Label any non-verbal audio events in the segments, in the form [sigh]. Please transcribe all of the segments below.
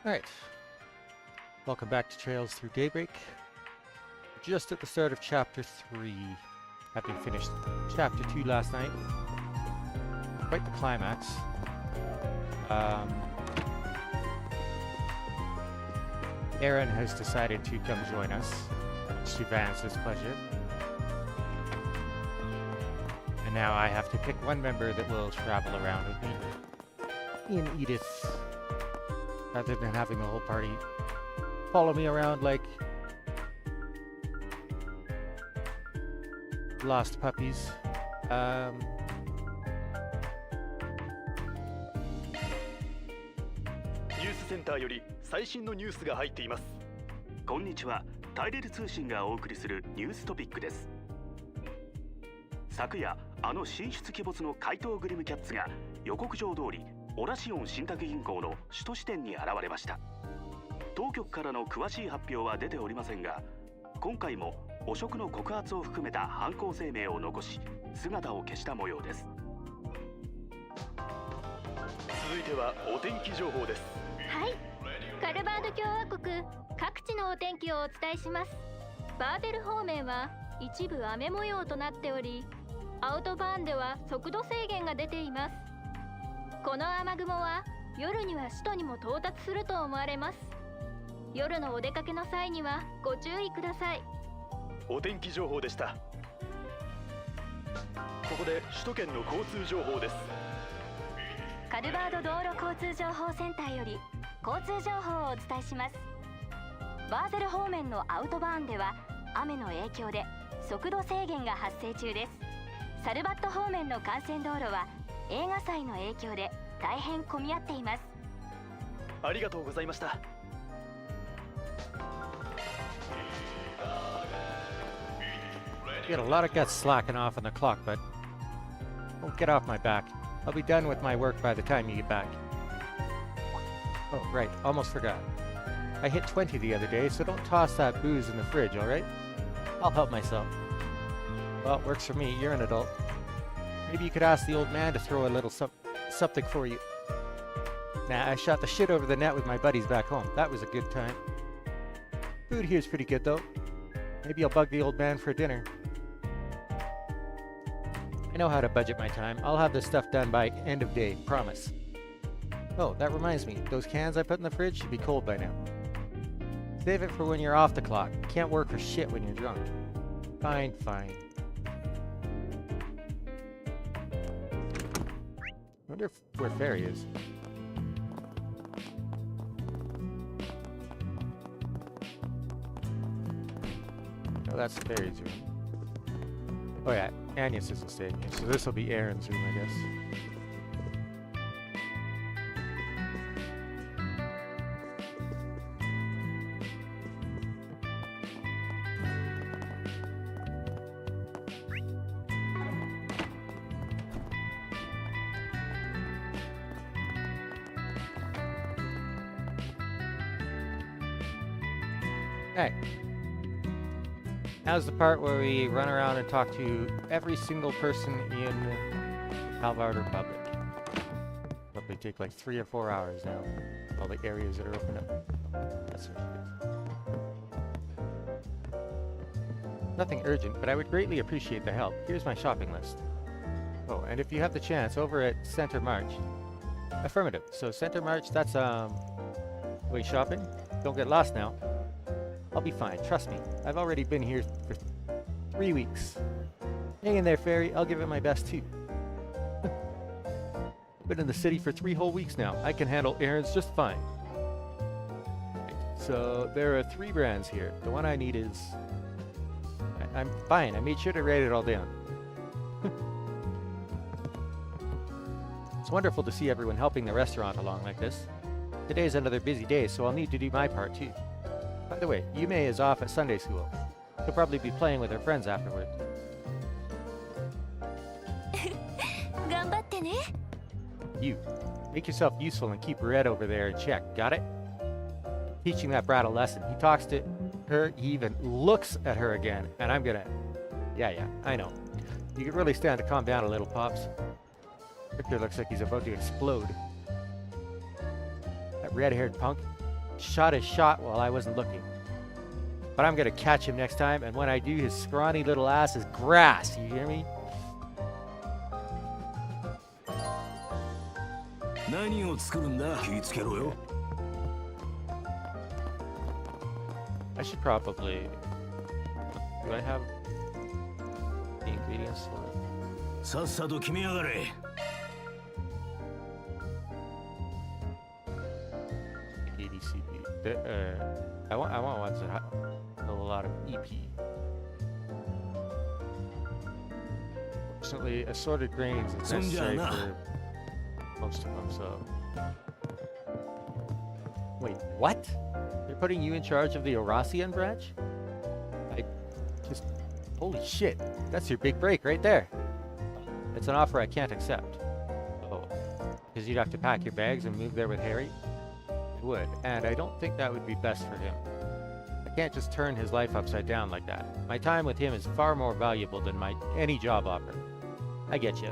Alright, welcome back to Trails Through Daybreak. Just at the start of Chapter 3, having finished Chapter 2 last night. Quite the climax. Aaron has decided to come join us, to Vance's pleasure. And now I have to pick one member that will travel around with me. In Edith. Rather than having the whole party follow me around like lost puppies. ニュースセンターより最新のニュースが入っています。こんにちは、タイレル通信がお送りするニューストピックです。昨夜、あの神出鬼没の怪盗グリムキャッツが予告状通りオラシオン信託銀行の首都支店に現れました。当局からの詳しい発表は出ておりませんが、今回も汚職の告発を含めた犯行声明を残し姿を消した模様です。続いてはお天気情報です。はい、カルバード共和国各地のお天気をお伝えします。バーテル方面は一部雨模様となっており、アウトバーンでは速度制限が出ています。この雨雲は夜には首都にも到達すると思われます。夜のお出かけの際にはご注意ください。お天気情報でした。ここで首都圏の交通情報です。カルバード道路交通情報センターより交通情報をお伝えします。バーゼル方面のアウトバーンでは雨の影響で速度制限が発生中です。サルバット方面の幹線道路は映画祭の影響で大変混み合っています。ありがとうございました。You got a lot of guts slacking off on the clock, but don't get off my back. I'll be done with my work by the time you get back. Oh, right, almost forgot. I hit 20 the other day, so don't toss that booze in the fridge, alright? I'll help myself. Well, it works for me, you're an adult. Maybe you could ask the old man to throw a little something for you. Nah, I shot the shit over the net with my buddies back home. That was a good time. Food here's pretty good, though. Maybe I'll bug the old man for dinner. I know how to budget my time. I'll have this stuff done by end of day, promise. Oh, that reminds me. Those cans I put in the fridge should be cold by now. Save it for when you're off the clock. Can't work for shit when you're drunk. Fine, fine. Wonder where Fairy is. Oh, that's Fairy's room. Oh yeah, Agnes isn't staying here, so this will be Aaron's room, I guess. Hey. Now's the part where we run around and talk to every single person in Halvard Republic. Probably take like 3 or 4 hours now. All the areas that are open up. That's nothing urgent, but I would greatly appreciate the help. Here's my shopping list. Oh, and if you have the chance, over at Center March. Affirmative. So Center March, that's way shopping. Don't get lost now. I'll be fine, trust me. I've already been here for 3 weeks. Hang in there, Fairy. I'll give it my best, too. Been in the city for 3 whole weeks now. I can handle errands just fine. So, there are 3 brands here. The one I need is... I'm fine. I made sure to write it all down. It's wonderful to see everyone helping the restaurant along like this. Today's another busy day, so I'll need to do my part, too. By the way, Yume is off at Sunday school. She'll probably be playing with her friends afterward. You, make yourself useful and keep Red over there in check, got it? Teaching that brat a lesson. He talks to her, he even looks at her again, and I'm gonna... Yeah, I know. You could really stand to calm down a little, Pops. Victor looks like he's about to explode. That red-haired punk. shot his shot while I wasn't looking. But I'm gonna catch him next time, and when I do, his scrawny little ass is grass. You hear me? 何を作るんだ気ぃつけろよ I should probably... Do I have the ingredients for it? さっさと決めやがれ ADCP. I want ones that have a lot of EP. Fortunately, assorted grains is necessary for most of them, so... Wait, what? They're putting you in charge of the Eurasian branch? Holy shit, that's your big break right there. It's an offer I can't accept. Oh, because you'd have to pack your bags and move there with Harry? I would, and I don't think that would be best for him. I can't just turn his life upside down like that. My time with him is far more valuable than any job offer. I get you.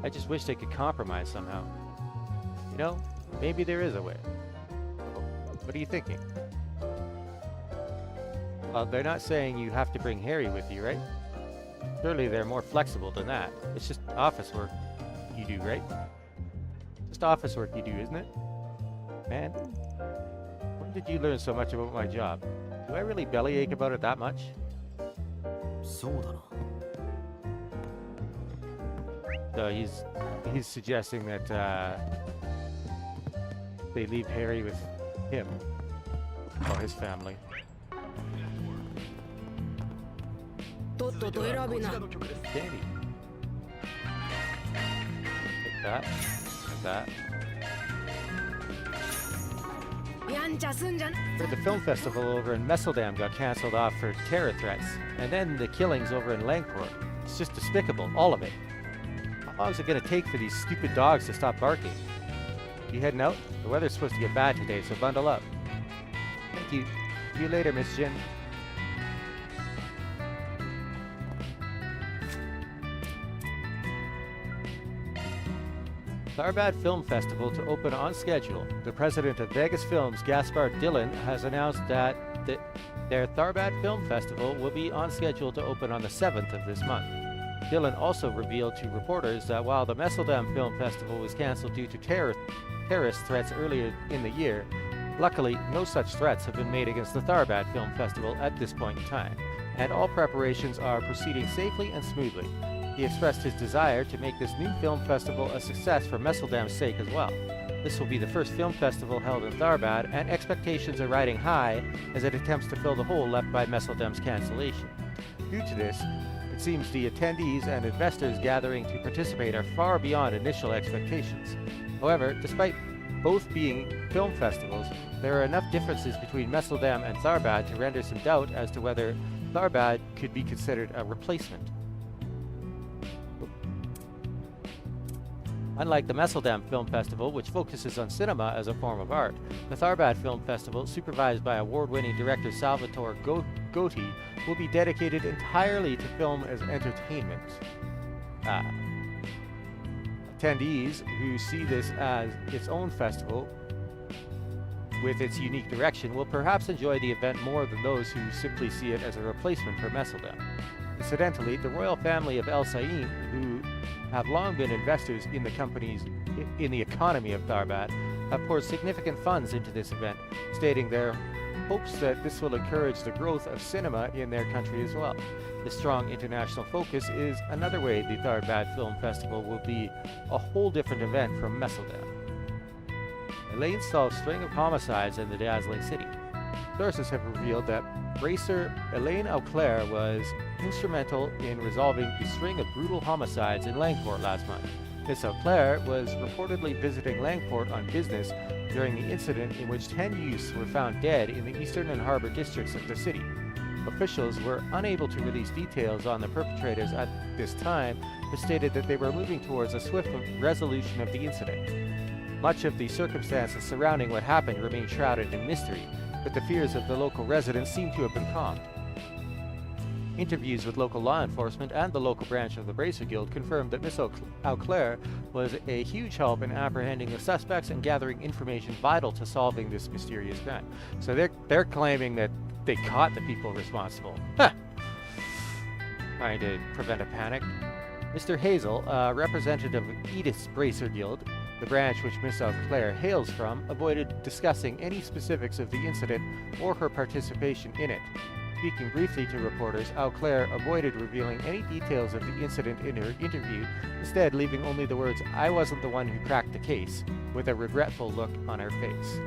I just wish they could compromise somehow. You know, maybe there is a way. What are you thinking? Well, they're not saying you have to bring Harry with you, right? Surely they're more flexible than that. It's just office work you do, right? Just office work you do, isn't it? Man, when did you learn so much about my job? Do I really bellyache about it that much? そうだな So he's suggesting that they leave Harry with him or his family. とっとと選びな こちらの曲です Dandy. Like that. Like that. やんちゃすんじゃな The film festival over in Messeldam got cancelled off for terror threats. And then the killings over in Langport. It's just despicable, all of it. How long is it going to take for these stupid dogs to stop barking? You heading out? The weather's supposed to get bad today, so bundle up. Thank you. See you later, Miss Jin. Tharbad Film Festival to open on schedule. The president of Vegas Films, Gaspard Dillon, has announced that their Tharbad Film Festival will be on schedule to open on the 7th of this month. Dillon also revealed to reporters that while the Messeldam Film Festival was cancelled due to terrorist threats earlier in the year, luckily no such threats have been made against the Tharbad Film Festival at this point in time, and all preparations are proceeding safely and smoothly. He expressed his desire to make this new film festival a success for Messeldam's sake as well. This will be the first film festival held in Tharbad, and expectations are riding high as it attempts to fill the hole left by Messeldam's cancellation. Due to this, it seems the attendees and investors gathering to participate are far beyond initial expectations. However, despite both being film festivals, there are enough differences between Messeldam and Tharbad to render some doubt as to whether Tharbad could be considered a replacement. Unlike the Messeldam Film Festival, which focuses on cinema as a form of art, the Tharbad Film Festival, supervised by award-winning director Salvatore Gotti, will be dedicated entirely to film as entertainment. Attendees who see this as its own festival with its unique direction will perhaps enjoy the event more than those who simply see it as a replacement for Messeldam. Incidentally, the royal family of El Sain, who have long been investors in the economy of Tharbad, have poured significant funds into this event, stating their hopes that this will encourage the growth of cinema in their country as well. The strong international focus is another way the Tharbad Film Festival will be a whole different event from Messeldam. Elaine solved a string of homicides in the dazzling city. Sources have revealed that racer Elaine Auclair was instrumental in resolving a string of brutal homicides in Langport last month. Miss Auclair was reportedly visiting Langport on business during the incident in which 10 youths were found dead in the eastern and harbor districts of the city. Officials were unable to release details on the perpetrators at this time, but stated that they were moving towards a swift resolution of the incident. Much of the circumstances surrounding what happened remain shrouded in mystery, but the fears of the local residents seem to have been calmed. Interviews with local law enforcement and the local branch of the Bracer Guild confirmed that Miss Auclair was a huge help in apprehending the suspects and gathering information vital to solving this mysterious crime. So they're claiming that they caught the people responsible. Huh. Trying to prevent a panic. Mr. Hazel, a representative of Edith's Bracer Guild, the branch which Miss Auclair hails from, avoided discussing any specifics of the incident or her participation in it. Speaking briefly to reporters, Auclair avoided revealing any details of the incident in her interview, instead leaving only the words, "I wasn't the one who cracked the case," with a regretful look on her face.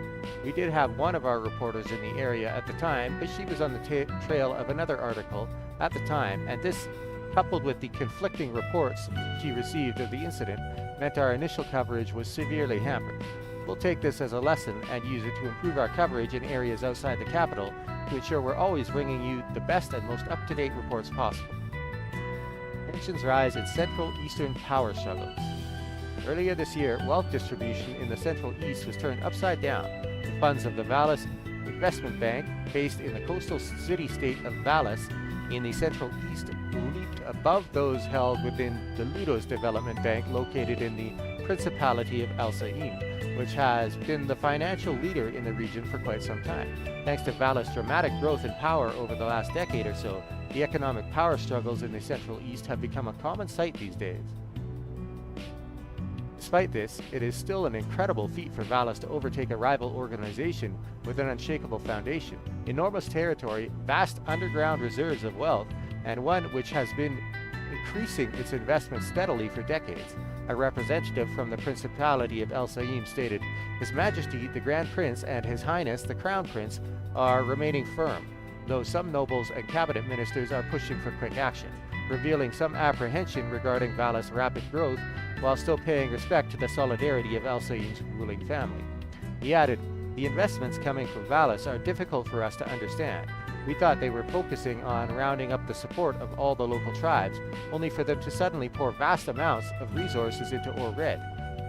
We did have one of our reporters in the area at the time, but she was on the trail of another article at the time, and this, coupled with the conflicting reports she received of the incident, meant our initial coverage was severely hampered. We'll take this as a lesson and use it to improve our coverage in areas outside the capital to ensure we're always bringing you the best and most up-to-date reports possible. Tensions rise in Central Eastern power struggles. Earlier this year, wealth distribution in the Central East was turned upside down. The funds of the Vallis Investment Bank, based in the coastal city-state of Vallis in the Central East, leaped above those held within the Ludos Development Bank located in the Principality of Al Saim, which has been the financial leader in the region for quite some time. Thanks to Vallis' dramatic growth in power over the last decade or so, the economic power struggles in the Central East have become a common sight these days. Despite this, it is still an incredible feat for Vallis to overtake a rival organization with an unshakable foundation, enormous territory, vast underground reserves of wealth, and one which has been increasing its investment steadily for decades. A representative from the Principality of El Saim stated, "His Majesty the Grand Prince and His Highness the Crown Prince are remaining firm, though some nobles and cabinet ministers are pushing for quick action, revealing some apprehension regarding Vallis' rapid growth while still paying respect to the solidarity of El Saim's ruling family." He added, "The investments coming from Vallis are difficult for us to understand. We thought they were focusing on rounding up the support of all the local tribes, only for them to suddenly pour vast amounts of resources into Red,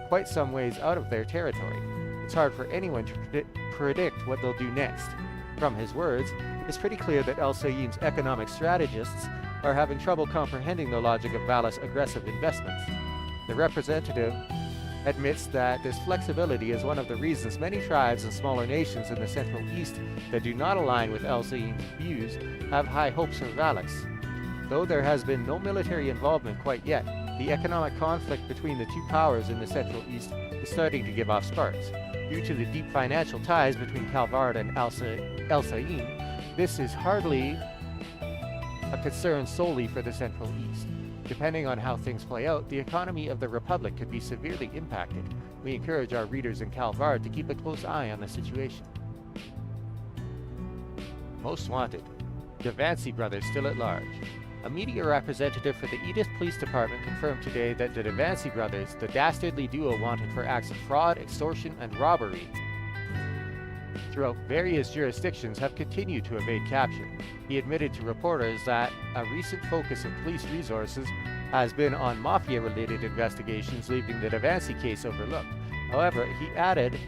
quite some ways out of their territory. It's hard for anyone to predict what they'll do next." From his words, it's pretty clear that El Saim's economic strategists are having trouble comprehending the logic of Vallis' aggressive investments. The representative admits that this flexibility is one of the reasons many tribes and smaller nations in the Central East that do not align with El Saim's views have high hopes for Vallis. Though there has been no military involvement quite yet, the economic conflict between the two powers in the Central East is starting to give off sparks. Due to the deep financial ties between Calvard and El Saim, this is hardly a concern solely for the Central East. Depending on how things play out, the economy of the Republic could be severely impacted. We encourage our readers in Calvard to keep a close eye on the situation. Most Wanted. Devancy brothers still at large. A media representative for the Edith Police Department confirmed today that the Devancy brothers, the dastardly duo wanted for acts of fraud, extortion, and robbery throughout various jurisdictions, have continued to evade capture. He admitted to reporters that a recent focus of police resources has been on mafia-related investigations, leaving the Devancy case overlooked. However, he added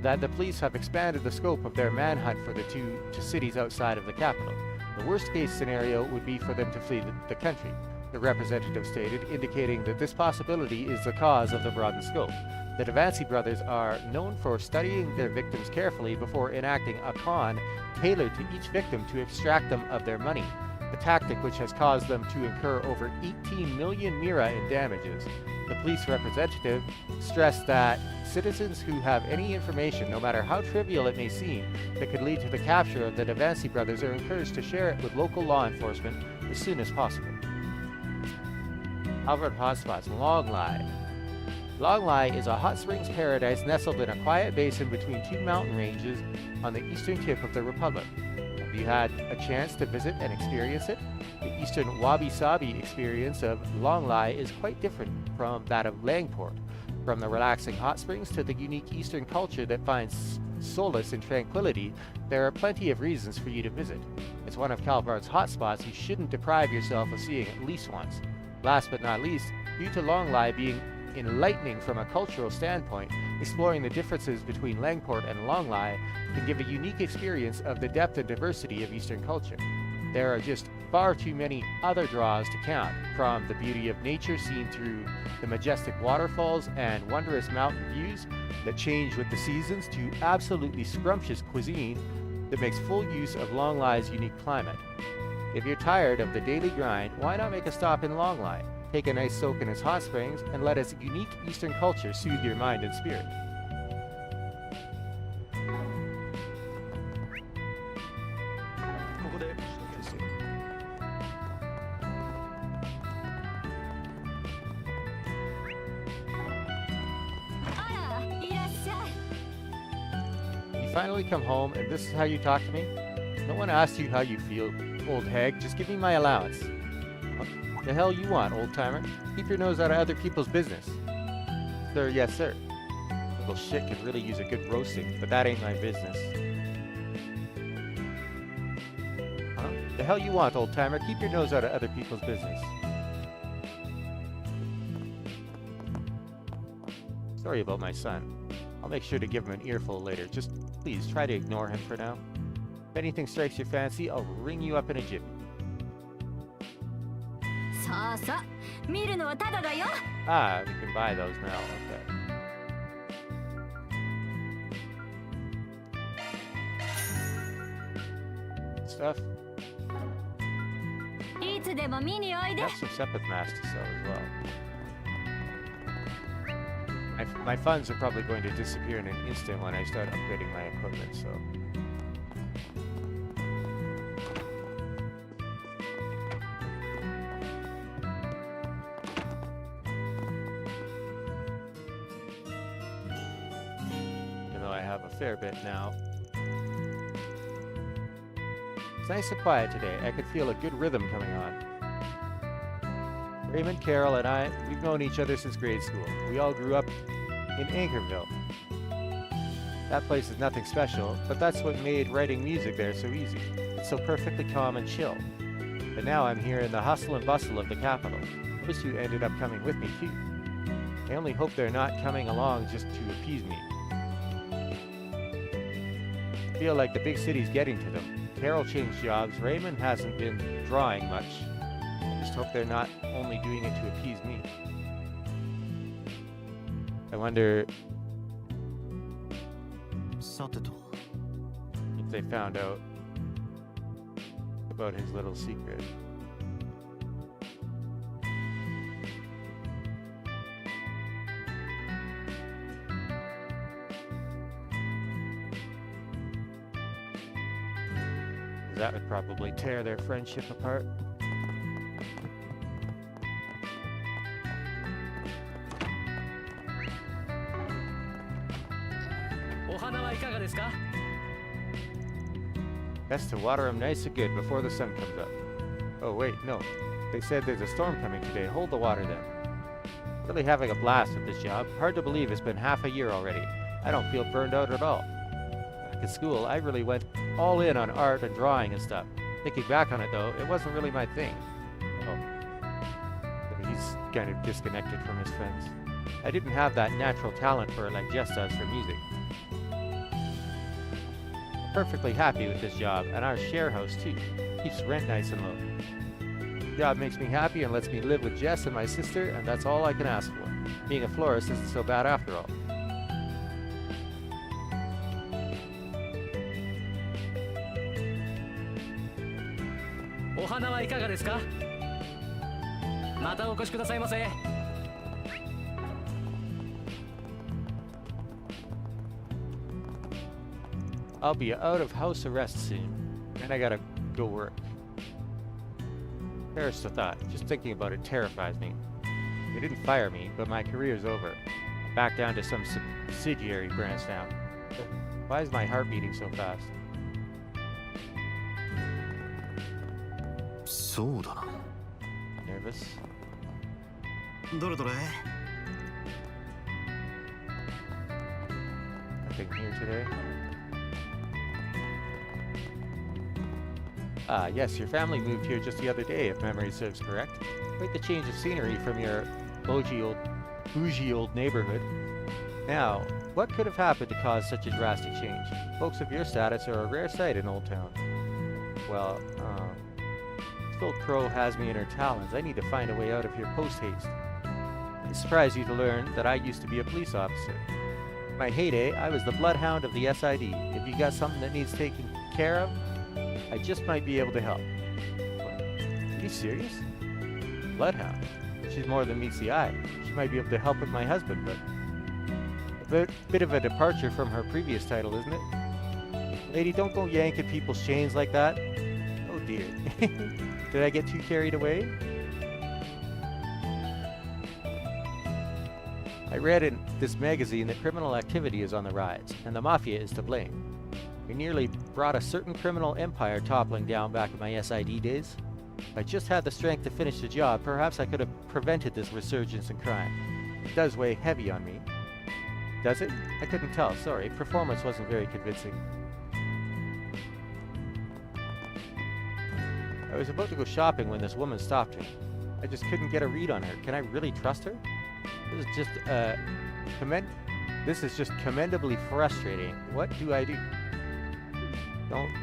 that the police have expanded the scope of their manhunt for the two to cities outside of the capital. The worst-case scenario would be for them to flee the country, the representative stated, indicating that this possibility is the cause of the broadened scope. The Devancy brothers are known for studying their victims carefully before enacting a con tailored to each victim to extract them of their money, a tactic which has caused them to incur over 18 million mira in damages. The police representative stressed that citizens who have any information, no matter how trivial it may seem, that could lead to the capture of the Devancy brothers are encouraged to share it with local law enforcement as soon as possible. Alfred Hotspots, Longlai. Longlai is a hot springs paradise nestled in a quiet basin between two mountain ranges on the eastern tip of the Republic. Have you had a chance to visit and experience it? The eastern wabi-sabi experience of Longlai is quite different from that of Langport. From the relaxing hot springs to the unique eastern culture that finds solace in tranquility, there are plenty of reasons for you to visit. It's one of Calvard's hotspots you shouldn't deprive yourself of seeing at least once. Last but not least, due to Longlai being enlightening from a cultural standpoint, exploring the differences between Langport and Longlai can give a unique experience of the depth and diversity of Eastern culture. There are just far too many other draws to count, from the beauty of nature seen through the majestic waterfalls and wondrous mountain views that change with the seasons to absolutely scrumptious cuisine that makes full use of Longlai's unique climate. If you're tired of the daily grind, why not make a stop in Longlai? Take a nice soak in its hot springs and let its unique Eastern culture soothe your mind and spirit. Interesting. You finally come home and this is how you talk to me? No one asked you how you feel, old hag. Just give me my allowance. What the hell you want, old-timer? Keep your nose out of other people's business. Sir, yes, sir. Little shit could really use a good roasting, but that ain't my business. Huh? The hell you want, old-timer? Keep your nose out of other people's business. Sorry about my son. I'll make sure to give him an earful later. Just please try to ignore him for now. If anything strikes your fancy, I'll ring you up in a jiffy. Ah, we can buy those now. Okay. Stuff. Have some sepith masks to sell as well. My funds are probably going to disappear in an instant when I start upgrading my equipment, so... Even though I have a fair bit now. It's nice and quiet today. I could feel a good rhythm coming on. Raymond, Carol, and I, we've known each other since grade school. We all grew up in Anchorville. That place is nothing special, but that's what made writing music there so easy. It's so perfectly calm and chill. But now I'm here in the hustle and bustle of the capital. Those two ended up coming with me too. I only hope they're not coming along just to appease me. I feel like the big city's getting to them. Carol changed jobs. Raymond hasn't been drawing much. I just hope they're not only doing it to appease me. I wonder if they found out about his little secret. That would probably tear their friendship apart. Best to water them nice and good before the sun comes up. Oh wait, no. They said there's a storm coming today. Hold the water then. Really having a blast with this job. Hard to believe it's been half a year already. I don't feel burned out at all. Back at school, I really went all in on art and drawing and stuff. Thinking back on it though, it wasn't really my thing. Oh. He's kind of disconnected from his friends. I didn't have that natural talent for it like Jess does for music. Perfectly happy with this job, and our share house too. Keeps rent nice and low. The job makes me happy and lets me live with Jess and my sister, and that's all I can ask for. Being a florist isn't so bad after all. I'll be out of house arrest soon, and I gotta go work. Perish the thought. Just thinking about it terrifies me. They didn't fire me, but my career's over. Back down to some subsidiary branch now. Why is my heart beating so fast? Nervous? Nothing here today. Ah, yes, your family moved here just the other day, if memory serves correct. Quite the change of scenery from your bougie old neighborhood. Now, what could have happened to cause such a drastic change? Folks of your status are a rare sight in Old Town. Well, This old crow has me in her talons. I need to find a way out of here post-haste. I surprise you to learn that I used to be a police officer. In my heyday, I was the bloodhound of the SID. If you got something that needs taken care of, I just might be able to help. What? Are you serious? Bloodhound? She's more than meets the eye. She might be able to help with my husband, but a bit of a departure from her previous title, isn't it? Lady, don't go yanking people's chains like that. Oh dear. Did I get too carried away? I read in this magazine that criminal activity is on the rise, and the Mafia is to blame. We nearly brought a certain criminal empire toppling down back in my SID days. If I just had the strength to finish the job, perhaps I could have prevented this resurgence in crime. It does weigh heavy on me. Does it? I couldn't tell, sorry. Performance wasn't very convincing. I was about to go shopping when this woman stopped me. I just couldn't get a read on her. Can I really trust her? This is just commendably frustrating. What do I do? Don't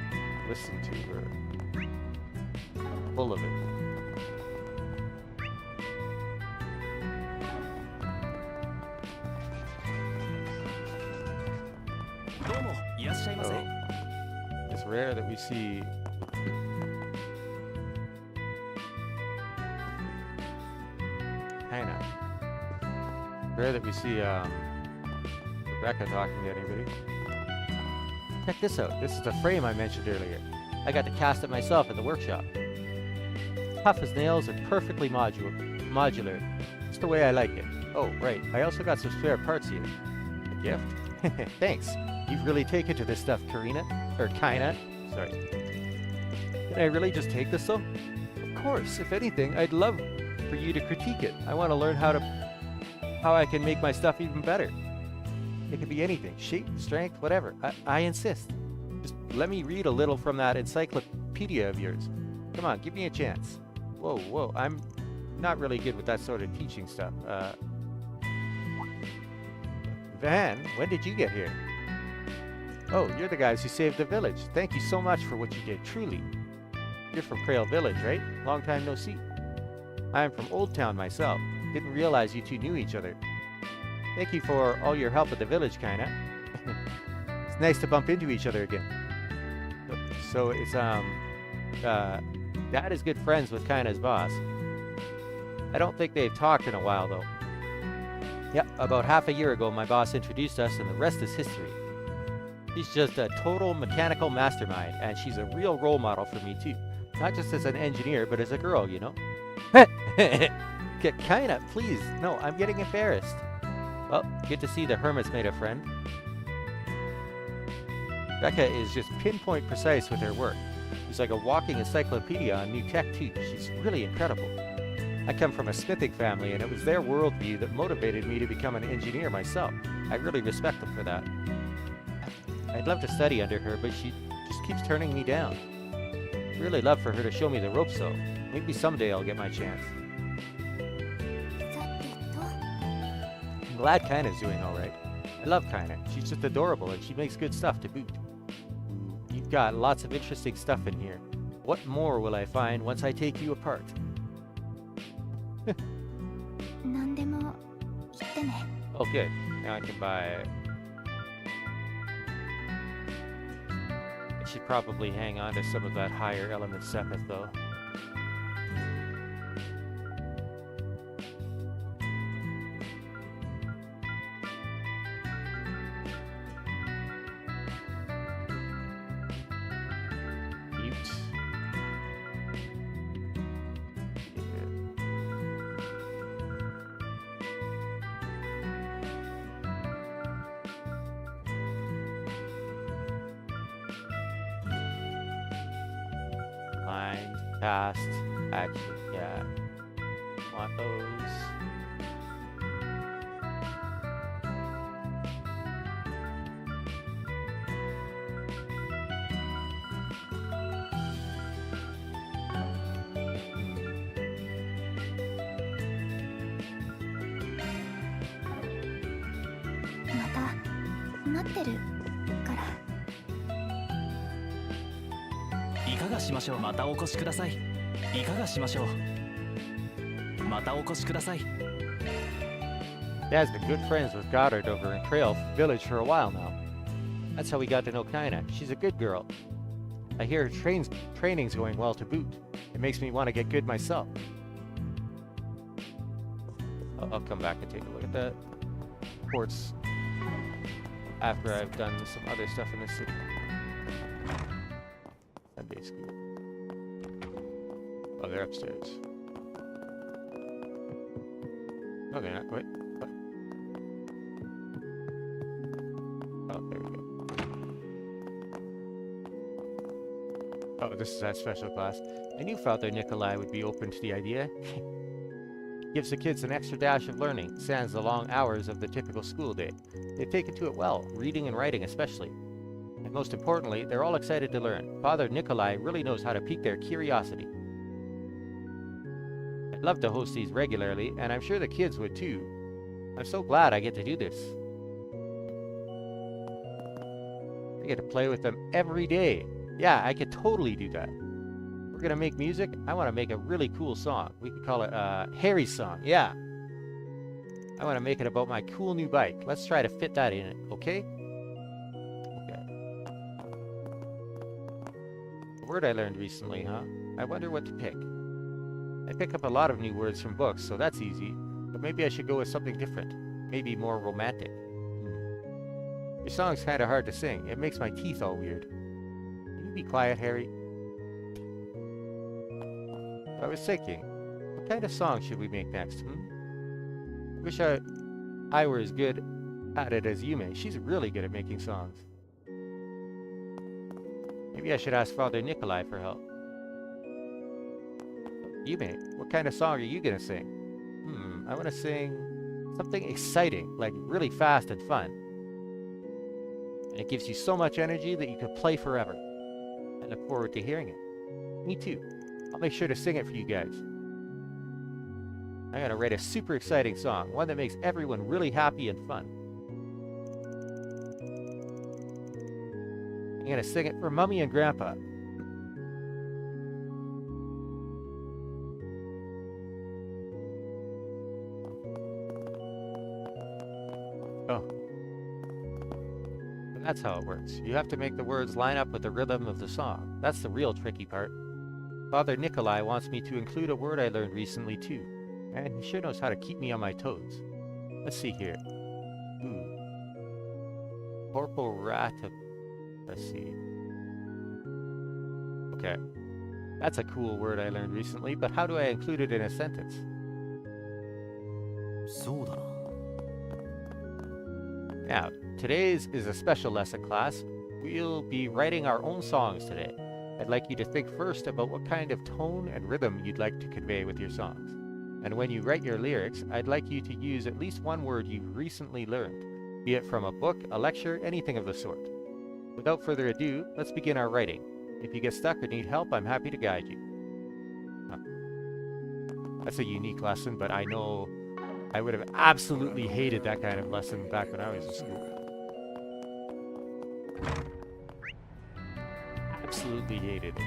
listen to her. Full of it. Oh. It's rare that we see Hannah. Rare that we see Rebecca talking to anybody. Check this out. This is the frame I mentioned earlier. I got to cast it myself at the workshop. Tough as nails and perfectly modular. Just the way I like it. Oh, right. I also got some spare parts here. A gift? Thanks. You've really taken to this stuff, Karina. Or Kaina. Sorry. Can I really just take this though? Of course. If anything, I'd love for you to critique it. I want to learn how I can make my stuff even better. It could be anything. Shape, strength, whatever. I insist. Just let me read a little from that encyclopedia of yours. Come on, give me a chance. Whoa. I'm not really good with that sort of teaching stuff. Van, when did you get here? Oh, you're the guys who saved the village. Thank you so much for what you did, truly. You're from Crail Village, right? Long time no see. I'm from Old Town myself. Didn't realize you two knew each other. Thank you for all your help at the village, Kaina. It's nice to bump into each other again. So it's, Dad is good friends with Kaina's boss. I don't think they've talked in a while, though. Yep, about half a year ago, my boss introduced us, and the rest is history. She's just a total mechanical mastermind, and she's a real role model for me, too. Not just as an engineer, but as a girl, you know? Kaina, please. No, I'm getting embarrassed. Well, good to see the hermit's made a friend. Becca is just pinpoint precise with her work. She's like a walking encyclopedia on new tech, too. She's really incredible. I come from a smithing family, and it was their worldview that motivated me to become an engineer myself. I really respect them for that. I'd love to study under her, but she just keeps turning me down. I'd really love for her to show me the ropes, though. Maybe someday I'll get my chance. I'm glad Kaina's doing all right. I love Kaina. She's just adorable, and she makes good stuff to boot. You've got lots of interesting stuff in here. What more will I find once I take you apart? Okay, now I can buy... I should probably hang on to some of that higher element sepith, though. Cast, action, yeah. Want those. いかがしましょう。またお越しください。 Dad's been good friends with Goddard over in Trail Village for a while now. That's how we got to know Kaina. She's a good girl. I hear her training's going well to boot. It makes me want to get good myself. I'll come back and take a look at that. Reports after I've done some other stuff in the city. Sunday school. Oh, they're upstairs. No, they're not. Wait. What? Oh, there we go. Oh, this is that special class. I knew Father Nikolai would be open to the idea. Gives the kids an extra dash of learning, sans the long hours of the typical school day. They've taken to it well, reading and writing especially. And most importantly, they're all excited to learn. Father Nikolai really knows how to pique their curiosity. I'd love to host these regularly, and I'm sure the kids would too. I'm so glad I get to do this. I get to play with them every day. Yeah, I could totally do that. We're gonna make music. I want to make a really cool song. We could call it Harry's song. Yeah. I want to make it about my cool new bike. Let's try to fit that in it, okay? Okay. A word I learned recently, huh? I wonder what to pick. I pick up a lot of new words from books, so that's easy. But maybe I should go with something different. Maybe more romantic. Your song's kind of hard to sing. It makes my teeth all weird. Can you be quiet, Harry? I was thinking, what kind of song should we make next, I wish I were as good at it as Yume. She's really good at making songs. Maybe I should ask Father Nikolai for help. Yume, what kind of song are you gonna sing? I want to sing something exciting, like really fast and fun. And it gives you so much energy that you could play forever. I look forward to hearing it. Me too. I'll make sure to sing it for you guys. I'm gonna write a super exciting song, one that makes everyone really happy and fun. I'm gonna sing it for Mummy and Grandpa. Oh. And that's how it works. You have to make the words line up with the rhythm of the song. That's the real tricky part. Father Nikolai wants me to include a word I learned recently too. And he sure knows how to keep me on my toes. Let's see here. Corporata. Let's see. Okay. That's a cool word I learned recently, but how do I include it in a sentence? そうだな。 Now, today's is a special lesson class. We'll be writing our own songs today. I'd like you to think first about what kind of tone and rhythm you'd like to convey with your songs. And when you write your lyrics, I'd like you to use at least one word you've recently learned, be it from a book, a lecture, anything of the sort. Without further ado, let's begin our writing. If you get stuck or need help, I'm happy to guide you. That's a unique lesson, but I know I would have absolutely hated that kind of lesson back when I was in school. Absolutely hated it.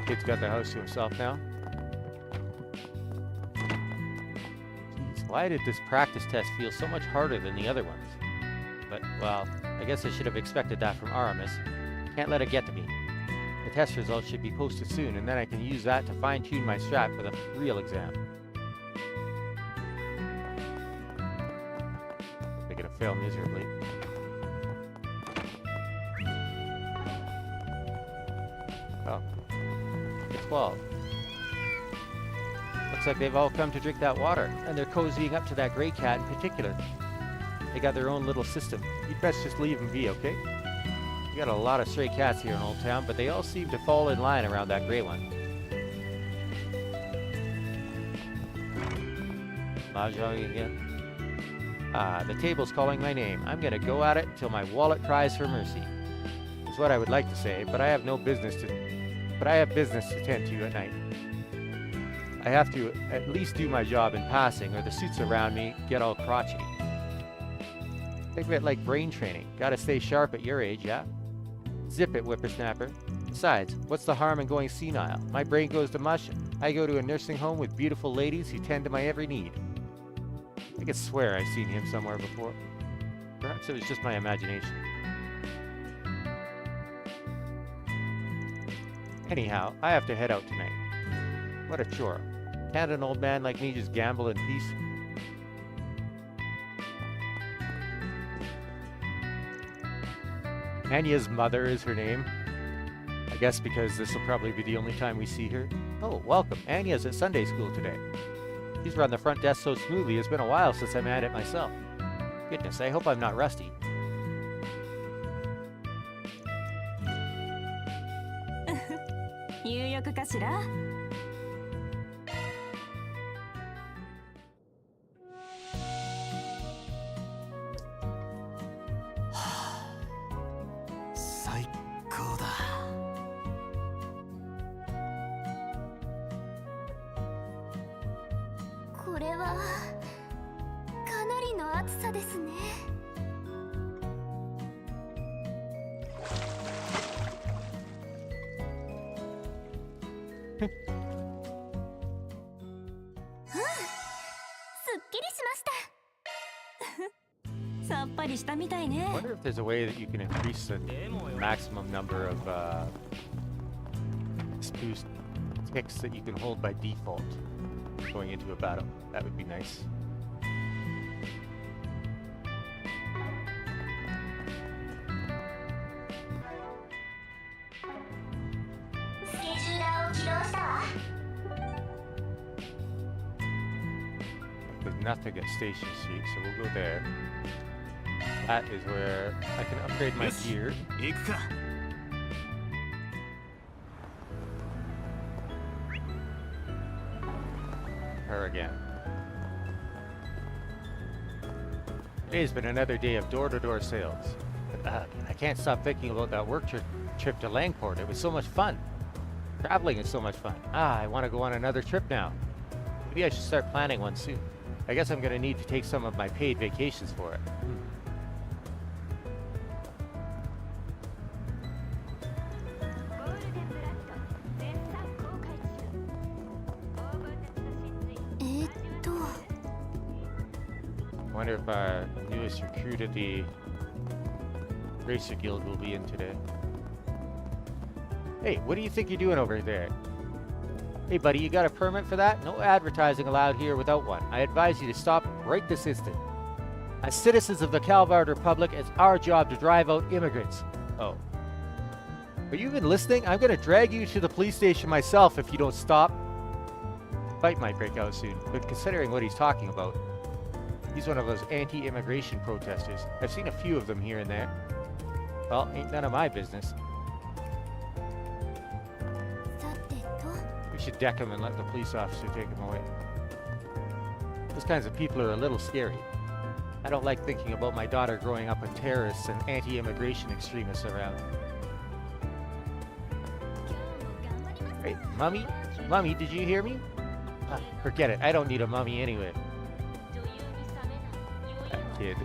Kid's got the house to himself now. Jeez, why did this practice test feel so much harder than the other ones? But, well, I guess I should have expected that from Aramis. Can't let it get to me. The test results should be posted soon, and then I can use that to fine-tune my strat for the real exam. They're gonna fail miserably. Oh. It's 12. Looks like they've all come to drink that water, and they're cozying up to that gray cat in particular. They got their own little system. You'd best just leave them be, okay? We got a lot of stray cats here in Old Town, but they all seem to fall in line around that gray one. Mahjong again. Ah, the table's calling my name. I'm gonna go at it till my wallet cries for mercy. Is what I would like to say, but I have business to tend to at night. I have to at least do my job in passing, or the suits around me get all crotchety. Think of it like brain training. Gotta stay sharp at your age, yeah? Zip it, whippersnapper. Besides, what's the harm in going senile? My brain goes to mush. I go to a nursing home with beautiful ladies who tend to my every need. I could swear I've seen him somewhere before. Perhaps it was just my imagination. Anyhow, I have to head out tonight. What a chore. Can't an old man like me just gamble in peace? Anya's mother is her name. I guess because this will probably be the only time we see her. Oh, welcome. Anya's at Sunday school today. She's run the front desk so smoothly, it's been a while since I manned it myself. Goodness, I hope I'm not rusty. I wonder if there's a way that you can increase the maximum number of spruce ticks that you can hold by default going into a battle. That would be nice. There's nothing at Station Street, so we'll go there. That is where I can upgrade my gear. Her again. Today's been another day of door-to-door sales. I can't stop thinking about that work trip to Langport. It was so much fun. Traveling is so much fun. I want to go on another trip now. Maybe I should start planning one soon. I guess I'm going to need to take some of my paid vacations for it. I wonder if our newest recruit at the Racer Guild will be in today. Hey, what do you think you're doing over there? Hey buddy, you got a permit for that? No advertising allowed here without one. I advise you to stop right this instant. As citizens of the Calvard Republic, it's our job to drive out immigrants. Oh. Are you even listening? I'm gonna drag you to the police station myself if you don't stop. A fight might break out soon, but considering what he's talking about, he's one of those anti-immigration protesters. I've seen a few of them here and there. Well, ain't none of my business. We should deck him and let the police officer take him away. Those kinds of people are a little scary. I don't like thinking about my daughter growing up with terrorists and anti-immigration extremists around. Hey, Mummy? Mummy, did you hear me? Forget it. I don't need a mummy anyway. That kid.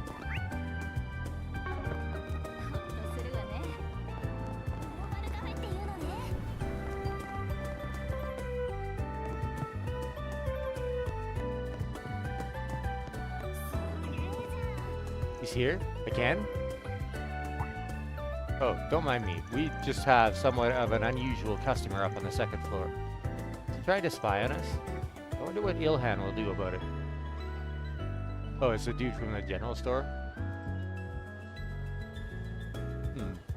He's here? Again? Oh, don't mind me. We just have somewhat of an unusual customer up on the second floor. Is he trying to spy on us? I wonder what Ilhan will do about it. Oh, it's the dude from the general store?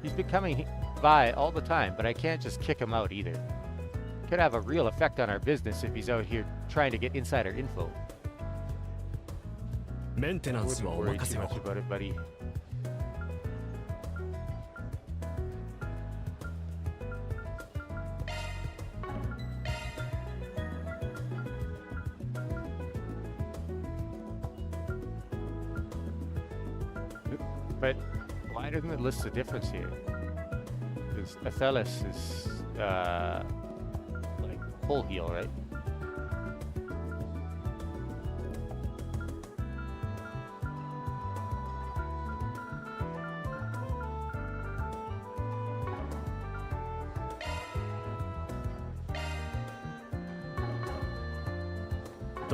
He's been coming by all the time, but I can't just kick him out either. Could have a real effect on our business if he's out here trying to get insider info. I wouldn't worry too much about it, buddy. But why doesn't it list the difference here? Because Athelis is like full heal, right?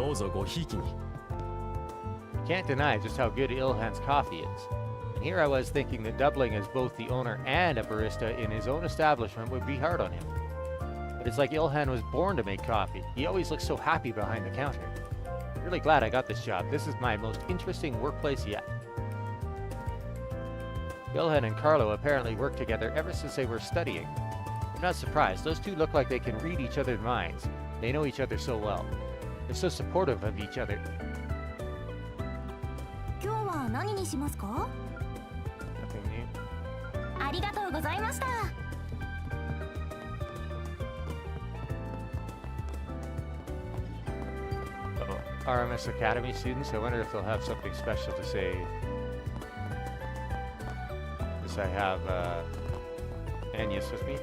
どうぞごひいきに。 Can't deny just how good Ilhan's coffee is. And here I was thinking that doubling as both the owner and a barista in his own establishment would be hard on him. But it's like Ilhan was born to make coffee. He always looks so happy behind the counter. I'm really glad I got this job. This is my most interesting workplace yet. Ilhan and Carlo apparently worked together ever since they were studying. I'm not surprised. Those two look like they can read each other's minds. They know each other so well. They're so supportive of each other. 今日は何にしますか？ Nothing new. ありがとうございました。 Oh, RMS Academy students, I wonder if they'll have something special to say. Yes, I have Agnes with me.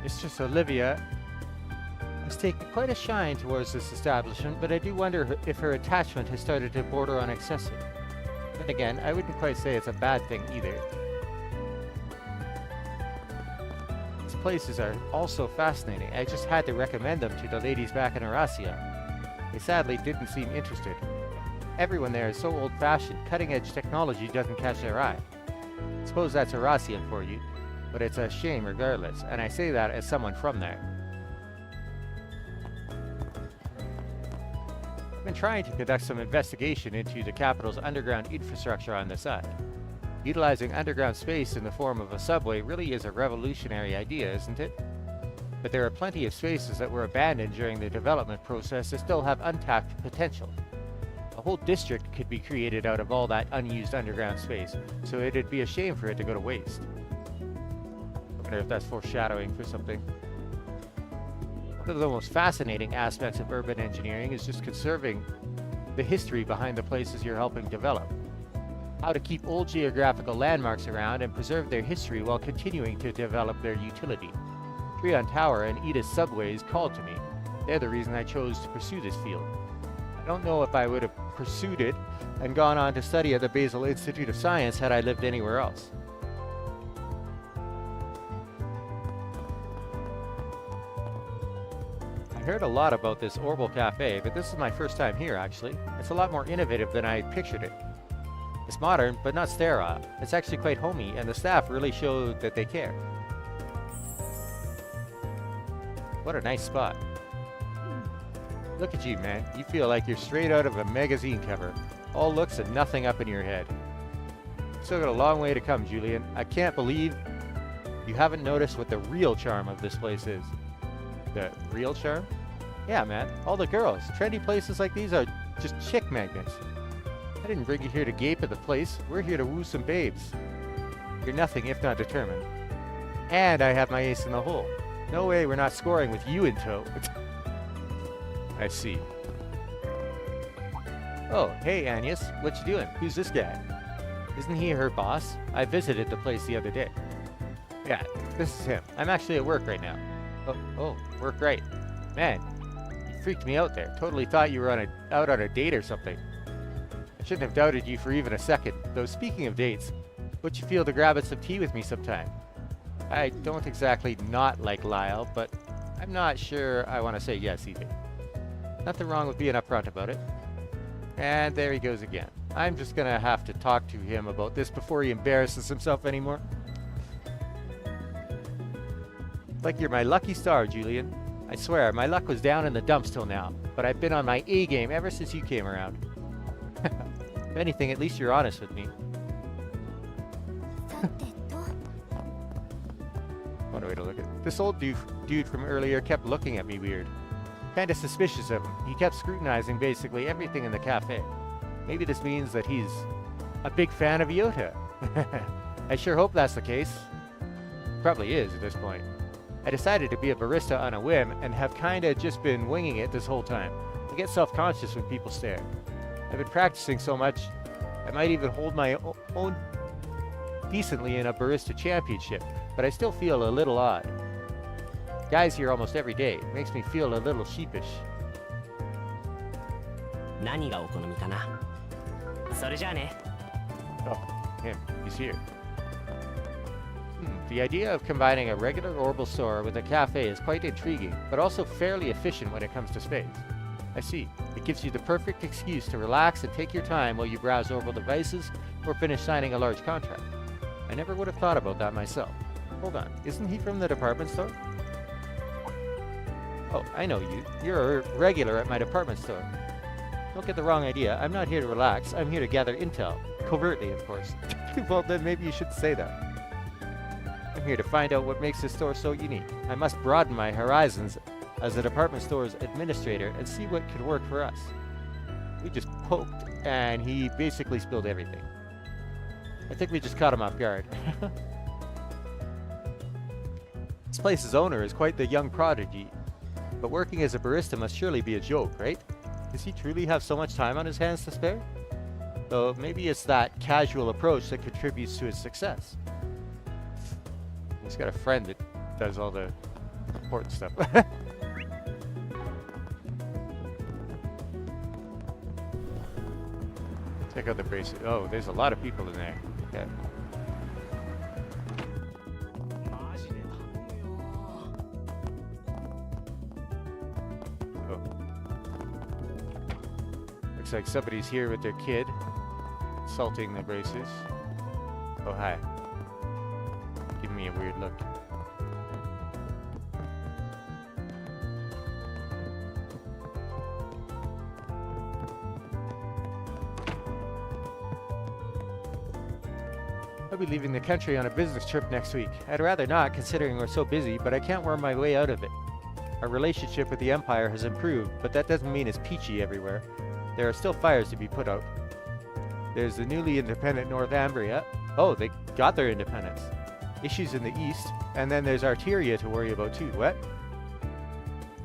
Mistress Olivia has taken quite a shine towards this establishment, but I do wonder if her attachment has started to border on excessive. Then again, I wouldn't quite say it's a bad thing either. These places are also fascinating. I just had to recommend them to the ladies back in Eurasia. They sadly didn't seem interested. Everyone there is so old-fashioned, cutting-edge technology doesn't catch their eye. Suppose that's Eurasian for you. But it's a shame regardless, and I say that as someone from there. I've been trying to conduct some investigation into the capital's underground infrastructure on the side. Utilizing underground space in the form of a subway really is a revolutionary idea, isn't it? But there are plenty of spaces that were abandoned during the development process that still have untapped potential. A whole district could be created out of all that unused underground space, so it'd be a shame for it to go to waste. If that's foreshadowing for something. One of the most fascinating aspects of urban engineering is just conserving the history behind the places you're helping develop. How to keep old geographical landmarks around and preserve their history while continuing to develop their utility. Trion Tower and Edith Subways called to me. They're the reason I chose to pursue this field. I don't know if I would have pursued it and gone on to study at the Basel Institute of Science had I lived anywhere else. I heard a lot about this Orbital Cafe, but this is my first time here actually. It's a lot more innovative than I pictured it. It's modern, but not sterile. It's actually quite homey, and the staff really showed that they care. What a nice spot. Look at you, man. You feel like you're straight out of a magazine cover. All looks and nothing up in your head. Still got a long way to come, Julian. I can't believe you haven't noticed what the real charm of this place is. The real charm? Yeah, man. All the girls. Trendy places like these are just chick magnets. I didn't bring you here to gape at the place. We're here to woo some babes. You're nothing if not determined. And I have my ace in the hole. No way we're not scoring with you in tow. I see. Oh, hey Agnes, what you doing? Who's this guy? Isn't he her boss? I visited the place the other day. Yeah, this is him. I'm actually at work right now. Oh, work right. Man, you freaked me out there. Totally thought you were out on a date or something. I shouldn't have doubted you for even a second. Though speaking of dates, would you feel to grab some tea with me sometime? I don't exactly not like Lyle, but I'm not sure I want to say yes either. Nothing wrong with being upfront about it. And there he goes again. I'm just gonna have to talk to him about this before he embarrasses himself anymore. Like you're my lucky star, Julian. I swear, my luck was down in the dumps till now, but I've been on my A game ever since you came around. If anything, at least you're honest with me. What a way to look at it. This old dude from earlier kept looking at me weird. Kinda suspicious of him. He kept scrutinizing basically everything in the cafe. Maybe this means that he's a big fan of Iota. I sure hope that's the case. Probably is at this point. I decided to be a barista on a whim and have kinda just been winging it this whole time. I get self-conscious when people stare. I've been practicing so much, I might even hold my own decently in a barista championship, but I still feel a little odd. Guys here almost every day. It makes me feel a little sheepish. 何がお好みかな。それじゃあね。 Oh, him. He's here. The idea of combining a regular Orbital store with a cafe is quite intriguing, but also fairly efficient when it comes to space. I see. It gives you the perfect excuse to relax and take your time while you browse Orbital devices or finish signing a large contract. I never would have thought about that myself. Hold on. Isn't he from the department store? Oh, I know you. You're a regular at my department store. Don't get the wrong idea. I'm not here to relax. I'm here to gather intel. Covertly, of course. Well, then maybe you should say that. I'm here to find out what makes this store so unique. I must broaden my horizons as a department store's administrator and see what could work for us. We just poked, and he basically spilled everything. I think we just caught him off guard. This place's owner is quite the young prodigy, but working as a barista must surely be a joke, right? Does he truly have so much time on his hands to spare? Though maybe it's that casual approach that contributes to his success. He's got a friend that does all the important stuff. Check out the bracelet. Oh, there's a lot of people in there. Okay. Oh. Looks like somebody's here with their kid, consulting the braces. Oh, hi. Giving me a weird look. I'll be leaving the country on a business trip next week. I'd rather not, considering we're so busy, but I can't worm my way out of it. Our relationship with the Empire has improved, but that doesn't mean it's peachy everywhere. There are still fires to be put out. There's the newly independent Northumbria. Oh, they got their independence. Issues in the east, and then there's Arteria to worry about too. What?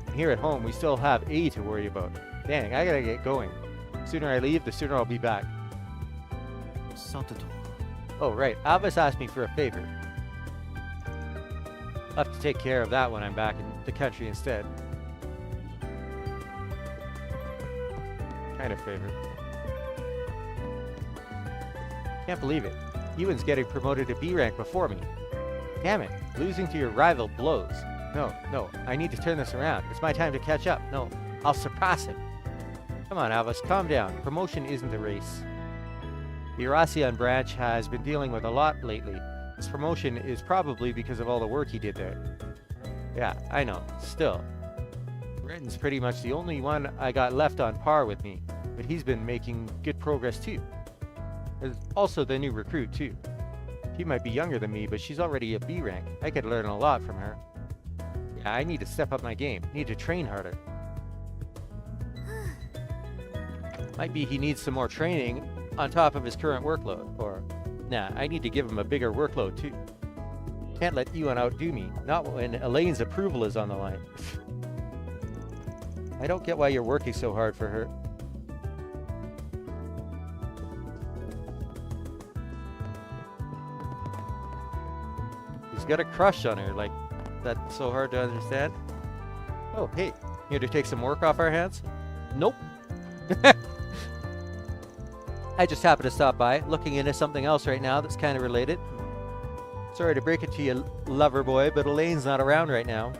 And here at home, we still have A to worry about. Dang, I gotta get going. The sooner I leave, the sooner I'll be back. さてと。 Oh, right. Alvis asked me for a favor. I'll have to take care of that when I'm back in the country instead. Kind of favor. Can't believe it. Ewan's getting promoted to B rank before me. Damn it. Losing to your rival blows. No, I need to turn this around. It's my time to catch up. No, I'll surpass him. Come on, Alvis, calm down. Promotion isn't a race. The Eurasian branch has been dealing with a lot lately. This promotion is probably because of all the work he did there. Yeah, I know. Still. Renton's pretty much the only one I got left on par with me, but he's been making good progress too. There's also the new recruit too. She might be younger than me, but she's already a B rank. I could learn a lot from her. Yeah, I need to step up my game. Need to train harder. Might be he needs some more training on top of his current workload, or nah, I need to give him a bigger workload too. Can't let Ewan outdo me, not when Elaine's approval is on the line. I don't get why you're working so hard for her. He's got a crush on her, like, that's so hard to understand. Oh, hey, here to take some work off our hands? Nope. I just happened to stop by, looking into something else right now that's kind of related. Sorry to break it to you, lover boy, but Elaine's not around right now.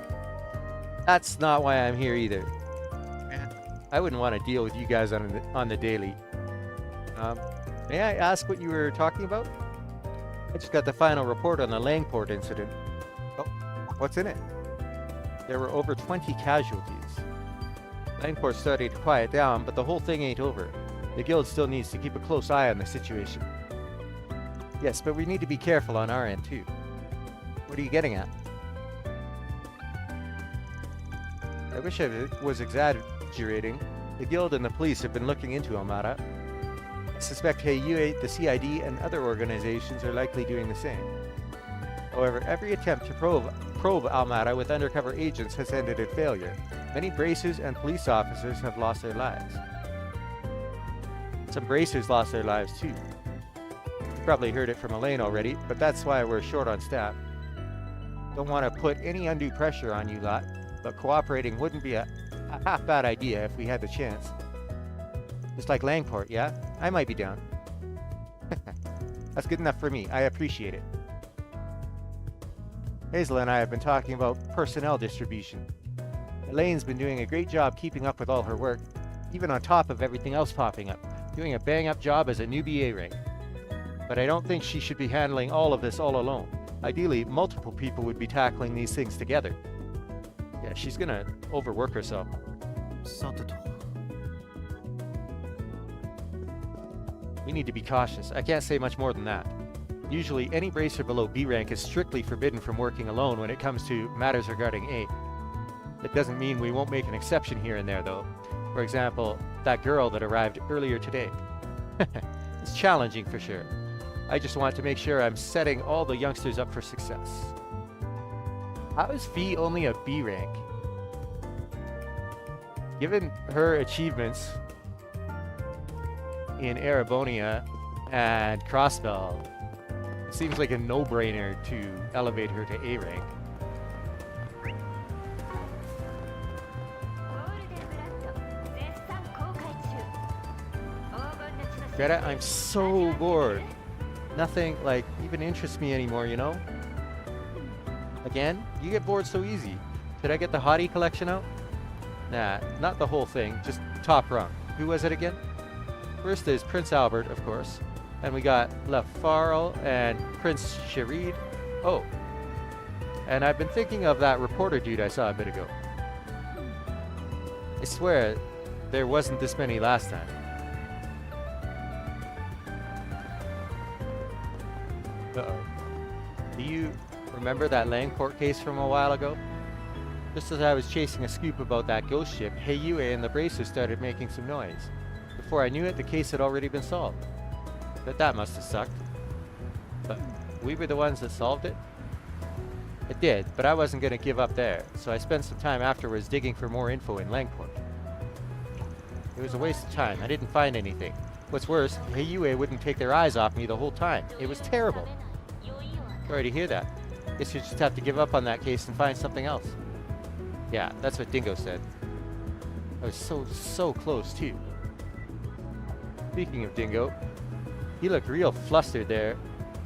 That's not why I'm here either. I wouldn't want to deal with you guys on the daily. May I ask what you were talking about? I just got the final report on the Langport incident. Oh, what's in it? There were over 20 casualties. Langport's starting to quiet down, but the whole thing ain't over. The guild still needs to keep a close eye on the situation. Yes, but we need to be careful on our end too. What are you getting at? I wish I was exaggerating. The guild and the police have been looking into Almada. I suspect Heiyue, the CID, and other organizations are likely doing the same. However, every attempt to probe Almada with undercover agents has ended in failure. Many bracers and police officers have lost their lives. Some bracers lost their lives too. You probably heard it from Elaine already, but that's why we're short on staff. Don't want to put any undue pressure on you lot, but cooperating wouldn't be a half bad idea if we had the chance. Just like Langport, yeah? I might be down. That's good enough for me. I appreciate it. Hazel and I have been talking about personnel distribution. Elaine's been doing a great job keeping up with all her work, even on top of everything else popping up, doing a bang-up job as a newbie A-rank. But I don't think she should be handling all of this all alone. Ideally, multiple people would be tackling these things together. Yeah, she's gonna overwork herself. さてと We need to be cautious. I can't say much more than that. Usually, any bracer below B rank is strictly forbidden from working alone when it comes to matters regarding A. That doesn't mean we won't make an exception here and there, though. For example, that girl that arrived earlier today. It's challenging for sure. I just want to make sure I'm setting all the youngsters up for success. How is Fee only a B rank? Given her achievements in Erebonia and Crossbell, it seems like a no-brainer to elevate her to A rank. Greta, I'm so bored. Nothing, like, even interests me anymore, you know? Again? You get bored so easy. Should I get the Hottie collection out? Nah, not the whole thing, just top rung. Who was it again? First is Prince Albert, of course. And we got Lafarle and Prince Sherid. Oh. And I've been thinking of that reporter dude I saw a bit ago. I swear, there wasn't this many last time. Uh-oh. Do you remember that Langport case from a while ago? Just as I was chasing a scoop about that ghost ship, Heiyue and the bracers started making some noise. Before I knew it, the case had already been solved. But that must have sucked. But we were the ones that solved it? It did, but I wasn't going to give up there, so I spent some time afterwards digging for more info in Langport. It was a waste of time. I didn't find anything. What's worse, Heiyue wouldn't take their eyes off me the whole time. It was terrible. Sorry to hear that. Guess you just have to give up on that case and find something else. Yeah, that's what Dingo said. I was so close, too. Speaking of Dingo, he looked real flustered there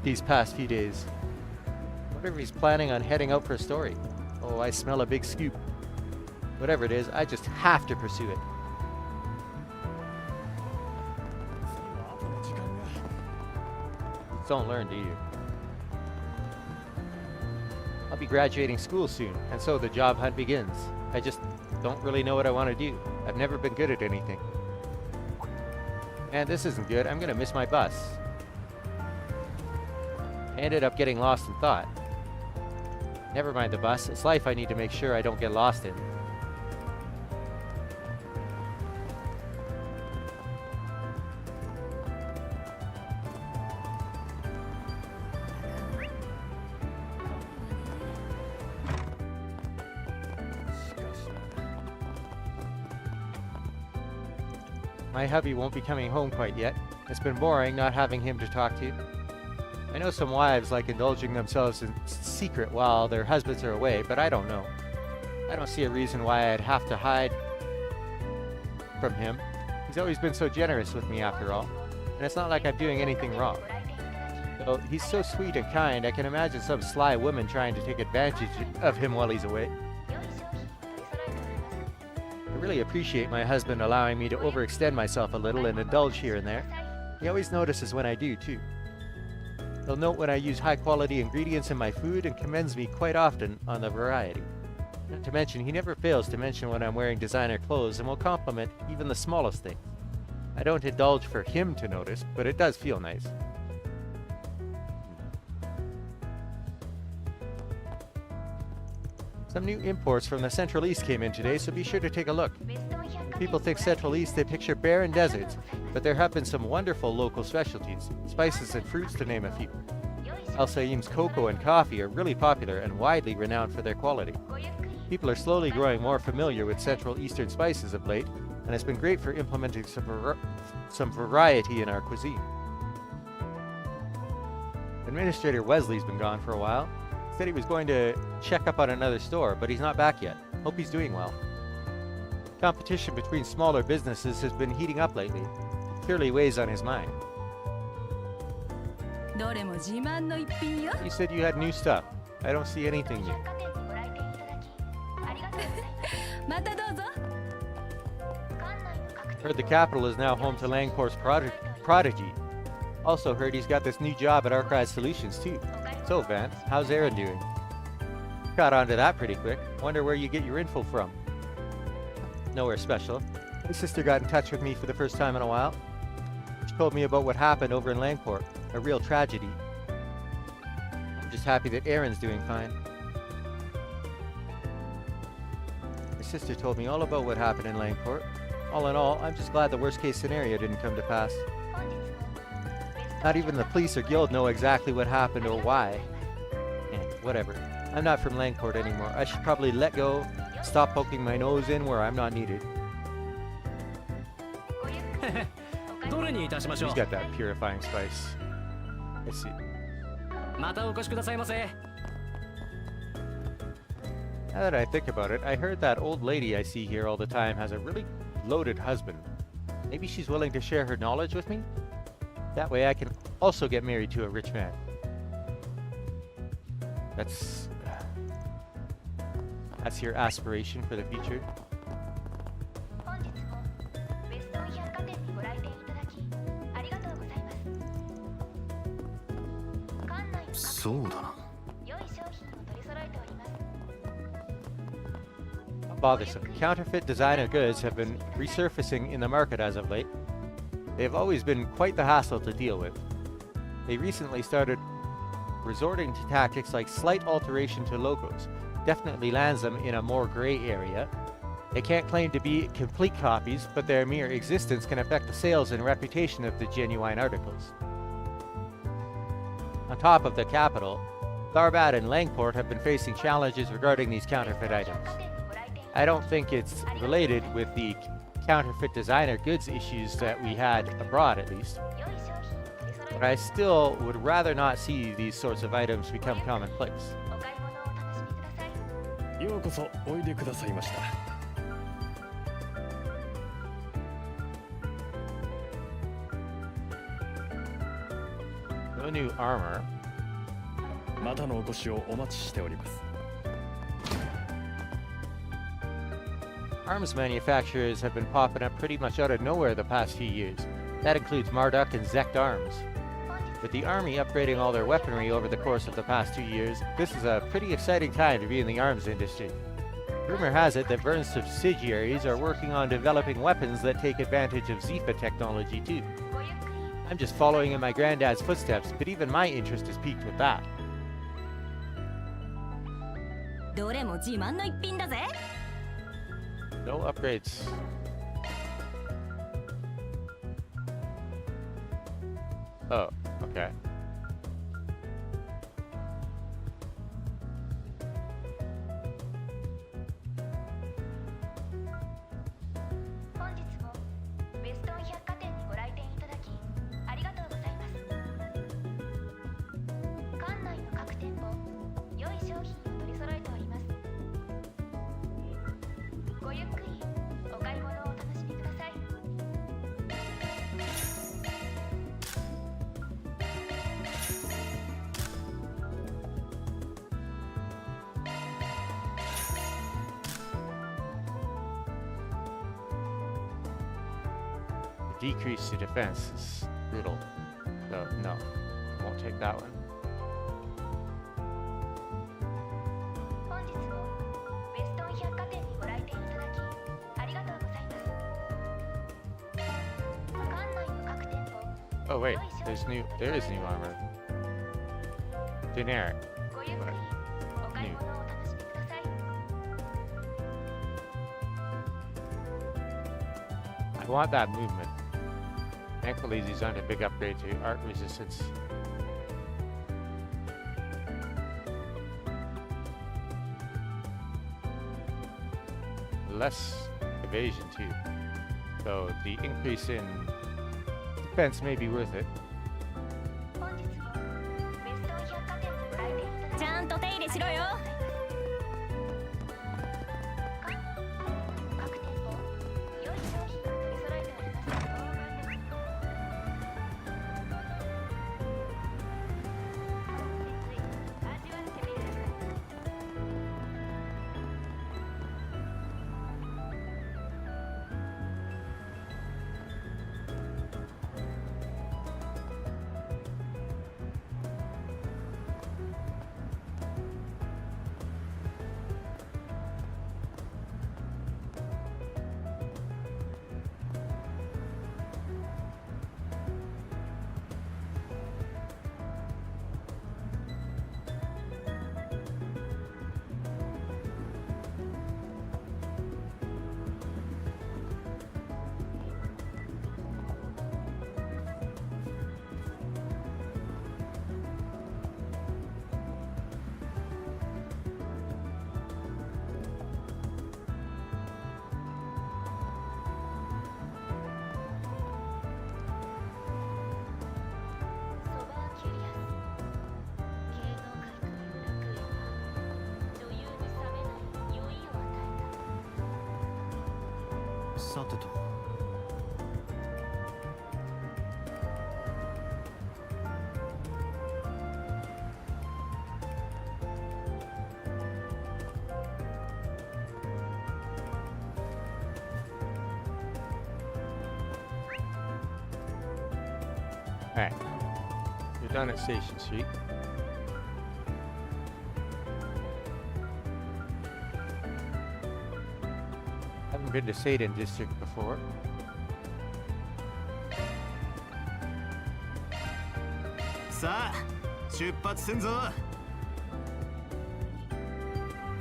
these past few days. Wonder if he's planning on heading out for a story. Oh, I smell a big scoop. Whatever it is, I just have to pursue it. Don't learn, do you? I'll be graduating school soon, and so the job hunt begins. I just don't really know what I want to do. I've never been good at anything. Man, this isn't good. I'm gonna miss my bus. I ended up getting lost in thought. Never mind the bus. It's life I need to make sure I don't get lost in. My hubby won't be coming home quite yet. It's been boring not having him to talk to. I know some wives like indulging themselves in secret while their husbands are away, but I don't know. I don't see a reason why I'd have to hide from him. He's always been so generous with me after all, and it's not like I'm doing anything wrong. Though he's so sweet and kind, I can imagine some sly woman trying to take advantage of him while he's away. I really appreciate my husband allowing me to overextend myself a little and indulge here and there. He always notices when I do, too. He'll note when I use high-quality ingredients in my food and commends me quite often on the variety. Not to mention, he never fails to mention when I'm wearing designer clothes and will compliment even the smallest thing. I don't indulge for him to notice, but it does feel nice. Some new imports from the Central East came in today, so be sure to take a look. When people think Central East, they picture barren deserts, but there have been some wonderful local specialties, spices and fruits to name a few. Al Saim's cocoa and coffee are really popular and widely renowned for their quality. People are slowly growing more familiar with Central Eastern spices of late, and it's been great for implementing some variety in our cuisine. Administrator Wesley's been gone for a while. Said he was going to check up on another store, but he's not back yet. Hope he's doing well. Competition between smaller businesses has been heating up lately. It clearly weighs on his mind. You said you had new stuff. I don't see anything new. Heard the capital is now home to Langport's prodigy. Also heard he's got this new job at Archive Solutions too. So Vance, how's Aaron doing? Got onto that pretty quick. Wonder where you get your info from. Nowhere special. My sister got in touch with me for the first time in a while. She told me about what happened over in Langport. A real tragedy. I'm just happy that Aaron's doing fine. My sister told me all about what happened in Langport. All in all, I'm just glad the worst case scenario didn't come to pass. Not even the police or guild know exactly what happened or why. Whatever. I'm not from Langport anymore. I should probably let go, stop poking my nose in where I'm not needed. He's got that purifying spice. I see. Now that I think about it, I heard that old lady I see here all the time has a really loaded husband. Maybe she's willing to share her knowledge with me? That way I can also get married to a rich man. That's your aspiration for the future? Bothersome. Counterfeit designer goods have been resurfacing in the market as of late. They have always been quite the hassle to deal with. They recently started resorting to tactics like slight alteration to logos. Definitely lands them in a more gray area. They can't claim to be complete copies, but their mere existence can affect the sales and reputation of the genuine articles. On top of the capital, Tharbad and Langport have been facing challenges regarding these counterfeit items. I don't think it's related with the counterfeit designer goods issues that we had abroad, at least. But I still would rather not see these sorts of items become commonplace. No new armor. Arms manufacturers have been popping up pretty much out of nowhere the past few years. That includes Marduk and Zect Arms. With the army upgrading all their weaponry over the course of the past 2 years, this is a pretty exciting time to be in the arms industry. Rumor has it that Vern's subsidiaries are working on developing weapons that take advantage of Zifa technology too. I'm just following in my granddad's footsteps, but even my interest is piqued with that. No upgrades. Oh, okay. decrease to defense is brutal. So, no. Won't take that one. 本日もウェストン百貨店にご来店いただきありがとうございます館内の各店舗 Oh wait, there is new armor. Generic. ごゆっくりお買い物をお楽しみください I want that movement. Thankfully, these aren't a big upgrade to art resistance. Less evasion too. So the increase in defense may be worth it. 本日もウェストン百貨店にご来店いただきちゃんと手入れしろよ。各店舗良い商品が取り揃えておりますつい味わってみる さてと。Alright. You're done at Station Street. Haven't been to Satan District before. さあ出発せんぞ。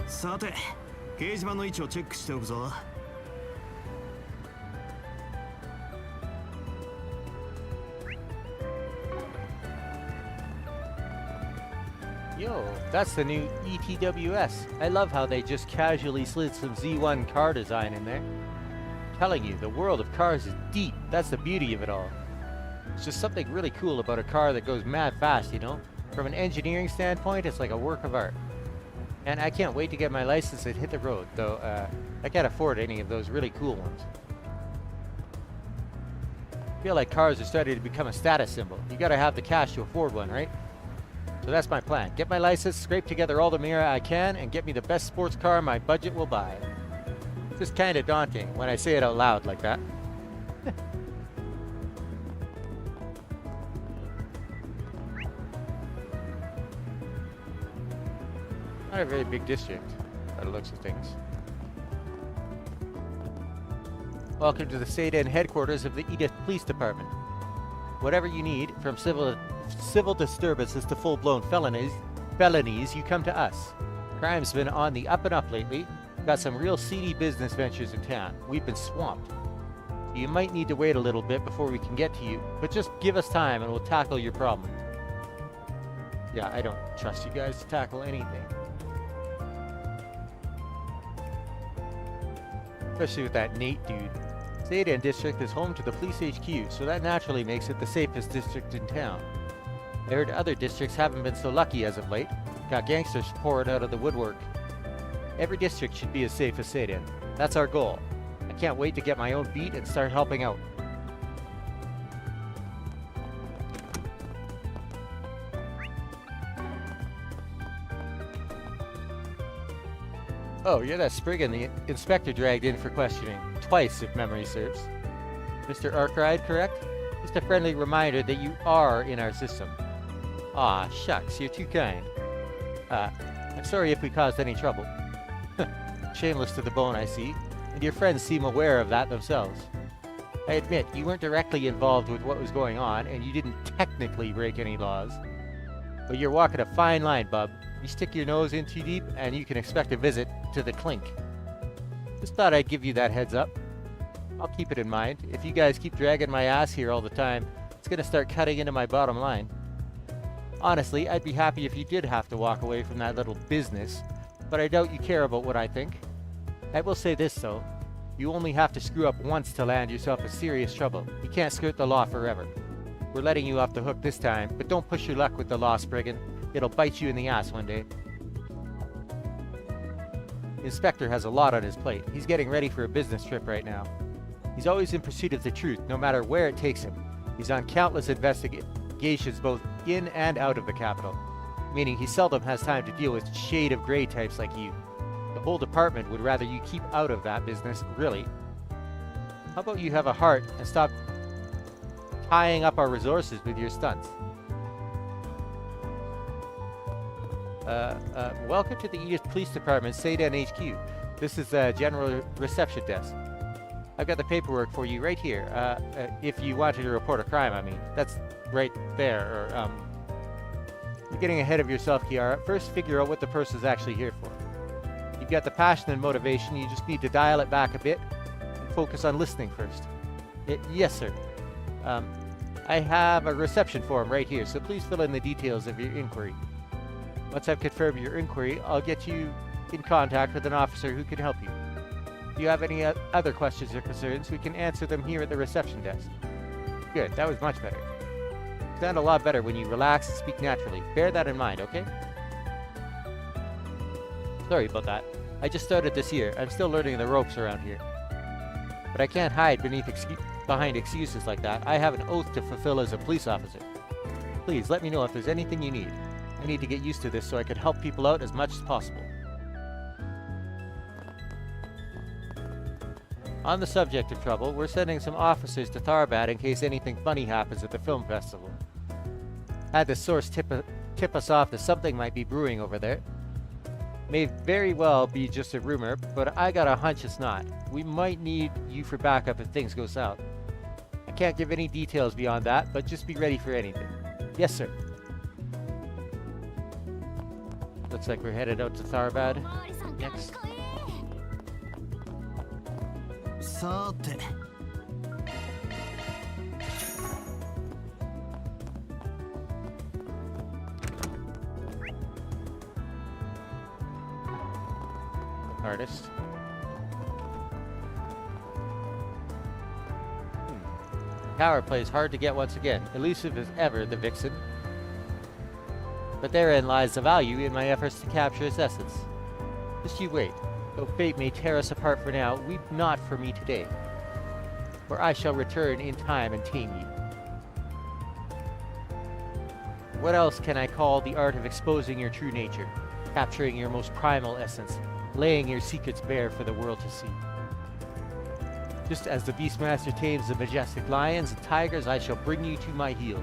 さて掲示板の位置をチェックしておくぞ。Yo, that's the new ETWS. I love how they just casually slid some Z1 car design in there. I'm telling you, the world of cars is deep. That's the beauty of it all. It's just something really cool about a car that goes mad fast, you know? From an engineering standpoint, it's like a work of art. And I can't wait to get my license and hit the road, though I can't afford any of those really cool ones. I feel like cars are starting to become a status symbol. You gotta have the cash to afford one, right? So that's my plan. Get my license, scrape together all the mirror I can, and get me the best sports car my budget will buy. It's just kind of daunting when I say it out loud like that. Not a very big district, by the looks of things. Welcome to the Seidan headquarters of the Edith Police Department. Whatever you need, from civil disturbances to full-blown felonies, you come to us. Crime's been on the up and up lately. Got some real seedy business ventures in town. We've been swamped. You might need to wait a little bit before we can get to you, but just give us time and we'll tackle your problem. Yeah, I don't trust you guys to tackle anything. Especially with that Nate dude. Seidan District is home to the police HQ, so that naturally makes it the safest district in town. I heard other districts haven't been so lucky as of late. Got gangsters pouring out of the woodwork. Every district should be as safe as Seidan. That's our goal. I can't wait to get my own beat and start helping out. Oh, you're that Spriggan the inspector dragged in for questioning. Twice, if memory serves. Mr. Arkride, correct? Just a friendly reminder that you are in our system. Aw, shucks, you're too kind. I'm sorry if we caused any trouble. Shameless to the bone, I see, and your friends seem aware of that themselves. I admit, you weren't directly involved with what was going on, and you didn't technically break any laws. But you're walking a fine line, bub. You stick your nose in too deep, and you can expect a visit to the clink. Just thought I'd give you that heads up. I'll keep it in mind. If you guys keep dragging my ass here all the time, it's gonna start cutting into my bottom line. Honestly, I'd be happy if you did have to walk away from that little business, but I doubt you care about what I think. I will say this though, you only have to screw up once to land yourself in serious trouble. You can't skirt the law forever. We're letting you off the hook this time, but don't push your luck with the law, Spriggan. It'll bite you in the ass one day. The inspector has a lot on his plate. He's getting ready for a business trip right now. He's always in pursuit of the truth, no matter where it takes him. He's on countless investigations both in and out of the capital, meaning he seldom has time to deal with shade of gray types like you. The whole department would rather you keep out of that business, really. How about you have a heart and stop tying up our resources with your stunts? Welcome to the Edith Police Department, Seidan HQ. This is the General Reception Desk. I've got the paperwork for you right here. If you wanted to report a crime, I mean. That's right there. Or, you're getting ahead of yourself, Kiara. First, figure out what the person's actually here for. You've got the passion and motivation. You just need to dial it back a bit and focus on listening first. Yes, sir. I have a reception form right here, so please fill in the details of your inquiry. Once I've confirmed your inquiry, I'll get you in contact with an officer who can help you. If you have any other questions or concerns, we can answer them here at the reception desk. Good, that was much better. You sound a lot better when you relax and speak naturally. Bear that in mind, okay? Sorry about that. I just started this year. I'm still learning the ropes around here. But I can't hide behind excuses like that. I have an oath to fulfill as a police officer. Please, let me know if there's anything you need. I need to get used to this so I can help people out as much as possible. On the subject of trouble, we're sending some officers to Tharbad in case anything funny happens at the film festival. Had the source tip us off that something might be brewing over there. May very well be just a rumor, but I got a hunch it's not. We might need you for backup if things go south. I can't give any details beyond that, but just be ready for anything. Yes, sir. Looks like we're headed out to Tharbad next. さて Artist. Tower plays hard to get once again, elusive as ever, the vixen. But therein lies the value in my efforts to capture its essence. Just you wait. Though fate may tear us apart for now, weep not for me today, for I shall return in time and tame you. What else can I call the art of exposing your true nature, capturing your most primal essence, laying your secrets bare for the world to see? Just as the Beastmaster tames the majestic lions and tigers, I shall bring you to my heel.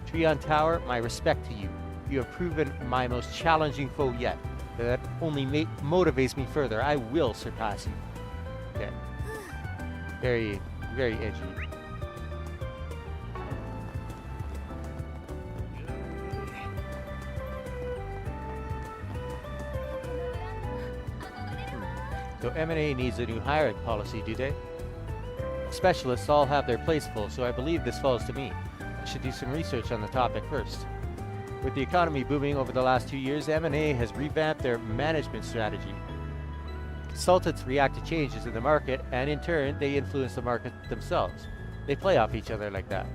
Treon Tower, my respect to you. You have proven my most challenging foe yet. That only motivates me further. I will surpass you. Okay. Very, very edgy. So M&A needs a new hiring policy, do they? Specialists all have their plates full, so I believe this falls to me. I should do some research on the topic first. With the economy booming over the last 2 years, M&A has revamped their management strategy. Consultants react to changes in the market, and in turn, they influence the market themselves. They play off each other like that.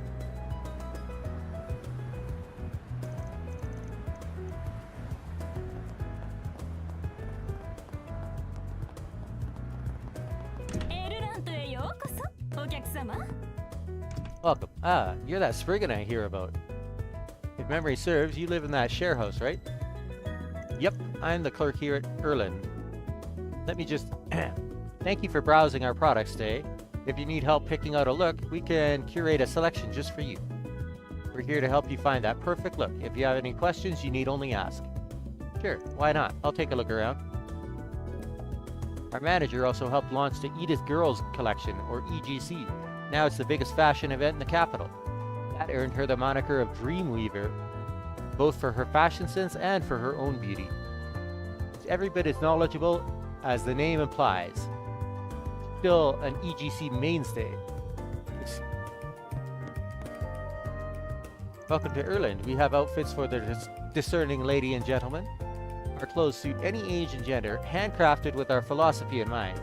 Welcome. Ah, you're that Spriggan I hear about. If memory serves, you live in that share house, right? Yep, I'm the clerk here at Erlin. Let me just... Thank you for browsing our products today. If you need help picking out a look, we can curate a selection just for you. We're here to help you find that perfect look. If you have any questions, you need only ask. Sure, why not? I'll take a look around. Our manager also helped launch the Edith Girls Collection, or EGC. Now it's the biggest fashion event in the capital. That earned her the moniker of Dreamweaver, both for her fashion sense and for her own beauty. She's every bit as knowledgeable as the name implies. Still an EGC mainstay. Welcome to Erland. We have outfits for the discerning lady and gentleman. Our clothes suit any age and gender, handcrafted with our philosophy in mind.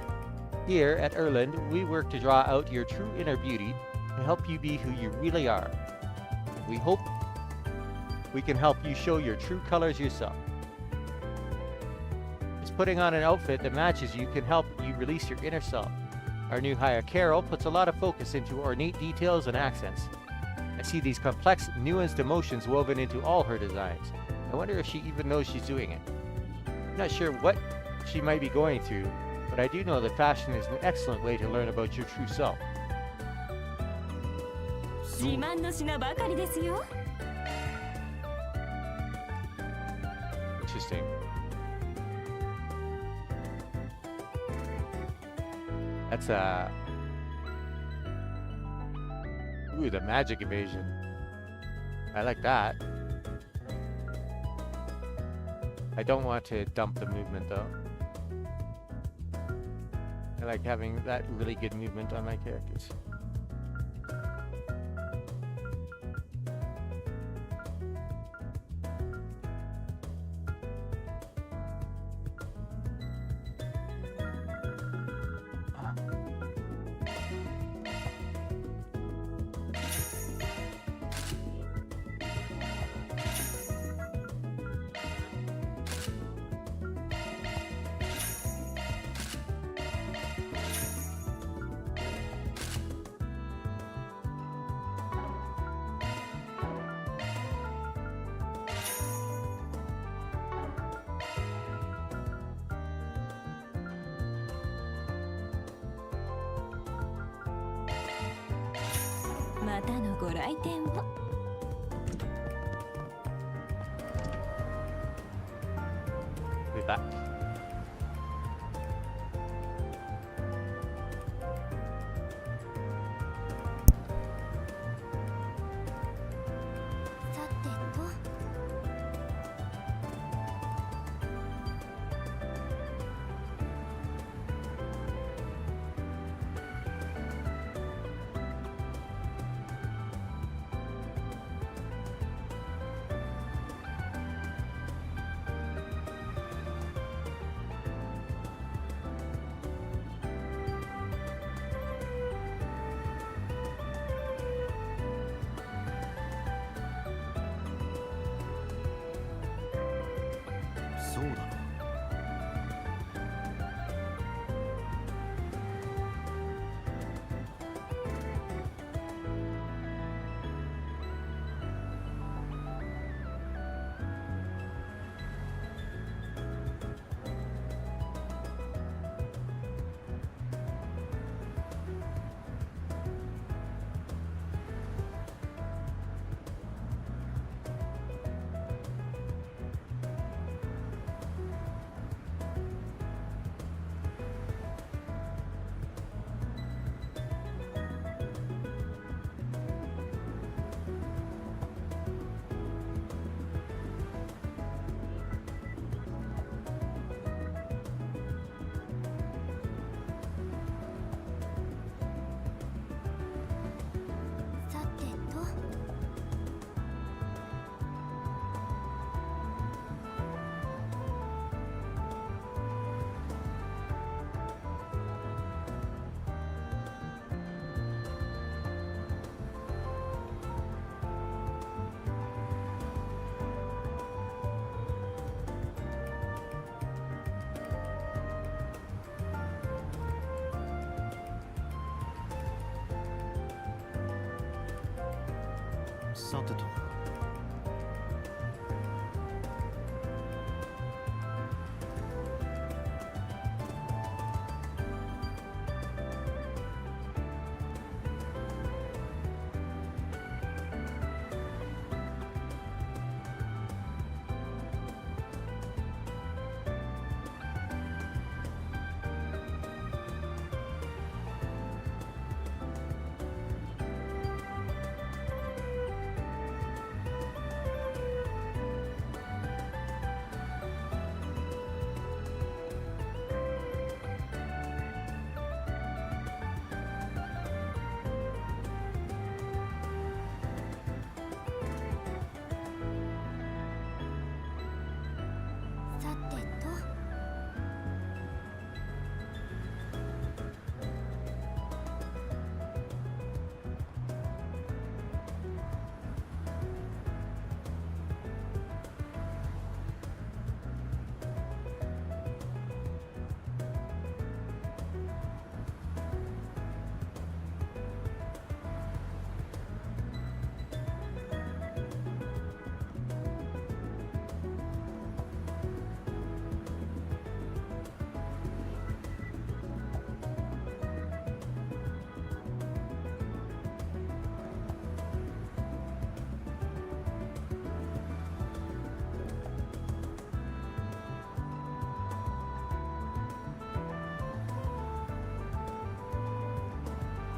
Here at Erland, we work to draw out your true inner beauty to help you be who you really are. We hope we can help you show your true colors yourself. Just putting on an outfit that matches you can help you release your inner self. Our new hire, Carol, puts a lot of focus into ornate details and accents. I see these complex, nuanced emotions woven into all her designs. I wonder if she even knows she's doing it. I'm not sure what she might be going through, but I do know that fashion is an excellent way to learn about your true self. 自慢の品ばかりですよ。 Interesting. That's ooh, the magic evasion. I like that. I don't want to dump the movement though. I like having that really good movement on my characters. Be back.さてと。さてと。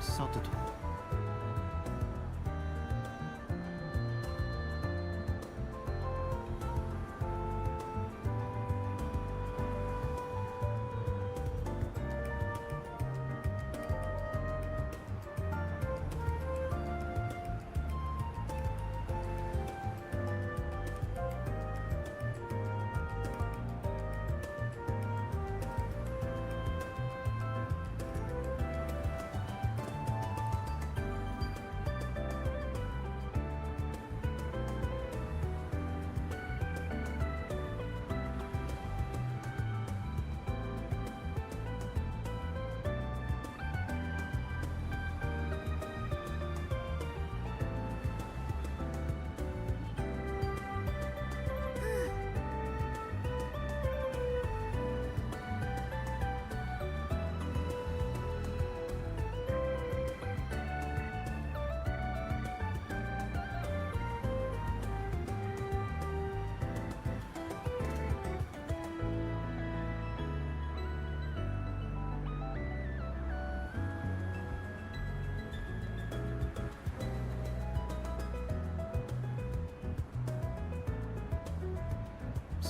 さてと。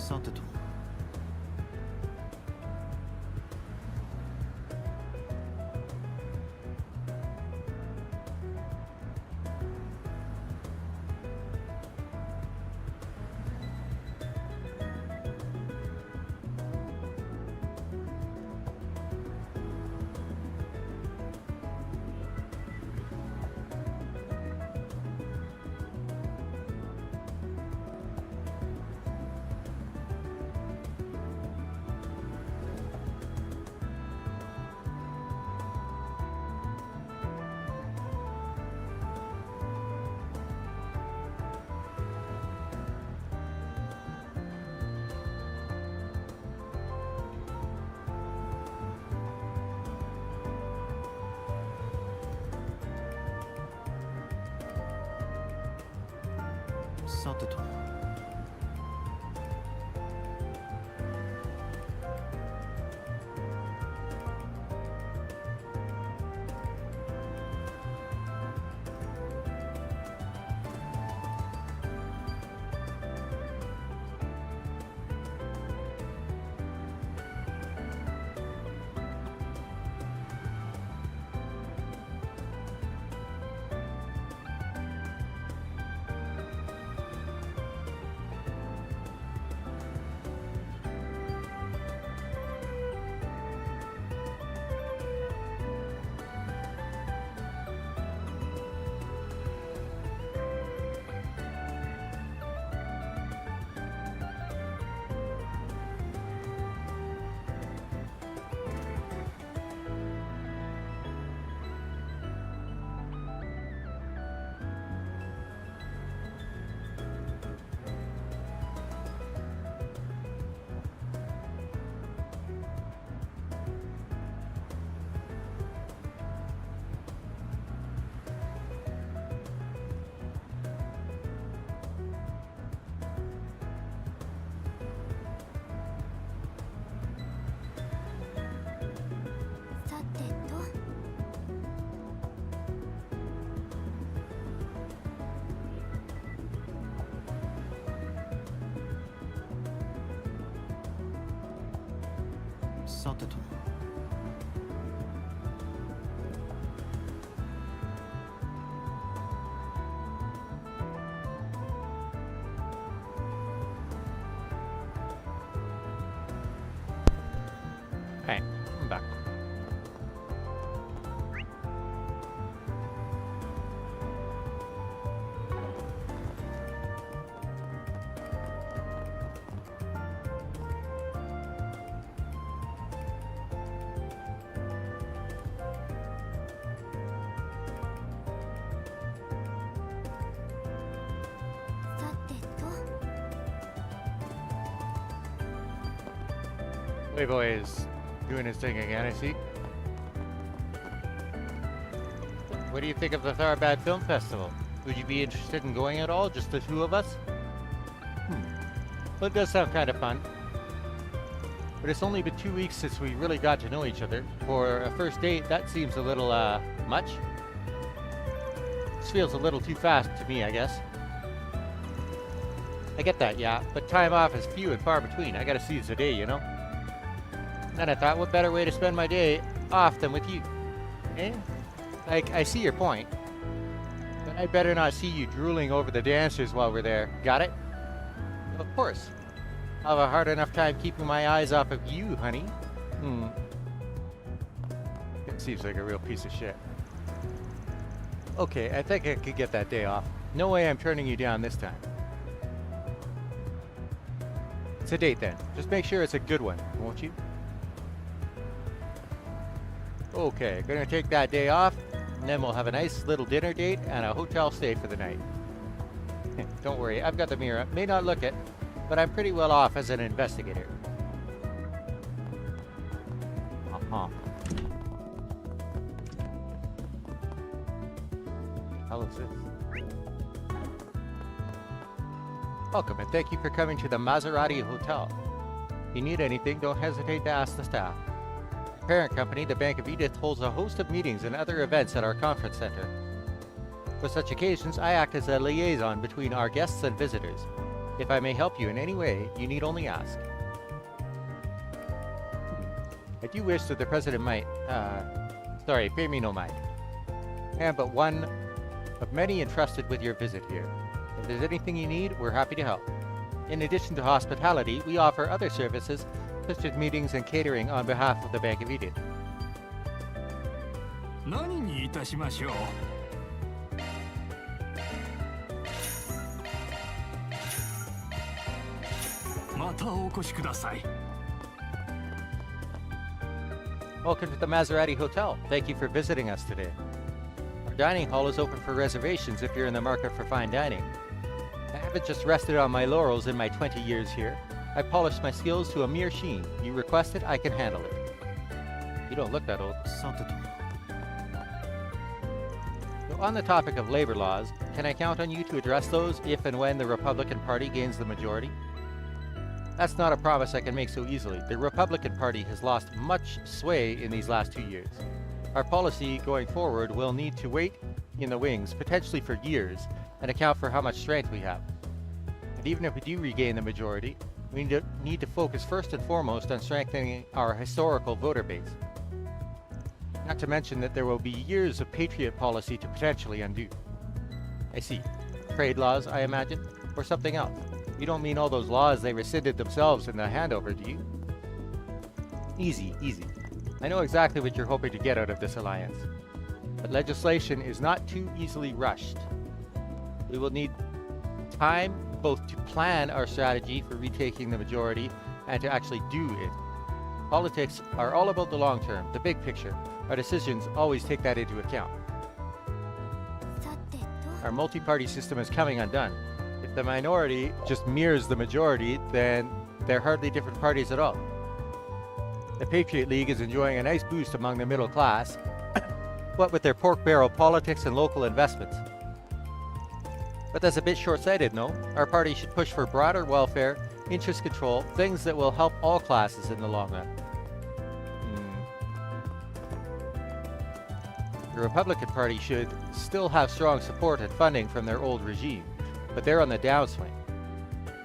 さてと。さてと。さてと。さてと。come back. Playboy is doing his thing again, I see. What do you think of the Tharbad Film Festival? Would you be interested in going at all? Just the two of us? Well, it does sound kind of fun. But it's only been 2 weeks since we really got to know each other. For a first date, that seems a little, much. This feels a little too fast to me, I guess. I get that, yeah, but time off is few and far between. I gotta seize the day, you know? And I thought, what better way to spend my day off than with you? Eh? Like, I see your point. But I'd better not see you drooling over the dancers while we're there. Got it? Of course. I'll have a hard enough time keeping my eyes off of you, honey. It seems like a real piece of shit. Okay, I think I could get that day off. No way I'm turning you down this time. It's a date then. Just make sure it's a good one, won't you? Okay, gonna take that day off, and then we'll have a nice little dinner date and a hotel stay for the night. Don't worry, I've got the mirror. May not look it, but I'm pretty well off as an investigator. How is this? Welcome, and thank you for coming to the Maserati Hotel. If you need anything, don't hesitate to ask the staff. Parent company, the Bank of Edith, holds a host of meetings and other events at our conference center. For such occasions, I act as a liaison between our guests and visitors. If I may help you in any way, you need only ask. I do wish that the President might, sorry, pay me no mind. I am but one of many entrusted with your visit here. If there's anything you need, we're happy to help. In addition to hospitality, we offer other services such as meetings and catering on behalf of the Bank of Edith. 何にいたしましょう。またお越しください。Welcome to the Maserati Hotel. Thank you for visiting us today. Our dining hall is open for reservations if you're in the market for fine dining. I haven't just rested on my laurels in my 20 years here. I polished my skills to a mere sheen. You request it, I can handle it. You don't look that old. So on the topic of labor laws, can I count on you to address those if and when the Republican Party gains the majority? That's not a promise I can make so easily. The Republican Party has lost much sway in these last 2 years. Our policy going forward will need to wait in the wings, potentially for years, and account for how much strength we have. And even if we do regain the majority, we need to focus first and foremost on strengthening our historical voter base. Not to mention that there will be years of patriot policy to potentially undo. I see. Trade laws, I imagine, or something else. You don't mean all those laws they rescinded themselves in the handover, do you? Easy, easy. I know exactly what you're hoping to get out of this alliance. But legislation is not too easily rushed. We will need time both to plan our strategy for retaking the majority and to actually do it. Politics are all about the long term, the big picture. Our decisions always take that into account. Our multi-party system is coming undone. If the minority just mirrors the majority, then they're hardly different parties at all. The Patriot League is enjoying a nice boost among the middle class, what with their pork barrel politics and local investments. But that's a bit short-sighted, no? Our party should push for broader welfare, interest control, things that will help all classes in the long run. The Republican Party should still have strong support and funding from their old regime, but they're on the downswing.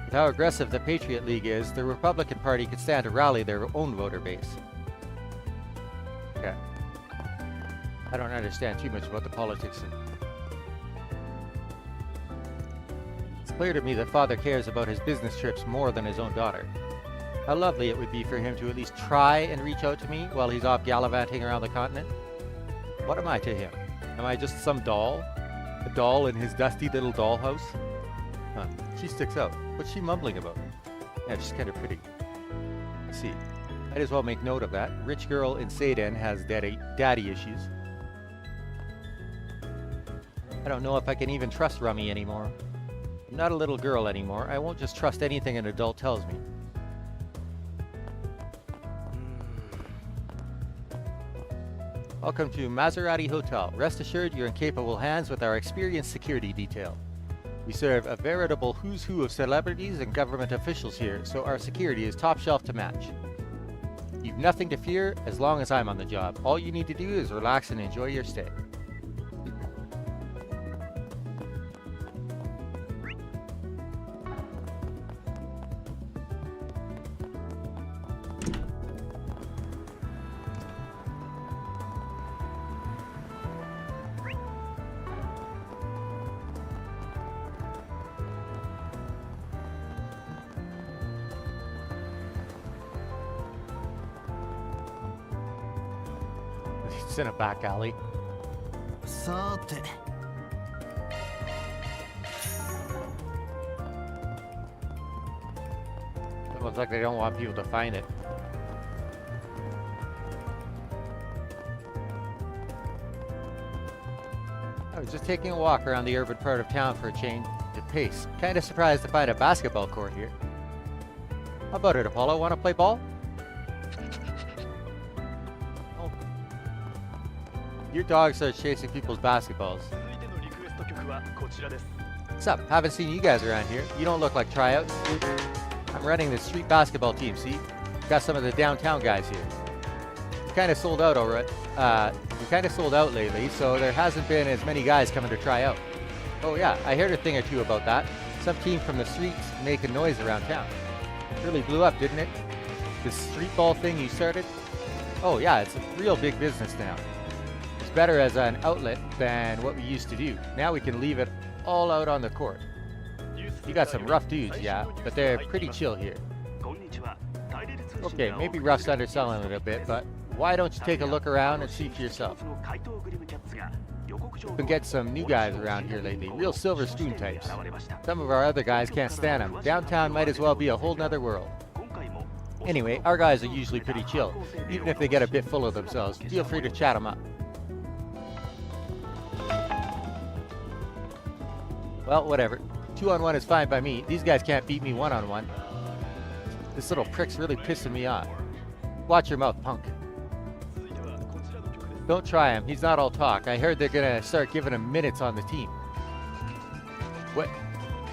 With how aggressive the Patriot League is, the Republican Party could stand to rally their own voter base. Okay. I don't understand too much about the politics. It's clear to me that father cares about his business trips more than his own daughter. How lovely it would be for him to at least try and reach out to me while he's off gallivanting around the continent. What am I to him? Am I just some doll? A doll in his dusty little dollhouse? Huh, she sticks out. What's she mumbling about? Yeah, she's kind of pretty. Let's see. Might as well make note of that. Rich girl in Seiden has daddy issues. I don't know if I can even trust Rummy anymore. I'm not a little girl anymore. I won't just trust anything an adult tells me. Welcome to Maserati Hotel. Rest assured you're in capable hands with our experienced security detail. We serve a veritable who's who of celebrities and government officials here, so our security is top shelf to match. You've nothing to fear as long as I'm on the job. All you need to do is relax and enjoy your stay. It's in a back alley. さて It looks like they don't want people to find it. I was just taking a walk around the urban part of town for a change of pace. Kind of surprised to find a basketball court here. How about it, Apollo? Want to play ball? Oh. Your dog starts chasing people's basketballs. 続いてのリクエスト曲はこちらです。 What's up? Haven't seen you guys around here. You don't look like tryouts. I'm running the street basketball team, see? Got some of the downtown guys here. We kind of sold out already. We kind of sold out lately, so there hasn't been as many guys coming to try out. Oh yeah, I heard a thing or two about that. Some team from the streets making noise around town. Really blew up, didn't it? This street ball thing you started? Oh yeah, it's a real big business now. It's better as an outlet than what we used to do. Now we can leave it all out on the court. You got some rough dudes, yeah, but they're pretty chill here. Okay, maybe rough's underselling it a bit, but why don't you take a look around and see for yourself? We've been getting some new guys around here lately, real silver spoon types. Some of our other guys can't stand them. Downtown might as well be a whole nother world. Anyway, our guys are usually pretty chill, even if they get a bit full of themselves. Feel free to chat them up. Well, whatever. 2-on-1 is fine by me. These guys can't beat me 1-on-1. This little prick's really pissing me off. Watch your mouth, punk. Don't try him. He's not all talk. I heard they're gonna start giving him minutes on the team. What?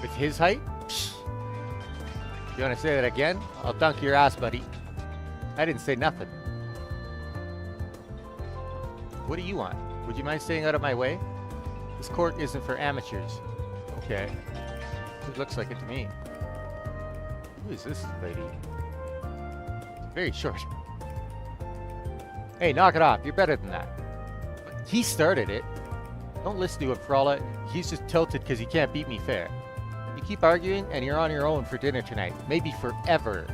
With his height? Psh. You wanna say that again? I'll dunk your ass, buddy. I didn't say nothing. What do you want? Would you mind staying out of my way? This court isn't for amateurs. Okay. It looks like it to me. Who is this lady? Very short. Hey, knock it off. You're better than that. But he started it. Don't listen to him, Frala. He's just tilted because he can't beat me fair. You keep arguing, and you're on your own for dinner tonight. Maybe forever.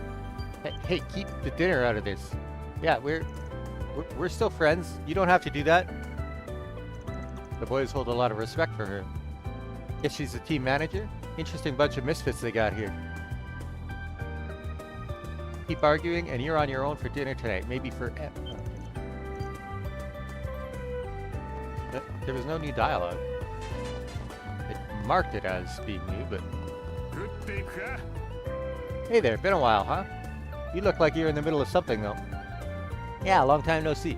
Hey, keep the dinner out of this. Yeah, we're still friends. You don't have to do that. The boys hold a lot of respect for her. Guess she's a team manager? Interesting bunch of misfits they got here. Keep arguing, and you're on your own for dinner tonight. Maybe forever. There was no new dialogue. It marked it as being new, but... Hey there, been a while, huh? You look like you're in the middle of something, though. Yeah, long time no see.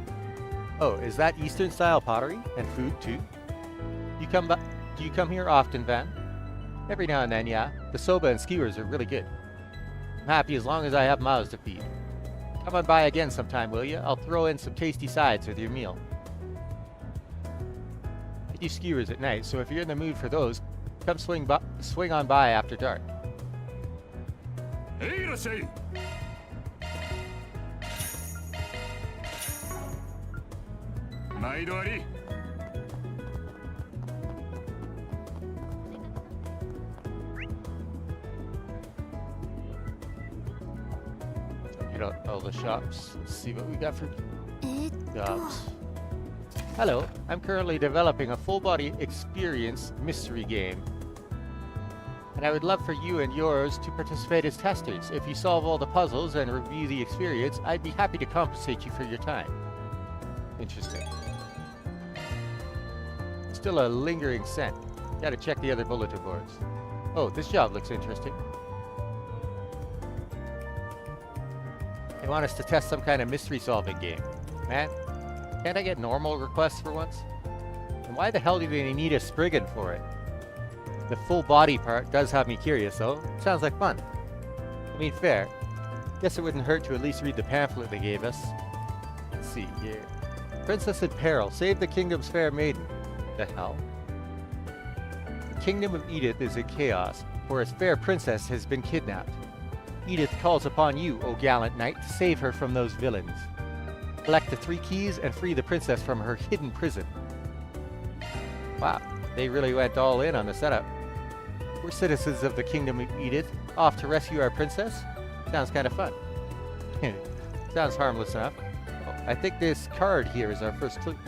Oh, is that Eastern-style pottery? And food, too? Do you come here often, Van? Every now and then, yeah. The soba and skewers are really good. I'm happy as long as I have mouths to feed. Come on by again sometime, will you? I'll throw in some tasty sides with your meal. I do skewers at night, so if you're in the mood for those, come swing on by after dark. Hey, Rashay! Maidori! Check out all the shops. Let's see what we got for jobs. Hello, I'm currently developing a full-body experience mystery game. And I would love for you and yours to participate as testers. If you solve all the puzzles and review the experience, I'd be happy to compensate you for your time. Interesting. Still a lingering scent. Gotta check the other bulletin boards. Oh, this job looks interesting. They want us to test some kind of mystery-solving game. Man, can't I get normal requests for once? And why the hell do they need a Spriggan for it? The full body part does have me curious, though. Sounds like fun. I mean, fair. Guess it wouldn't hurt to at least read the pamphlet they gave us. Let's see here. Princess in peril. Save the kingdom's fair maiden. The hell? The kingdom of Edith is in chaos, for its fair princess has been kidnapped. Edith calls upon you, O gallant knight, to save her from those villains. Collect the 3 keys and free the princess from her hidden prison. Wow, they really went all in on the setup. We're citizens of the kingdom of Edith, off to rescue our princess? Sounds kind of fun. Sounds harmless enough. Oh, I think this card here is our first clue.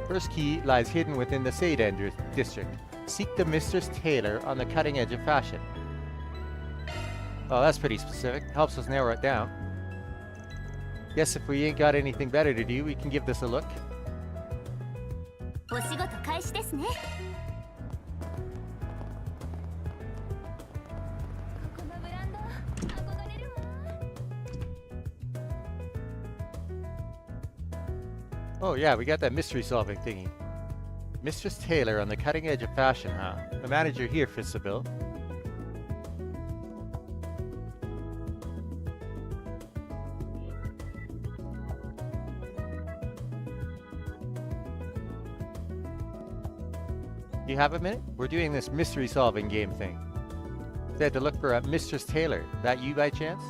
First key lies hidden within the Seiden district. Seek the Mistress Taylor on the cutting edge of fashion. Well, that's pretty specific. Helps us narrow it down. Guess if we ain't got anything better to do, we can give this a look. お仕事開始ですね。ここのブランド憧れるわ。 Oh yeah, we got that mystery solving thingy. Mistress Taylor on the cutting edge of fashion, huh? The manager here fits the bill. Do you have a minute? We're doing this mystery solving game thing. Said to look for a Mistress Taylor. That you by chance?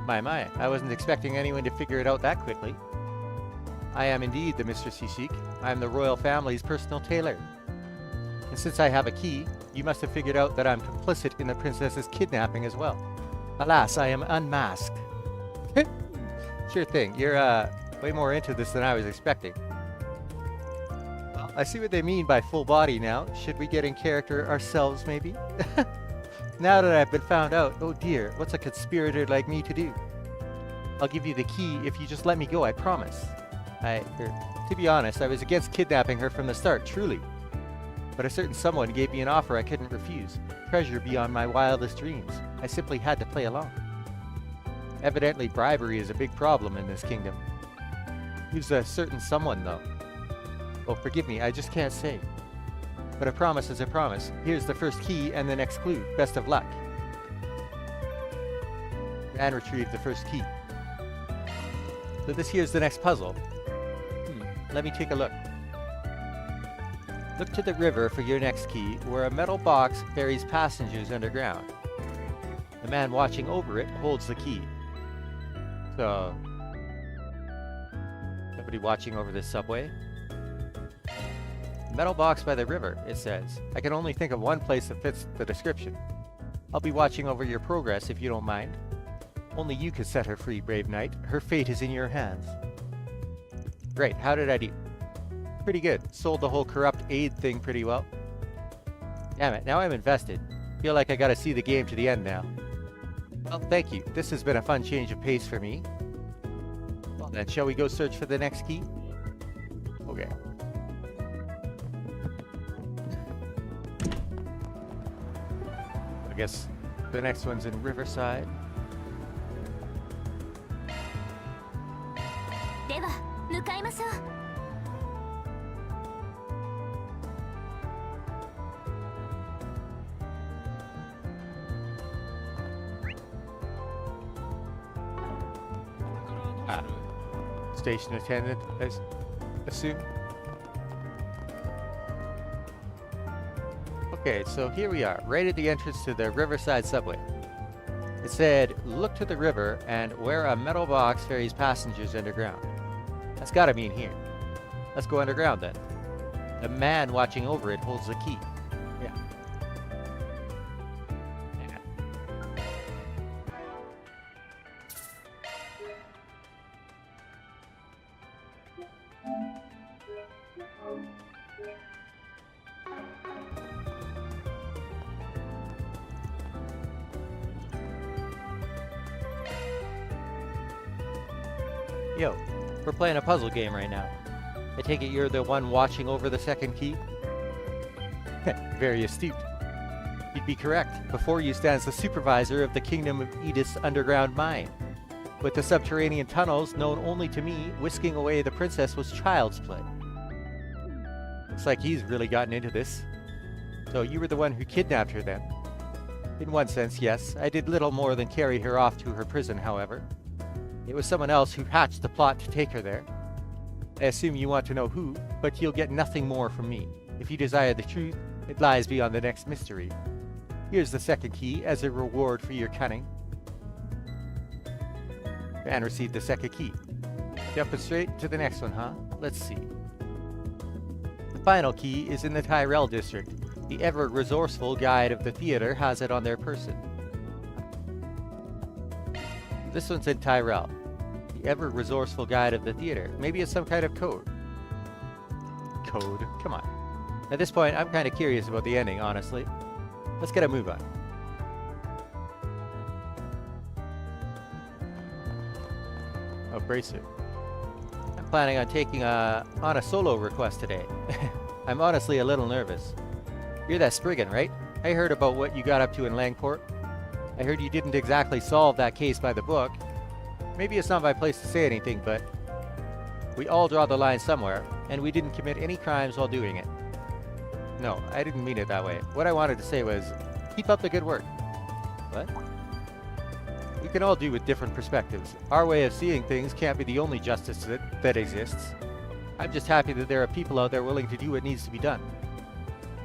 My, I wasn't expecting anyone to figure it out that quickly. I am indeed the mistress you seek. I am the royal family's personal tailor. And since I have a key, you must have figured out that I'm complicit in the princess's kidnapping as well. Alas, I am unmasked. Sure thing. You're, way more into this than I was expecting. I see what they mean by full body now. Should we get in character ourselves, maybe? Now that I've been found out, oh dear, what's a conspirator like me to do? I'll give you the key if you just let me go, I promise. To be honest, I was against kidnapping her from the start, truly. But a certain someone gave me an offer I couldn't refuse. Treasure beyond my wildest dreams. I simply had to play along. Evidently, bribery is a big problem in this kingdom. Who's a certain someone, though? Oh, forgive me, I just can't say. But a promise is a promise. Here's the first key and the next clue. Best of luck. And retrieve the first key. So this here's the next puzzle. Let me take a look. Look to the river for your next key, where a metal box ferries passengers underground. The man watching over it holds the key. So... somebody watching over this subway? Metal box by the river, it says. I can only think of one place that fits the description. I'll be watching over your progress if you don't mind. Only you can set her free, brave knight. Her fate is in your hands. Great, how did I do? Pretty good. Sold the whole corrupt aid thing pretty well. Damn it, now I'm invested. Feel like I gotta see the game to the end now. Well, thank you. This has been a fun change of pace for me. Well then, shall we go search for the next key? Okay. I guess the next one's in Riverside. では向かいましょう。 Station attendant, I assume. Okay, so here we are, right at the entrance to the Riverside subway. It said, look to the river and where a metal box ferries passengers underground. That's gotta mean here. Let's go underground then. The man watching over it holds the key. Yeah. Yo, we're playing a puzzle game right now. I take it you're the one watching over the second key? Very astute. You'd be correct. Before you stands the supervisor of the Kingdom of Edith's underground mine. With the subterranean tunnels, known only to me, whisking away the princess was child's play. Looks like he's really gotten into this. So you were the one who kidnapped her then? In one sense, yes. I did little more than carry her off to her prison, however. It was someone else who hatched the plot to take her there. I assume you want to know who, but you'll get nothing more from me. If you desire the truth, it lies beyond the next mystery. Here's the second key as a reward for your cunning. And received the second key. Jumping straight to the next one, huh? Let's see. The final key is in the Tyrell district. The ever-resourceful guide of the theater has it on their person. This one's in Tyrell. The ever-resourceful guide of the theater. Maybe it's some kind of code. Code? Come on. At this point, I'm kind of curious about the ending, honestly. Let's get a move on. Oh, bracer. I'm planning on taking on a solo request today. I'm honestly a little nervous. You're that Spriggan, right? I heard about what you got up to in Langport. I heard you didn't exactly solve that case by the book. Maybe it's not my place to say anything, but we all draw the line somewhere, and we didn't commit any crimes while doing it. No, I didn't mean it that way. What I wanted to say was, keep up the good work. What? We can all do with different perspectives. Our way of seeing things can't be the only justice that exists. I'm just happy that there are people out there willing to do what needs to be done.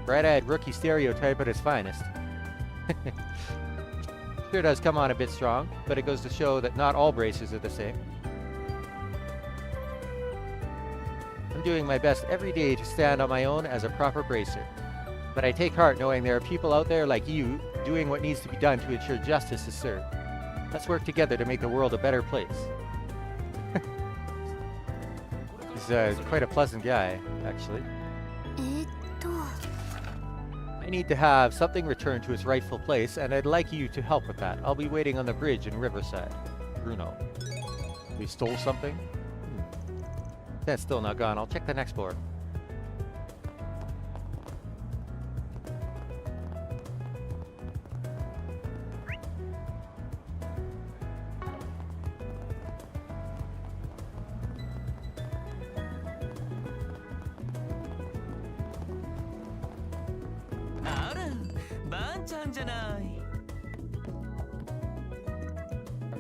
Bright-eyed rookie stereotype at its finest. Sure does come on a bit strong, but it goes to show that not all bracers are the same. I'm doing my best every day to stand on my own as a proper bracer. But I take heart knowing there are people out there like you doing what needs to be done to ensure justice is served. Let's work together to make the world a better place. He's quite a pleasant guy, actually. I need to have something returned to its rightful place, and I'd like you to help with that. I'll be waiting on the bridge in Riverside. Bruno. We stole something? That's still not gone. I'll check the next board.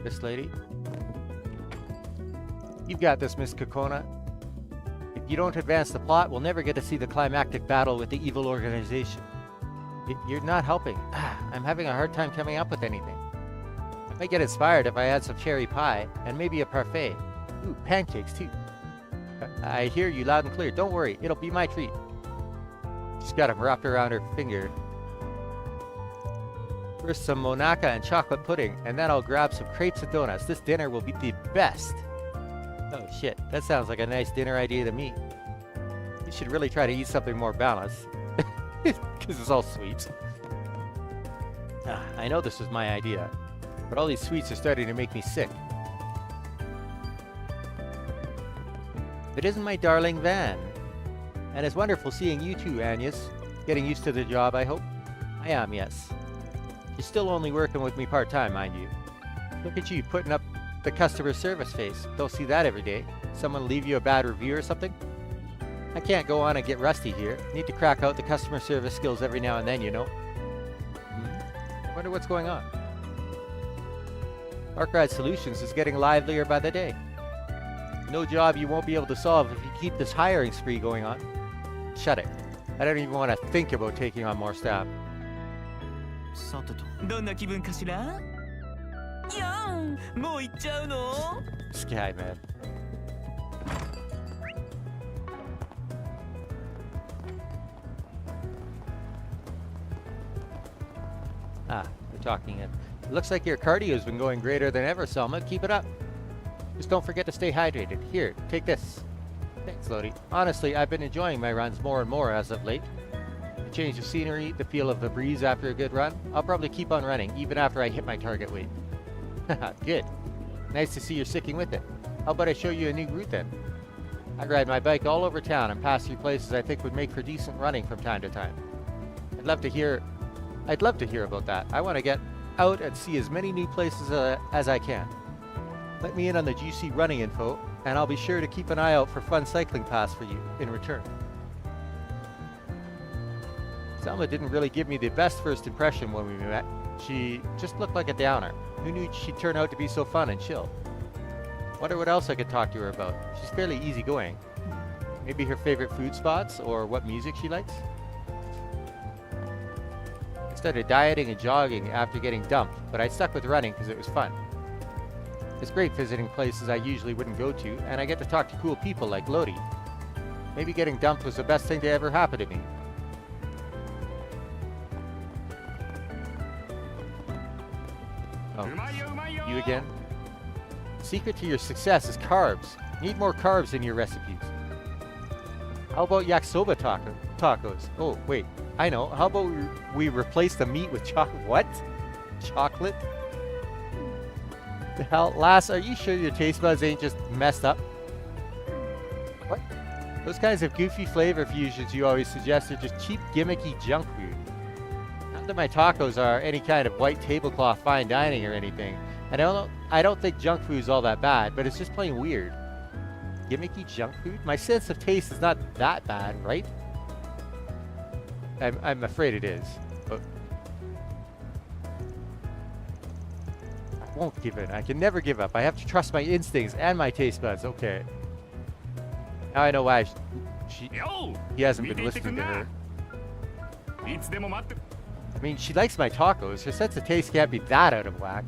This lady. You've got this, Miss Kokona. If you don't advance the plot, we'll never get to see the climactic battle with the evil organization. You're not helping. I'm having a hard time coming up with anything. I might get inspired if I had some cherry pie, and maybe a parfait. Ooh, pancakes too. I hear you loud and clear. Don't worry, it'll be my treat. She's got them wrapped around her finger. First some monaka and chocolate pudding, and then I'll grab some crepes and donuts. This dinner will be the best. Oh shit, that sounds like a nice dinner idea to me. You should really try to eat something more balanced. Because it's all sweets. I know this was my idea, but all these sweets are starting to make me sick. It isn't my darling Van. And it's wonderful seeing you too, Agnes. Getting used to the job, I hope? I am, yes. You're still only working with me part-time, mind you. Look at you, putting up the customer service face. Don't see that every day. Someone leave you a bad review or something? I can't go on and get rusty here. Need to crack out the customer service skills every now and then, you know. Wonder what's going on. Arkride Solutions is getting livelier by the day. No job you won't be able to solve if you keep this hiring spree going on. Shut it. I don't even want to think about taking on more staff. さてと。どんな気分かしら？やん、もう行っちゃうの？ This guy, man. We're talking it. It looks like your cardio's been going greater than ever, Selma. Keep it up. Just don't forget to stay hydrated. Here, take this. Thanks, Lodi. Honestly, I've been enjoying my runs more and more as of late. The change of scenery, the feel of the breeze after a good run. I'll probably keep on running, even after I hit my target weight. Good. Nice to see you're sticking with it. How about I show you a new route then? I ride my bike all over town and pass through places I think would make for decent running from time to time. I'd love to hear about that. I want to get out and see as many new places as I can. Let me in on the juicy running info, and I'll be sure to keep an eye out for fun cycling paths for you in return. Selma didn't really give me the best first impression when we met. She just looked like a downer. Who knew she'd turn out to be so fun and chill? Wonder what else I could talk to her about. She's fairly easygoing. Maybe her favorite food spots or what music she likes? I started dieting and jogging after getting dumped, but I stuck with running because it was fun. It's great visiting places I usually wouldn't go to, and I get to talk to cool people like Lodi. Maybe getting dumped was the best thing to ever happen to me. Oh, you again? Secret to your success is carbs. Need more carbs in your recipes. How about yakisoba tacos? Oh, wait, I know. How about we replace the meat with chocolate? What? Chocolate? The hell? Lass, are you sure your taste buds ain't just messed up? What? Those kinds of goofy flavor fusions you always suggest are just cheap, gimmicky junk food. Not that my tacos are any kind of white tablecloth fine dining or anything. And I don't think junk food's all that bad, but it's just plain weird. Gimmicky junk food? My sense of taste is not that bad, right? I'm afraid it is. But I won't give in. I can never give up. I have to trust my instincts and my taste buds. Okay. Now I know why he hasn't been listening to her. I mean, she likes my tacos. Her sense of taste can't be that out of whack.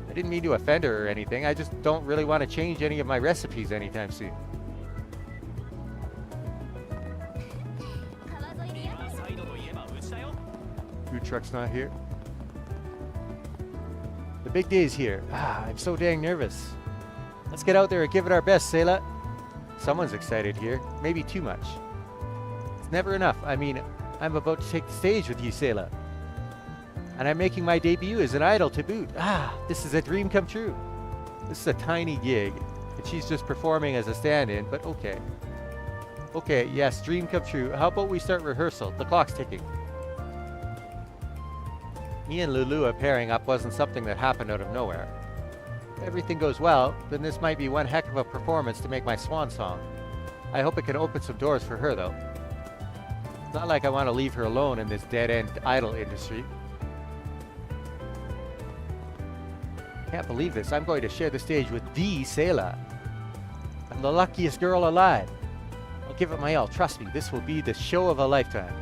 I didn't mean to offend her or anything. I just don't really want to change any of my recipes anytime soon. Food truck's not here. The big day's here. I'm so dang nervous. Let's get out there and give it our best, Sayla. Someone's excited here. Maybe too much. It's never enough. I mean, I'm about to take the stage with you, Sayla. And I'm making my debut as an idol to boot. This is a dream come true. This is a tiny gig, and she's just performing as a stand-in, but okay. Okay, yes, dream come true. How about we start rehearsal? The clock's ticking. Me and Lulua pairing up wasn't something that happened out of nowhere. If everything goes well, then this might be one heck of a performance to make my swan song. I hope it can open some doors for her, though. It's not like I want to leave her alone in this dead-end idol industry. Can't believe this. I'm going to share the stage with the Sayla. I'm the luckiest girl alive. I'll give it my all. Trust me, this will be the show of a lifetime.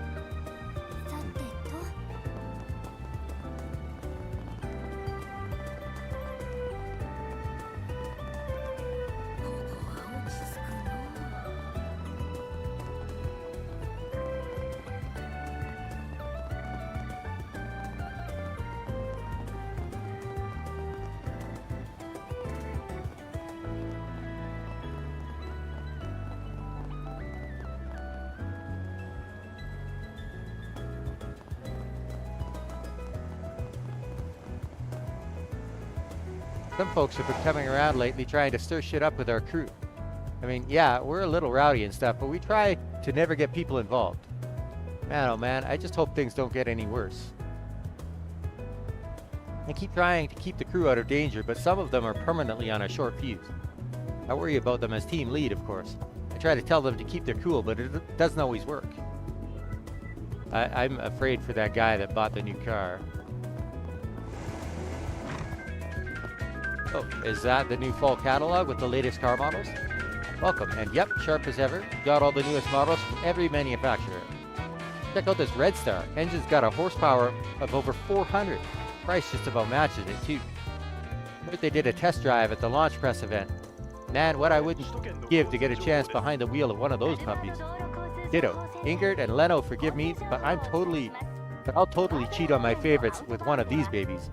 Some folks have been coming around lately trying to stir shit up with our crew. I mean, yeah, we're a little rowdy and stuff, but we try to never get people involved. Man, oh man, I just hope things don't get any worse. I keep trying to keep the crew out of danger, but some of them are permanently on a short fuse. I worry about them as team lead, of course. I try to tell them to keep their cool, but it doesn't always work. I'm afraid for that guy that bought the new car. Oh, is that the new fall catalog with the latest car models? Welcome, and yep, sharp as ever. Got all the newest models from every manufacturer. Check out this Red Star. Engine's got a horsepower of over 400. Price just about matches it too. Heard they did a test drive at the launch press event. Man, what I wouldn't give to get a chance behind the wheel of one of those puppies. Ditto. Ingrid and Leno forgive me, but I'll totally cheat on my favorites with one of these babies.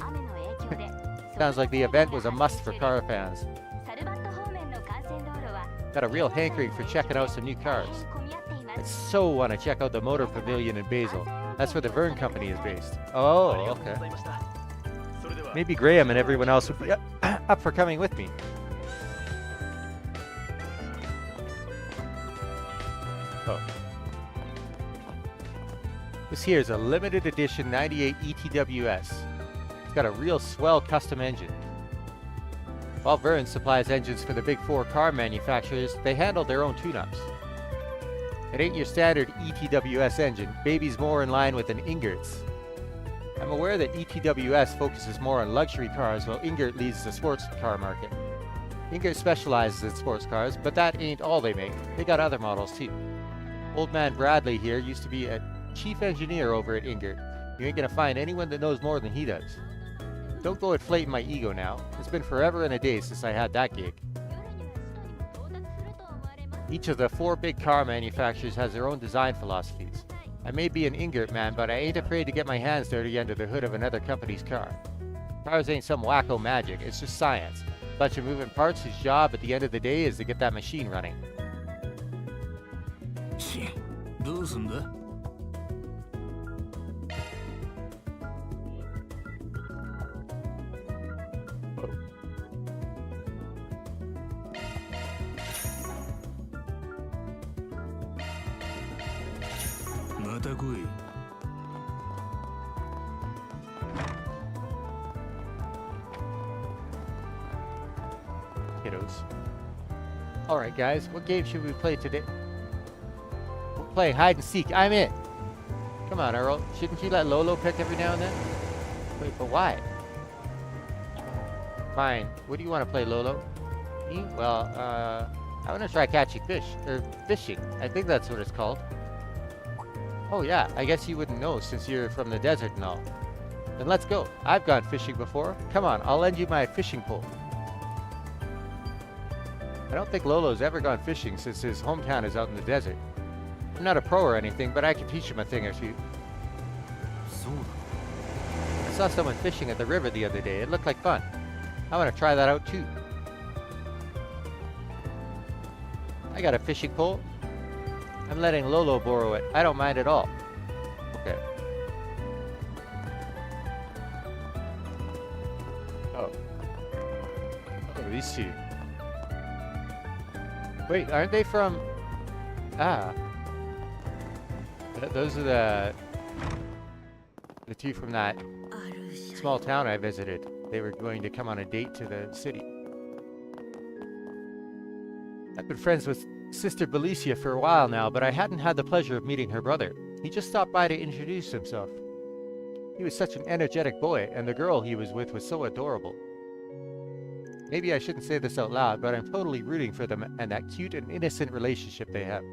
Sounds like the event was a must for car fans. Got a real hankering for checking out some new cars. I so want to check out the Motor Pavilion in Basel. That's where the Verne Company is based. Oh, okay. Maybe Graham and everyone else would be up for coming with me. This here is a limited edition 98 ETWS. It's got a real swell custom engine. While Verne supplies engines for the big four car manufacturers, they handle their own tune-ups. It ain't your standard ETWS engine. Baby's more in line with an Ingert's. I'm aware that ETWS focuses more on luxury cars while Ingert leads the sports car market. Ingert specializes in sports cars, but that ain't all they make. They got other models too. Old man Bradley here used to be a chief engineer over at Ingert. You ain't gonna find anyone that knows more than he does. Don't go inflating my ego now. It's been forever and a day since I had that gig. Each of the four big car manufacturers has their own design philosophies. I may be an Ingert man, but I ain't afraid to get my hands dirty under the hood of another company's car. Cars ain't some wacko magic, it's just science. Bunch of moving parts whose job at the end of the day is to get that machine running. どうすんだ？また来い。Kiddos. Alright guys, what game should we play today? We'll play hide and seek. I'm it. Come on, Earl. Shouldn't you let Lolo pick every now and then? Wait, but why? Fine. What do you want to play, Lolo? Me? Well, I want to try catching fish. Or fishing. I think that's what it's called. Oh yeah, I guess you wouldn't know since you're from the desert and all. Then let's go. I've gone fishing before. Come on, I'll lend you my fishing pole. I don't think Lolo's ever gone fishing since his hometown is out in the desert. I'm not a pro or anything, but I can teach him a thing or two. I saw someone fishing at the river the other day. It looked like fun. I want to try that out too. I got a fishing pole. I'm letting Lolo borrow it. I don't mind at all. Okay. Oh. Oh, these two. Wait, aren't they from... Ah. Those are the two from that small town I visited. They were going to come on a date to the city. I've been friends with Sister Belicia for a while now, but I hadn't had the pleasure of meeting her brother. He just stopped by to introduce himself. He was such an energetic boy, and the girl he was with was so adorable. Maybe I shouldn't say this out loud, but I'm totally rooting for them and that cute and innocent relationship they have.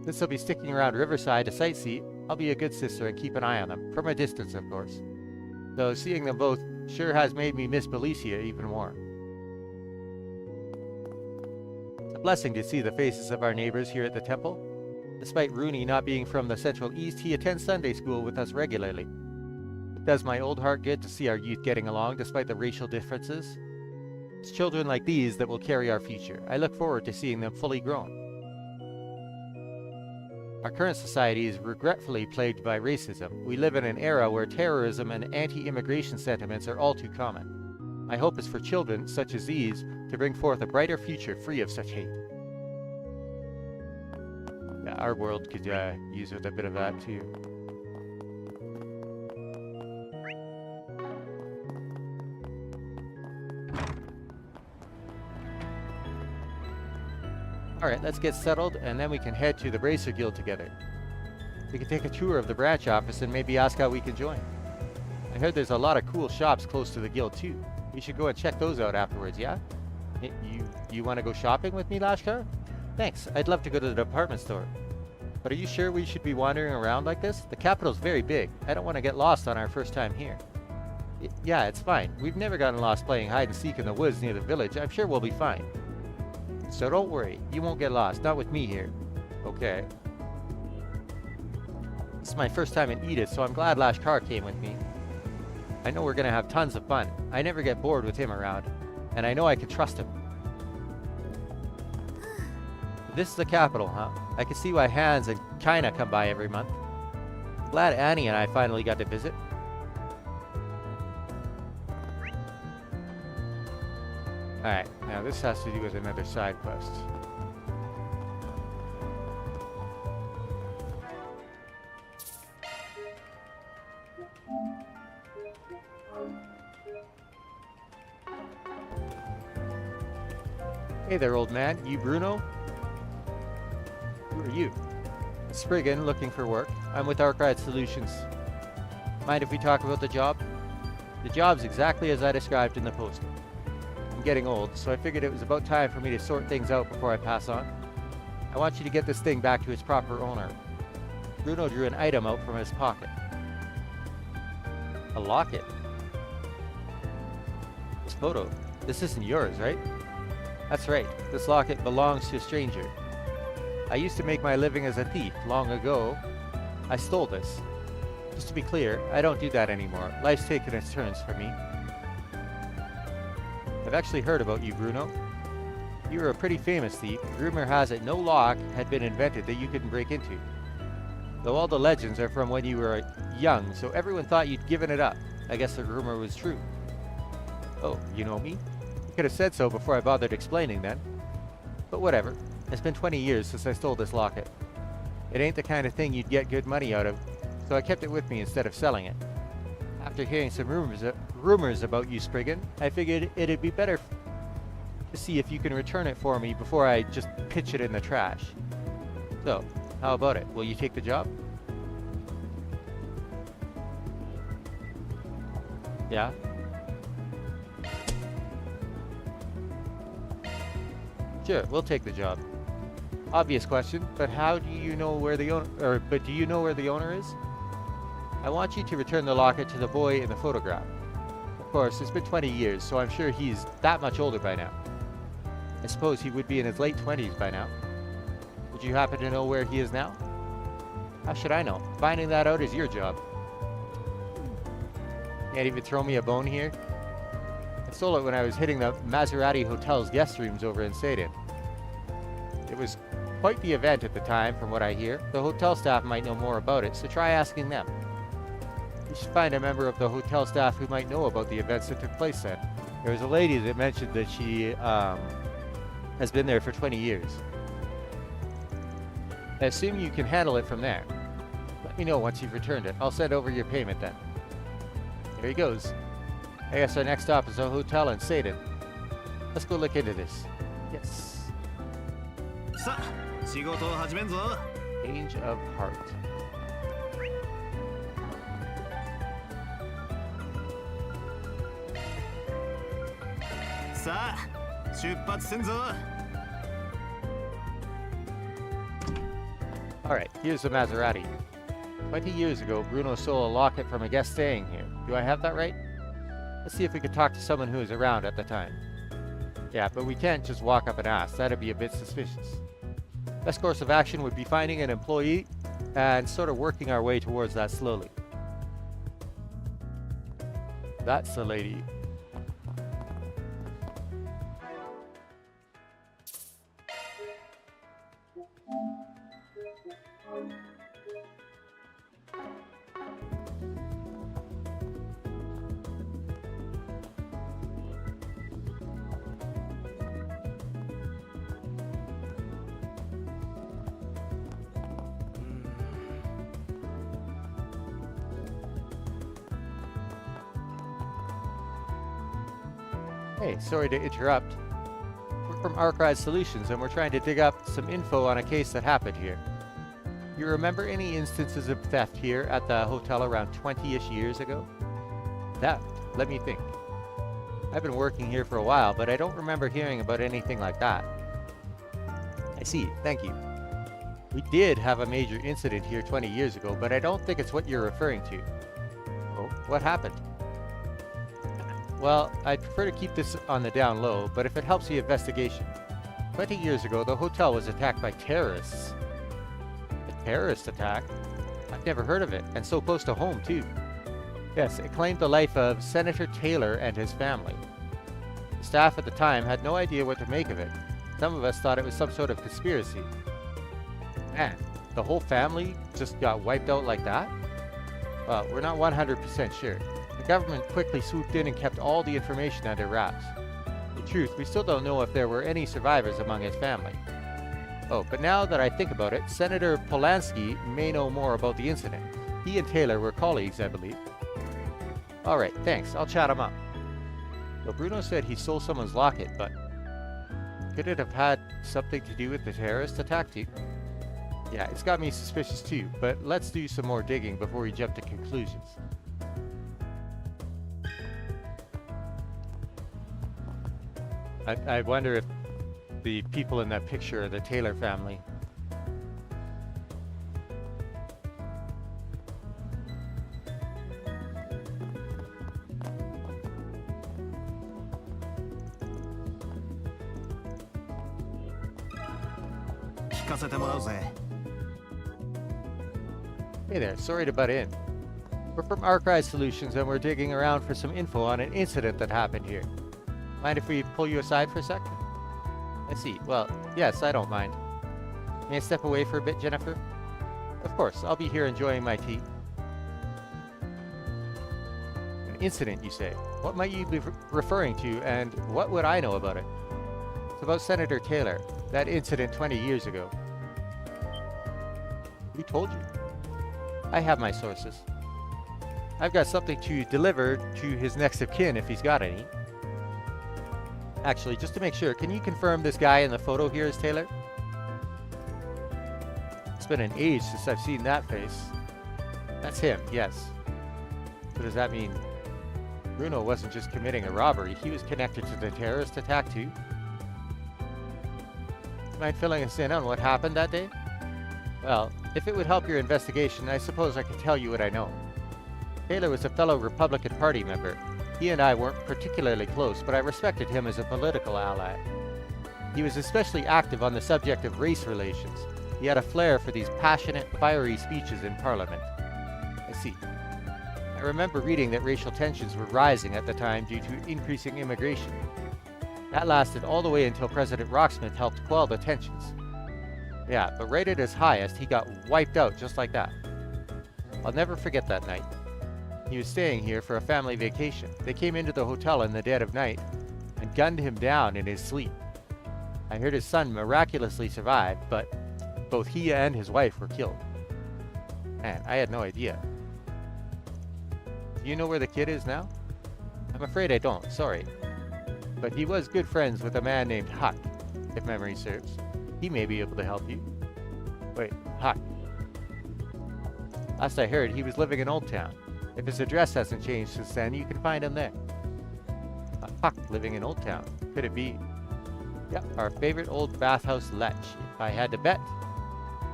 Since they'll be sticking around Riverside to sightsee, I'll be a good sister and keep an eye on them, from a distance of course. Though seeing them both sure has made me miss Belicia even more. It's a blessing to see the faces of our neighbors here at the temple. Despite Rooney not being from the Central East, he attends Sunday school with us regularly. It does my old heart good to see our youth getting along despite the racial differences. It's children like these that will carry our future. I look forward to seeing them fully grown. Our current society is regretfully plagued by racism. We live in an era where terrorism and anti-immigration sentiments are all too common. My hope is for children such as these to bring forth a brighter future free of such hate. Yeah, our world could use with a bit of that too. Alright, let's get settled, and then we can head to the Bracer Guild together. We can take a tour of the branch office and maybe ask how we can join. I heard there's a lot of cool shops close to the guild too. We should go and check those out afterwards, yeah? You want to go shopping with me, Lashkar? Thanks, I'd love to go to the department store. But are you sure we should be wandering around like this? The capital's very big. I don't want to get lost on our first time here. Yeah, it's fine. We've never gotten lost playing hide and seek in the woods near the village. I'm sure we'll be fine. So don't worry, you won't get lost, not with me here. Okay. This is my first time in Edith, so I'm glad Lashkar came with me. I know we're gonna have tons of fun. I never get bored with him around, and I know I can trust him. This is the capital, huh? I can see why Hans and Kina come by every month. Glad Annie and I finally got to visit. Alright, now this has to do with another side quest. Hey there, old man. You Bruno? Who are you? Spriggan, looking for work. I'm with Arkwright Solutions. Mind if we talk about the job? The job's exactly as I described in the posting. I'm getting old, so I figured it was about time for me to sort things out before I pass on. I want you to get this thing back to its proper owner. Bruno drew an item out from his pocket. A locket. This photo. This isn't yours, right? That's right. This locket belongs to a stranger. I used to make my living as a thief long ago. I stole this. Just to be clear, I don't do that anymore. Life's taken its turns for me. I've actually heard about you, Bruno. You were a pretty famous thief. Rumor has it no lock had been invented that you couldn't break into. Though all the legends are from when you were young, so everyone thought you'd given it up. I guess the rumor was true. Oh, you know me? You could have said so before I bothered explaining then. But whatever. It's been 20 years since I stole this locket. It ain't the kind of thing you'd get good money out of, so I kept it with me instead of selling it. After hearing some rumors about you, Spriggan, I figured it'd be better to see if you can return it for me before I just pitch it in the trash. So, how about it? Will you take the job? Yeah? Sure, we'll take the job. Obvious question, but how do you know where the owner, do you know where the owner is? I want you to return the locket to the boy in the photograph. Of course, it's been 20 years, so I'm sure he's that much older by now. I suppose he would be in his late 20s by now. Would you happen to know where he is now? How should I know? Finding that out is your job. Can't even throw me a bone here? I stole it when I was hitting the Maserati Hotel's guest rooms over in Satan. It was quite the event at the time, from what I hear. The hotel staff might know more about it, so try asking them. You should find a member of the hotel staff who might know about the events that took place then. There was a lady that mentioned that she has been there for 20 years. I assume you can handle it from there. Let me know once you've returned it. I'll send over your payment then. There he goes. I guess our next stop is a hotel in Satan. Let's go look into this. Yes. さあ仕事を始めんぞ Change of heart. さあ出発せんぞ Alright, here's the Maserati. 20 years ago, Bruno stole a locket from a guest staying here. Do I have that right? Let's see if we could talk to someone who was around at the time. Yeah, but we can't just walk up and ask. That'd be a bit suspicious. Best course of action would be finding an employee and sort of working our way towards that slowly. That's the lady. Hey, sorry to interrupt. We're from Arkwright Solutions and we're trying to dig up some info on a case that happened here. You remember any instances of theft here at the hotel around 20-ish years ago? Theft? Let me think. I've been working here for a while, but I don't remember hearing about anything like that. I see, thank you. We did have a major incident here 20 years ago, but I don't think it's what you're referring to. Oh, what happened? Well, I'd prefer to keep this on the down low, but if it helps the investigation. 20 years ago, the hotel was attacked by terrorists. A terrorist attack? I've never heard of it, and so close to home, too. Yes, it claimed the life of Senator Taylor and his family. The staff at the time had no idea what to make of it. Some of us thought it was some sort of conspiracy. Man, the whole family just got wiped out like that? Well, we're not 100% sure. The government quickly swooped in and kept all the information under wraps. In truth, we still don't know if there were any survivors among his family. Oh, but now that I think about it, Senator Polanski may know more about the incident. He and Taylor were colleagues, I believe. Alright, thanks. I'll chat him up. Well, Bruno said he stole someone's locket, but Could it have had something to do with the terrorist attack too? Yeah, it's got me suspicious too, but let's do some more digging before we jump to conclusions. I wonder if the people in that picture are the Taylor family. Hey there, sorry to butt in. We're from Archive Solutions and we're digging around for some info on an incident that happened here. Mind if we pull you aside for a sec? I see. Well, yes, I don't mind. May I step away for a bit, Jennifer? Of course, I'll be here enjoying my tea. An incident, you say? What might you be referring to, and what would I know about it? It's about Senator Taylor, that incident 20 years ago. Who told you? I have my sources. I've got something to deliver to his next of kin if he's got any. Actually, just to make sure, can you confirm this guy in the photo here is Taylor? It's been an age since I've seen that face. That's him, yes. So does that mean Bruno wasn't just committing a robbery, he was connected to the terrorist attack too? Mind filling us in on what happened that day? Well, if it would help your investigation, I suppose I could tell you what I know. Taylor was a fellow Republican Party member. He and I weren't particularly close, but I respected him as a political ally. He was especially active on the subject of race relations. He had a flair for these passionate, fiery speeches in Parliament. I see. I remember reading that racial tensions were rising at the time due to increasing immigration. That lasted all the way until President Rocksmith helped quell the tensions. Yeah, but right at his highest, he got wiped out just like that. I'll never forget that night. He was staying here for a family vacation. They came into the hotel in the dead of night and gunned him down in his sleep. I heard his son miraculously survived, but both he and his wife were killed. Man, I had no idea. Do you know where the kid is now? I'm afraid I don't, sorry. But he was good friends with a man named Huck, if memory serves. He may be able to help you. Wait, Huck. Last I heard, he was living in Old Town. If his address hasn't changed since then, you can find him there. A Huck living in Old Town. Could it be? Yep, our favorite old bathhouse lech, if I had to bet.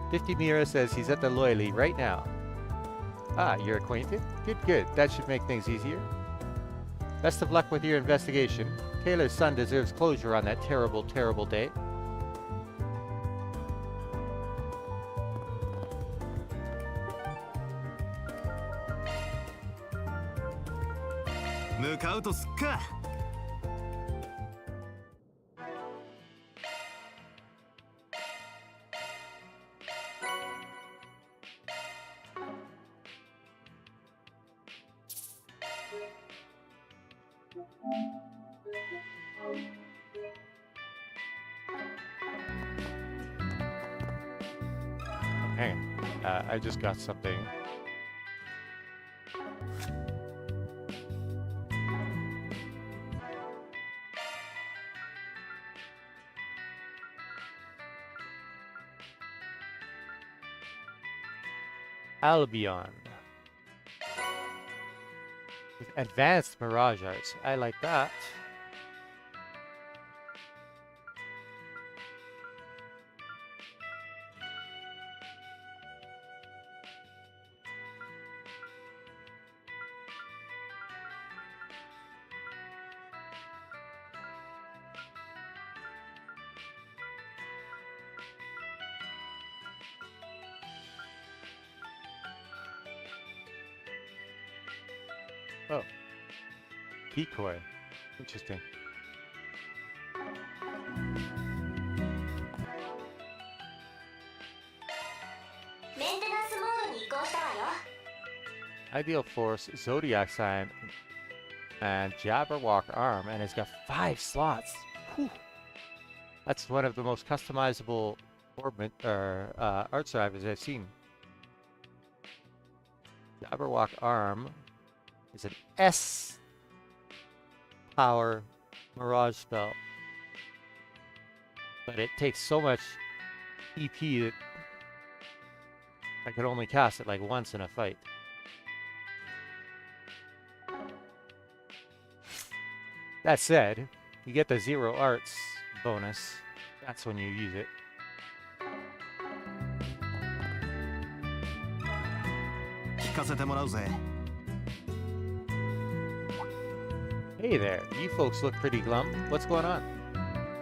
50 Mira says he's at the Loyally right now. Ah, you're acquainted? Good, good. That should make things easier. Best of luck with your investigation. Taylor's son deserves closure on that terrible, terrible day. Hang on. I just got something. Albion. With advanced Mirage Arts. I like that. Oh. Decoy. Interesting. Ideal Force, Zodiac Sign, and Jabberwock Arm, and it's got 5 slots. Whew. That's one of the most customizable art drivers I've seen. Jabberwock Arm is an S power Mirage spell. but it takes so much EP that I could only cast it like once in a fight. That said, you get the 0 arts bonus. That's when you use it. Hey there, you folks look pretty glum. What's going on?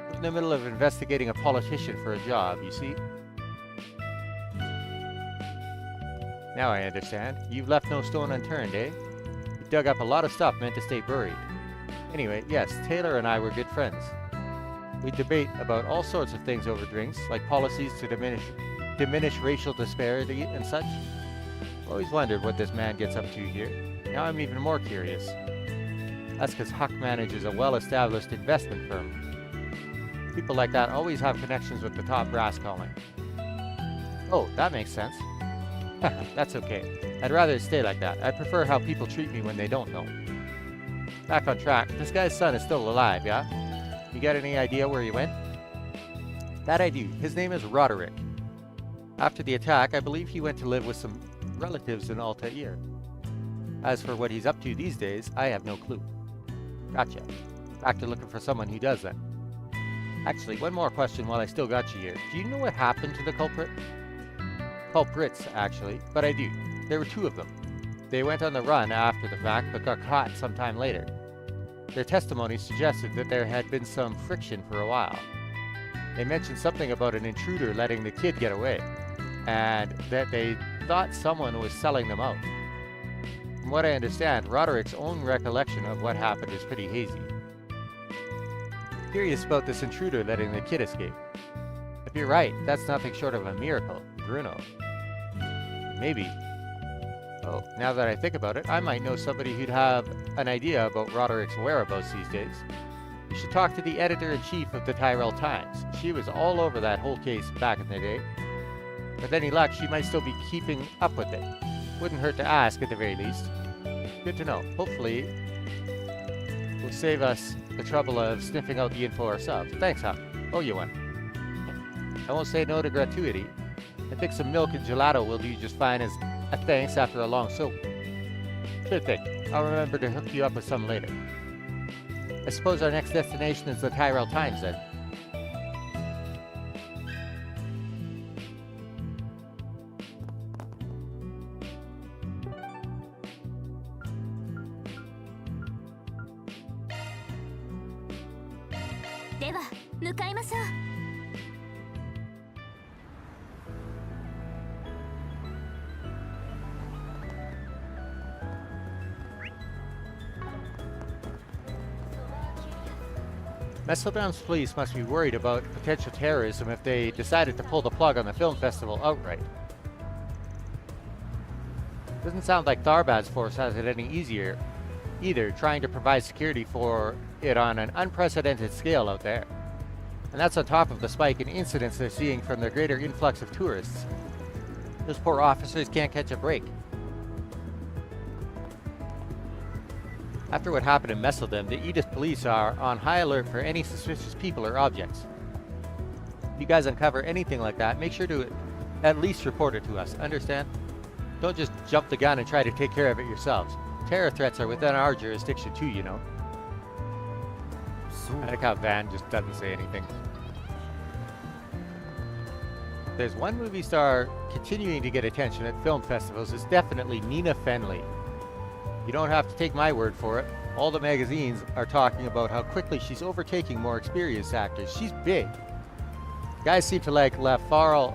I'm in the middle of investigating a politician for a job, you see? Now I understand. You've left no stone unturned, eh? You dug up a lot of stuff meant to stay buried. Anyway, yes, Taylor and I were good friends. We debate about all sorts of things over drinks, like policies to diminish racial disparity and such. Always wondered what this man gets up to here. Now I'm even more curious. That's because Huck manages a well-established investment firm. People like that always have connections with the top brass calling. Oh, that makes sense. That's okay. I'd rather it stay like that. I prefer how people treat me when they don't know. Back on track. This guy's son is still alive, yeah? You got any idea where he went? That I do. His name is Roderick. After the attack, I believe he went to live with some relatives in Altair. As for what he's up to these days, I have no clue. Gotcha. Back to looking for someone who does then. Actually, one more question while I still got you here. Do you know what happened to the culprit? Culprits, actually, but I do. There were 2 of them. They went on the run after the fact, but got caught sometime later. Their testimony suggested that there had been some friction for a while. They mentioned something about an intruder letting the kid get away, and that they thought someone was selling them out. From what I understand, Roderick's own recollection of what happened is pretty hazy. Curious about this intruder letting the kid escape. If you're right, that's nothing short of a miracle, Bruno. Maybe. Oh, now that I think about it, I might know somebody who'd have an idea about Roderick's whereabouts these days. You should talk to the editor-in-chief of the Tyrell Times. She was all over that whole case back in the day. With any luck, she might still be keeping up with it. Wouldn't hurt to ask at the very least. Good to know. Hopefully, will save us the trouble of sniffing out the info ourselves. Thanks, Huck. Oh, you won. I won't say no to gratuity. I think some milk and gelato will do just fine as a thanks after a long soap. Sure thing. I'll remember to hook you up with some later. I suppose our next destination is the Tyrell Times then. Messeldam's police must be worried about potential terrorism if they decided to pull the plug on the film festival outright. Doesn't sound like Tharbad's force has it any easier either, trying to provide security for it on an unprecedented scale out there. And that's on top of the spike in incidents they're seeing from the greater influx of tourists. Those poor officers can't catch a break. After what happened in Messeldam, the Edith police are on high alert for any suspicious people or objects. If you guys uncover anything like that, make sure to at least report it to us, understand? Don't just jump the gun and try to take care of it yourselves. Terror threats are within our jurisdiction too, you know. I like how Van just doesn't say anything. There's one movie star continuing to get attention at film festivals, it's definitely Nina Fenley. You don't have to take my word for it. All the magazines are talking about how quickly she's overtaking more experienced actors. She's big. Guys seem to like Lafarge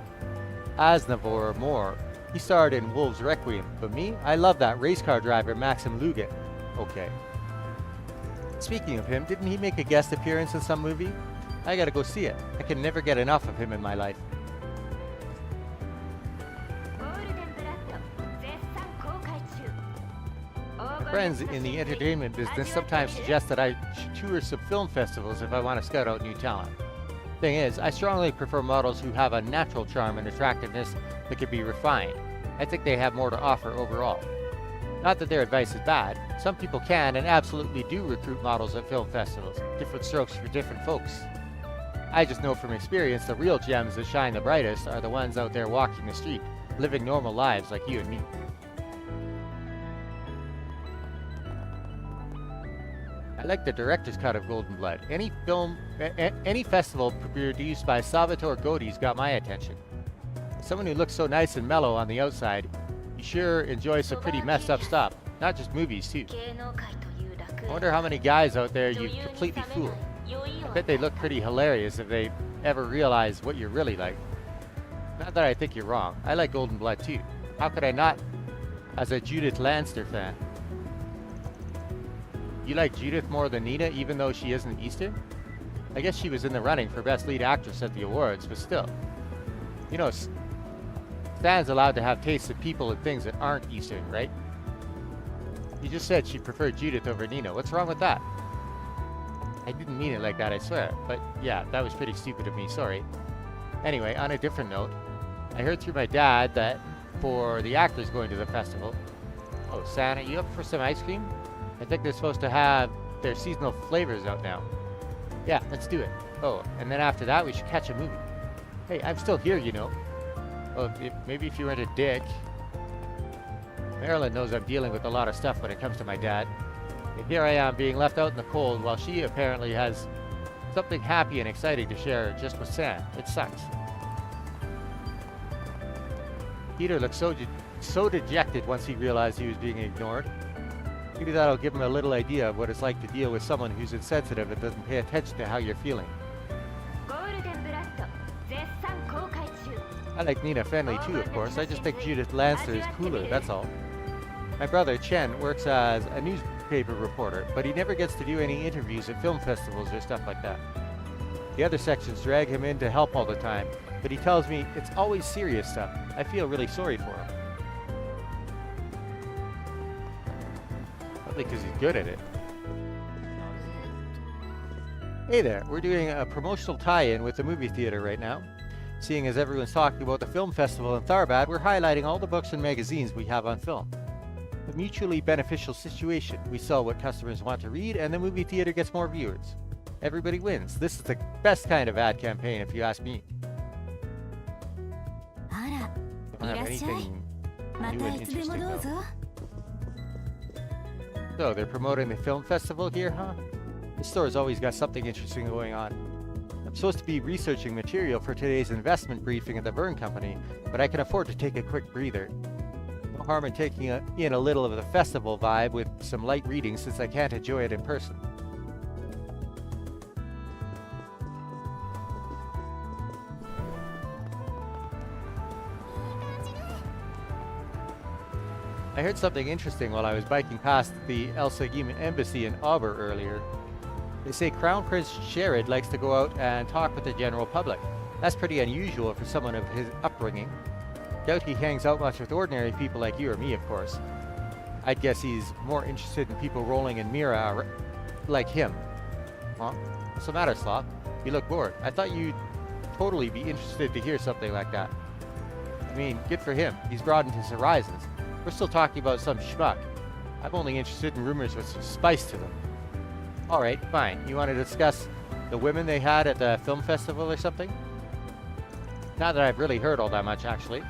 Aznavour more. He starred in Wolves Requiem, but me? I love that race car driver Maxim Lugan. Okay. Speaking of him, didn't he make a guest appearance in some movie? I gotta go see it. I can never get enough of him in my life. Friends in the entertainment business sometimes suggest that I should tour some film festivals if I want to scout out new talent. Thing is, I strongly prefer models who have a natural charm and attractiveness that can be refined. I think they have more to offer overall. Not that their advice is bad. Some people can and absolutely do recruit models at film festivals. Different strokes for different folks. I just know from experience the real gems that shine the brightest are the ones out there walking the street, living normal lives like you and me. I like the director's cut of Golden Blood. Any festival produced by Salvatore Godi's got my attention. Someone who looks so nice and mellow on the outside, you sure enjoy some pretty messed up stuff. Not just movies, too. I wonder how many guys out there you completely fooled. I bet they look pretty hilarious if they ever realize what you're really like. Not that I think you're wrong. I like Golden Blood, too. How could I not, as a Judith Lanster fan? You like Judith more than Nina, even though she isn't Eastern? I guess she was in the running for Best Lead Actress at the awards, but still. You know, Stan's allowed to have tastes of people and things that aren't Eastern, right? You just said she preferred Judith over Nina. What's wrong with that? I didn't mean it like that, I swear. But yeah, that was pretty stupid of me, sorry. Anyway, on a different note, I heard through my dad that for the actors going to the festival... Oh, Santa, you up for some ice cream? I think they're supposed to have their seasonal flavors out now. Yeah, let's do it. Oh, and then after that we should catch a movie. Hey, I'm still here, you know. Well, maybe if you weren't a dick. Marilyn knows I'm dealing with a lot of stuff when it comes to my dad. And here I am being left out in the cold while she apparently has something happy and exciting to share just with Sam. It sucks. Peter looked so dejected once he realized he was being ignored. Maybe that'll give him a little idea of what it's like to deal with someone who's insensitive and doesn't pay attention to how you're feeling. I like Nina Fenley too, of course. I just think Judith Lanster is cooler, that's all. My brother, Chen, works as a newspaper reporter, but he never gets to do any interviews at film festivals or stuff like that. The other sections drag him in to help all the time, but he tells me it's always serious stuff. I feel really sorry for him. Probably because he's good at it. Hey there, we're doing a promotional tie-in with the movie theater right now. Seeing as everyone's talking about the film festival in Tharbad, we're highlighting all the books and magazines we have on film. A mutually beneficial situation. We sell what customers want to read, and the movie theater gets more viewers. Everybody wins. This is the best kind of ad campaign, if you ask me. I don't have anything new and interesting, though. So, they're promoting the film festival here, huh? The store's always got something interesting going on. I'm supposed to be researching material for today's investment briefing at the Verne Company, but I can afford to take a quick breather. No harm in taking in a little of the festival vibe with some light reading since I can't enjoy it in person. I heard something interesting while I was biking past the El Seguim embassy in Auber earlier. They say Crown Prince Sherrod likes to go out and talk with the general public. That's pretty unusual for someone of his upbringing. Doubt he hangs out much with ordinary people like you or me, of course. I'd guess he's more interested in people rolling in Mira like him. Huh? What's the matter, Sloth? You look bored. I thought you'd totally be interested to hear something like that. I mean, good for him. He's broadened his horizons. We're still talking about some schmuck. I'm only interested in rumors with some spice to them. Alright, fine. You want to discuss the women they had at the film festival or something? Not that I've really heard all that much, actually.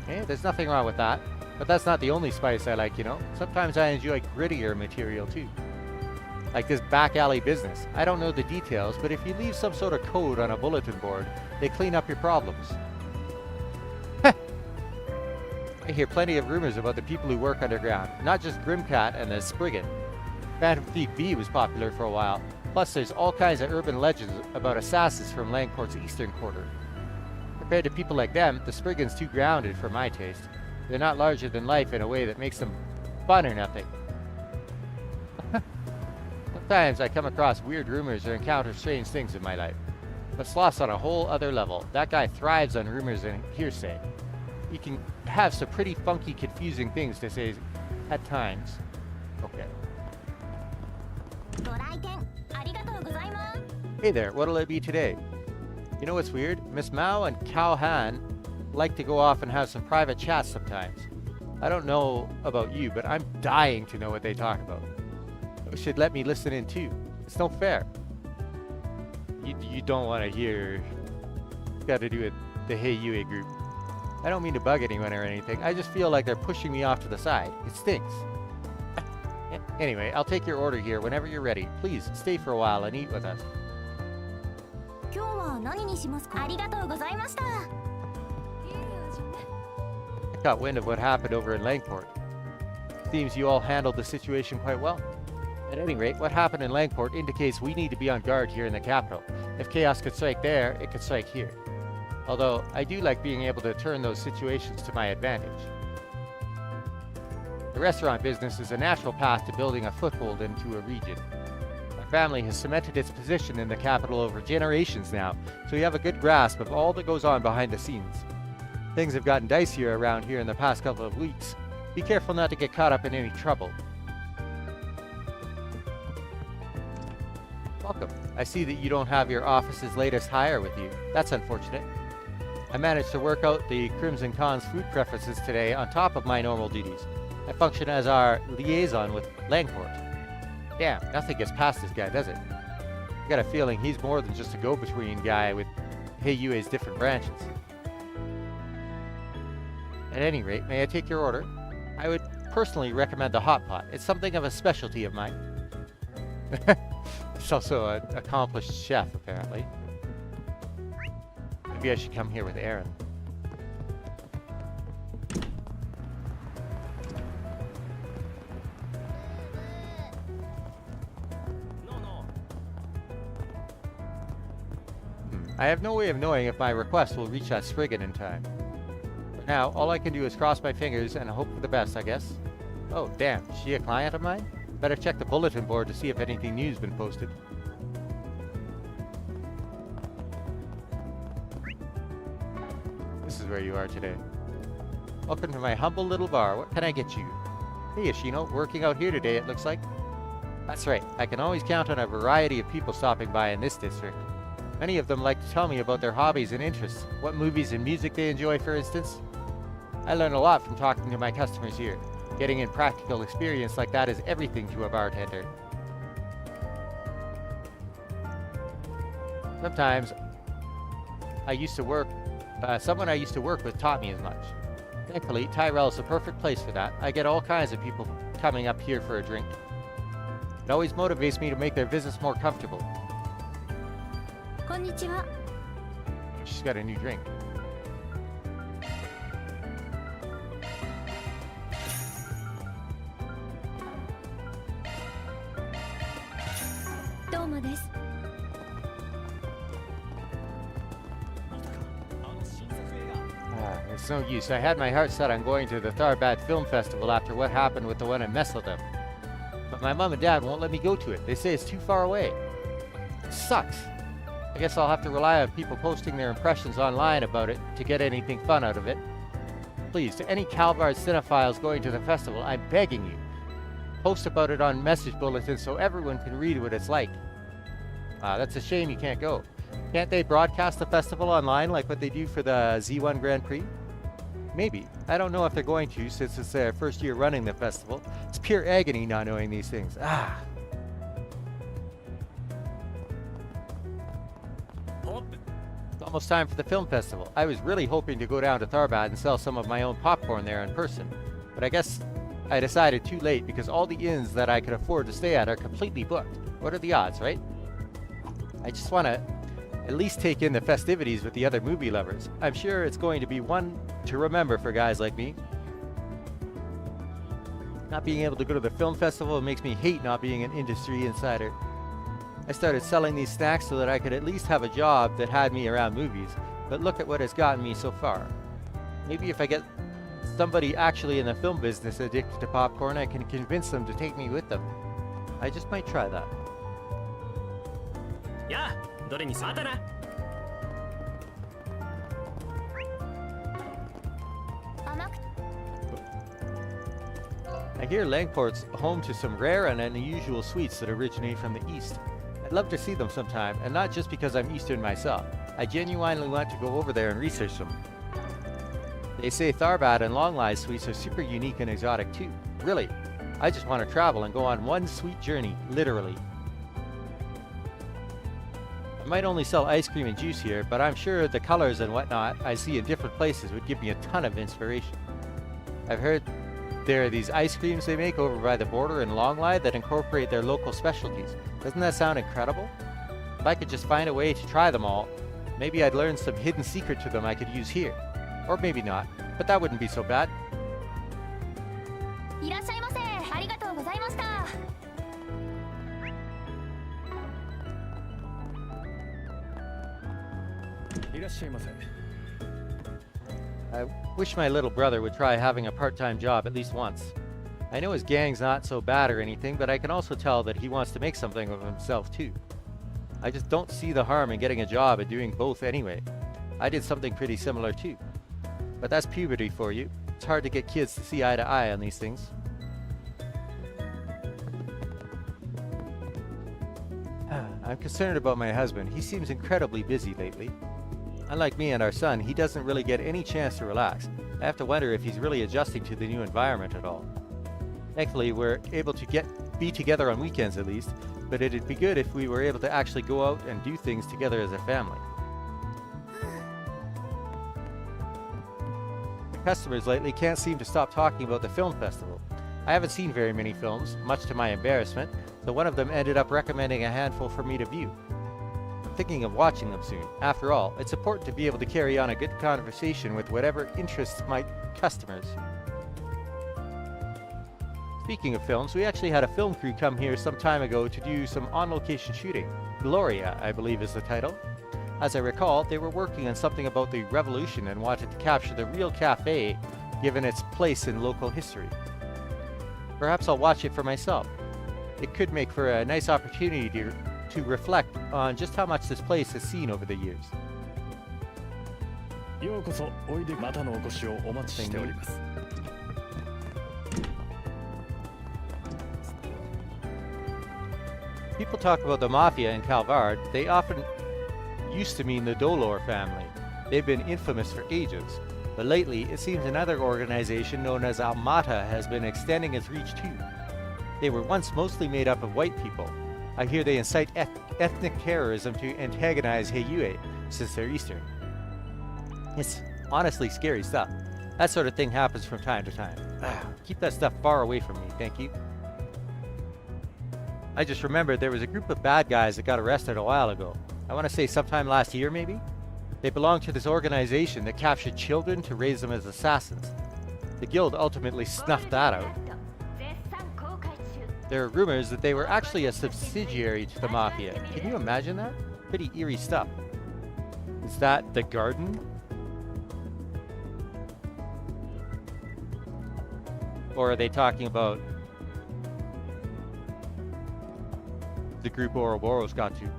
There's nothing wrong with that. But that's not the only spice I like, you know. Sometimes I enjoy grittier material, too. Like this back alley business. I don't know the details, but if you leave some sort of code on a bulletin board, they clean up your problems. I hear plenty of rumors about the people who work underground. Not just Grimcat and the Spriggan. Phantom Thief B was popular for a while. Plus, there's all kinds of urban legends about assassins from Langport's eastern quarter. Compared to people like them, the Spriggan's too grounded for my taste. They're not larger than life in a way that makes them fun or nothing. Sometimes I come across weird rumors or encounter strange things in my life. But Sloth's on a whole other level. That guy thrives on rumors and hearsay. He can have some pretty funky, confusing things to say at times. Okay. Hey there, what'll it be today? You know what's weird? Miss Mao and Cao Han like to go off and have some private chats sometimes. I don't know about you, but I'm dying to know what they talk about. You should let me listen in too. It's no fair. You don't want to hear. Got to do with the Hey Yue group. I don't mean to bug anyone or anything. I just feel like they're pushing me off to the side. It stinks. Anyway, I'll take your order here whenever you're ready. Please stay for a while and eat with us. 今日は何にしますか？ありがとうございました。 I got wind of what happened over in Langport. Seems you all handled the situation quite well. At any rate, what happened in Langport indicates we need to be on guard here in the capital. If chaos could strike there, it could strike here. Although, I do like being able to turn those situations to my advantage. The restaurant business is a natural path to building a foothold into a region. My family has cemented its position in the capital over generations now, so we have a good grasp of all that goes on behind the scenes. Things have gotten dicier around here in the past couple of weeks. Be careful not to get caught up in any trouble. Welcome. I see that you don't have your office's latest hire with you. That's unfortunate. I managed to work out the Crimson Khan's food preferences today on top of my normal duties. I function as our liaison with Langport. Damn, nothing gets past this guy, does it? I got a feeling he's more than just a go-between guy with Heiyue's different branches. At any rate, may I take your order? I would personally recommend the hot pot. It's something of a specialty of mine. He's also an accomplished chef, apparently. Maybe I should come here with Aaron. I have no way of knowing if my request will reach that Spriggan in time. For now, all I can do is cross my fingers and hope for the best, I guess. Oh, damn. Is she a client of mine? Better check the bulletin board to see if anything new's been posted. This is where you are today. Welcome to my humble little bar. What can I get you? Hey, Ashino, working out here today, it looks like. That's right. I can always count on a variety of people stopping by in this district. Many of them like to tell me about their hobbies and interests, what movies and music they enjoy, for instance. I learn a lot from talking to my customers here. Getting in practical experience like that is everything to a bartender. Sometimes, someone I used to work with taught me as much. Thankfully, Tyrell is the perfect place for that. I get all kinds of people coming up here for a drink. It always motivates me to make their visits more comfortable. こんにちは。 She's got a new drink. It's no use. I had my heart set on going to the Tharbad Film Festival after what happened with the one in Messeldom. But my mom and dad won't let me go to it. They say it's too far away. It sucks. I guess I'll have to rely on people posting their impressions online about it to get anything fun out of it. Please, to any Calvard cinephiles going to the festival, I'm begging you, post about it on message bulletins so everyone can read what it's like. That's a shame you can't go. Can't they broadcast the festival online like what they do for the Z1 Grand Prix? Maybe. I don't know if they're going to since it's their first year running the festival. It's pure agony not knowing these things. It's almost time for the film festival. I was really hoping to go down to Tharbad and sell some of my own popcorn there in person. But I guess I decided too late because all the inns that I could afford to stay at are completely booked. What are the odds, right? I just want to at least take in the festivities with the other movie lovers. I'm sure it's going to be one to remember for guys like me. Not being able to go to the film festival makes me hate not being an industry insider. I started selling these snacks so that I could at least have a job that had me around movies, but look at what it's gotten me so far. Maybe if I get somebody actually in the film business addicted to popcorn, I can convince them to take me with them. I just might try that. Yeah, どれにしまったな。 I hear Langport's home to some rare and unusual sweets that originate from the East. I'd love to see them sometime, and not just because I'm Eastern myself. I genuinely want to go over there and research them. They say Tharbad and Longlai sweets are super unique and exotic too. Really, I just want to travel and go on one sweet journey, literally. I might only sell ice cream and juice here, but I'm sure the colors and whatnot I see in different places would give me a ton of inspiration. I've heard there are these ice creams they make over by the border in Longlai that incorporate their local specialties. Doesn't that sound incredible? If I could just find a way to try them all, maybe I'd learn some hidden secret to them I could use here. Or maybe not, but that wouldn't be so bad. いらっしゃいませ。ありがとうございました。いらっしゃいませ。 I wish my little brother would try having a part-time job at least once. I know his gang's not so bad or anything, but I can also tell that he wants to make something of himself too. I just don't see the harm in getting a job and doing both anyway. I did something pretty similar too. But that's puberty for you. It's hard to get kids to see eye to eye on these things. I'm concerned about my husband. He seems incredibly busy lately. Unlike me and our son, he doesn't really get any chance to relax. I have to wonder if he's really adjusting to the new environment at all. Thankfully, we're able to be together on weekends at least, but it'd be good if we were able to actually go out and do things together as a family. The customers lately can't seem to stop talking about the film festival. I haven't seen very many films, much to my embarrassment, so one of them ended up recommending a handful for me to view. I'm thinking of watching them soon. After all, it's important to be able to carry on a good conversation with whatever interests my customers. Speaking of films, we actually had a film crew come here some time ago to do some on-location shooting. Gloria, I believe is the title. As I recall, they were working on something about the revolution and wanted to capture the real cafe, given its place in local history. Perhaps I'll watch it for myself. It could make for a nice opportunity to reflect on just how much this place has seen over the years. ようこそおいでまたのお越しをお待ちしております。 People talk about the mafia in Calvard. They often used to mean the Dolor family. They've been infamous for ages. But lately, it seems another organization known as Almata has been extending its reach too. They were once mostly made up of white people. I hear they incite ethnic terrorism to antagonize Heiyue, since they're Eastern. It's honestly scary stuff. That sort of thing happens from time to time. Keep that stuff far away from me, thank you. I just remembered there was a group of bad guys that got arrested a while ago. I want to say sometime last year, maybe? They belonged to this organization that captured children to raise them as assassins. The guild ultimately snuffed that out. There are rumors that they were actually a subsidiary to the mafia. Can you imagine that? Pretty eerie stuff. Is that the garden? Or are they talking about the group Ouroboros got to?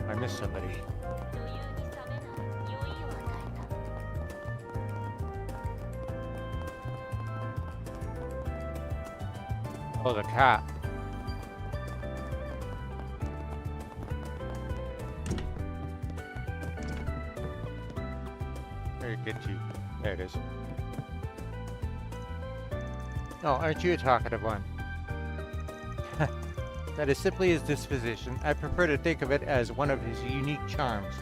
I missed somebody. Oh, the cat. Where did it get you? There it is. Oh, aren't you a talkative one? That is simply his disposition. I prefer to think of it as one of his unique charms.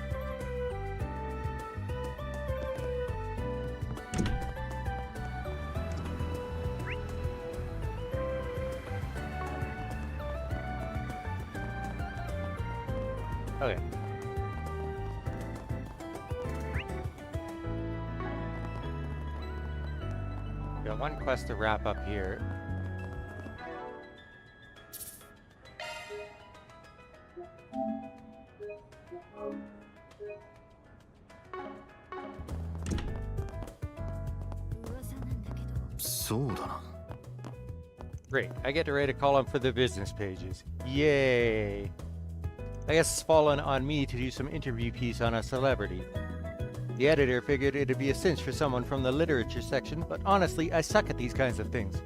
Okay. Got one quest to wrap up here. Great, I get to write a column for the business pages. Yay! I guess it's fallen on me to do some interview piece on a celebrity. The editor figured it'd be a cinch for someone from the literature section, but honestly, I suck at these kinds of things.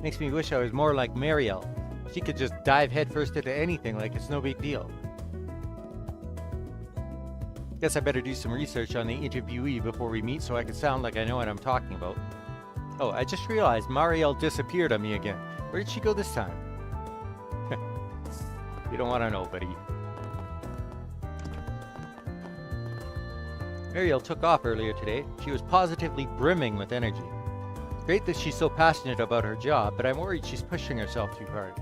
Makes me wish I was more like Marielle. She could just dive headfirst into anything like it's no big deal. Guess I better do some research on the interviewee before we meet so I can sound like I know what I'm talking about. Oh, I just realized Marielle disappeared on me again. Where did she go this time? You don't want to know, buddy. Marielle took off earlier today. She was positively brimming with energy. Great that she's so passionate about her job, but I'm worried she's pushing herself too hard.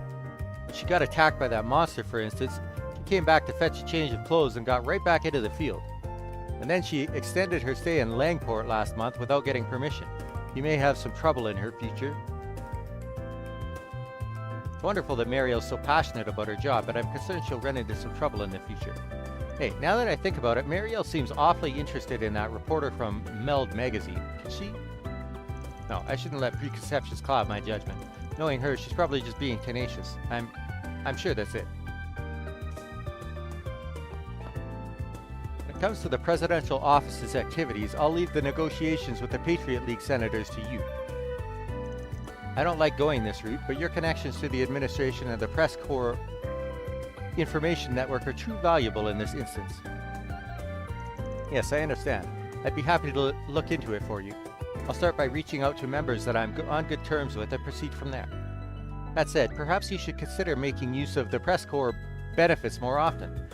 When she got attacked by that monster, for instance, she came back to fetch a change of clothes and got right back into the field. And then she extended her stay in Langport last month without getting permission. You may have some trouble in her future. It's wonderful that Marielle's so passionate about her job, but I'm concerned she'll run into some trouble in the future. Hey, now that I think about it, Marielle seems awfully interested in that reporter from Meld magazine. Could she? No, I shouldn't let preconceptions cloud my judgment. Knowing her, she's probably just being tenacious. I'm sure that's it. When it comes to the presidential office's activities, I'll leave the negotiations with the Patriot League senators to you. I don't like going this route, but your connections to the administration and the press corps information network are too valuable in this instance. Yes, I understand. I'd be happy to look into it for you. I'll start by reaching out to members that I'm on good terms with and proceed from there. That said, perhaps you should consider making use of the press corps benefits more often.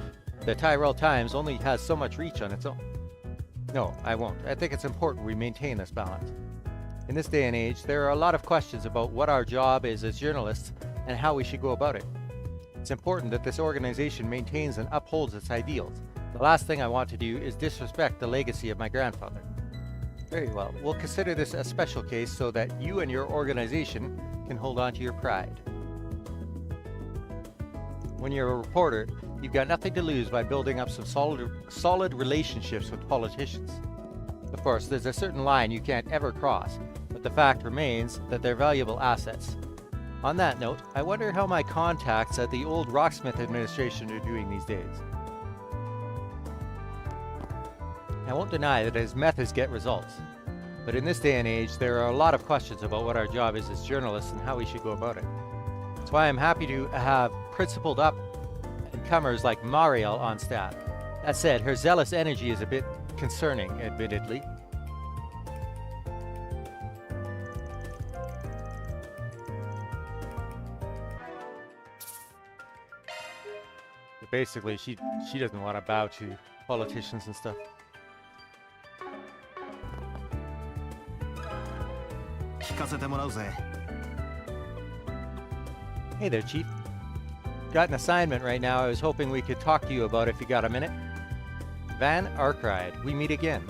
The Tyrell Times only has so much reach on its own. No, I won't. I think it's important we maintain this balance. In this day and age, there are a lot of questions about what our job is as journalists and how we should go about it. It's important that this organization maintains and upholds its ideals. The last thing I want to do is disrespect the legacy of my grandfather. Very well. We'll consider this a special case so that you and your organization can hold on to your pride. When you're a reporter, you've got nothing to lose by building up some solid relationships with politicians. Of course, there's a certain line you can't ever cross, but the fact remains that they're valuable assets. On that note, I wonder how my contacts at the old Rocksmith administration are doing these days. I won't deny that his methods get results, but in this day and age, there are a lot of questions about what our job is as journalists and how we should go about it. That's why I'm happy to have principled up-and-comers like Marielle on staff. That said, her zealous energy is a bit concerning, admittedly. But basically, she doesn't want to bow to politicians and stuff. Hey there, Chief. Got an assignment right now I was hoping we could talk to you about if you got a minute. Van Arkride, we meet again.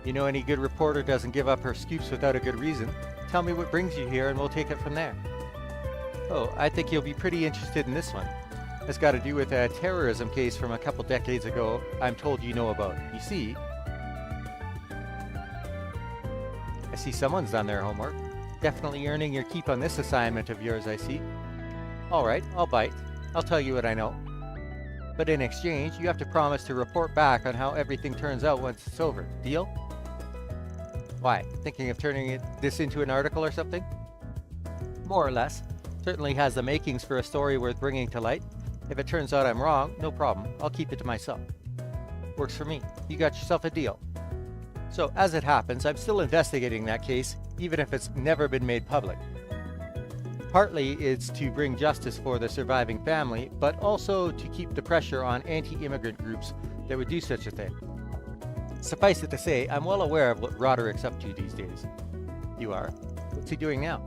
You know any good reporter doesn't give up her scoops without a good reason? Tell me what brings you here and we'll take it from there. Oh, I think you'll be pretty interested in this one. It's got to do with a terrorism case from a couple decades ago I'm told you know about. You see, I see someone's done their homework. Definitely earning your keep on this assignment of yours, I see. Alright, I'll bite. I'll tell you what I know. But in exchange, you have to promise to report back on how everything turns out once it's over. Deal? Why? Thinking of turning this into an article or something? More or less. Certainly has the makings for a story worth bringing to light. If it turns out I'm wrong, no problem. I'll keep it to myself. Works for me. You got yourself a deal. So, as it happens, I'm still investigating that case, even if it's never been made public. Partly it's to bring justice for the surviving family, but also to keep the pressure on anti-immigrant groups that would do such a thing. Suffice it to say, I'm well aware of what Roderick's up to these days. You are? What's he doing now?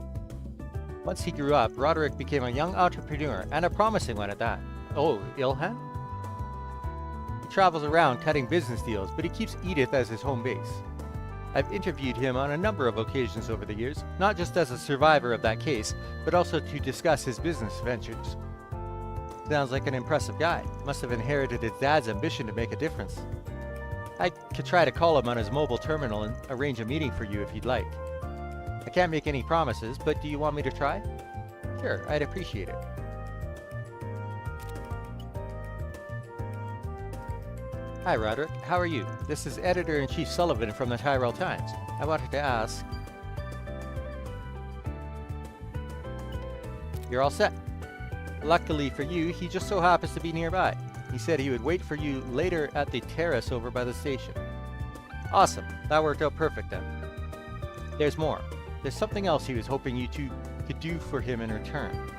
Once he grew up, Roderick became a young entrepreneur, and a promising one at that. Oh, Ilhan? He travels around cutting business deals, but he keeps Edith as his home base. I've interviewed him on a number of occasions over the years, not just as a survivor of that case, but also to discuss his business ventures. Sounds like an impressive guy. Must have inherited his dad's ambition to make a difference. I could try to call him on his mobile terminal and arrange a meeting for you if you'd like. I can't make any promises, but do you want me to try? Sure, I'd appreciate it. Hi, Roderick. How are you? This is Editor-in-Chief Sullivan from the Tyrell Times. I wanted to ask... You're all set. Luckily for you, he just so happens to be nearby. He said he would wait for you later at the terrace over by the station. Awesome. That worked out perfect then. There's more. There's something else he was hoping you two could do for him in return.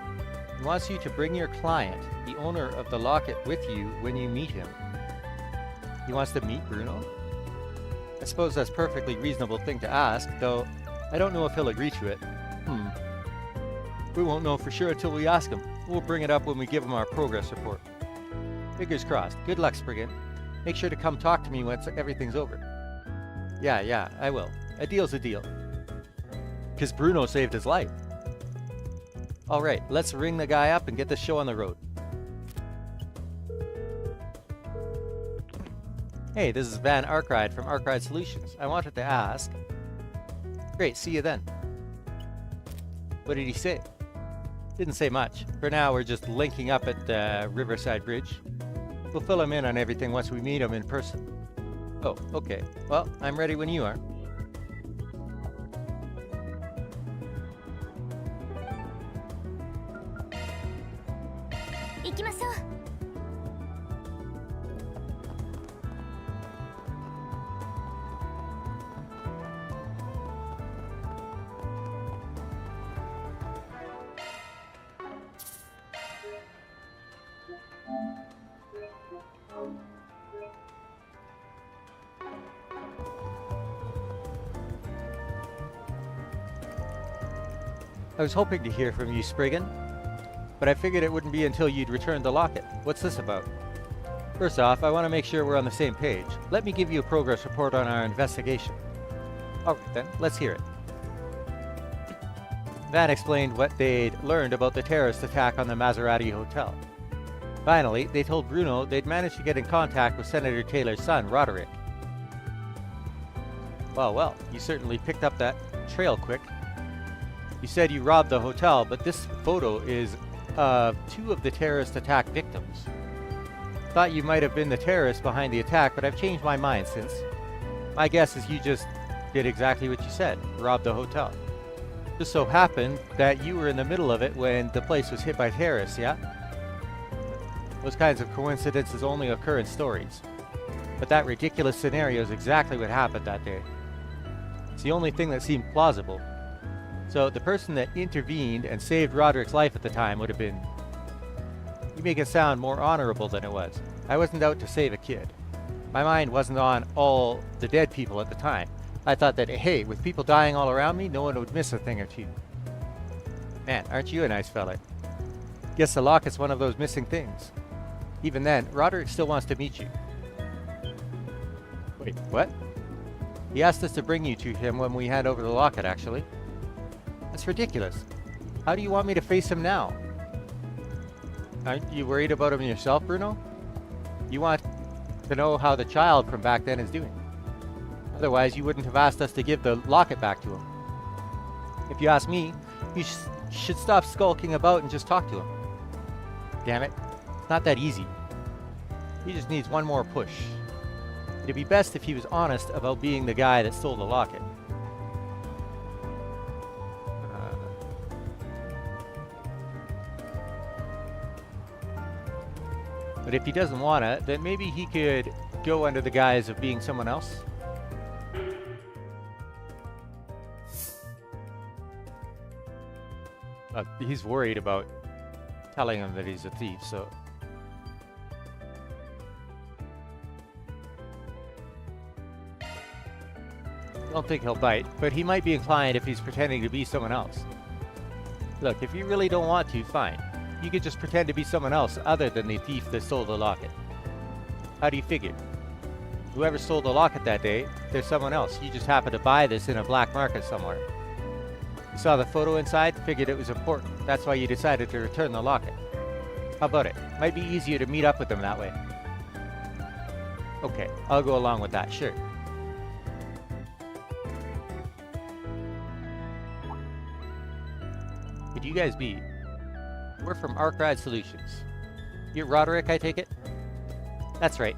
He wants you to bring your client, the owner of the locket, with you when you meet him. He wants to meet Bruno? I suppose that's a perfectly reasonable thing to ask, though I don't know if he'll agree to it. We won't know for sure until we ask him. We'll bring it up when we give him our progress report. Fingers crossed. Good luck, Spriggan. Make sure to come talk to me once everything's over. Yeah, I will. A deal's a deal. 'Cause Bruno saved his life. Alright, let's ring the guy up and get the show on the road. Hey, this is Van Arkride from Arkride Solutions. I wanted to ask... Great, see you then. What did he say? Didn't say much. For now, we're just linking up at the Riverside Bridge. We'll fill him in on everything once we meet him in person. Oh, okay. Well, I'm ready when you are. I was hoping to hear from you, Spriggan, but I figured it wouldn't be until you'd returned the locket. What's this about? First off, I want to make sure we're on the same page. Let me give you a progress report on our investigation. Alright then, let's hear it. Van explained what they'd learned about the terrorist attack on the Maserati Hotel. Finally, they told Bruno they'd managed to get in contact with Senator Taylor's son, Roderick. Well, you certainly picked up that trail quick. You said you robbed the hotel, but this photo is of two of the terrorist attack victims. Thought you might have been the terrorist behind the attack, but I've changed my mind since. My guess is you just did exactly what you said, robbed the hotel. Just so happened that you were in the middle of it when the place was hit by terrorists, yeah? Those kinds of coincidences only occur in stories. But that ridiculous scenario is exactly what happened that day. It's the only thing that seemed plausible. So the person that intervened and saved Roderick's life at the time would have been... You make it sound more honorable than it was. I wasn't out to save a kid. My mind wasn't on all the dead people at the time. I thought that, hey, with people dying all around me, no one would miss a thing or two. Man, aren't you a nice fella? Guess the locket's one of those missing things. Even then, Roderick still wants to meet you. Wait, what? He asked us to bring you to him when we hand over the locket, actually. That's ridiculous. How do you want me to face him now? Aren't you worried about him yourself, Bruno? You want to know how the child from back then is doing. Otherwise, you wouldn't have asked us to give the locket back to him. If you ask me, you should stop skulking about and just talk to him. Damn it. It's not that easy. He just needs one more push. It'd be best if he was honest about being the guy that stole the locket. But if he doesn't want it, then maybe he could go under the guise of being someone else. He's worried about telling him that he's a thief, so... Don't think he'll bite, but he might be inclined if he's pretending to be someone else. Look, if you really don't want to, fine. You could just pretend to be someone else other than the thief that stole the locket. How do you figure? Whoever stole the locket that day, there's someone else. You just happened to buy this in a black market somewhere. You saw the photo inside, figured it was important. That's why you decided to return the locket. How about it? Might be easier to meet up with them that way. Okay, I'll go along with that, sure. Could you guys be? We're from Arkride Solutions. You're Roderick, I take it? That's right.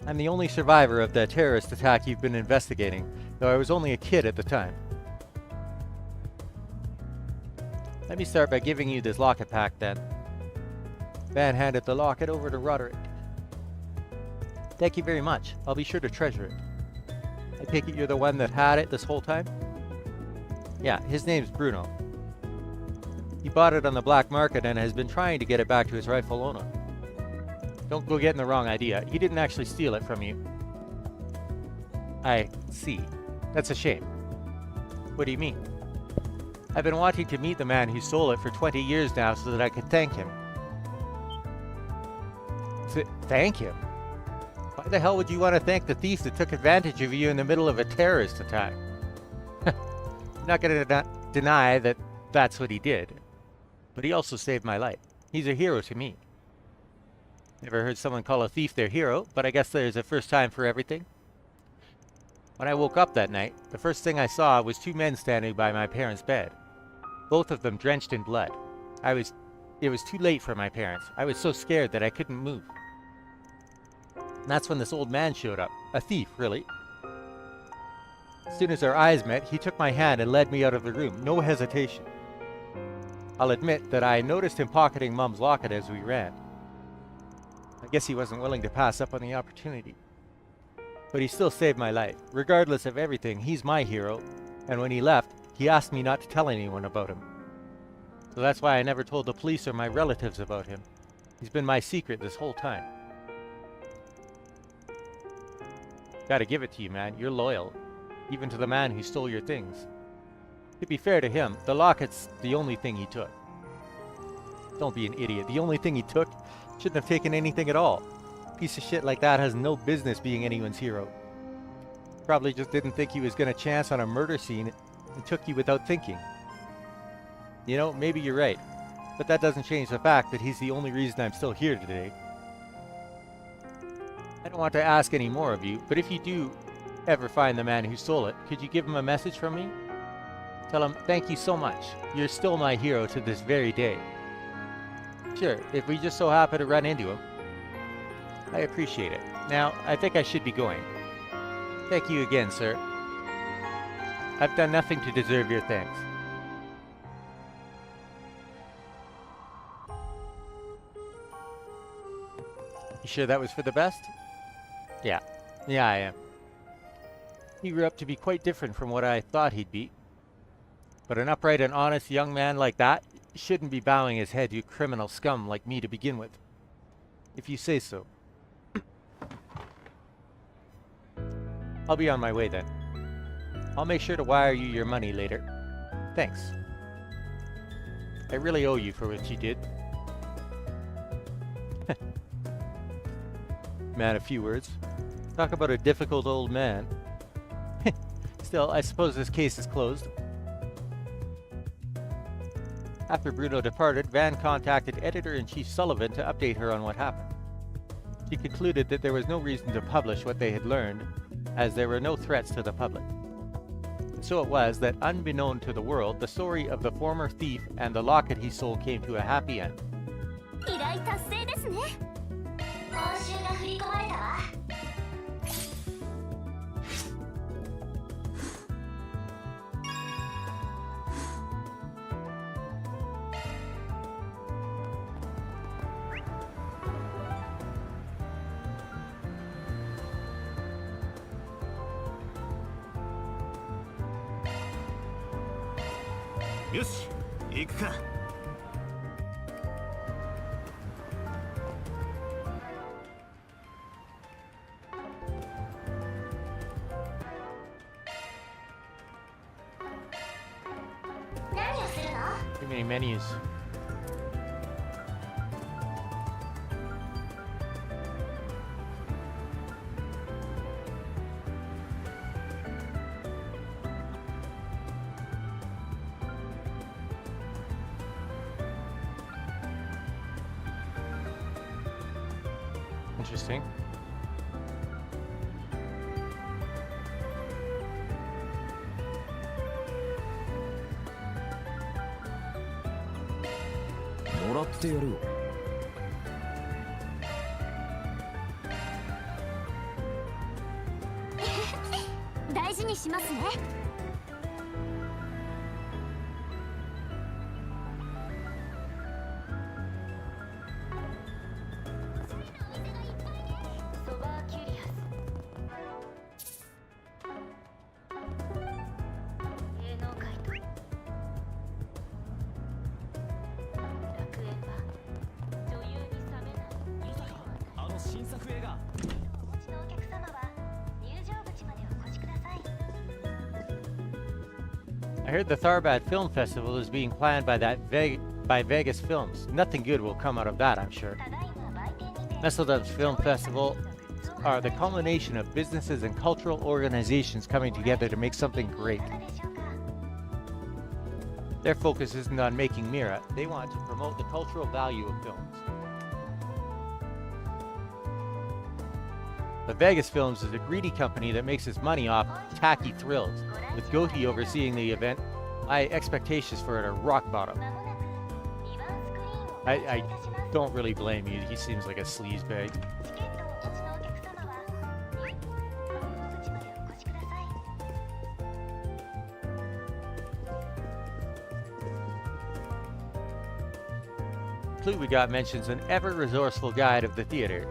I'm the only survivor of the terrorist attack you've been investigating, though I was only a kid at the time. Let me start by giving you this locket pack then. Van handed the locket over to Roderick. Thank you very much. I'll be sure to treasure it. I take it you're the one that had it this whole time? Yeah, his name's Bruno. He bought it on the black market and has been trying to get it back to its rightful owner. Don't go getting the wrong idea. He didn't actually steal it from you. I see. That's a shame. What do you mean? I've been wanting to meet the man who stole it for 20 years now so that I could thank him. Thank him? Why the hell would you want to thank the thief that took advantage of you in the middle of a terrorist attack? I'm not going to deny that that's what he did. But he also saved my life. He's a hero to me. Never heard someone call a thief their hero, but I guess there's a first time for everything. When I woke up that night, the first thing I saw was two men standing by my parents' bed. Both of them drenched in blood. It was too late for my parents. I was so scared that I couldn't move. And that's when this old man showed up. A thief, really. As soon as our eyes met, he took my hand and led me out of the room. No hesitation. I'll admit that I noticed him pocketing Mum's locket as we ran. I guess he wasn't willing to pass up on the opportunity. But he still saved my life. Regardless of everything, he's my hero. And when he left, he asked me not to tell anyone about him. So that's why I never told the police or my relatives about him. He's been my secret this whole time. Gotta give it to you, man. You're loyal. Even to the man who stole your things. To be fair to him, the locket's the only thing he took. Don't be an idiot. The only thing he took? Shouldn't have taken anything at all. A piece of shit like that has no business being anyone's hero. Probably just didn't think he was gonna chance on a murder scene and took you without thinking. You know, maybe you're right. But that doesn't change the fact that he's the only reason I'm still here today. I don't want to ask any more of you, but if you do ever find the man who stole it, could you give him a message from me? Tell him, thank you so much. You're still my hero to this very day. Sure, if we just so happen to run into him. I appreciate it. Now, I think I should be going. Thank you again, sir. I've done nothing to deserve your thanks. You sure that was for the best? Yeah. Yeah, I am. He grew up to be quite different from what I thought he'd be. But an upright and honest young man like that shouldn't be bowing his head to criminal scum like me to begin with. If you say so. I'll be on my way then. I'll make sure to wire you your money later. Thanks. I really owe you for what you did. Man, a few words. Talk about a difficult old man. Still, I suppose this case is closed. After Bruno departed, Van contacted Editor-in-Chief Sullivan to update her on what happened. She concluded that there was no reason to publish what they had learned, as there were no threats to the public. So it was that, unbeknown to the world, the story of the former thief and the locket he stole came to a happy end. 依頼達成ですね。報酬が振り込まれたわ。よし、行くか。何をするの？ Too many menus. Interesting. 事にしますね。ソバーキュリアス。芸能界と楽園は女優に冷めない。あの新作映画。お持ちのお客様は入場口までお越しください。 I heard the Tharbad Film Festival is being planned by by Vegas Films. Nothing good will come out of that, I'm sure. ただいま売店にて Messeldon's Film Festival are the culmination of businesses and cultural organizations coming together to make something great. いかがでしょうか。 Their focus isn't on making Mira, they want to promote the cultural value of films. But Vegas Films is a greedy company that makes its money off tacky thrills. With Goatee overseeing the event, my expectations for it are rock bottom. まもなく2番スクリーンを開 I 催いたします。 don't really blame you, he seems like a sleazebag. チケットをお持ちのお客様は入場口までお越しください。 Clue we got mentions an ever-resourceful guide of the theater.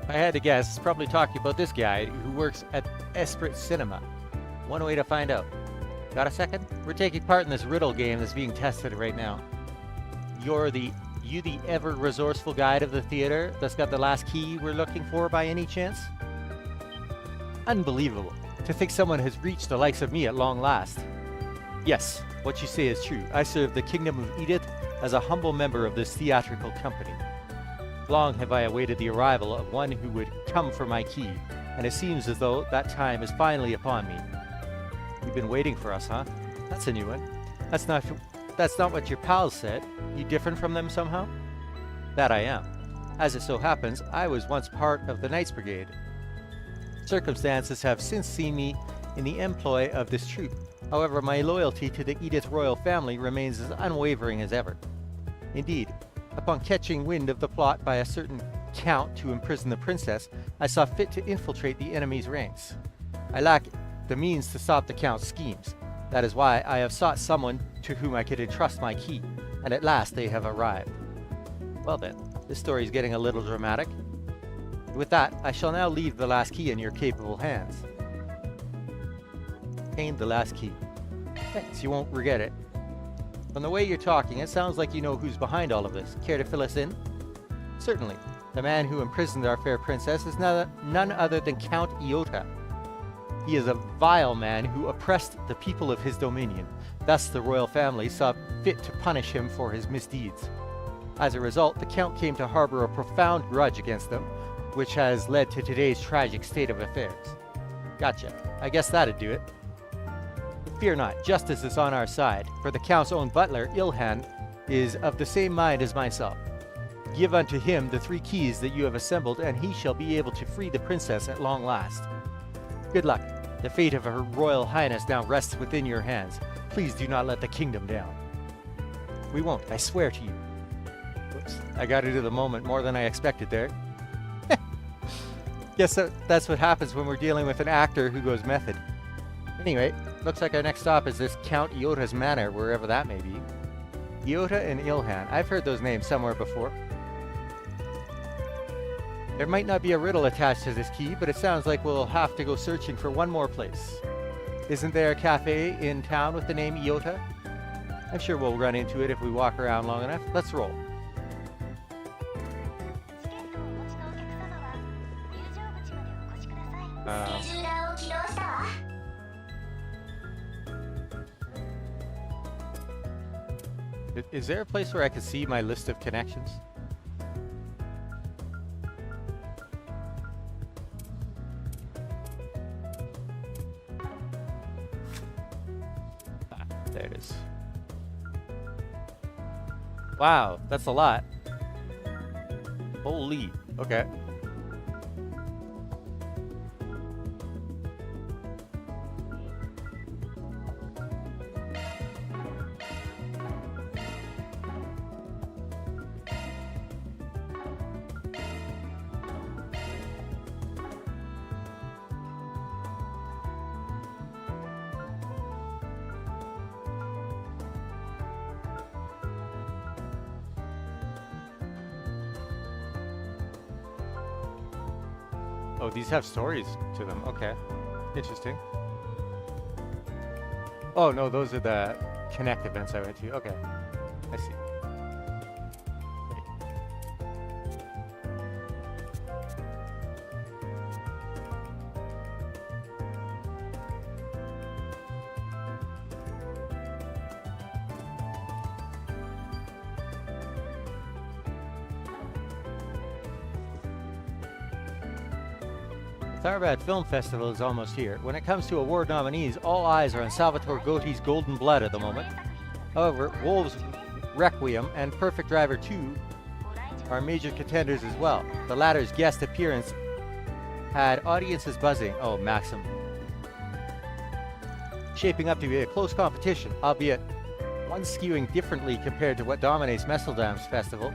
If I had to guess, it's probably talking about this guy who works at Esprit Cinema. One way to find out. Got a second? We're taking part in this riddle game that's being tested right now. You the ever-resourceful guide of the theater that's got the last key we're looking for by any chance? Unbelievable. To think someone has reached the likes of me at long last. Yes, what you say is true. I serve the Kingdom of Edith as a humble member of this theatrical company. Long have I awaited the arrival of one who would come for my key, and it seems as though that time is finally upon me. You've been waiting for us, huh? That's a new one. That's not what your pals said. You different from them somehow? That I am. As it so happens, I was once part of the Knights Brigade. Circumstances have since seen me in the employ of this troop. However, my loyalty to the Edith royal family remains as unwavering as ever. Indeed, upon catching wind of the plot by a certain count to imprison the princess, I saw fit to infiltrate the enemy's ranks. I lack the means to stop the count's schemes. That is why I have sought someone to whom I could entrust my key, and at last they have arrived. Well then, this story is getting a little dramatic. With that, I shall now leave the last key in your capable hands. Obtain the last key. Thanks, you won't regret it. From the way you're talking, it sounds like you know who's behind all of this. Care to fill us in? Certainly. The man who imprisoned our fair princess is none other than Count Iota. He is a vile man who oppressed the people of his dominion. Thus the royal family saw fit to punish him for his misdeeds. As a result, the Count came to harbor a profound grudge against them, which has led to today's tragic state of affairs. Gotcha. I guess that'd do it. Fear not, justice is on our side, for the Count's own butler, Ilhan, is of the same mind as myself. Give unto him the 3 keys that you have assembled, and he shall be able to free the princess at long last. Good luck. The fate of Her Royal Highness now rests within your hands. Please do not let the kingdom down. We won't, I swear to you. Whoops, I got into the moment more than I expected there. Guess that's what happens when we're dealing with an actor who goes method. Anyway, looks like our next stop is this Count Iota's manor, wherever that may be. Iota and Ilhan. I've heard those names somewhere before. There might not be a riddle attached to this key, but it sounds like we'll have to go searching for one more place. Isn't there a cafe in town with the name Iota? I'm sure we'll run into it if we walk around long enough. Let's roll. チケットをお持ちのお客様は入場口までお越しください。 Uh, スケジューラーを起動したわ。 is there a place where I can see my list of connections? Ah, there it is. Wow, that's a lot. Holy. Okay. Oh, these have stories to them. Okay. Interesting. Oh, no, those are the Connect events I went to. Okay. I see. Tharabad Film Festival is almost here. When it comes to award nominees, all eyes are on Salvatore Gotti's Golden Blood at the moment. However, Wolves Requiem and Perfect Driver 2 are major contenders as well. The latter's guest appearance had audiences buzzing. Oh, Maxim. Shaping up to be a close competition, albeit one skewing differently compared to what dominates Messeldam's festival.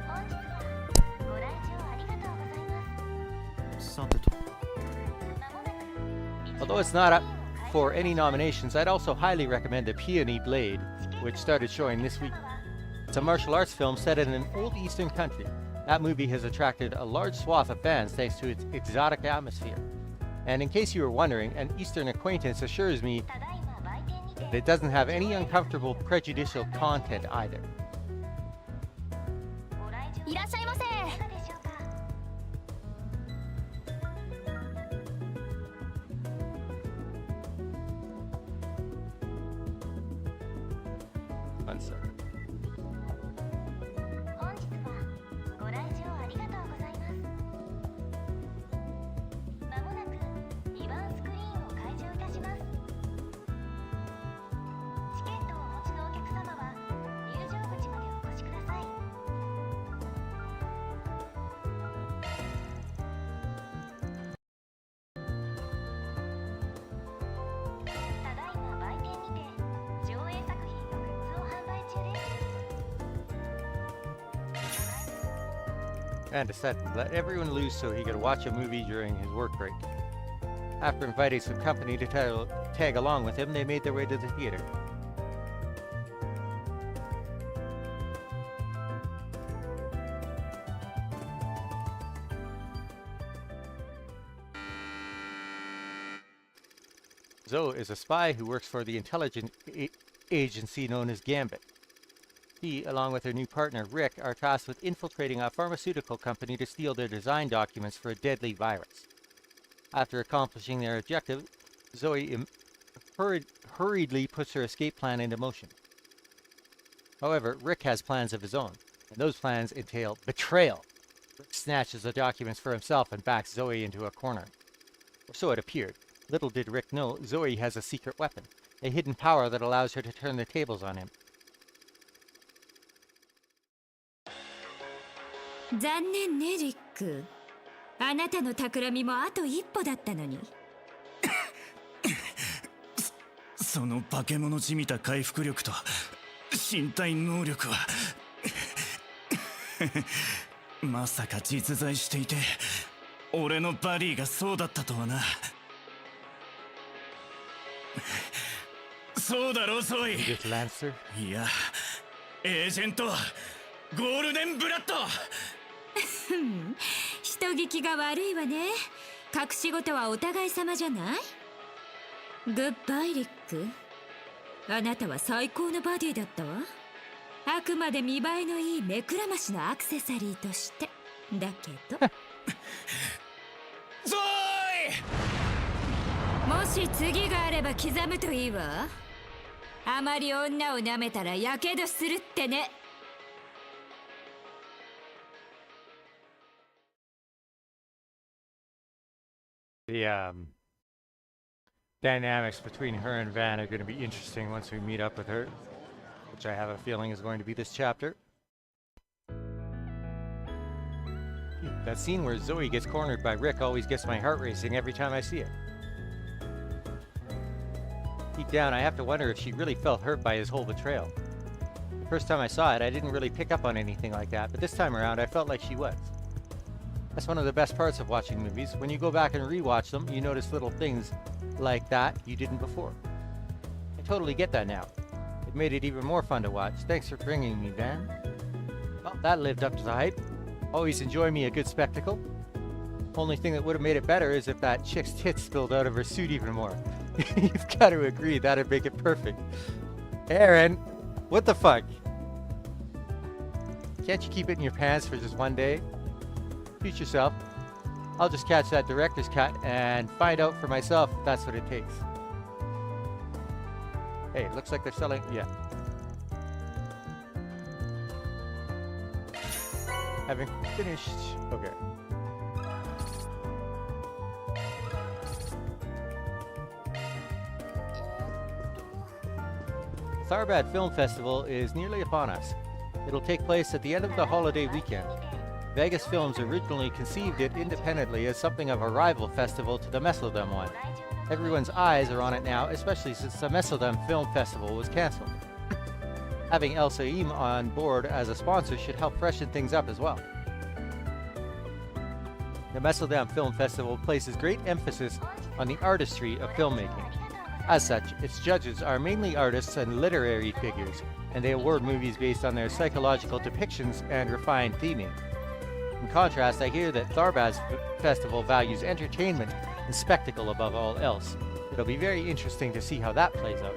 ご来場ありがとうございます。さてと。 Although it's not up for any nominations, I'd also highly recommend The Peony Blade, which started showing this week. It's a martial arts film set in an old eastern country. That movie has attracted a large swath of fans thanks to its exotic atmosphere. And in case you were wondering, an eastern acquaintance assures me ただいま売店にて that it doesn't have any uncomfortable, prejudicial content either. ご来場いらっしゃいませ。いかがでしょうか。 One second. 本日はご来場ありがとうございます。まもなく2番スクリーンを開場いたします。チケットをお持ちのお客様は入場口までお越しください。ただいま売店にて上映作品のグッズを販売中です。 And decided to let everyone loose so he could watch a movie during his work break. After inviting some company to tag along with him, they made their way to the theater. Zoe is a spy who works for the intelligence agency known as Gambit. He, along with her new partner Rick, are tasked with infiltrating a pharmaceutical company to steal their design documents for a deadly virus. After accomplishing their objective, Zoe hurriedly puts her escape plan into motion. However, Rick has plans of his own, and those plans entail betrayal. Rick snatches the documents for himself and backs Zoe into a corner. Or so it appeared. Little did Rick know, Zoe has a secret weapon, a hidden power that allows her to turn the tables on him. 残念ねリック。あなたの企みもあと一歩だったのに。その化け物じみた回復力と身体能力はまさか実在していて俺のバディがそうだったとはな。そうだろゾイ。 This Lancer? いやエージェントゴールデンブラッド。人聞きが悪いわね。隠し事はお互い様じゃない？グッバイリック。あなたは最高のバディだったわ。あくまで見栄えのいい目くらましのアクセサリーとして。だけどゾイ！もし次があれば刻むといいわ。あまり女を舐めたらやけどするってね。The dynamics between her and Van are going to be interesting once we meet up with her, which I have a feeling is going to be this chapter. That scene where Zoe gets cornered by Rick always gets my heart racing every time I see it. Deep down, I have to wonder if she really felt hurt by his whole betrayal. The first time I saw it, I didn't really pick up on anything like that, but this time around, I felt like she was. That's one of the best parts of watching movies. When you go back and rewatch them, you notice little things like that you didn't before. I totally get that now. It made it even more fun to watch. Thanks for bringing me, Van. Well, that lived up to the hype. Always enjoy me a good spectacle. Only thing that would have made it better is if that chick's tits spilled out of her suit even more. You've got to agree, that'd make it perfect. Aaron, what the fuck? Can't you keep it in your pants for just one day? Treat yourself. I'll just catch that director's cut and find out for myself if that's what it takes. Hey, looks like they're selling... yeah. Having finished... okay. Tharbad Film Festival is nearly upon us. It'll take place at the end of the holiday weekend. Vegas Films originally conceived it independently as something of a rival festival to the Meslodom one. Everyone's eyes are on it now, especially since the Meslodom Film Festival was cancelled. Having El Saim on board as a sponsor should help freshen things up as well. The Meslodom Film Festival places great emphasis on the artistry of filmmaking. As such, its judges are mainly artists and literary figures, and they award movies based on their psychological depictions and refined theming. In contrast, I hear that Tharbad's festival values entertainment and spectacle above all else. It'll be very interesting to see how that plays out.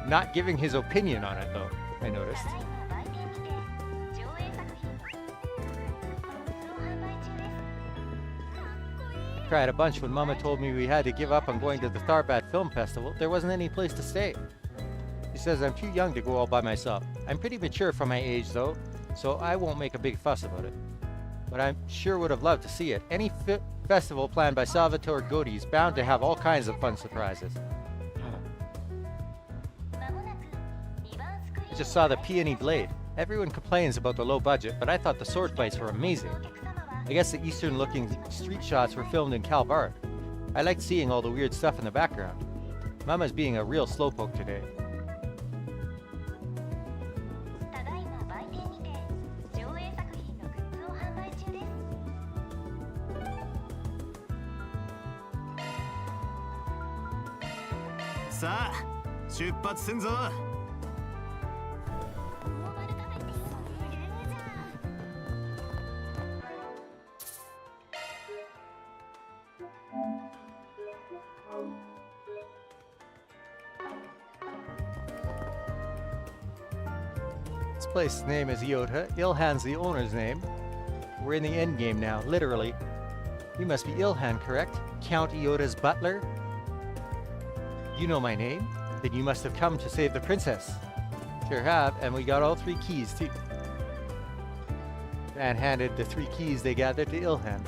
Not giving his opinion on it though, I noticed. Cried a bunch when Mama told me we had to give up on going to the Tharbad Film Festival. There wasn't any place to stay. She says I'm too young to go all by myself. I'm pretty mature for my age though, so I won't make a big fuss about it. But I sure would have loved to see it. Any festival planned by Salvatore Godi is bound to have all kinds of fun surprises. I just saw the Peony Blade. Everyone complains about the low budget, but I thought the sword fights were amazing. I guess the eastern-looking street shots were filmed in Calvard. I liked seeing all the weird stuff in the background. Mama's being a real slowpoke today. Sa, 出発すんぞ. This place's name is Iota. Ilhan's the owner's name. We're in the end game now, literally. You must be Ilhan, correct? Count Iota's butler? You know my name? Then you must have come to save the princess. Sure have, and we got all 3 keys too. Man handed the 3 keys they gathered to Ilhan.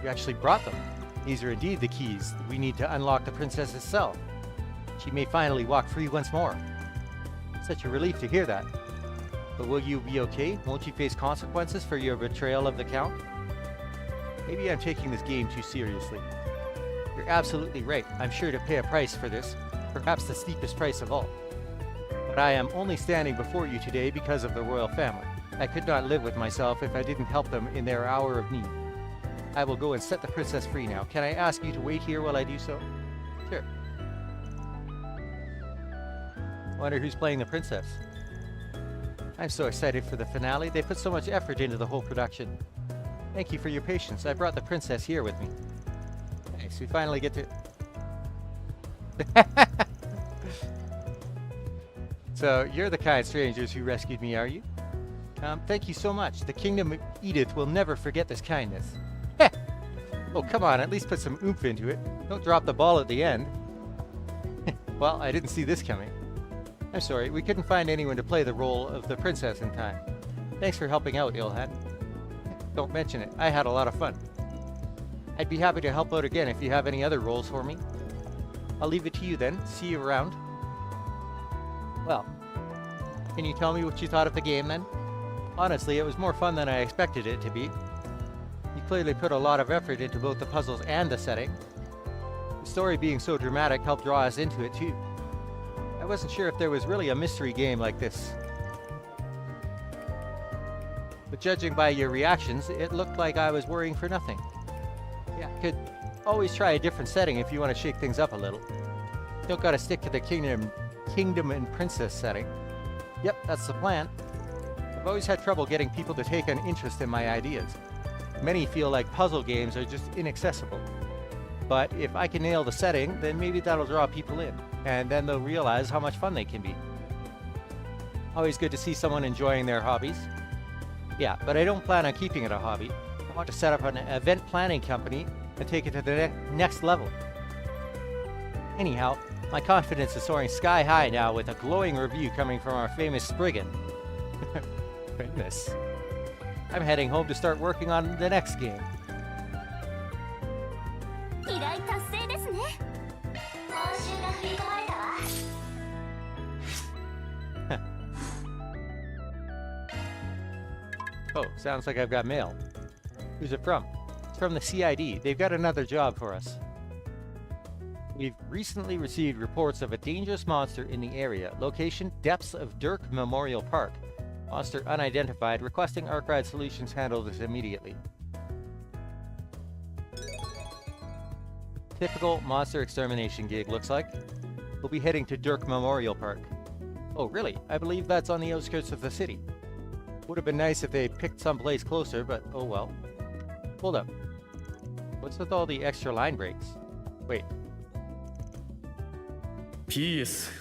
You actually brought them. These are indeed the keys we need to unlock the princess's cell. She may finally walk free once more. Such a relief to hear that. But will you be okay? Won't you face consequences for your betrayal of the Count? Maybe I'm taking this game too seriously. You're absolutely right. I'm sure to pay a price for this, perhaps the steepest price of all. But I am only standing before you today because of the royal family. I could not live with myself if I didn't help them in their hour of need. I will go and set the princess free now. Can I ask you to wait here while I do so? Sure. Wonder who's playing the princess. I'm so excited for the finale. They put so much effort into the whole production. Thank you for your patience. I brought the princess here with me. Nice, we finally get to... So, you're the kind strangers who rescued me, are you? Thank you so much. The Kingdom of Edith will never forget this kindness. Heh! Oh, come on, at least put some oomph into it. Don't drop the ball at the end. Well, I didn't see this coming. I'm sorry, we couldn't find anyone to play the role of the princess in time. Thanks for helping out, Ilhan. Don't mention it. I had a lot of fun. I'd be happy to help out again if you have any other roles for me. I'll leave it to you then. See you around. Well, can you tell me what you thought of the game then? Honestly, it was more fun than I expected it to be. You clearly put a lot of effort into both the puzzles and the setting. The story being so dramatic helped draw us into it too. I wasn't sure if there was really a mystery game like this. But judging by your reactions, it looked like I was worrying for nothing. Yeah, could always try a different setting if you want to shake things up a little. Don't gotta stick to the kingdom and princess setting. Yep, that's the plan. I've always had trouble getting people to take an interest in my ideas. many feel like puzzle games are just inaccessible. But if I can nail the setting, then maybe that'll draw people in, and then they'll realize how much fun they can be. Always good to see someone enjoying their hobbies. Yeah, but I don't plan on keeping it a hobby. I want to set up an event planning company and take it to the next level. Anyhow, my confidence is soaring sky high now with a glowing review coming from our famous Spriggan. Goodness. I'm heading home to start working on the next game. 依頼達成ですね。報酬が振り込まれたわ。Oh, sounds like I've got mail. Who's it from? It's from the CID. They've got another job for us. We've recently received reports of a dangerous monster in the area. Location, depths of Dirk Memorial Park. Monster unidentified, requesting Arkride Solutions handle this immediately. Typical monster extermination gig, looks like. We'll be heading to Dirk Memorial Park. Oh, really? I believe that's on the outskirts of the city. Would have been nice if they picked someplace closer, but oh well. Hold up. What's with all the extra line breaks? Wait. PS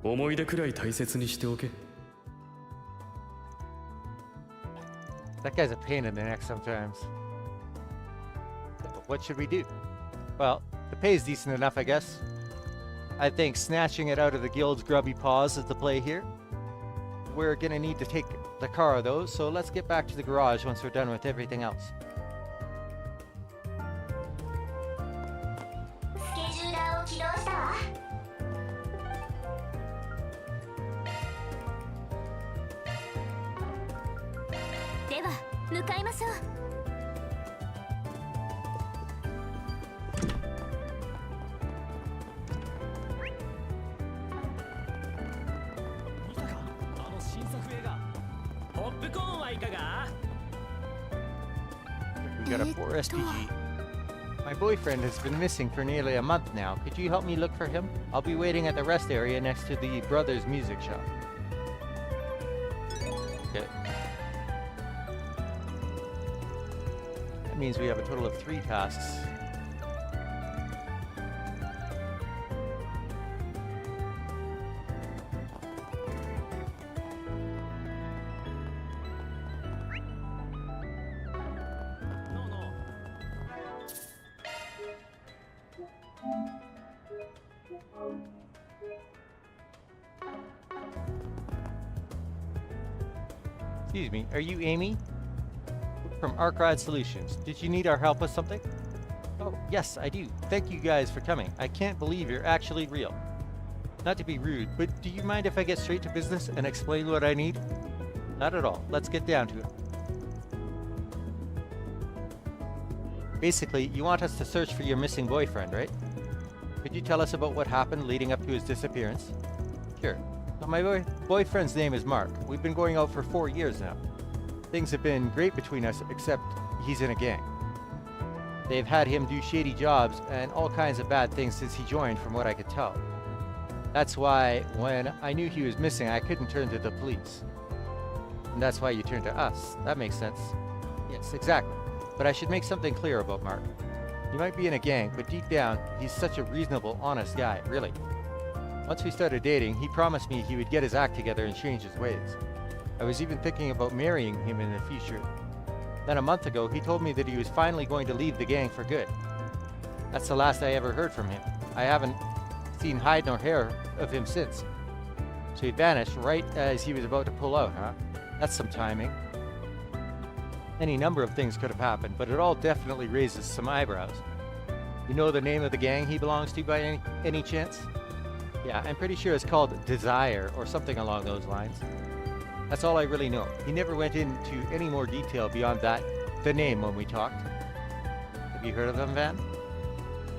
思い出くらい大切にしておけ That guy's a pain in the neck sometimes. But what should we do? Well, the pay's decent enough, I guess. I think snatching it out of the guild's grubby paws is the play here. We're gonna need to take the car though, so let's get back to the garage once we're done with everything else. スケジューラーを起動したわ。では向かいましょう。見たかあの新作映画。ポップコーンはいかが？ We got a 4 SPG. My boyfriend has been missing for nearly a month now. Could you help me look for him? I'll be waiting at the rest area next to the Brothers Music Shop. Okay. That means we have a total of 3 tasks. No, no. Excuse me, are you Amy? From Arkride Solutions. Did you need our help with something? Oh, yes, I do. Thank you guys for coming. I can't believe you're actually real. Not to be rude, but do you mind if I get straight to business and explain what I need? Not at all. Let's get down to it. Basically, you want us to search for your missing boyfriend, right? Could you tell us about what happened leading up to his disappearance? Sure. So my boyfriend's name is Mark. We've been going out for 4 years now. Things have been great between us, except he's in a gang. They've had him do shady jobs and all kinds of bad things since he joined, from what I could tell. That's why, when I knew he was missing, I couldn't turn to the police. And that's why you turned to us. That makes sense. Yes, exactly. But I should make something clear about Mark. He might be in a gang, but deep down, he's such a reasonable, honest guy, really. Once we started dating, he promised me he would get his act together and change his ways. I was even thinking about marrying him in the future. Then a month ago, he told me that he was finally going to leave the gang for good. That's the last I ever heard from him. I haven't seen hide nor hair of him since. So he vanished right as he was about to pull out, huh? That's some timing. Any number of things could have happened, but it all definitely raises some eyebrows. You know the name of the gang he belongs to by any chance? Yeah, I'm pretty sure it's called Desire or something along those lines. That's all I really know. He never went into any more detail beyond that, the name, when we talked. Have you heard of them, Van?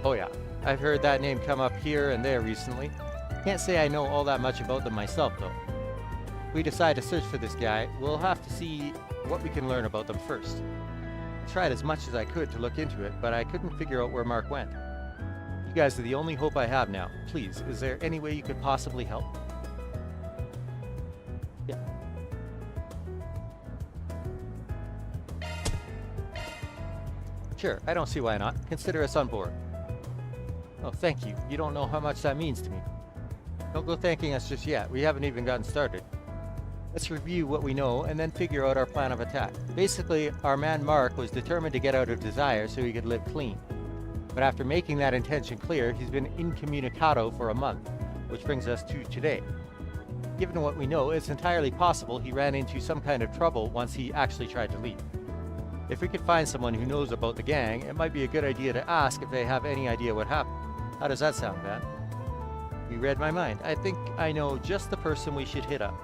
Oh yeah, I've heard that name come up here and there recently. Can't say I know all that much about them myself, though. If we decide to search for this guy, we'll have to see what we can learn about them first. I tried as much as I could to look into it, but I couldn't figure out where Mark went. You guys are the only hope I have now. Please, is there any way you could possibly help? Yeah. Sure, I don't see why not. Consider us on board. Oh, thank you. You don't know how much that means to me. Don't go thanking us just yet. We haven't even gotten started. Let's review what we know and then figure out our plan of attack. Basically, our man Mark was determined to get out of Desire so he could live clean. But after making that intention clear, he's been incommunicado for a month, which brings us to today. Given what we know, it's entirely possible he ran into some kind of trouble once he actually tried to leave. If we could find someone who knows about the gang, it might be a good idea to ask if they have any idea what happened. How does that sound, Van? You read my mind. I think I know just the person we should hit up.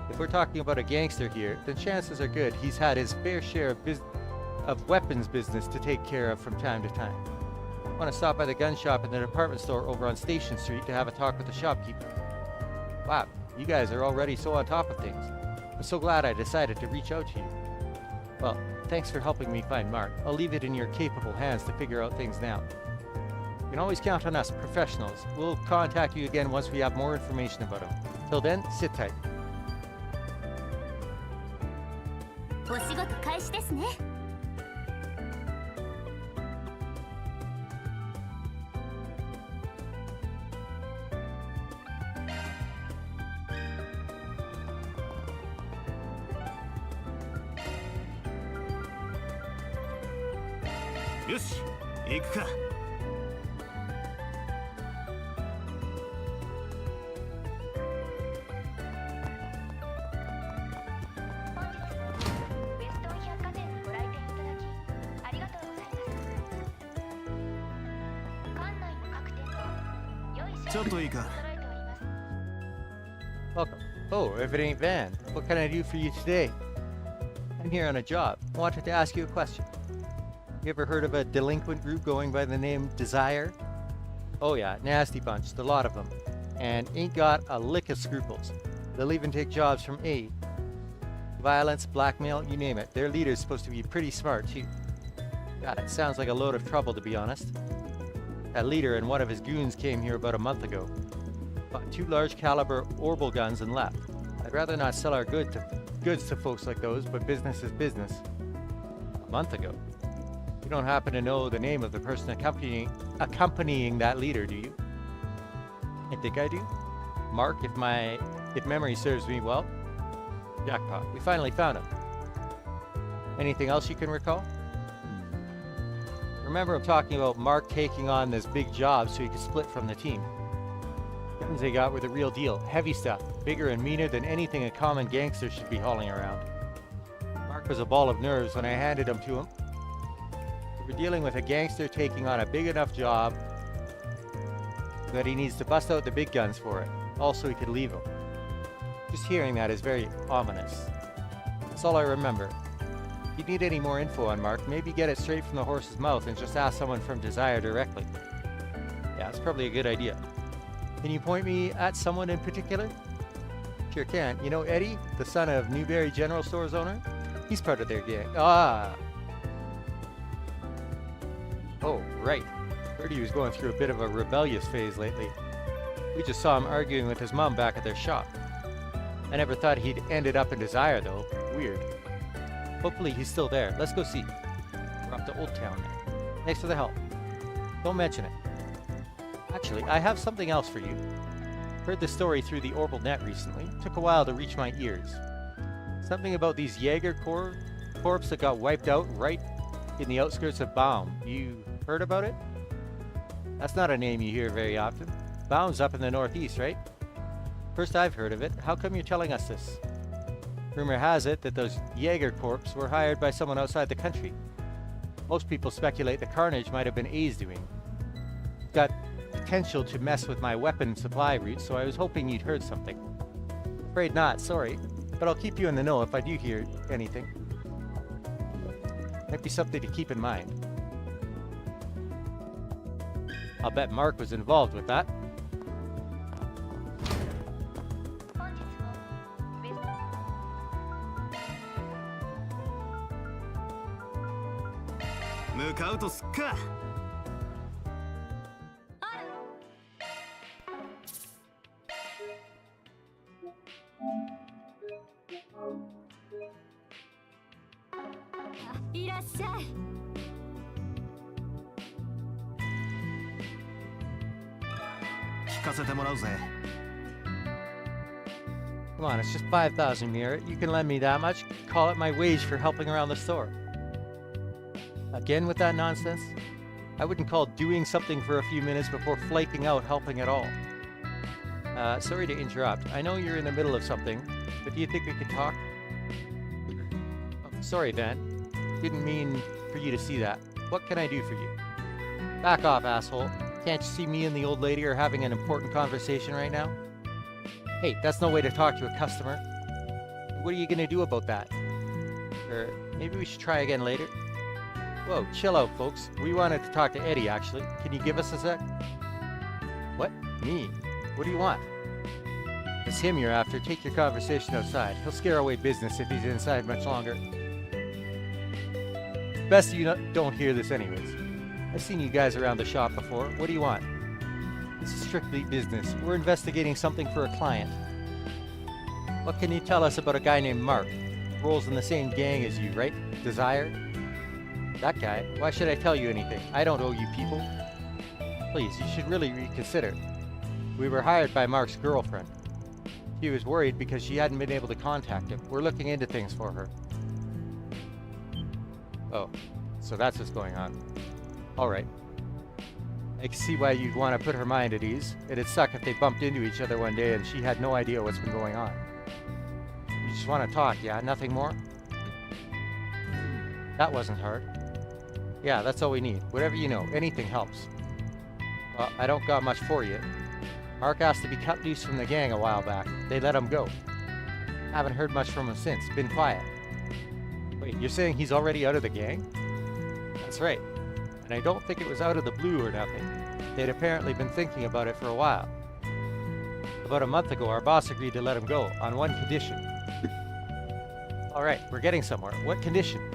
If we're talking about a gangster here, then chances are good he's had his fair share of weapons business to take care of from time to time. I want to stop by the gun shop in the department store over on Station Street to have a talk with the shopkeeper. Wow, you guys are already so on top of things. I'm so glad I decided to reach out to you. Well, thanks for helping me find Mark. I'll leave it in your capable hands to figure out things now. You can always count on us, professionals. We'll contact you again once we have more information about him. Till then, sit tight. お仕事開始ですね。よし行くか。ウエストン百貨店にご来店いただきありがとうございます。館内の各店で良いちょっといいか。揃えております。 Welcome. Oh, if it ain't Van, what can I do for you today? I'm here on a job. I wanted to ask you a question. You ever heard of a delinquent group going by the name Desire? Oh yeah, nasty bunch, the lot of them. And ain't got a lick of scruples. They'll even take jobs from aid. Violence, blackmail, you name it. Their leader's supposed to be pretty smart too. God, it sounds like a load of trouble to be honest. That leader and one of his goons came here about a month ago. Bought 2 large caliber orbital guns and left. I'd rather not sell our goods to folks like those, but business is business. A month ago. You don't happen to know the name of the person accompanying that leader, do you? I think I do. Mark, if memory serves me well. Jackpot. We finally found him. Anything else you can recall? Remember him talking about Mark taking on this big job so he could split from the team. Guns they got were the real deal. Heavy stuff. Bigger and meaner than anything a common gangster should be hauling around. Mark was a ball of nerves when I handed them to him. We're dealing with a gangster taking on a big enough job that he needs to bust out the big guns for it. Also, he could leave them. Just hearing that is very ominous. That's all I remember. If you need any more info on Mark, maybe get it straight from the horse's mouth and just ask someone from Desire directly. Yeah, it's probably a good idea. Can you point me at someone in particular? Sure can. You know Eddie, the son of Newberry General Store's owner? He's part of their gang. Ah! Oh, right. Heard he was going through a bit of a rebellious phase lately. We just saw him arguing with his mom back at their shop. I never thought he'd ended up in Desire, though. Weird. Hopefully he's still there. Let's go see. We're off to Old Town now. Thanks for the help. Don't mention it. Actually, I have something else for you. Heard the story through the Orbital Net recently. Took a while to reach my ears. Something about these Jaeger corps that got wiped out right in the outskirts of Baum. You heard about it? That's not a name you hear very often. Baum's up in the northeast, right? First I've heard of it. How come you're telling us this? Rumor has it that those Jaeger corps were hired by someone outside the country. Most people speculate the carnage might have been A's doing. Got potential to mess with my weapon supply route, so I was hoping you'd heard something. Afraid not, sorry. But I'll keep you in the know if I do hear anything. Might be something to keep in mind. I'll bet Mark was involved with that. 本日もウエス向かうとすっか。いらっしゃい。聞かせてもらうぜ。 Come on, it's just 5,000, Mira. You can lend me that much. Call it my wage for helping around the store. Again with that nonsense? I wouldn't call doing something for a few minutes before flaking out helping at all. Sorry to interrupt. I know you're in the middle of something, but do you think we could talk? Oh, sorry, Van. Didn't mean for you to see that. What can I do for you? Back off, asshole. Can't you see me and the old lady are having an important conversation right now? Hey, that's no way to talk to a customer. What are you gonna do about that? Or maybe we should try again later? Whoa, chill out, folks. We wanted to talk to Eddie, actually. Can you give us a sec? What? Me? What do you want? It's him you're after. Take your conversation outside. He'll scare away business if he's inside much longer. Best you don't hear this anyways. I've seen you guys around the shop before. What do you want? This is strictly business. We're investigating something for a client. What can you tell us about a guy named Mark? Rolls in the same gang as you, right? Desire? That guy? Why should I tell you anything? I don't owe you people. Please, you should really reconsider. We were hired by Mark's girlfriend. She was worried because she hadn't been able to contact him. We're looking into things for her. Oh, so that's what's going on. Alright. I can see why you'd want to put her mind at ease. It'd suck if they bumped into each other one day and she had no idea what's been going on. You just want to talk, yeah? Nothing more? That wasn't hard. Yeah, that's all we need. Whatever you know. Anything helps. Well, I don't got much for you. Mark asked to be cut loose from the gang a while back. They let him go. Haven't heard much from him since. Been quiet. Wait, you're saying he's already out of the gang? That's right. And I don't think it was out of the blue or nothing. They'd apparently been thinking about it for a while. About a month ago, our boss agreed to let him go, on one condition. Alright, we're getting somewhere. What condition?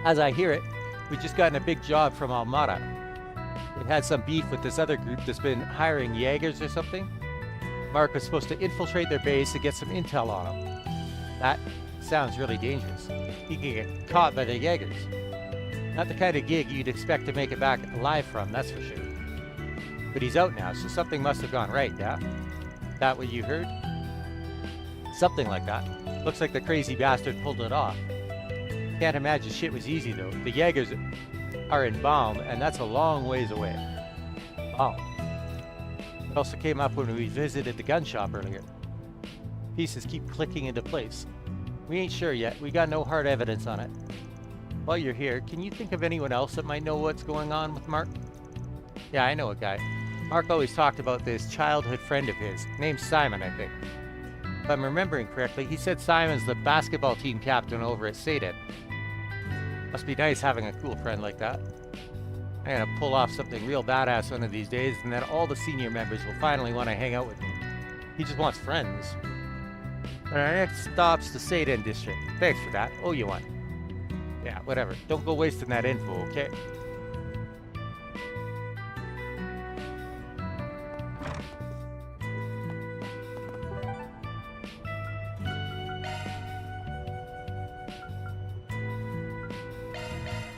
As I hear it, we've just gotten a big job from Almada. It had some beef with this other group that's been hiring Jaegers or something. Mark was supposed to infiltrate their base to get some intel on them. That sounds really dangerous. He could get caught by the Jaegers. Not the kind of gig you'd expect to make it back alive from, that's for sure. But he's out now, so something must have gone right, yeah? That what you heard? Something like that. Looks like the crazy bastard pulled it off. Can't imagine shit was easy though. The Jaegers are in Baum, and that's a long ways away. Baum. It also came up when we visited the gun shop earlier. Pieces keep clicking into place. We ain't sure yet. We got no hard evidence on it. While you're here, can you think of anyone else that might know what's going on with Mark? Yeah, I know a guy. Mark always talked about this childhood friend of his, named Simon, I think. If I'm remembering correctly, he said Simon's the basketball team captain over at Saded. Must be nice having a cool friend like that. I'm gonna pull off something real badass one of these days, and then all the senior members will finally want to hang out with me. He just wants friends. And our next stop's the Saded district. Thanks for that. Oh, you want? Yeah, whatever. Don't go wasting that info, okay?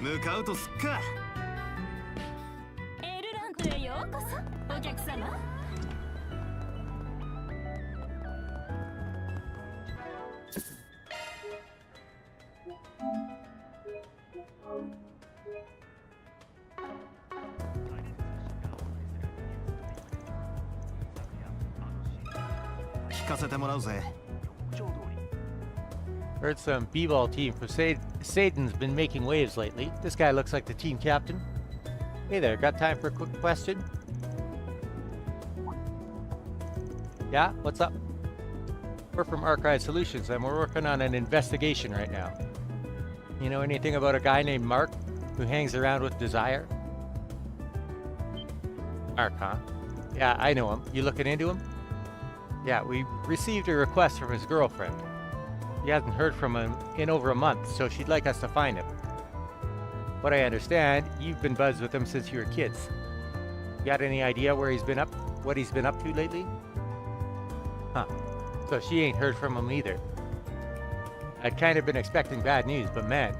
L ランクへようこそ、お客様。聞かせてもらうぜ。 Heard some b-ball team from Satan's been making waves lately. This guy looks like the team captain. Hey there, got time for a quick question? Yeah, what's up? We're from Archive Solutions and we're working on an investigation right now. You know anything about a guy named Mark who hangs around with Desire? Mark, huh? Yeah, I know him. You looking into him? Yeah, we received a request from his girlfriend. She hasn't heard from him in over a month, so she'd like us to find him. What I understand, you've been buds with him since you were kids. Got any idea where he's been what he's been up to lately? Huh. So she ain't heard from him either. I'd kind of been expecting bad news, but man,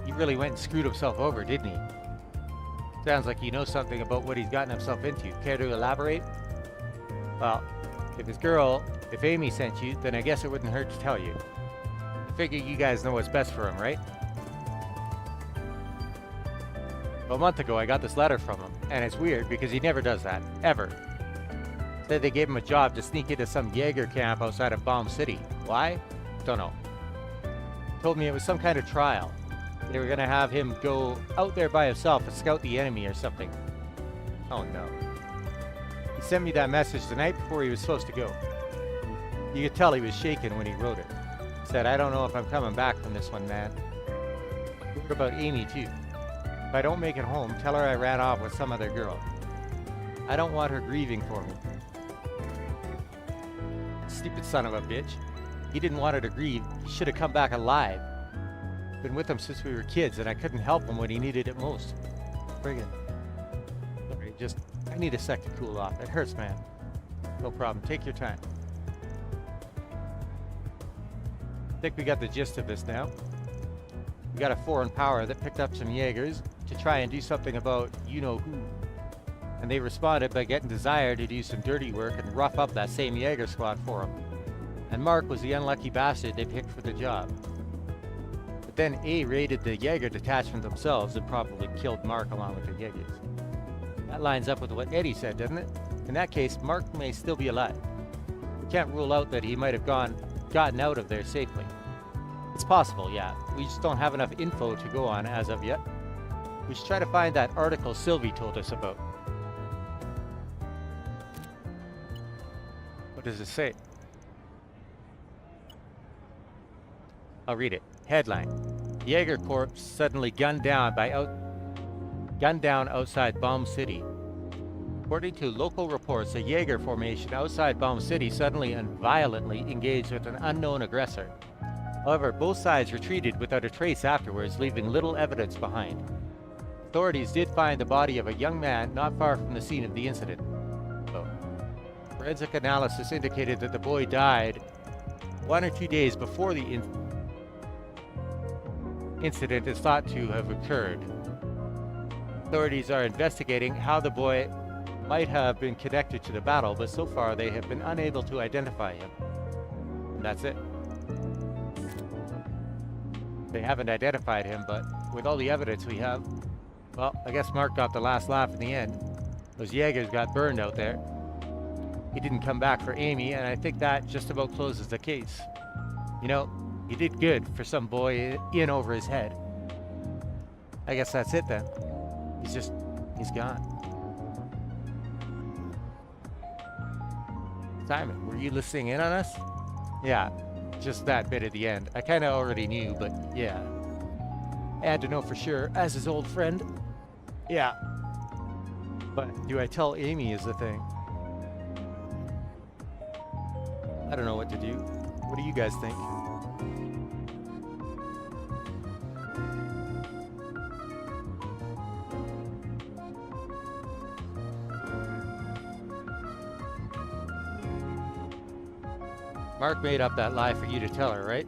he really went and screwed himself over, didn't he? Sounds like you know something about what he's gotten himself into. Care to elaborate? Well, if Amy sent you, then I guess it wouldn't hurt to tell you. I figure you guys know what's best for him, right? Well, a month ago, I got this letter from him, and it's weird because he never does that, ever. Said they gave him a job to sneak into some Jaeger camp outside of Bomb City. Why? Don't know. Told me it was some kind of trial. They were gonna have him go out there by himself and scout the enemy or something. Oh no. He sent me that message the night before he was supposed to go. You could tell he was shaken when he wrote it. Said, I don't know if I'm coming back from this one, man. Wrote about Amy too. If I don't make it home, tell her I ran off with some other girl. I don't want her grieving for me. Stupid son of a bitch. He didn't want her to grieve. He should have come back alive. Been with him since we were kids, and I couldn't help him when he needed it most. Friggin'. Sorry, I need a sec to cool off. It hurts, man. No problem. Take your time. I think we got the gist of this now. We got a foreign power that picked up some Jaegers to try and do something about you-know-who. And they responded by getting Desire to do some dirty work and rough up that same Jaeger squad for them. And Mark was the unlucky bastard they picked for the job. But then A raided the Jaeger detachment themselves and probably killed Mark along with the Jaegers. That lines up with what Eddie said, doesn't it? In that case, Mark may still be alive. We can't rule out that he might have gotten out of there safely. It's possible, yeah. We just don't have enough info to go on as of yet. We should try to find that article Sylvie told us about. What does it say? I'll read it. Headline: Jaeger Corps suddenly gunned down outside Bomb City. According to local reports, a Jaeger formation outside Bomb City suddenly and violently engaged with an unknown aggressor. However, both sides retreated without a trace afterwards, leaving little evidence behind. Authorities did find the body of a young man not far from the scene of the incident. Forensic analysis indicated that the boy died 1 or 2 days before the incident is thought to have occurred. Authorities are investigating how the boy might have been connected to the battle, but so far they have been unable to identify him. And that's it. They haven't identified him, but with all the evidence we have, well, I guess Mark got the last laugh in the end. Those Jaegers got burned out there. He didn't come back for Amy, and I think that just about closes the case. You know, he did good for some boy in over his head. I guess that's it then. He's gone. Simon, were you listening in on us? Yeah, just that bit at the end. I kind of already knew, but yeah. I had to know for sure, as his old friend. Yeah. But do I tell Amy is the thing? I don't know what to do. What do you guys think? Mark made up that lie for you to tell her, right?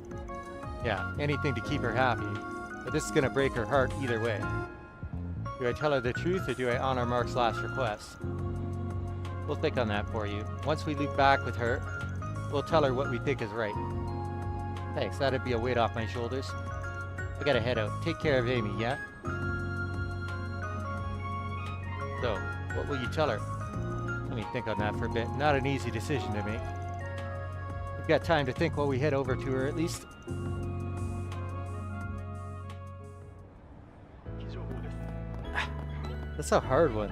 Yeah, anything to keep her happy. But this is gonna break her heart either way. Do I tell her the truth or do I honor Mark's last request? We'll think on that for you. Once we loop back with her, we'll tell her what we think is right. Thanks, that'd be a weight off my shoulders. I gotta head out. Take care of Amy, yeah? So, what will you tell her? Let me think on that for a bit. Not an easy decision to make. We've got time to think while we head over to her at least. That's a hard one.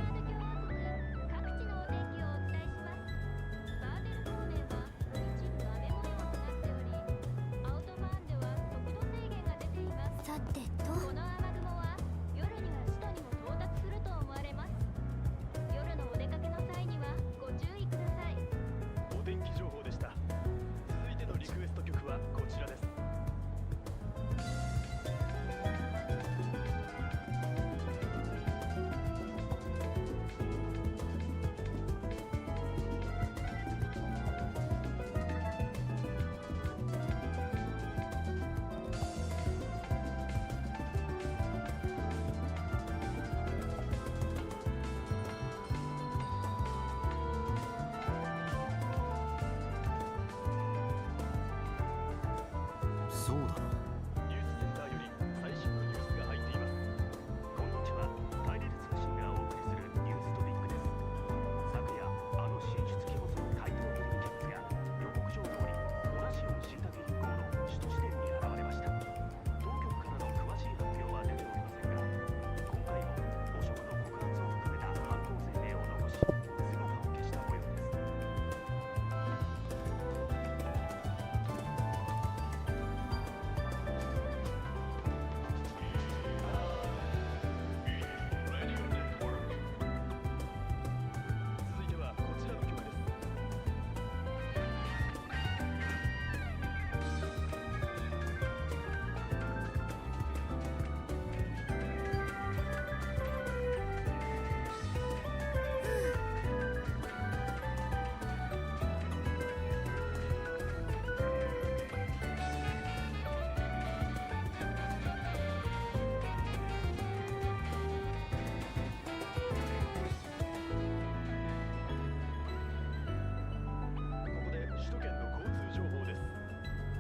そうだな。ニュースセンターより最新のニュースが入っています。こんにちは。大連通信がお送りするニューストピックです。昨夜あの神出鬼没の怪盗グルメキャッツが予告状通りオラシオン信託銀行の首都支店に現れました。当局からの詳しい発表は出ておりませんが、今回も汚職の告発を含めた犯行声明を残し姿を消した模様です。続いてはこちらの曲です。ここで首都圏の交通情報です。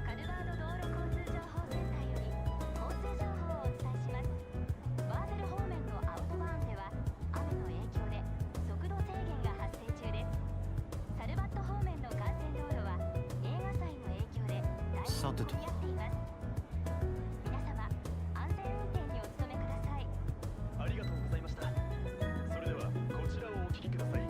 カルバード道路交通情報センターより交通情報をお伝えします。バーゼル方面のアウトバーンでは雨の影響で速度制限が発生中です。サルバット方面の幹線道路は映画祭の影響で大変混み合っています。皆様安全運転にお努めください。ありがとうございました。それではこちらをお聞きください。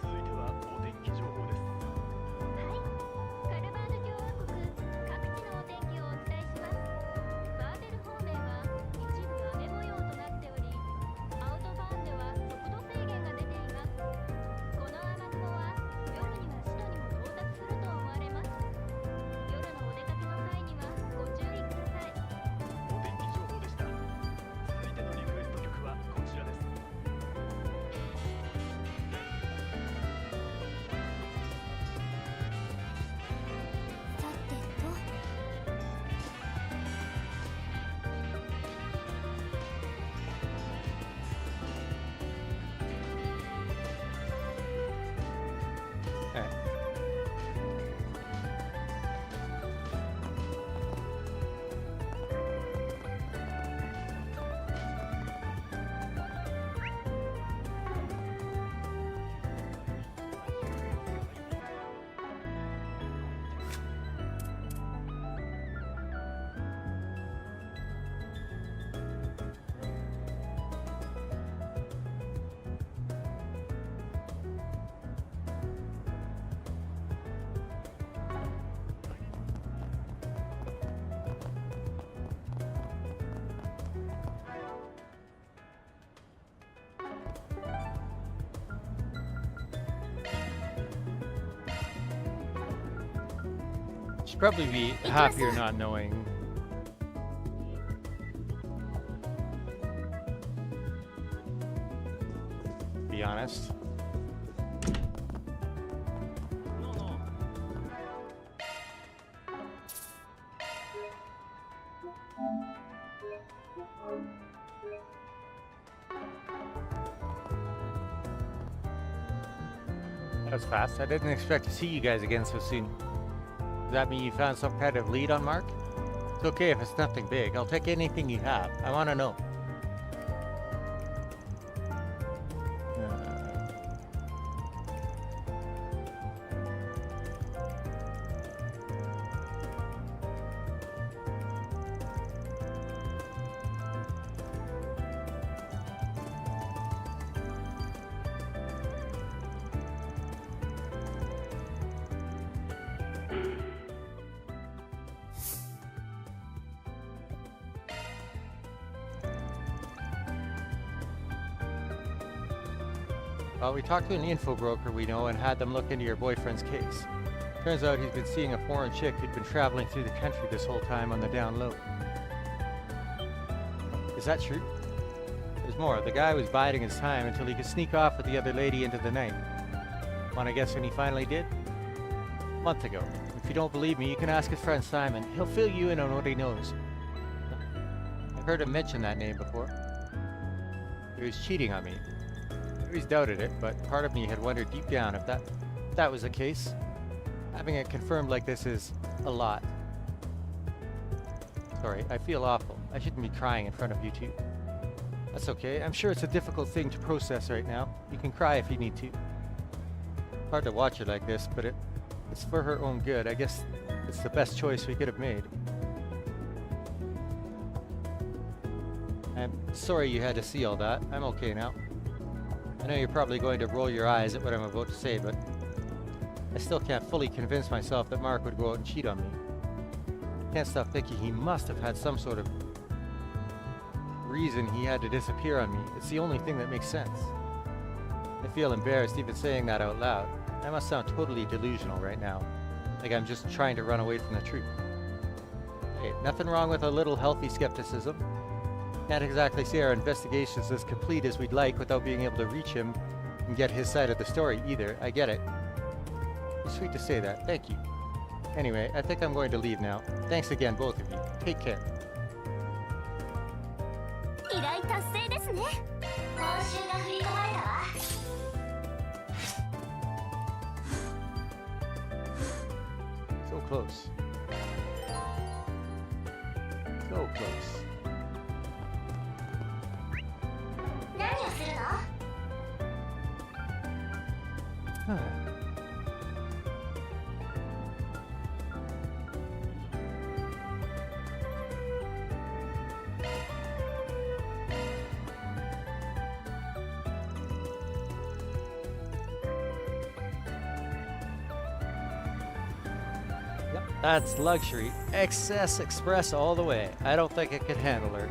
続いてはお天気情報です。はい、カルバード共和国各地のお天気をお伝えします。バーゼル方面は一部雨模様となっており、アウトバーンでは速度制限が出ています。この雨雲は夜には首都にも到達すると思われます。夜のお出かけの際にはご注意ください。お天気情報でした。続いてのリクエスト曲はこちらです。さてとOkay. Should probably be happier not knowing. Be honest. That was fast. I didn't expect to see you guys again so soon. Does that mean you found some kind of lead on Mark? It's okay if it's nothing big. I'll take anything you have. I want to know. Well, we talked to an info broker we know and had them look into your boyfriend's case. Turns out he's been seeing a foreign chick who'd been traveling through the country this whole time on the down low. Is that true? There's more. The guy was biding his time until he could sneak off with the other lady into the night. Wanna guess when he finally did? A month ago. If you don't believe me, you can ask his friend Simon. He'll fill you in on what he knows. I've heard him mention that name before. He was cheating on me. I always doubted it, but part of me had wondered deep down if that was the case. Having it confirmed like this is a lot. Sorry, I feel awful. I shouldn't be crying in front of you two. That's okay. I'm sure it's a difficult thing to process right now. You can cry if you need to. Hard to watch her like this, but it's for her own good. I guess it's the best choice we could have made. I'm sorry you had to see all that. I'm okay now. I know you're probably going to roll your eyes at what I'm about to say, but I still can't fully convince myself that Mark would go out and cheat on me. Can't stop thinking he must have had some sort of reason he had to disappear on me. It's the only thing that makes sense. I feel embarrassed even saying that out loud. I must sound totally delusional right now, like I'm just trying to run away from the truth. Hey, nothing wrong with a little healthy skepticism. Can't exactly say our investigation's as complete as we'd like without being able to reach him and get his side of the story either. I get it. It's sweet to say that. Thank you. Anyway, I think I'm going to leave now. Thanks again, both of you. Take care. 依頼達成ですね。報酬が振り込まれたわ。So close. So close. 何をするの？ Yep, that's luxury. Excess express all the way. I don't think it could handle her.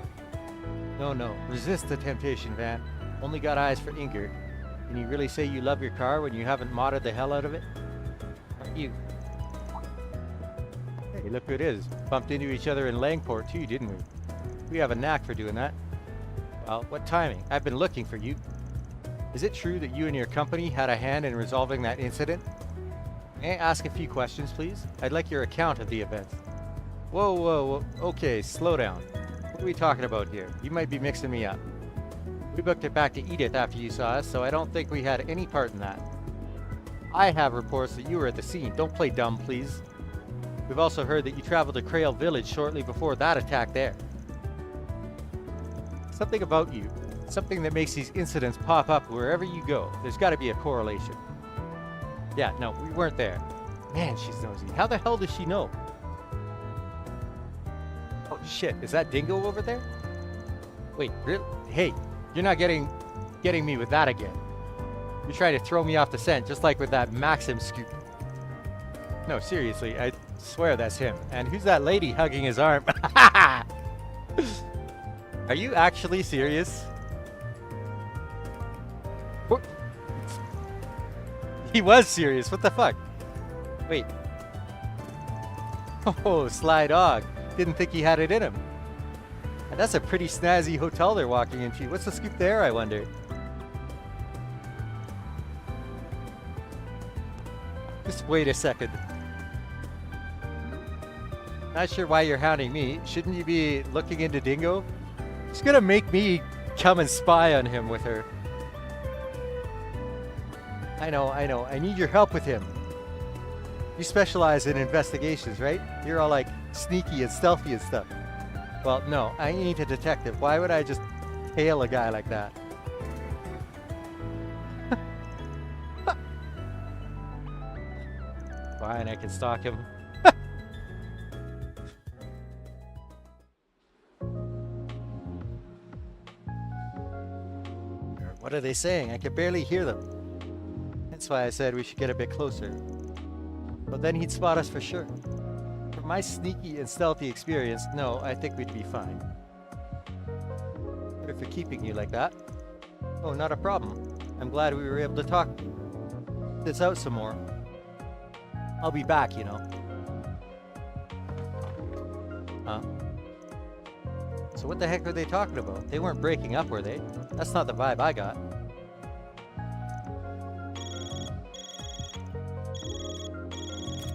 No. Resist the temptation, Van. Only got eyes for Inger. Can you really say you love your car when you haven't modded the hell out of it? Not you. Hey, look who it is. Bumped into each other in Langport too, didn't we? We have a knack for doing that. Well, what timing? I've been looking for you. Is it true that you and your company had a hand in resolving that incident? May I ask a few questions, please? I'd like your account of the event. Whoa. Okay, slow down. What are we talking about here? You might be mixing me up. We booked it back to Edith after you saw us, so I don't think we had any part in that. I have reports that you were at the scene. Don't play dumb, please. We've also heard that you traveled to Krail Village shortly before that attack there. Something about you. Something that makes these incidents pop up wherever you go. There's got to be a correlation. Yeah, no, we weren't there. Man, she's nosy. How the hell does she know? Oh shit, is that Dingo over there? Wait, really? Hey, you're not getting me with that again. You're trying to throw me off the scent, just like with that Maxim scoop. No, seriously, I swear that's him. And who's that lady hugging his arm? Are you actually serious? What? He was serious. What the fuck? Wait. Oh, sly dog. Didn't think he had it in him. And that's a pretty snazzy hotel they're walking into. What's the scoop there, I wonder? Just wait a second. Not sure why you're hounding me. Shouldn't you be looking into Dingo? She's gonna make me come and spy on him with her. I know. I need your help with him. You specialize in investigations, right? You're all like sneaky and stealthy and stuff. Well, no, I ain't a detective. Why would I just tail a guy like that? Fine, I can stalk him. What are they saying? I can barely hear them. That's why I said we should get a bit closer. But then he'd spot us for sure. From my sneaky and stealthy experience, no, I think we'd be fine. Sorry for keeping you like that. Oh, not a problem. I'm glad we were able to talk this out some more. I'll be back, you know. Huh? So what the heck are they talking about? They weren't breaking up, were they? That's not the vibe I got.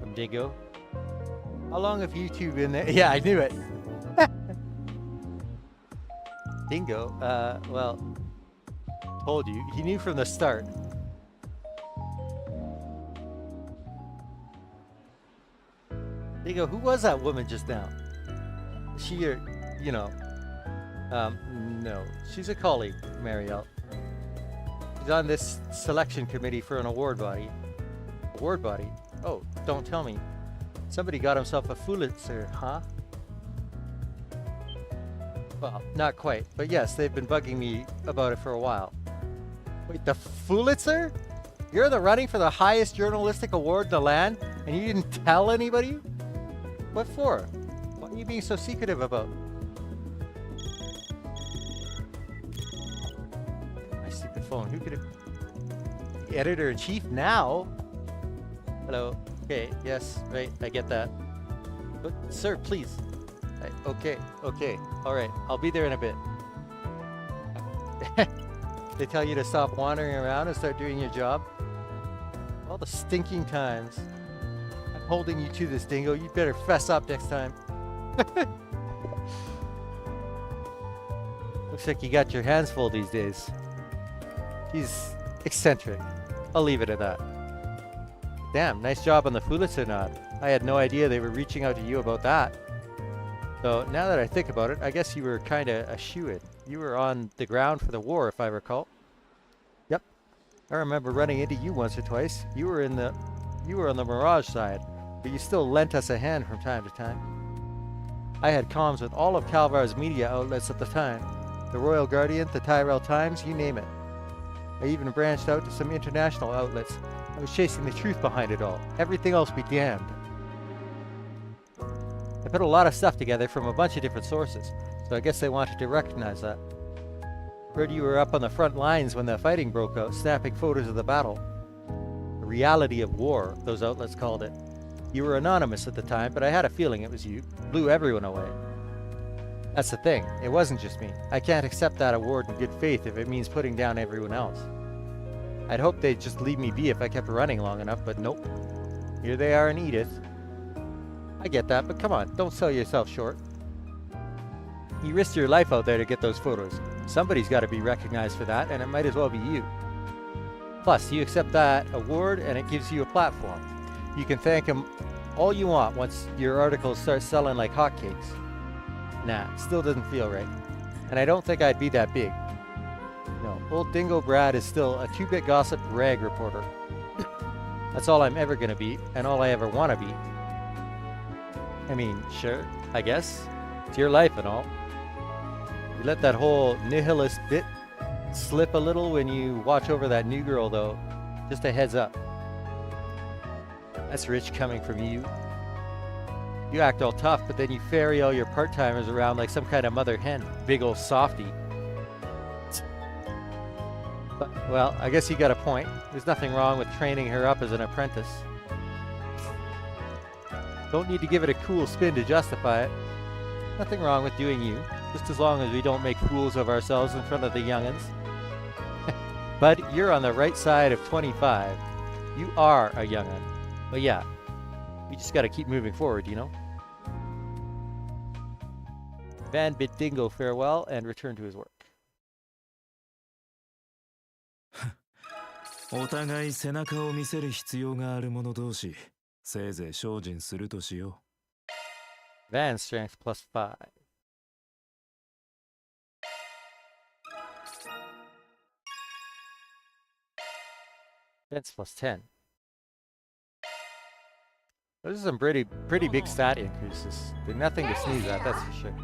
From Dingo. How long have you two been there? Yeah, I knew it. Dingo, well, told you. He knew from the start. Dingo, who was that woman just now? Is she your, you know, no. She's a colleague, Marielle. She's on this selection committee for an award body. Award body? Oh, don't tell me. Somebody got himself a Pulitzer, huh? Well, not quite, but yes, they've been bugging me about it for a while. Wait, the Pulitzer? You're in the running for the highest journalistic award in the land, and you didn't tell anybody? What for? What are you being so secretive about? My stupid phone. Who could have... The editor-in-chief now? Hello. Okay, yes, right, I get that. But, sir, please. Okay, alright, I'll be there in a bit. They tell you to stop wandering around and start doing your job? All the stinking times. I'm holding you to this, Dingo. You better fess up next time. Looks like you got your hands full these days. He's eccentric. I'll leave it at that. Damn, nice job on the Pulitzer nod. I had no idea they were reaching out to you about that. So now that I think about it, I guess you were kind of a shoo-in. You were on the ground for the war, if I recall. Yep. I remember running into you once or twice. You were on the Mirage side, but you still lent us a hand from time to time. I had comms with all of Calvar's media outlets at the time. The Royal Guardian, the Tyrell Times, you name it. I even branched out to some international outlets. I was chasing the truth behind it all. Everything else be damned. I put a lot of stuff together from a bunch of different sources, so I guess they wanted to recognize that. Heard you were up on the front lines when the fighting broke out, snapping photos of the battle. The reality of war, those outlets called it. You were anonymous at the time, but I had a feeling it was you. Blew everyone away. That's the thing, it wasn't just me. I can't accept that award in good faith if it means putting down everyone else. I'd hoped they'd just leave me be if I kept running long enough, but nope. Here they are in Edith. I get that, but come on, don't sell yourself short. You risked your life out there to get those photos. Somebody's got to be recognized for that, and it might as well be you. Plus, you accept that award, and it gives you a platform. You can thank him all you want once your articles start selling like hotcakes. Nah, still doesn't feel right. And I don't think I'd be that big. No, old Dingo Brad is still a 2-bit gossip rag reporter. That's all I'm ever gonna be, and all I ever want to be. I mean, sure, I guess. It's your life and all. You let that whole nihilist bit slip a little when you watch over that new girl, though. Just a heads up. That's rich coming from you. You act all tough, but then you ferry all your part-timers around like some kind of mother hen. Big ol' softy. But, well, I guess you got a point. There's nothing wrong with training her up as an apprentice. Don't need to give it a cool spin to justify it. Nothing wrong with doing you, just as long as we don't make fools of ourselves in front of the young'uns. Bud, you're on the right side of 25. You are a young'un. But yeah, we just gotta keep moving forward, you know? Van bid Dingo farewell and return to his work. お互い背中を見せる必要がある者同士、せいぜい精進するとしよう。Van strength plus 5. Defense plus 10. Those are some pretty big stat increases. They're nothing to sneeze at, that's for sure.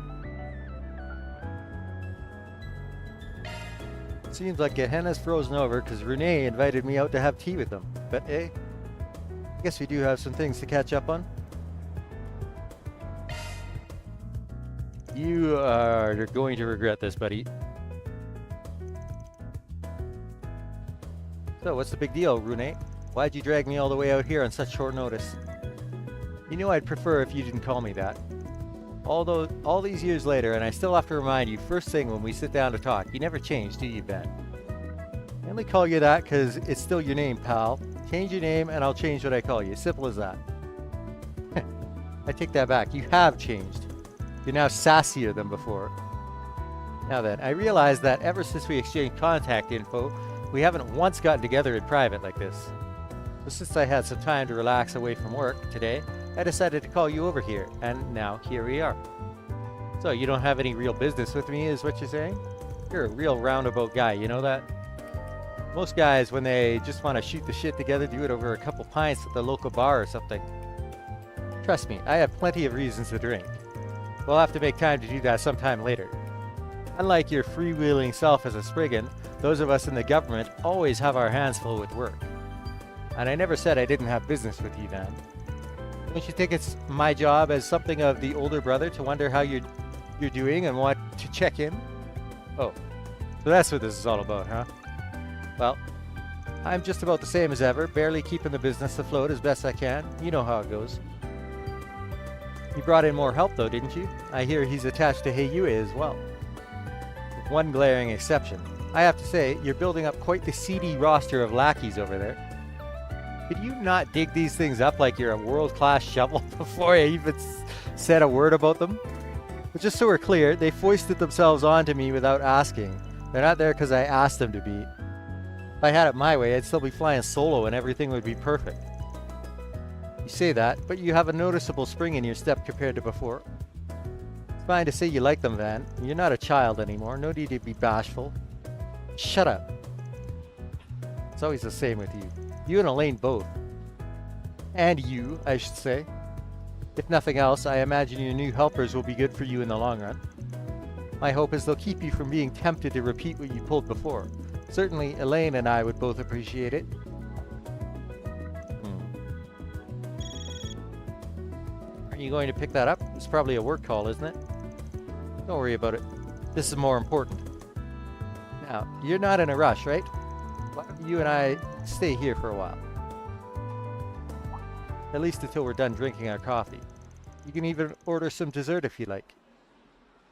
Seems like Gehenna's frozen over because Renee invited me out to have tea with them. But I guess we do have some things to catch up on. You are going to regret this, buddy. So, what's the big deal, Renee? Why'd you drag me all the way out here on such short notice? You know I'd prefer if you didn't call me that. Although, all these years later, and I still have to remind you first thing when we sit down to talk, you never changed, do you, Ben? I only call you that because it's still your name, pal. Change your name and I'll change what I call you. Simple as that. I take that back. You have changed. You're now sassier than before. Now then, I realize that ever since we exchanged contact info, we haven't once gotten together in private like this. So since I had some time to relax away from work today, I decided to call you over here, and now here we are. So you don't have any real business with me, is what you're saying? You're a real roundabout guy, you know that? Most guys, when they just want to shoot the shit together, do it over a couple pints at the local bar or something. Trust me, I have plenty of reasons to drink. We'll have to make time to do that sometime later. Unlike your freewheeling self as a Spriggan, those of us in the government always have our hands full with work. And I never said I didn't have business with you, Van. Don't you think it's my job as something of the older brother to wonder how you're doing and want to check in? Oh, so that's what this is all about, huh? Well, I'm just about the same as ever, barely keeping the business afloat as best I can. You know how it goes. You brought in more help though, didn't you? I hear he's attached to Heiyue as well. With one glaring exception. I have to say, you're building up quite the seedy roster of lackeys over there. Could you not dig these things up like you're a world-class shovel before I even said a word about them? But just so we're clear, they foisted themselves onto me without asking. They're not there because I asked them to be. If I had it my way, I'd still be flying solo and everything would be perfect. You say that, but you have a noticeable spring in your step compared to before. It's fine to say you like them, Van. You're not a child anymore. No need to be bashful. Shut up. It's always the same with you. You and Elaine both. And you, I should say. If nothing else, I imagine your new helpers will be good for you in the long run. My hope is they'll keep you from being tempted to repeat what you pulled before. Certainly, Elaine and I would both appreciate it. Aren't you going to pick that up? It's probably a work call, isn't it? Don't worry about it. This is more important. Now, you're not in a rush, right? Why don't you and I stay here for a while? At least until we're done drinking our coffee. You can even order some dessert if you like.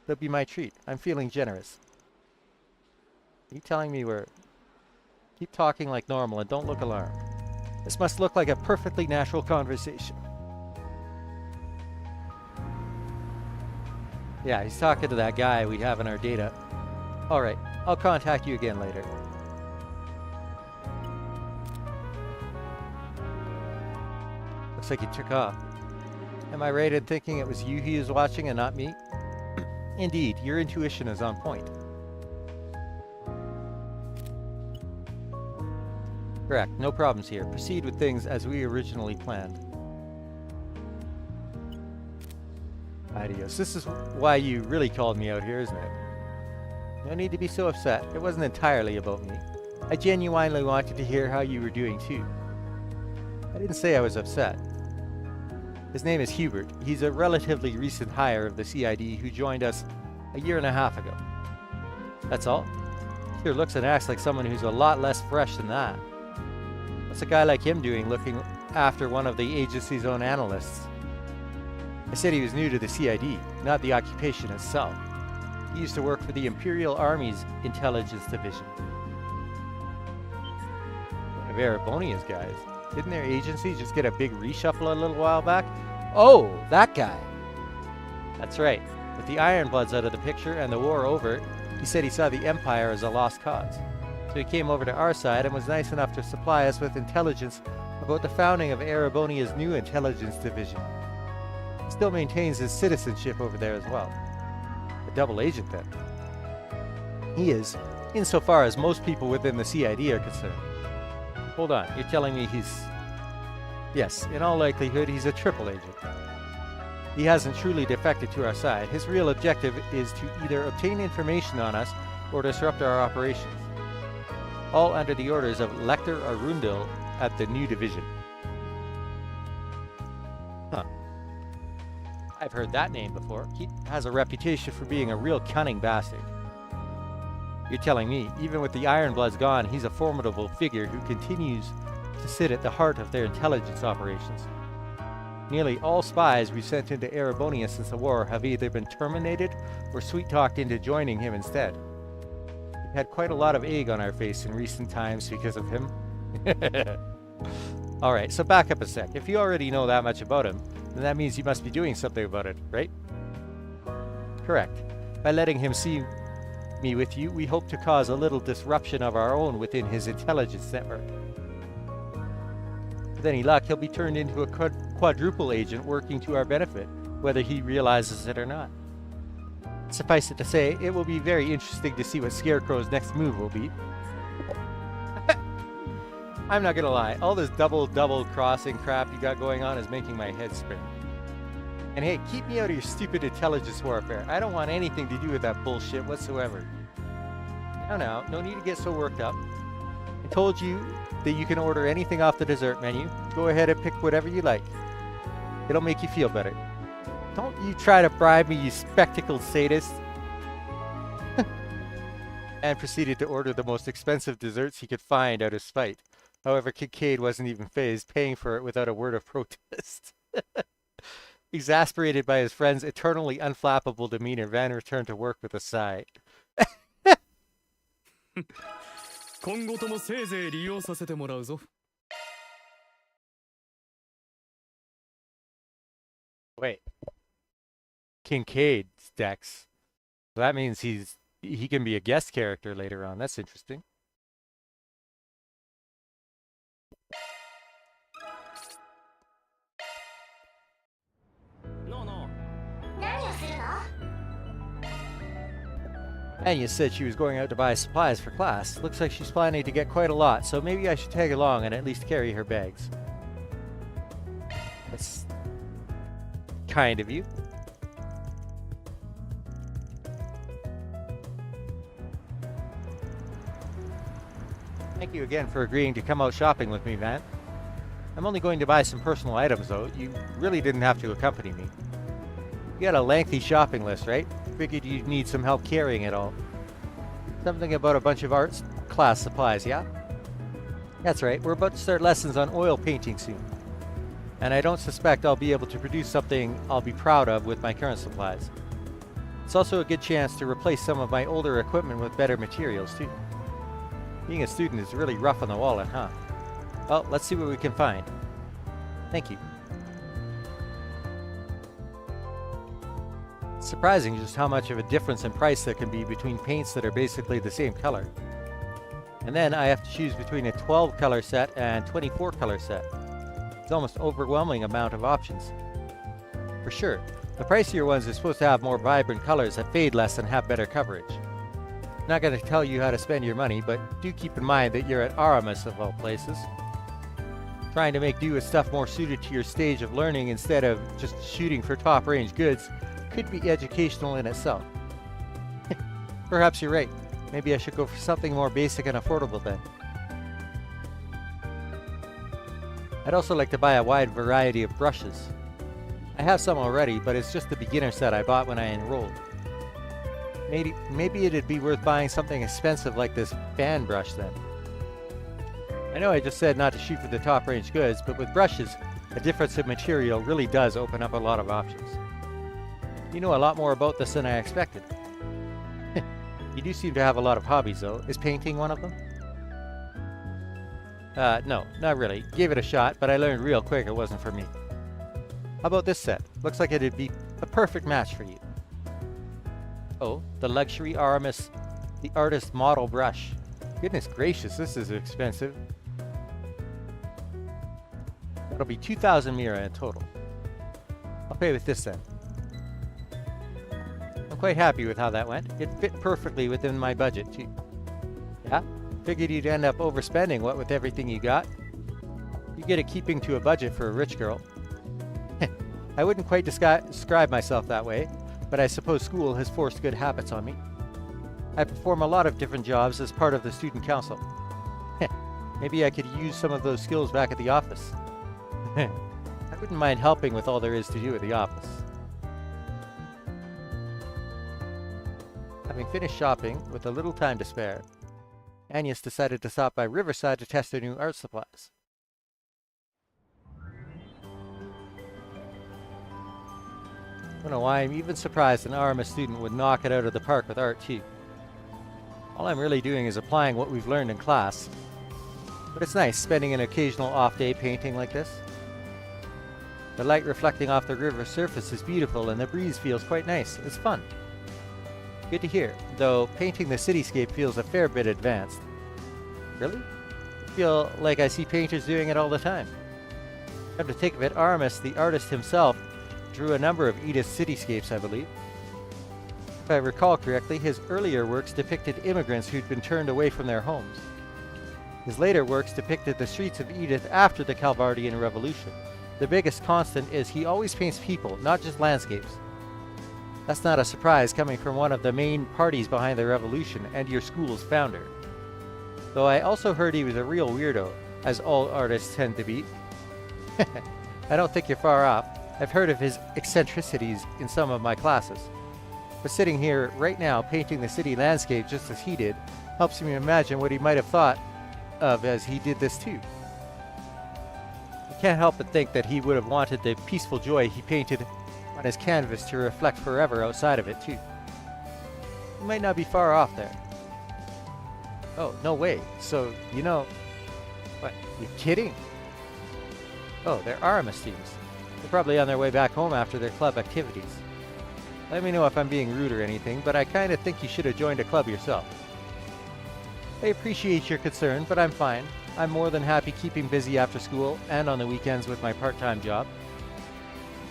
That'll be my treat. I'm feeling generous. Are you telling me we're... Keep talking like normal and don't look alarmed. This must look like a perfectly natural conversation. Yeah, he's talking to that guy we have in our data. Alright, I'll contact you again later. Looks like he took off. Am I right in thinking it was you he was watching and not me? Indeed, your intuition is on point. Correct, no problems here. Proceed with things as we originally planned. Adios. This is why you really called me out here, isn't it? No need to be so upset. It wasn't entirely about me. I genuinely wanted to hear how you were doing too. I didn't say I was upset. His name is Hubert. He's a relatively recent hire of the CID who joined us a year and a half ago. That's all. Sure looks and acts like someone who's a lot less fresh than that. What's a guy like him doing looking after one of the agency's own analysts? I said he was new to the CID, not the occupation itself. He used to work for the Imperial Army's Intelligence Division. One of Erebonia's guys. Didn't their agency just get a big reshuffle a little while back? Oh, that guy! That's right. With the Ironbloods out of the picture and the war over, he said he saw the Empire as a lost cause. So he came over to our side and was nice enough to supply us with intelligence about the founding of Erebonia's new intelligence division. He still maintains his citizenship over there as well. A double agent then. He is, insofar as most people within the CID are concerned. Hold on, you're telling me he's... Yes, in all likelihood he's a triple agent. He hasn't truly defected to our side. His real objective is to either obtain information on us or disrupt our operations. All under the orders of Lecter Arundel at the new division. Huh. I've heard that name before. He has a reputation for being a real cunning bastard. You're telling me, even with the Ironbloods gone, he's a formidable figure who continues to sit at the heart of their intelligence operations. Nearly all spies we sent into Erebonius since the war have either been terminated or sweet-talked into joining him instead. We've had quite a lot of egg on our face in recent times because of him. Alright, so back up a sec. If you already know that much about him, then that means you must be doing something about it, right? Correct. By letting him see me with you, we hope to cause a little disruption of our own within his intelligence network. With any luck, he'll be turned into a quadruple agent working to our benefit, whether he realizes it or not. Suffice it to say, it will be very interesting to see what Scarecrow's next move will be. I'm not gonna lie, all this double crossing crap you got going on is making my head spin. And hey, keep me out of your stupid intelligence warfare. I don't want anything to do with that bullshit whatsoever. Now, no need to get so worked up. I told you that you can order anything off the dessert menu. Go ahead and pick whatever you like. It'll make you feel better. Don't you try to bribe me, you spectacled sadist. And proceeded to order the most expensive desserts he could find out of spite. However, Kincaid wasn't even fazed, paying for it without a word of protest. Exasperated by his friend's eternally unflappable demeanor, Van returned to work with a sigh. 今後ともせいぜい利用させてもらうぞ。 Wait. Kincaid's Dex. So that means he can be a guest character later on. That's interesting. No, no. 何をするの？ Anya said she was going out to buy supplies for class. Looks like she's planning to get quite a lot, so maybe I should tag along and at least carry her bags. That's kind of you. Thank you again for agreeing to come out shopping with me, Van. I'm only going to buy some personal items, though. You really didn't have to accompany me. You got a lengthy shopping list, right? Figured you'd need some help carrying it all. Something about a bunch of arts class supplies, yeah? That's right, we're about to start lessons on oil painting soon. And I don't suspect I'll be able to produce something I'll be proud of with my current supplies. It's also a good chance to replace some of my older equipment with better materials, too. Being a student is really rough on the wallet, huh? Well, let's see what we can find. Thank you. It's surprising just how much of a difference in price there can be between paints that are basically the same color. And then I have to choose between a 12 color set and 24 color set. It's almost overwhelming amount of options. For sure, the pricier ones are supposed to have more vibrant colors that fade less and have better coverage. Not going to tell you how to spend your money, but do keep in mind that you're at Aramis of all places. Trying to make do with stuff more suited to your stage of learning instead of just shooting for top range goods could be educational in itself. Perhaps you're right. Maybe I should go for something more basic and affordable then. I'd also like to buy a wide variety of brushes. I have some already, but it's just the beginner set I bought when I enrolled. Maybe it'd be worth buying something expensive like this fan brush then. I know I just said not to shoot for the top range goods, but with brushes, a difference in material really does open up a lot of options. You know a lot more about this than I expected. You do seem to have a lot of hobbies though. Is painting one of them? No, not really. Gave it a shot, but I learned real quick it wasn't for me. How about this set? Looks like it'd be a perfect match for you. Oh, the luxury Aramis, the artist model brush. Goodness gracious, this is expensive. That'll be 2,000 Mira in total. I'll pay with this then. I'm quite happy with how that went. It fit perfectly within my budget too. Yeah? Figured you'd end up overspending, what with everything you got. You get at keeping to a budget for a rich girl. I wouldn't quite describe myself that way, but I suppose school has forced good habits on me. I perform a lot of different jobs as part of the student council. Maybe I could use some of those skills back at the office. I wouldn't mind helping with all there is to do at the office. Having finished shopping, with a little time to spare, Agnes decided to stop by Riverside to test her new art supplies. don't know why I'm even surprised an Arma student would knock it out of the park with art too. All I'm really doing is applying what we've learned in class. But it's nice spending an occasional off day painting like this. The light reflecting off the river surface is beautiful and the breeze feels quite nice. It's fun. Good to hear, though painting the cityscape feels a fair bit advanced. Really? I feel like I see painters doing it all the time. Come to think of it, Aramis, the artist himself, drew a number of Edith's cityscapes, I believe. If I recall correctly, his earlier works depicted immigrants who'd been turned away from their homes. His later works depicted the streets of Edith after the Calvardian Revolution. The biggest constant is he always paints people, not just landscapes. That's not a surprise coming from one of the main parties behind the revolution and your school's founder. Though I also heard he was a real weirdo, as all artists tend to be. I don't think you're far off. I've heard of his eccentricities in some of my classes. But sitting here right now painting the city landscape just as he did helps me imagine what he might have thought of as he did this too. I can't help but think that he would have wanted the peaceful joy he painted on his canvas to reflect forever outside of it too. He might not be far off there. Oh, no way. So, you know... What? You're kidding? Oh, they're Aramis students. They're probably on their way back home after their club activities. Let me know if I'm being rude or anything, but I kinda think you should have joined a club yourself. I appreciate your concern, but I'm fine. I'm more than happy keeping busy after school and on the weekends with my part-time job.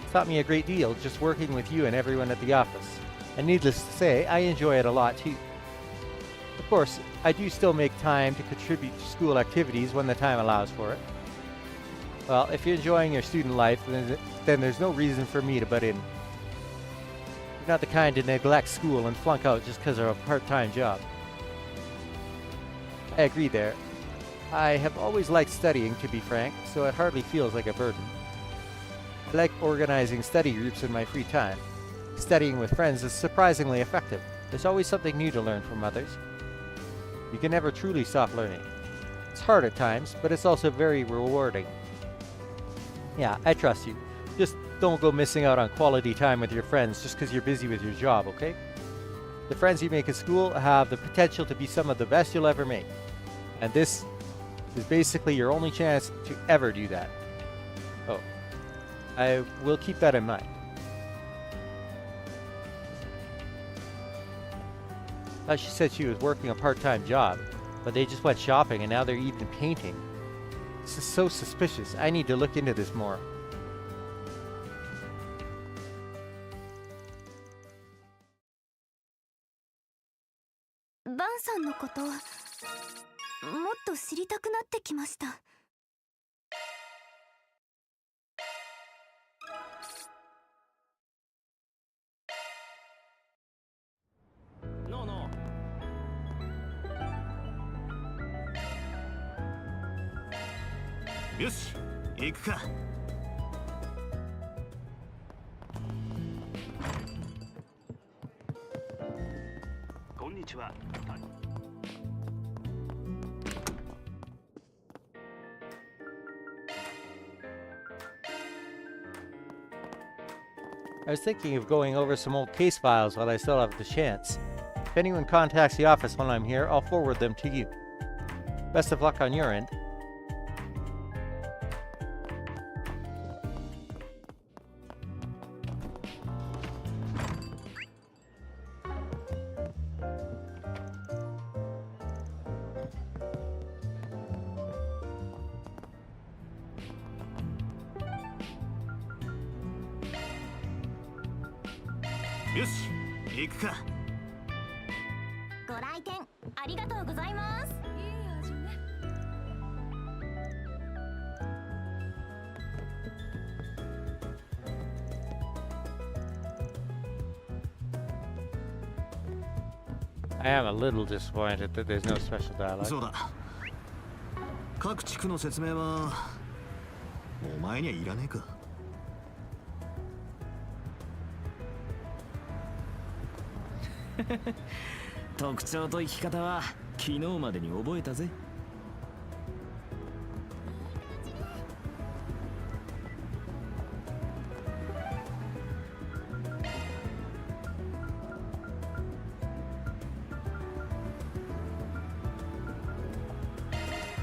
It's taught me a great deal just working with you and everyone at the office. And needless to say, I enjoy it a lot too. Of course, I do still make time to contribute to school activities when the time allows for it. Well, if you're enjoying your student life, then there's no reason for me to butt in. You're not the kind to neglect school and flunk out just because of a part-time job. I agree there. I have always liked studying, to be frank, so it hardly feels like a burden. I like organizing study groups in my free time. Studying with friends is surprisingly effective. There's always something new to learn from others. You can never truly stop learning. It's hard at times, but it's also very rewarding. Yeah, I trust you. Just don't go missing out on quality time with your friends just because you're busy with your job, okay? The friends you make at school have the potential to be some of the best you'll ever make. And this is basically your only chance to ever do that. Oh, I will keep that in mind. She said she was working a part-time job, but they just went shopping and now they're even painting. This is so suspicious. I need to look into this more.バンさんのこともっと知りたくなってきました。ノーノよし行くか。こんにちは。I was thinking of going over some old case files while I still have the chance. If anyone contacts the office while I'm here, I'll forward them to you. Best of luck on your end.よし行くか。ご来店ありがとうございます。I am a little disappointed that there's no special dialogue. そうだ。各地区の説明はお前にはいらねえか。特徴と生き方は昨日までに覚えたぜ。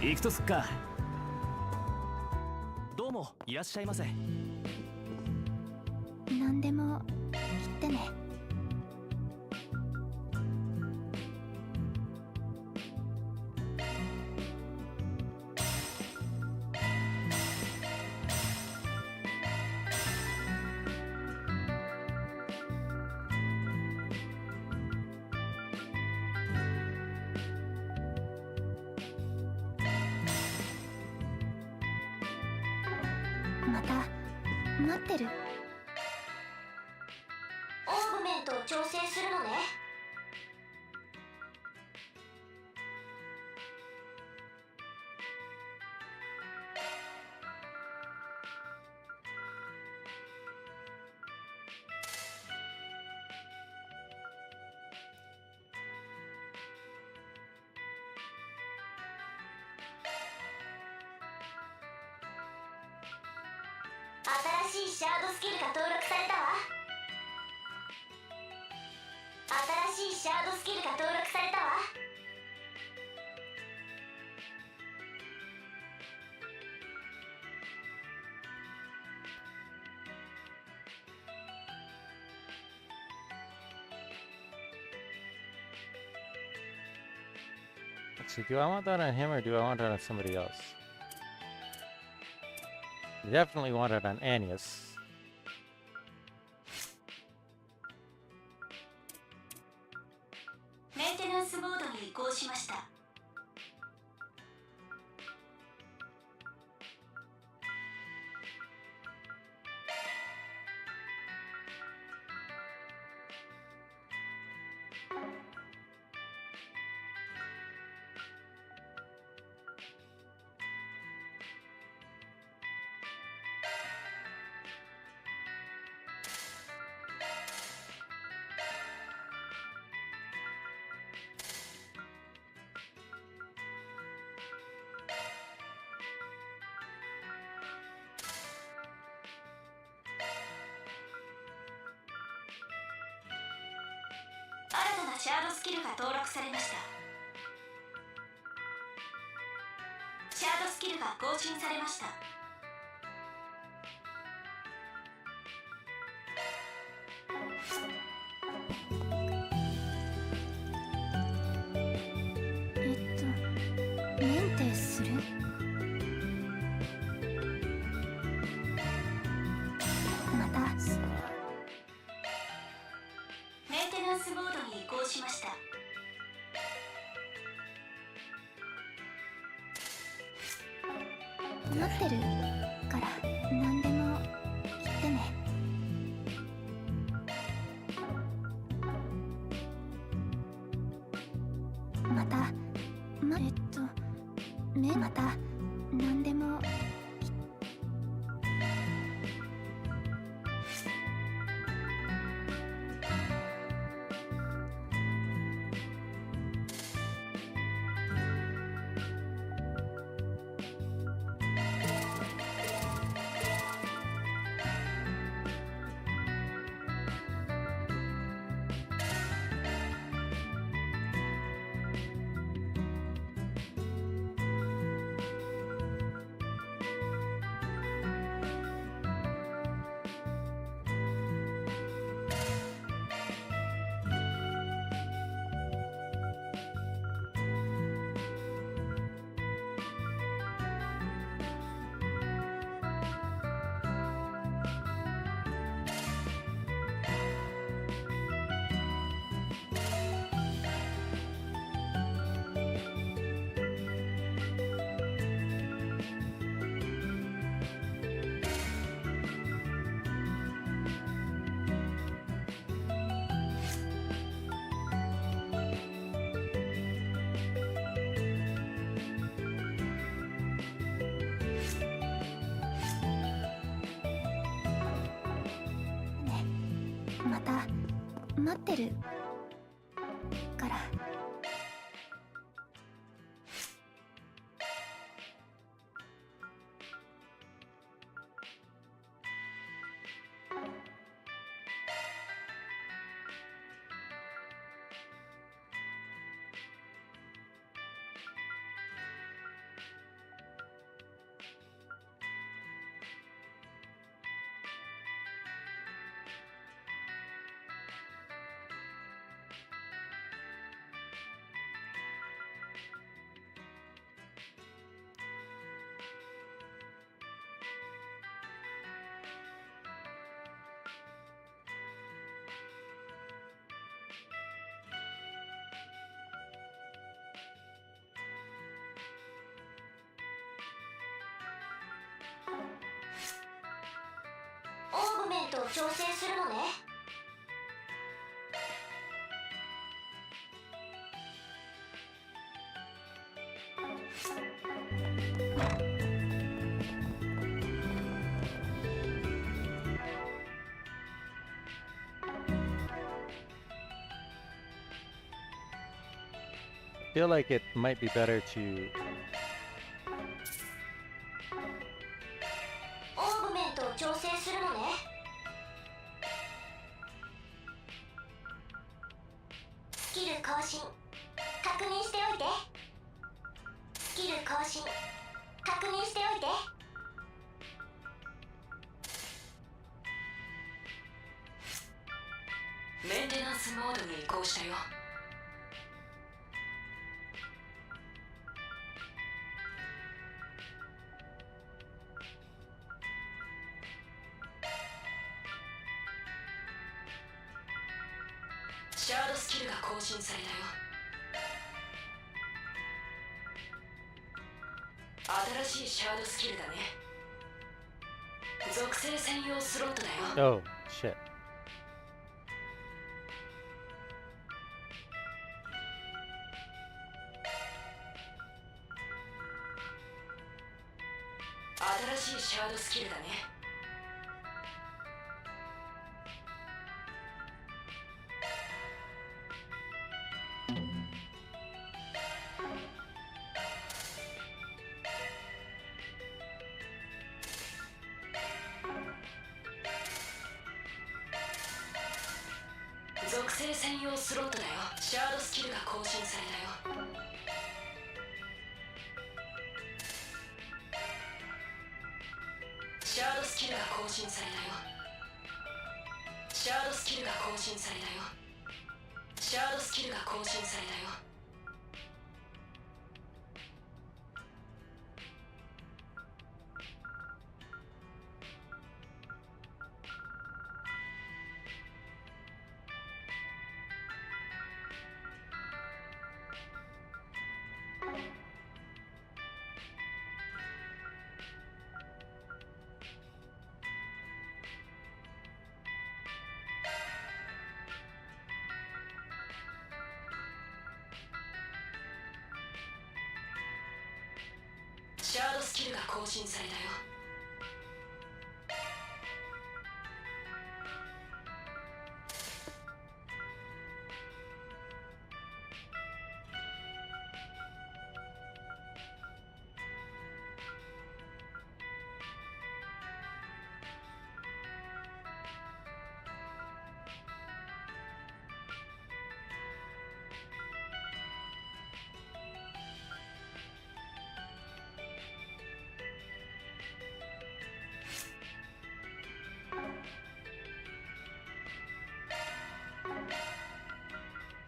行くとすっか。どうもいらっしゃいませ。何でも言ってね。また待ってる。オーグメントを調整するのね。新しいシャードスキルが登録されたわ。新しいシャードスキルが登録されたわ。Let's see, do I want that on him or do I want it on somebody else? I definitely want it on Annius. メンテナンスモードに移行しました。新たなシャードスキルが登録されました。シャードスキルが更新されました。メンテする？またメンテナンスモードに移行しました。待ってるから何でも言ってね。またまた何でもまた待ってるから。メントを調整するのね。I feel like it might be better to オーグメントを調整するのね。スキル更新確認しておいて。スキル更新確認しておいて。メンテナンスモードに移行したよ。シャードスキルが更新されたよ。新しいシャードスキルだね。属性専用スロットだよ。 oh shit. 新しいシャードスキルだね。属性専用スロットだよ。シャードスキルが更新されたよ。シャードスキルが更新されたよ。シャードスキルが更新されたよ。シャードスキルが更新されたよ。シャードスキルが更新されたよ。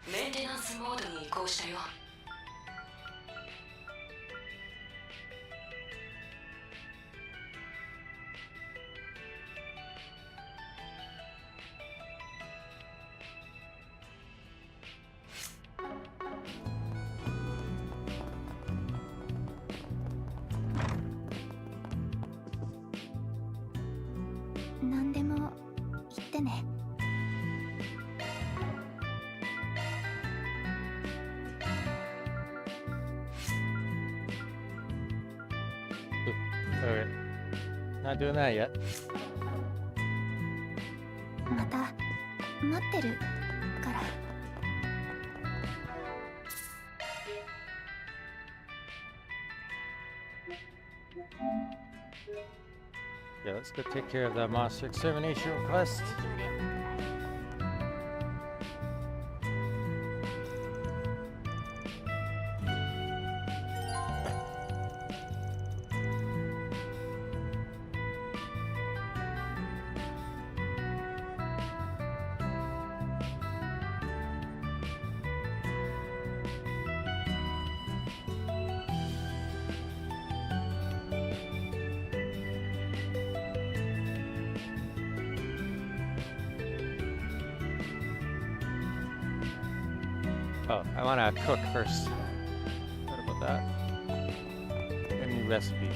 メンテナンスモードに移行したよ。何でも言ってね。Okay. Not doing that yet. また待ってるから。Yeah, let's go take care of that monster extermination request. Oh, I want to cook first. What about that? A new recipe.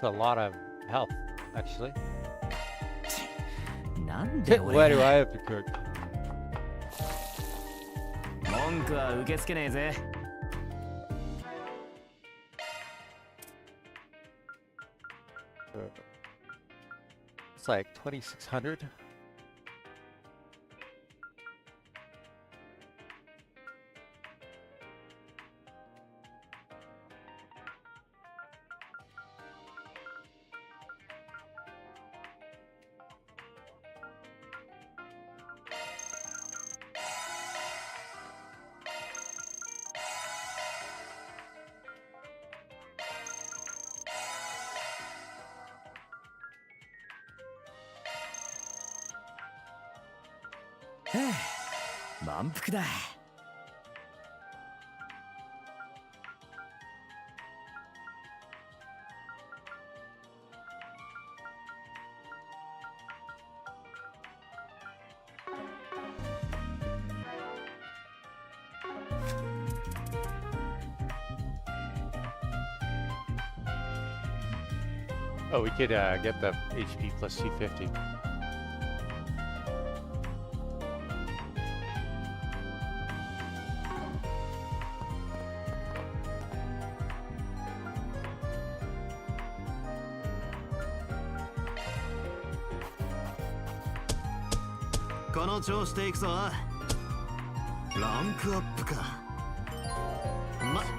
with a lot of health, actually. なんで Why 俺 do が I have to cook? 文句は受け付けねえぜ。 It's like 2,600. [sighs] 満腹だ。 Oh, we could get the HP plus 250.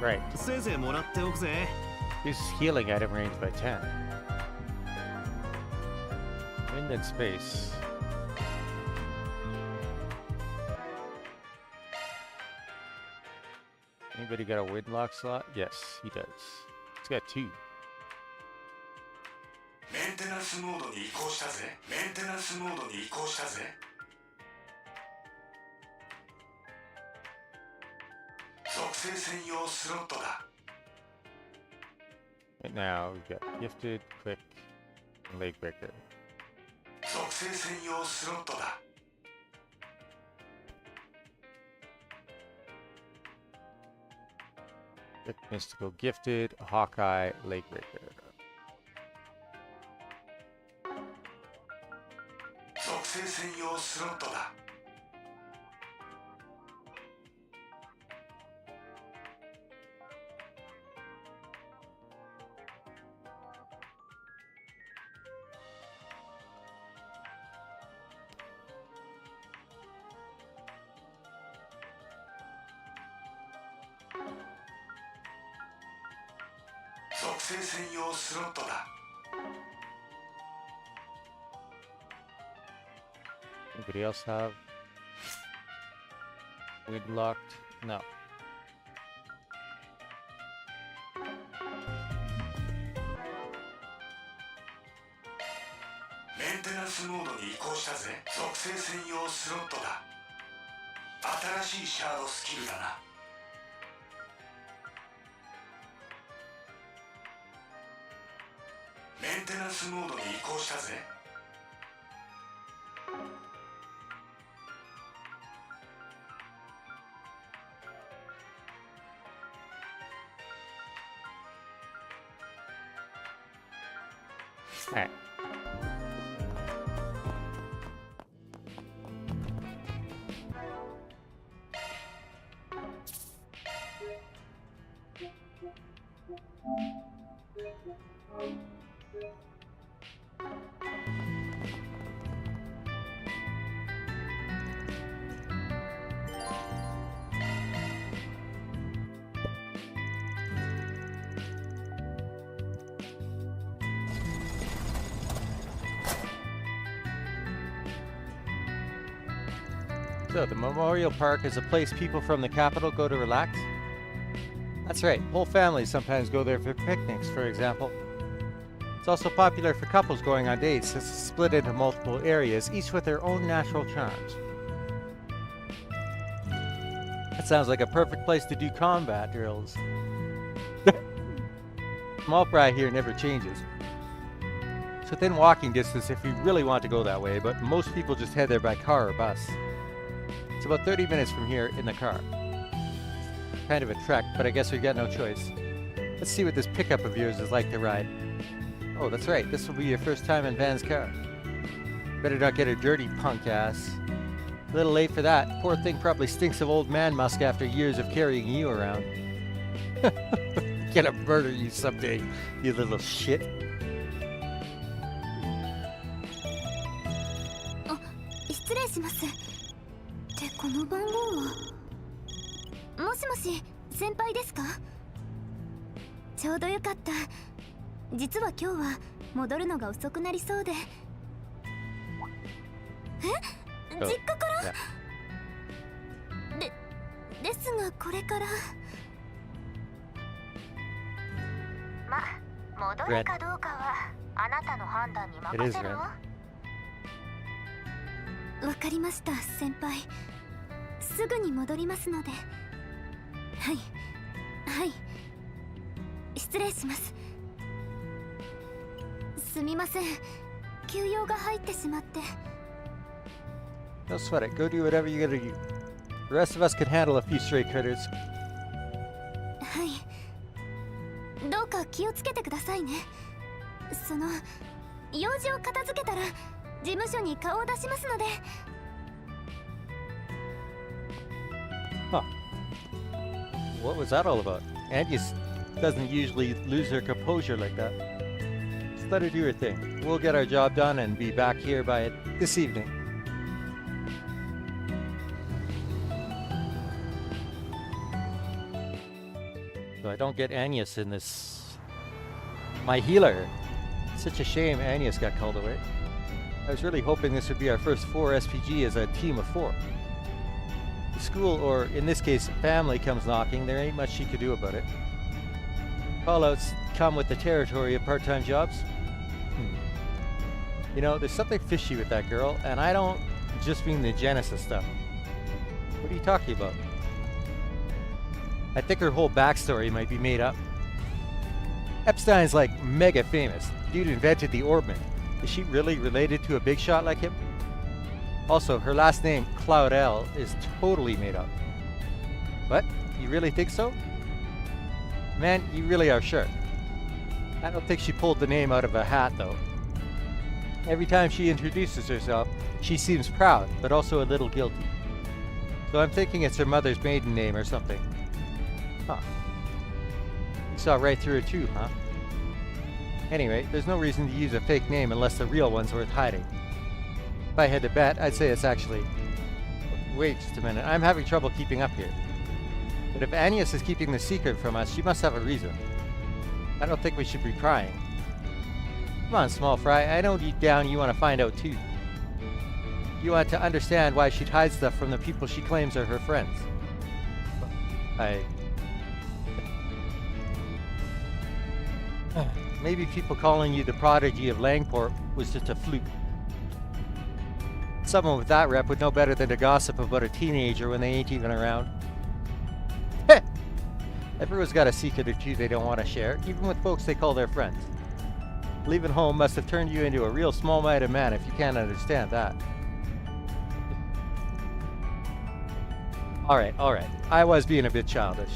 Right. He's healing item range by 10. Wind and space. Anybody got a wind lock slot? Yes, he does. He's got 2. メンテナンスモードに移行したぜ。メンテナンスモードに移行したぜ。属性専用スロットだ。 Right now, we've got gifted, quick, and leg breaker. 属性専用スロットだ。 Quick, mystical, gifted, Hawkeye, leg breaker. 属性専用スロットだ。 属性専用スロットだ。 Anybody else have wind locked? No. メンテナンスモードに移行したぜ。属性専用スロットだ。新しいシャードスキルだな。 メンテナンスモードに移行したぜ。 Alright. So, the Memorial Park is a place people from the capital go to relax? That's right, whole families sometimes go there for picnics, for example. It's also popular for couples going on dates, since it's split into multiple areas, each with their own natural charms. That sounds like a perfect place to do combat drills. Small fry here never changes. It's within walking distance if you really want to go that way, but most people just head there by car or bus. It's about 30 minutes from here in the car. Kind of a trek, but I guess we got no choice. Let's see what this pickup of yours is like to ride. Oh, that's right. This will be your first time in Van's car. Better not get her dirty, punk ass. A little late for that. Poor thing probably stinks of old man musk after years of carrying you around. Gonna murder you someday, you little shit. 失礼します。ってこの番号は。もしもし、先輩ですか？ちょうどよかった。実は今日は戻るのが遅くなりそうで。え？実家から？ですがこれから。ま、戻るかどうかはあなたの判断に任せるわ。わかりました、先輩。すぐに戻りますので。はい、はい。失礼します。すみません。休養が入ってしまって。No sweat it. Go do whatever you gotta do. The rest of us can handle a few stray critters. はい。どうか気をつけてくださいね。用事を片付けたら事務所に顔を出しますので。Huh. What was that all about? Angie doesn't usually lose her composure like that. Just let her do her thing. We'll get our job done and be back here by this evening. So I don't get Agnes in this. My healer. Such a shame Agnes got called away. I was really hoping this would be our first 4 SPG as a team of 4. The school, or in this case, family, comes knocking. There ain't much she could do about it. Call-outs come with the territory of part-time jobs. You know, there's something fishy with that girl, and I don't just mean the Genesis stuff. What are you talking about? I think her whole backstory might be made up. Epstein's like mega famous. Dude invented the Orbman. Is she really related to a big shot like him? Also, her last name, Cloudell, is totally made up. What? You really think so? Man, you really are sure. I don't think she pulled the name out of a hat, though. Every time she introduces herself, she seems proud, but also a little guilty. So I'm thinking it's her mother's maiden name or something. Huh. You saw right through it too, huh? Anyway, there's no reason to use a fake name unless the real one's worth hiding. If I had to bet, I'd say it's actually... Wait just a minute, I'm having trouble keeping up here. But if Agnes is keeping the secret from us, she must have a reason. I don't think we should be prying. Come on, small fry, I know deep down you want to find out too. You want to understand why she'd hide stuff from the people she claims are her friends. Maybe people calling you the prodigy of Langport was just a fluke. Someone with that rep would know better than to gossip about a teenager when they ain't even around. Heh! Everyone's got a secret or two they don't want to share, even with folks they call their friends. Leaving home must have turned you into a real small-minded man if you can't understand that. Alright. I was being a bit childish.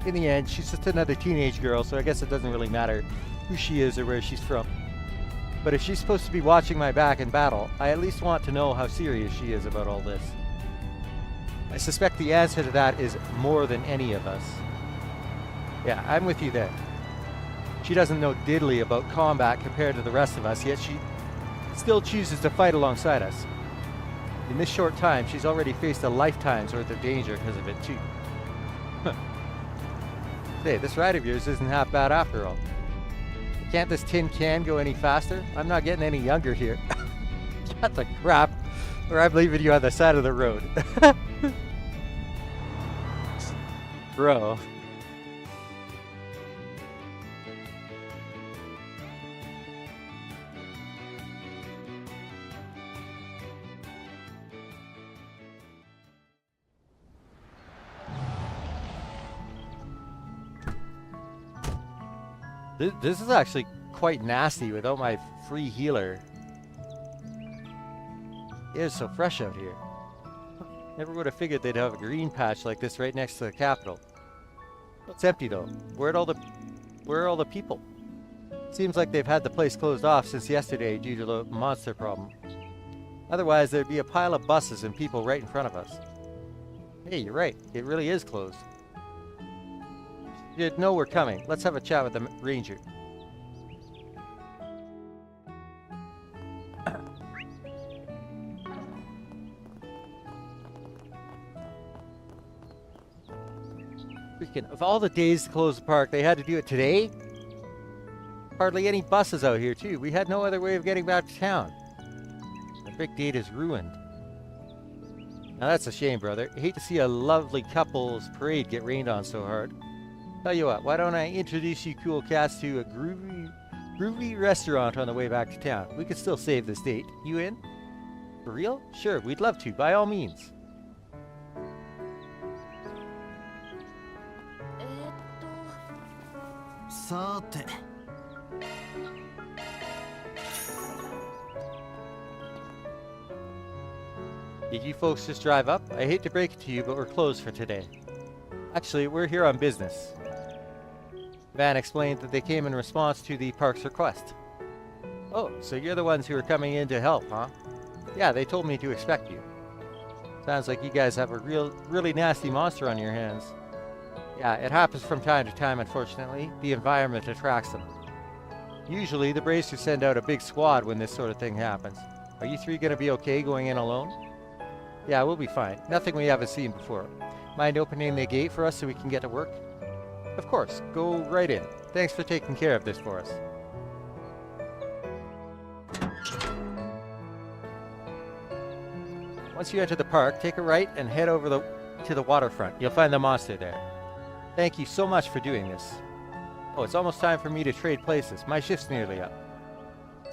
In the end, she's just another teenage girl, so I guess it doesn't really matter who she is or where she's from. But if she's supposed to be watching my back in battle, I at least want to know how serious she is about all this. I suspect the answer to that is more than any of us. Yeah, I'm with you there. She doesn't know diddly about combat compared to the rest of us, yet she still chooses to fight alongside us. In this short time, she's already faced a lifetime's worth of danger because of it too. Hey, this ride of yours isn't half bad after all. Can't this tin can go any faster? I'm not getting any younger here. Shut the crap, or I'm leaving you on the side of the road. Bro. This is actually quite nasty without my free healer. It is so fresh out here. Never would have figured they'd have a green patch like this right next to the capital. It's empty though. Where are all the people? Seems like they've had the place closed off since yesterday due to the monster problem. Otherwise, there'd be a pile of buses and people right in front of us. Hey, you're right. It really is closed. You know we're coming. Let's have a chat with the ranger. Freaking, of all the days to close the park, they had to do it today? Hardly any buses out here, too. We had no other way of getting back to town. The big date is ruined. Now that's a shame, brother. I hate to see a lovely couple's parade get rained on so hard. Tell you what, why don't I introduce you cool cats to a groovy restaurant on the way back to town? We could still save this date. You in? For real? Sure, we'd love to, by all means. Did you folks just drive up? I hate to break it to you, but we're closed for today. Actually, we're here on business. Van explained that they came in response to the park's request. Oh, so you're the ones who are coming in to help, huh? Yeah, they told me to expect you. Sounds like you guys have a really nasty monster on your hands. Yeah, it happens from time to time, unfortunately. The environment attracts them. Usually, the Bracers send out a big squad when this sort of thing happens. Are you three gonna be okay going in alone? Yeah, we'll be fine. Nothing we haven't seen before. Mind opening the gate for us so we can get to work? Of course. Go right in. Thanks for taking care of this for us. Once you enter the park, take a right and head over to the waterfront. You'll find the monster there. Thank you so much for doing this. Oh, it's almost time for me to trade places. My shift's nearly up.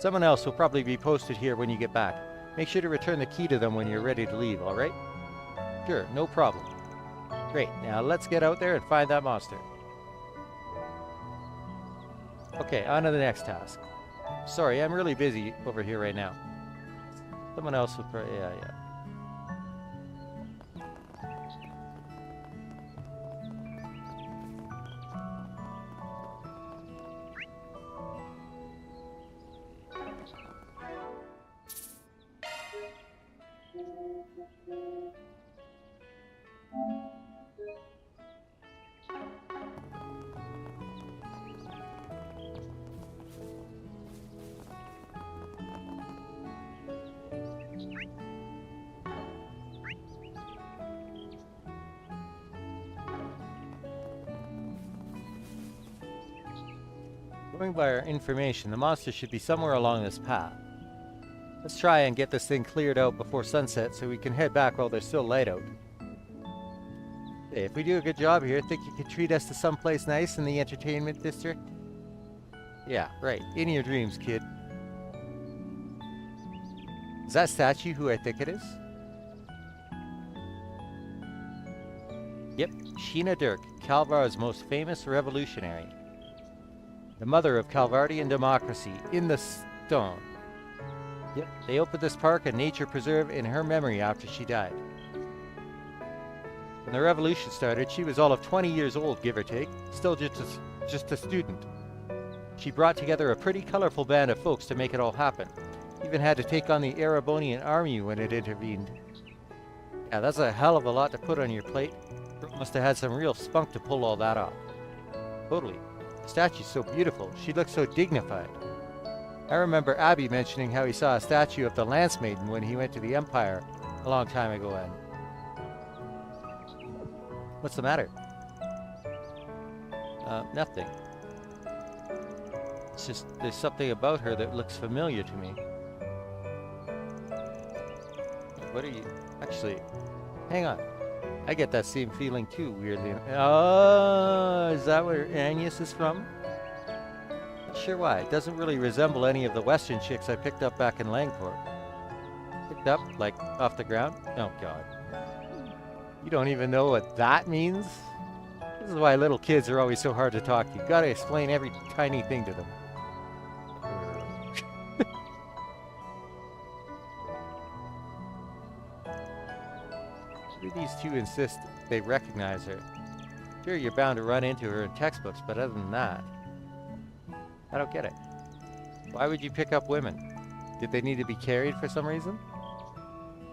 Someone else will probably be posted here when you get back. Make sure to return the key to them when you're ready to leave, alright? Sure, no problem. Great, now let's get out there and find that monster. Okay, on to the next task. Sorry, I'm really busy over here right now. Someone else will probably... yeah. Going by our information, the monster should be somewhere along this path. Let's try and get this thing cleared out before sunset so we can head back while there's still light out. Hey, if we do a good job here, think you could treat us to someplace nice in the entertainment district? Yeah, right. In your dreams, kid. Is that statue who I think it is? Yep, Sheena Dirk, Calvar's most famous revolutionary. The mother of Calvardian democracy, in the stone. Yep, they opened this park a nature preserve in her memory after she died. When the revolution started, she was all of 20 years old, give or take, still just a student. She brought together a pretty colorful band of folks to make it all happen. Even had to take on the Erebonian army when it intervened. Yeah, that's a hell of a lot to put on your plate. Must have had some real spunk to pull all that off. Totally. The statue's so beautiful. She looks so dignified. I remember Abby mentioning how he saw a statue of the Lance Maiden when he went to the Empire a long time ago. And what's the matter? Nothing. It's just there's something about her that looks familiar to me. What are you... Actually, hang on. I get that same feeling too, weirdly. Oh, is that where Agnes is from? Not sure why. It doesn't really resemble any of the Western chicks I picked up back in Langport. Picked up? Like, off the ground? Oh, God. You don't even know what that means? This is why little kids are always so hard to talk to. You gotta explain every tiny thing to them. These two insist they recognize her. Sure, you're bound to run into her in textbooks, but other than that, I don't get it. Why would you pick up women? Did they need to be carried for some reason?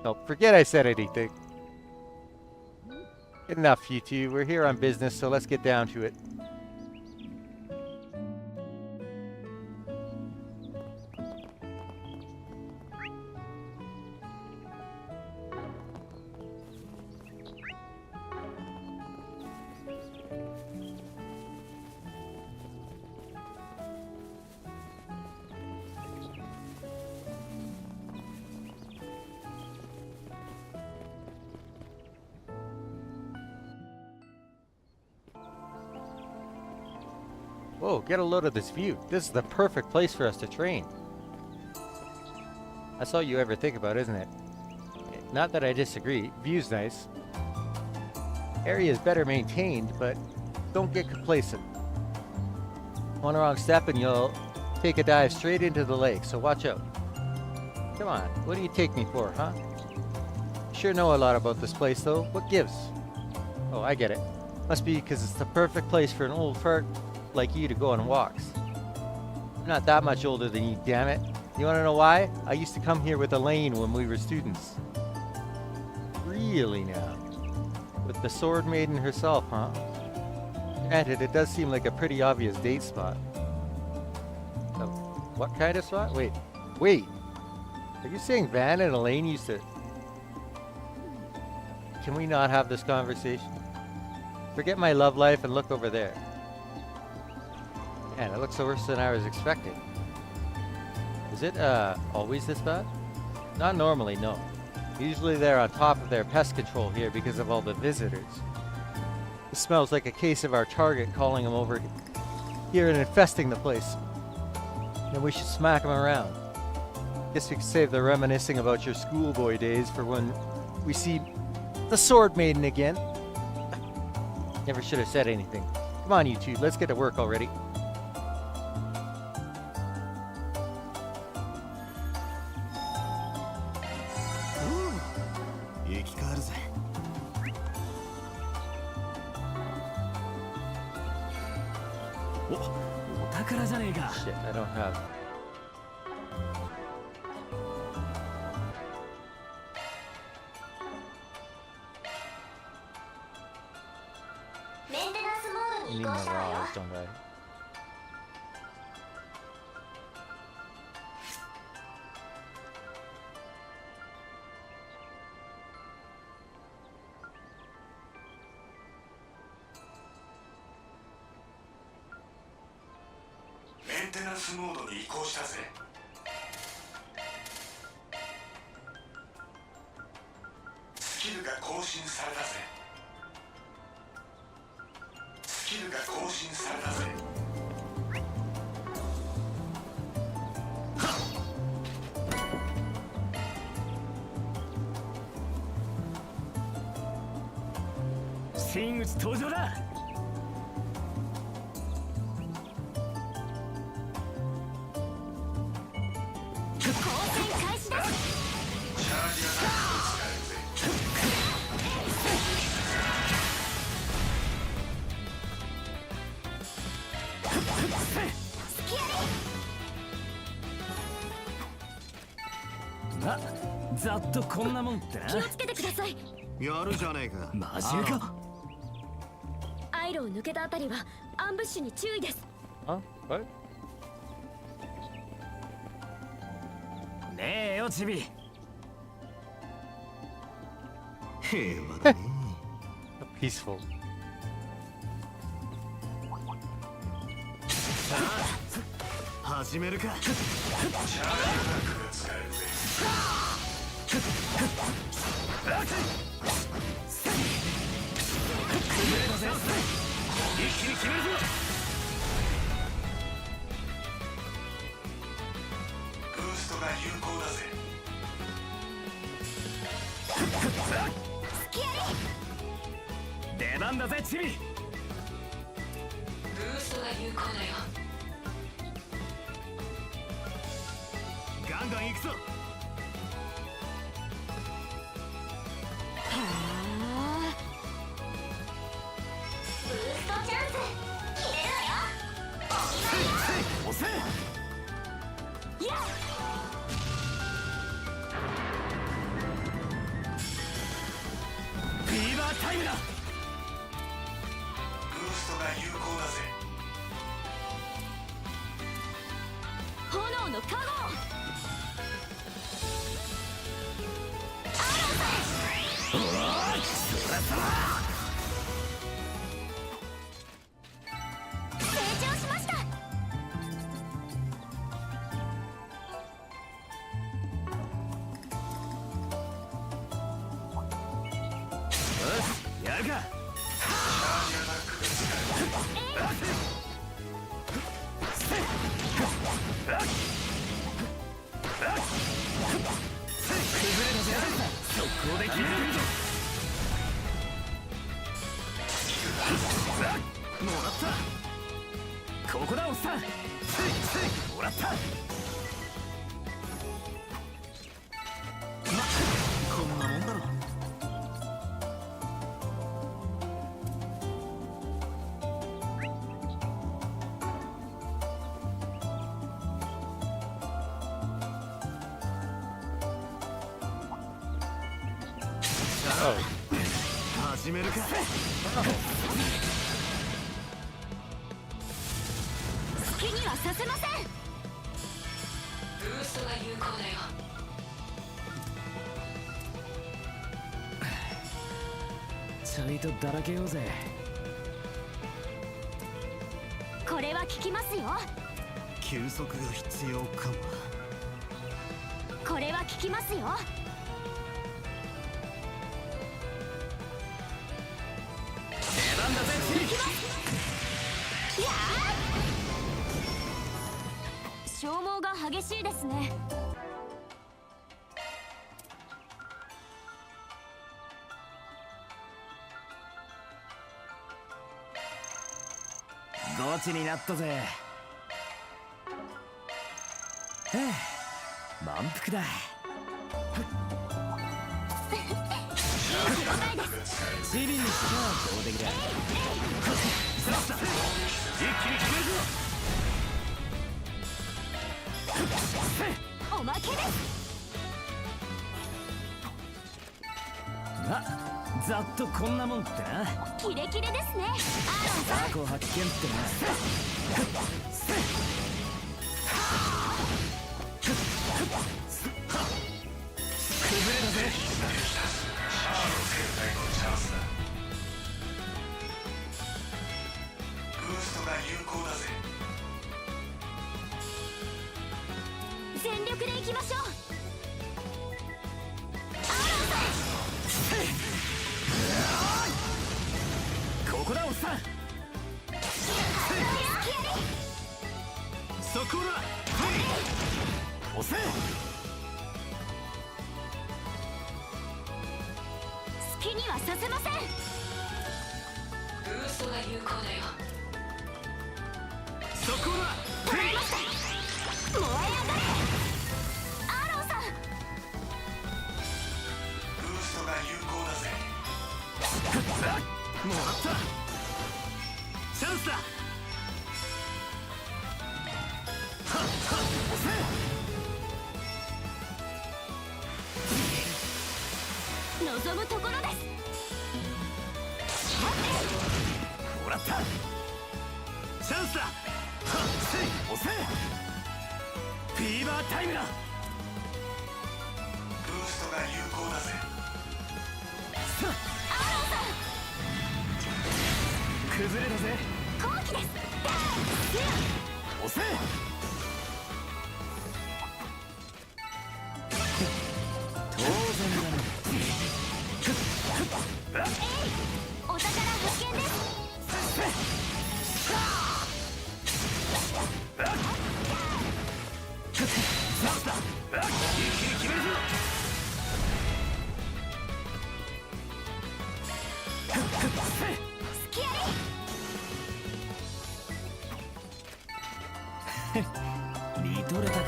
No, forget I said anything. Enough, you two. We're here on business, so let's get down to it. Whoa, get a load of this view. This is the perfect place for us to train. That's all you ever think about, isn't it? Not that I disagree. View's nice. Area's better maintained, but don't get complacent. One wrong step and you'll take a dive straight into the lake, so watch out. Come on, what do you take me for, huh? Sure know a lot about this place, though. What gives? Oh, I get it. Must be because it's the perfect place for an old fart like you to go on walks. I'm not that much older than you, damn it. You want to know why? I used to come here with Elaine when we were students. Really now? With the Sword Maiden herself, huh? Granted, it does seem like a pretty obvious date spot. So, what kind of spot? Wait. Are you saying Van and Elaine used to... Can we not have this conversation? Forget my love life and look over there. Man, it looks worse than I was expecting. Is it, always this bad? Not normally, no. Usually they're on top of their pest control here because of all the visitors. It smells like a case of our target calling them over here and infesting the place. And we should smack them around. Guess we could save the reminiscing about your schoolboy days for when we see the Sword Maiden again. Never should have said anything. Come on, you two, let's get to work already. Shit, I don't have... I need more raws, don't I?ざっとこんなもんってな。気をつけてください。やるじゃねえか。マジか。アイロを抜けたあたりはアンブッシュに注意です。あ、what? ねえよチビ。平和だね。Peaceful. さあ、始めるか。一気に決めるぞ。ブーストが有効だぜ。出番だぜチビ。ブーストが有効だよ。ガンガン行くぞ。ブーストチャンス。決めるわよ。押せ。フィーバータイムだ。ブーストが有効だぜ。炎の加護。成長しました。やるか。速攻で決めるぞ。もらった。ここだおっさん。もらった。ま、こんなもんだろ。始めるか。好きにはさせません。ブーストが有効だよ。ちょいとだらけようぜ。これは効きますよ。休息が必要かも。これは効きますよ。出番だぜ。いやー、消耗が激しいですね。ゴチになったぜ。満腹だ。チビにしか上出来だ。一気に決めるぞ。おまけです。ま、ざっとこんなもんってな。キレキレですね。ザコ発見ってな。崩れだぜ。ブーストが有効だぜ。全力でいきましょう。ここだおっさん。そこだ。押せ。好きにはさせません。ブーストが有効だよ。そこだ。捉えました。燃え上がれアーロンさん。ブーストが有効だぜ。もらった。チャンスだ。押せ。望むところです。もらった。チャンスだ。押せ。フィーバータイムだ。ブーストが有効だぜ。崩れだぜ。後期です。押せ。当然だな。お宝発見です。一気に決めるぞ。スキアリ見とれたか。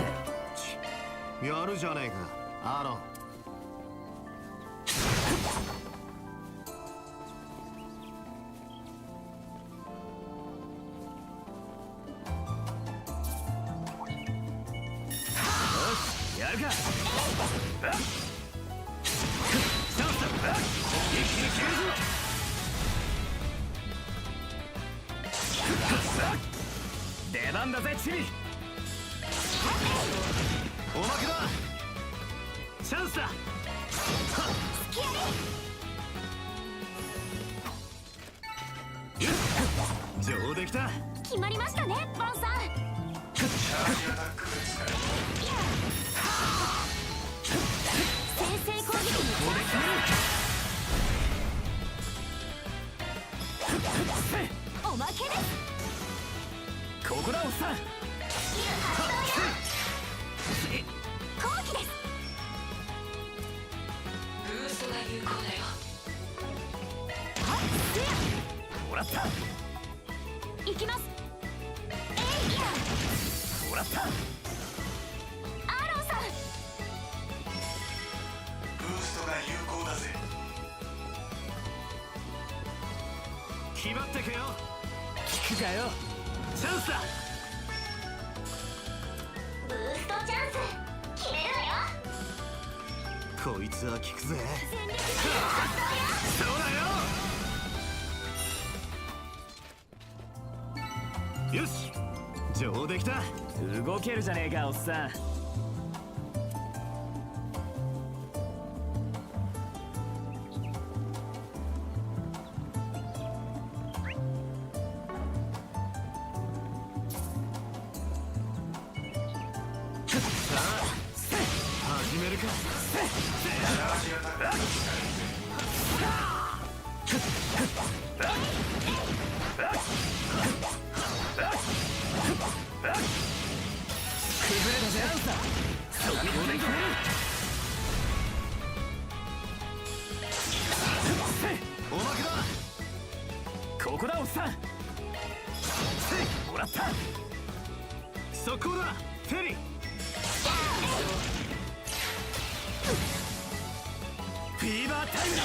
やるじゃねえかアーロン。か。チャンスだ。一気に決めるぞ。出番だぜチビ。おまけだ。チャンスだ。上出来た。決まりましたねバンさん。先制攻撃にチャンス。おまけです。ここだおっさん。後期です。ブーストが有効だよ。もらった。行きます。もらった。アーロンさん。ブーストが有効だぜ。決まってけよ。聞くかよ。チャンスだ。ブーストチャンス決めるわよ。こいつは効くぜ。全力でそうだよ。よし、上出来た。動けるじゃねえかおっさん。始めるか。崩れたぜ。そこで決める。おまけだ。ここだおっさん。もらった。速攻だフェリー。フィーバータイムだ。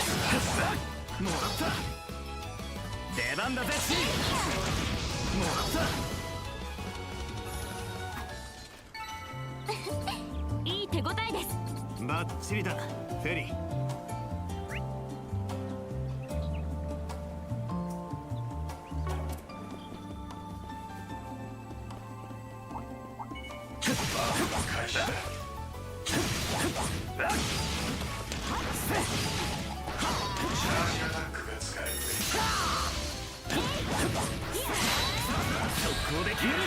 もらった。出番だぜチー。もらった。いい手応えです。バッチリだフェリー。開始だ。チャージアタックが使える。速攻で決めるぞ。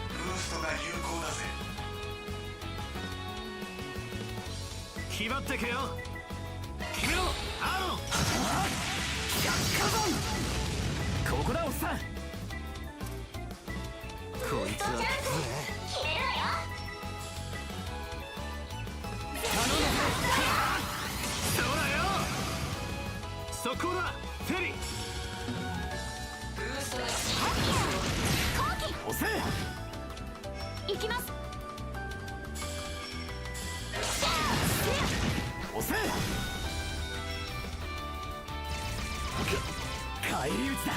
ブーストが有効だぜ。決まってけよ。決めろアーロン。ここだおっさん。こいつは決めるわよ。そうだよ。速攻だフェリー。ブーストが後期押せ。行きます。押せ。返り討ちだ。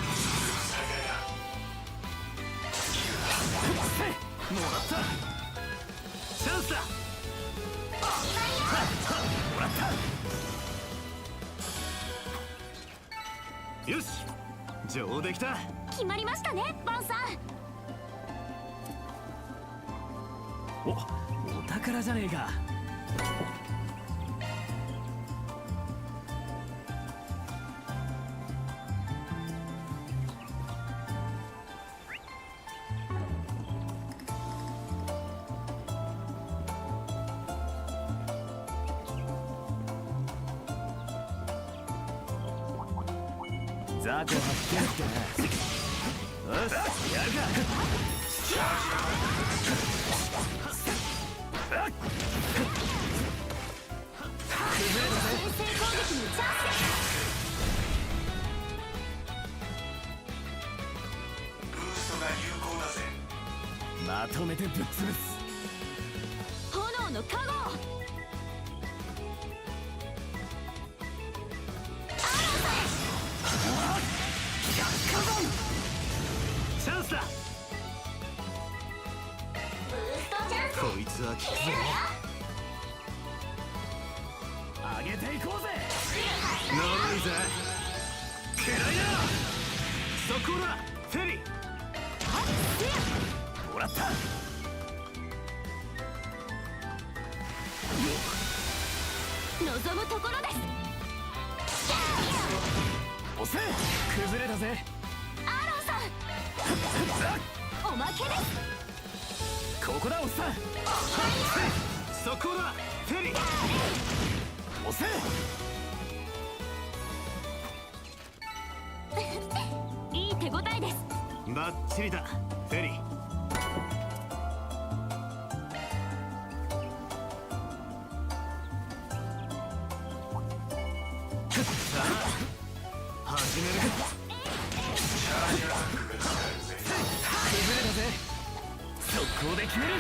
もらった。チャンスだ。もらった。よし、上出来た。決まりましたねバンさん。お宝じゃねえか。雑魚発見ってな。よし、やるか。先制攻撃にチャンブーストが有効だぜ。まとめてぶっ潰す。ス。炎の加護。チャンスだ。つは効くぜ。上げていこうぜ。呪いぜ。食らいな。速攻だフェリー。もらった。望むところです。押せ。崩れたぜ。アーロンさんおまけです。ここだおっさん。速攻だフェリー。押せ。いい手応えです。バッチリだフェリー。さあ始めるか。崩れたぜ。速攻で決める。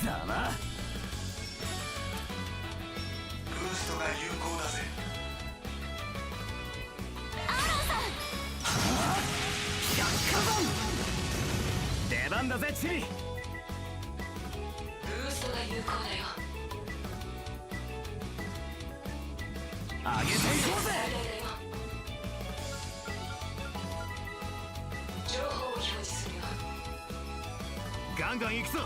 ざま。ブーストが有効だぜ。アーロンさん百科山。出番だぜチリ。ブーストが有効だよ。上げていこうぜ。情報を表示するよ。ガンガン行くぞ。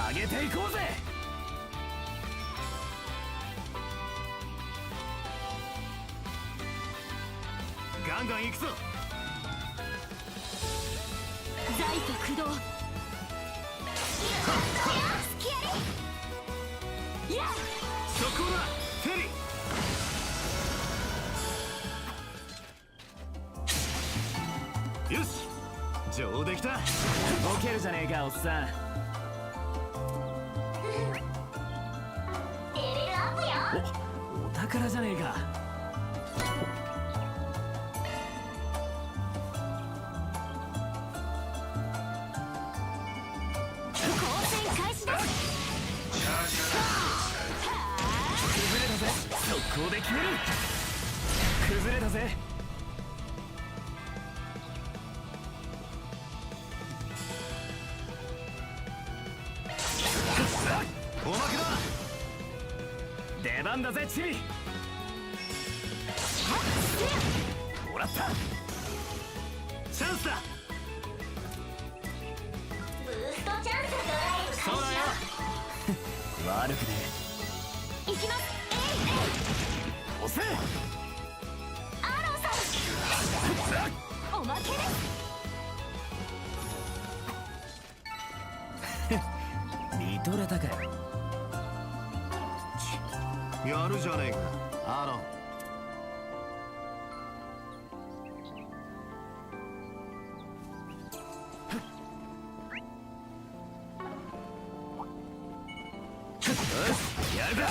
上げていこうぜ。ガンガン行くぞ。在庫駆動。スキアリ。いやそこだフェリー。よし上出来だ。ボケるじゃねえかおっさん。レベルアップよ。お宝じゃねえか。開始です。崩れたぜ。速攻で決める。崩れたぜ。おまけだ。出番だぜチビ。もらった。チャンスだ。ブーストチャンスドライブ開始。そうだよ。悪くね行きます。押せ。アーロンさんおまけです。見とれたかよ。やるじゃねえかアーロン。やるか。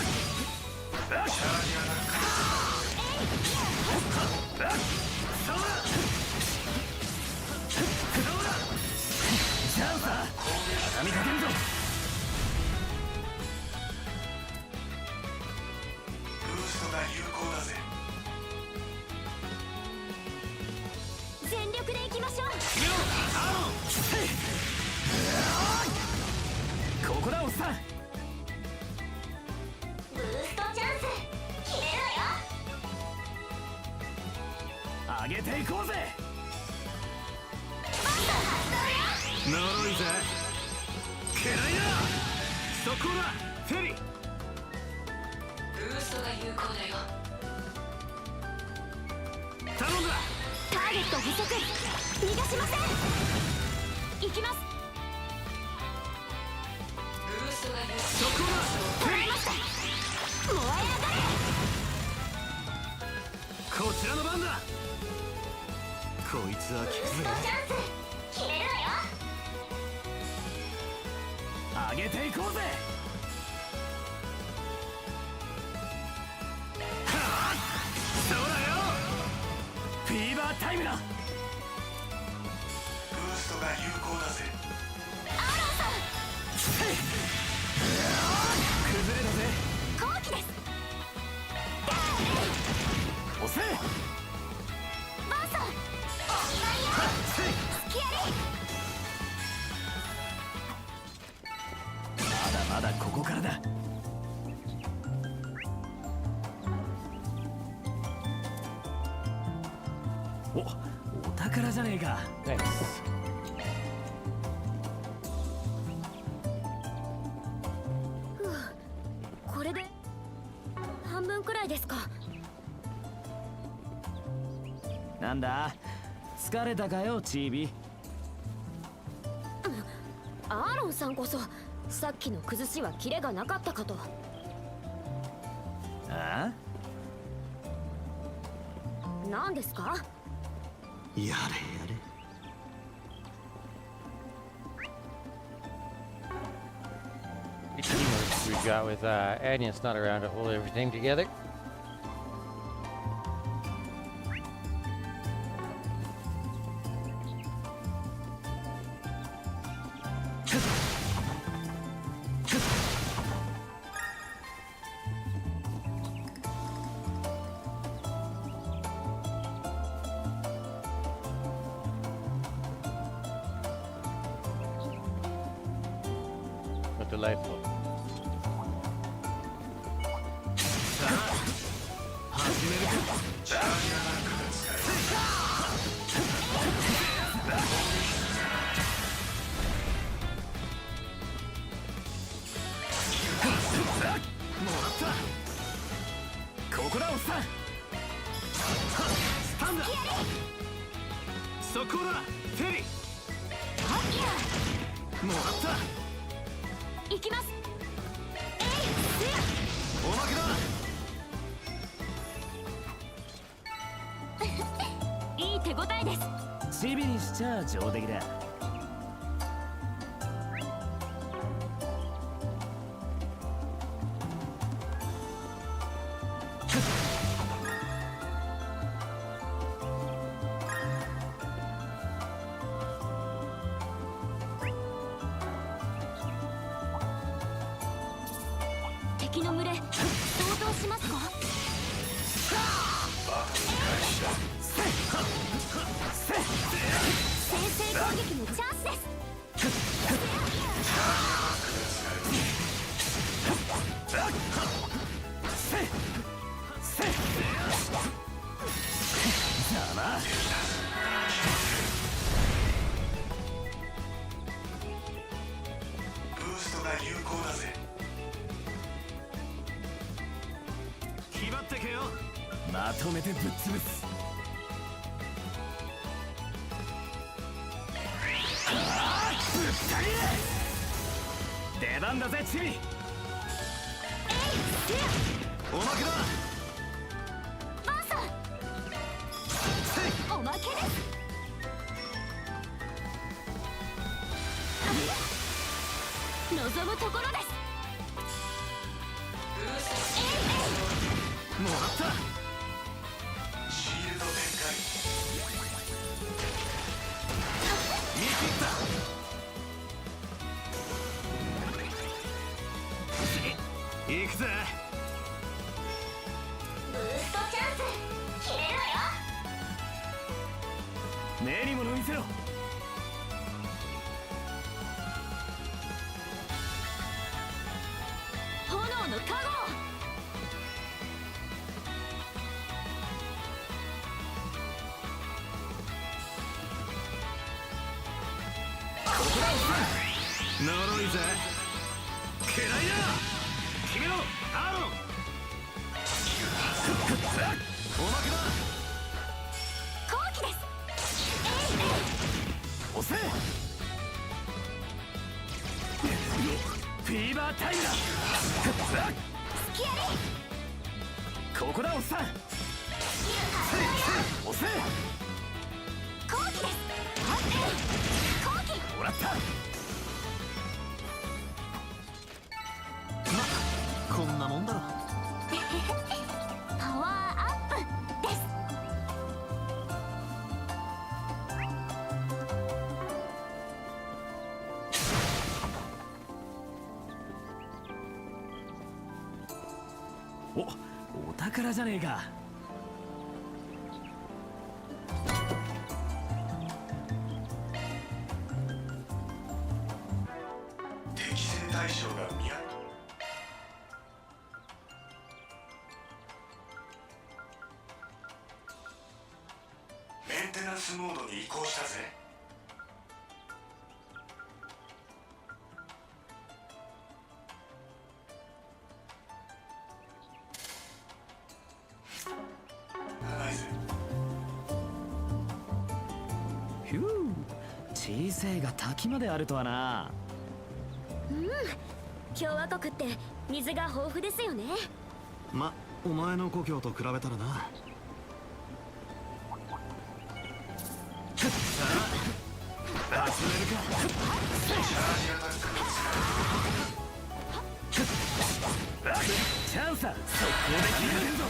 チャージアタック。チャンスだ。畳みかけるぞ。ブーストが有効だぜ。全力でいきましょう。アーロン。ここだおっさん。ブーストチャンス決めるわよ。上げていこうぜ。呪いぜ。食らいな。速攻だフェリー。ブーストが有効だよ。頼んだ。ターゲット捕捉。逃がしません。行きます。ブーストが有効。速攻だフェリー。燃え上がれ。こちらの番だ。こいつは効くぜ。チャンス決めるわよ。上げていこうぜ。はあ、そうだよ。フィーバータイムだ。ブーストが有効だぜ。アーロンさんせバーサースキアリまだまだここからだ。お宝じゃねえか。 Nice. これで半分くらいですか。なんだ疲れたかよチービ。アーロンさんこそさっきの崩しはキレがなかったかと。あ何ですか。やれやれ。 Teamwork we've got with Agnes not around to hold everything together. But delightful. ジャーニアナックが使える。ここだおっさん。スタンだ。速攻だフェリー。もらった。行きます。おまけだ。いい手応えです。チビにしちゃ上出来だ。敵の群れ想像しますか。先制攻撃のチャンスです。ブーストが有効だぜ。気張ってけよ。まとめてぶっ潰す。出番だぜチビ。おまけだ。バーサーおまけです。望むところです。もらった。シールド展開。見切った。行くぜ。ブーストチャンス切れるわよ。目にもの見せろ。炎の加護。呪いぜ。嫌いだ。決めろアーロン。おまけだ。後期です。押せ。フィーバータイムだ。スキアリここだおっさん。押せ。後期です。後期もらった。こんなもんだろ。パワーアップです。お宝じゃねえか。対象が見合う。メンテナンスモードに移行したぜ。ないぜ。ひゅー、小せえが滝まであるとはな。共和国って水が豊富ですよね。ま、お前の故郷と比べたらな。さあ始めるか。チャージアタックを使う。チャンスだ。速攻で決めるぞ。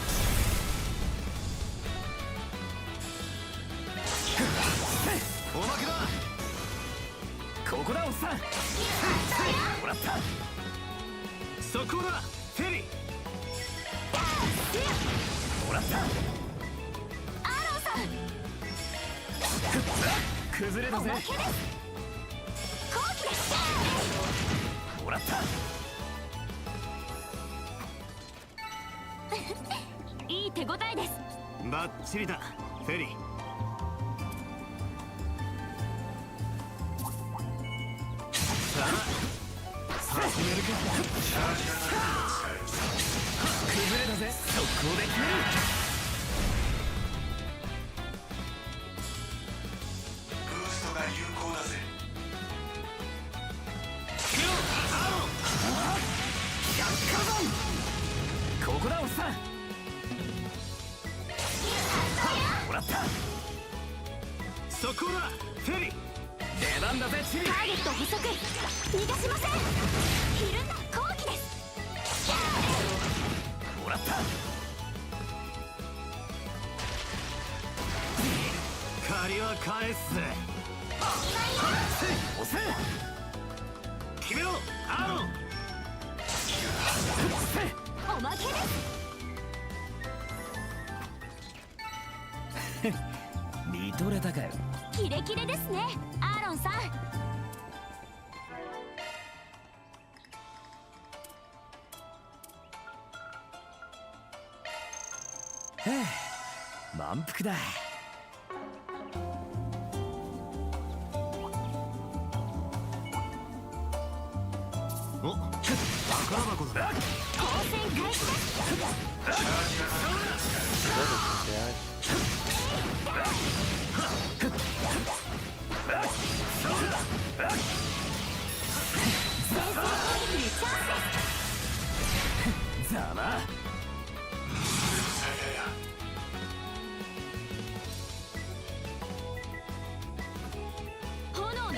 おまけだ。ここだおっさん。もらった。速攻だフェリー。もらった。アーロンさん、崩れたぜ。後期です。もらった。いい手応えです。バッチリだフェリー。さあ始めるか。チャージアタックを使う。崩れたぜ。速攻で決める。ブーストが有効だぜ。ここだおっさん。もらった。速攻だフェリー。出番だぜチリ。ターゲット捕捉、逃がしません。ひるんだ後期です。もらった。借りは返すぜ。押せ。決めろアーロン。おまけです。見とれたかよ。キレキレですねアーロンさん。満腹だ。お、宝箱だな。当選開始です。チャージアタックを使ざま。う。最大だ。炎のチ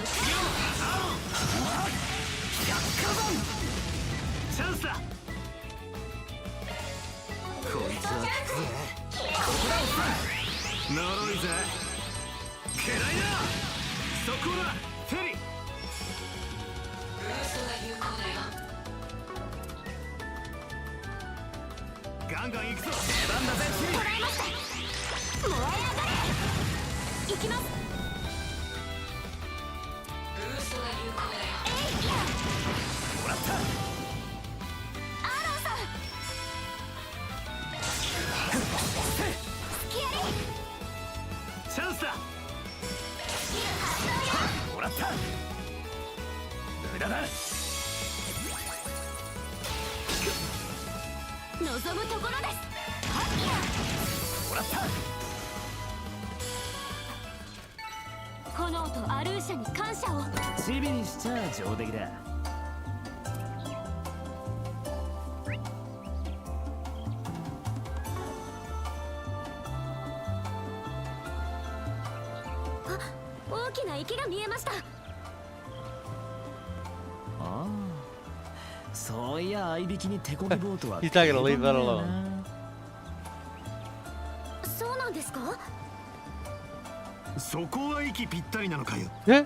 ャンスだ。こいつは呪いぜ。けらいな。速攻だフェリー。ブーストが有効だよ。ガンガン行くぞ。出番だぜチリ。もらいました。燃え上がれ。行きます。ブーストが有効だよ。もらった。アーロンさん、スキアリ。チャンスだ。もらった。無駄だ。望むところです。もらった。炎とアルーシャに感謝を。チビにしちゃ上出来だ。大きな池が見えました。ああ、そういや合いびきに手こぎボートは He's not gonna leave that alone. そうなんですか。そこは息ぴったりなのかよ。え？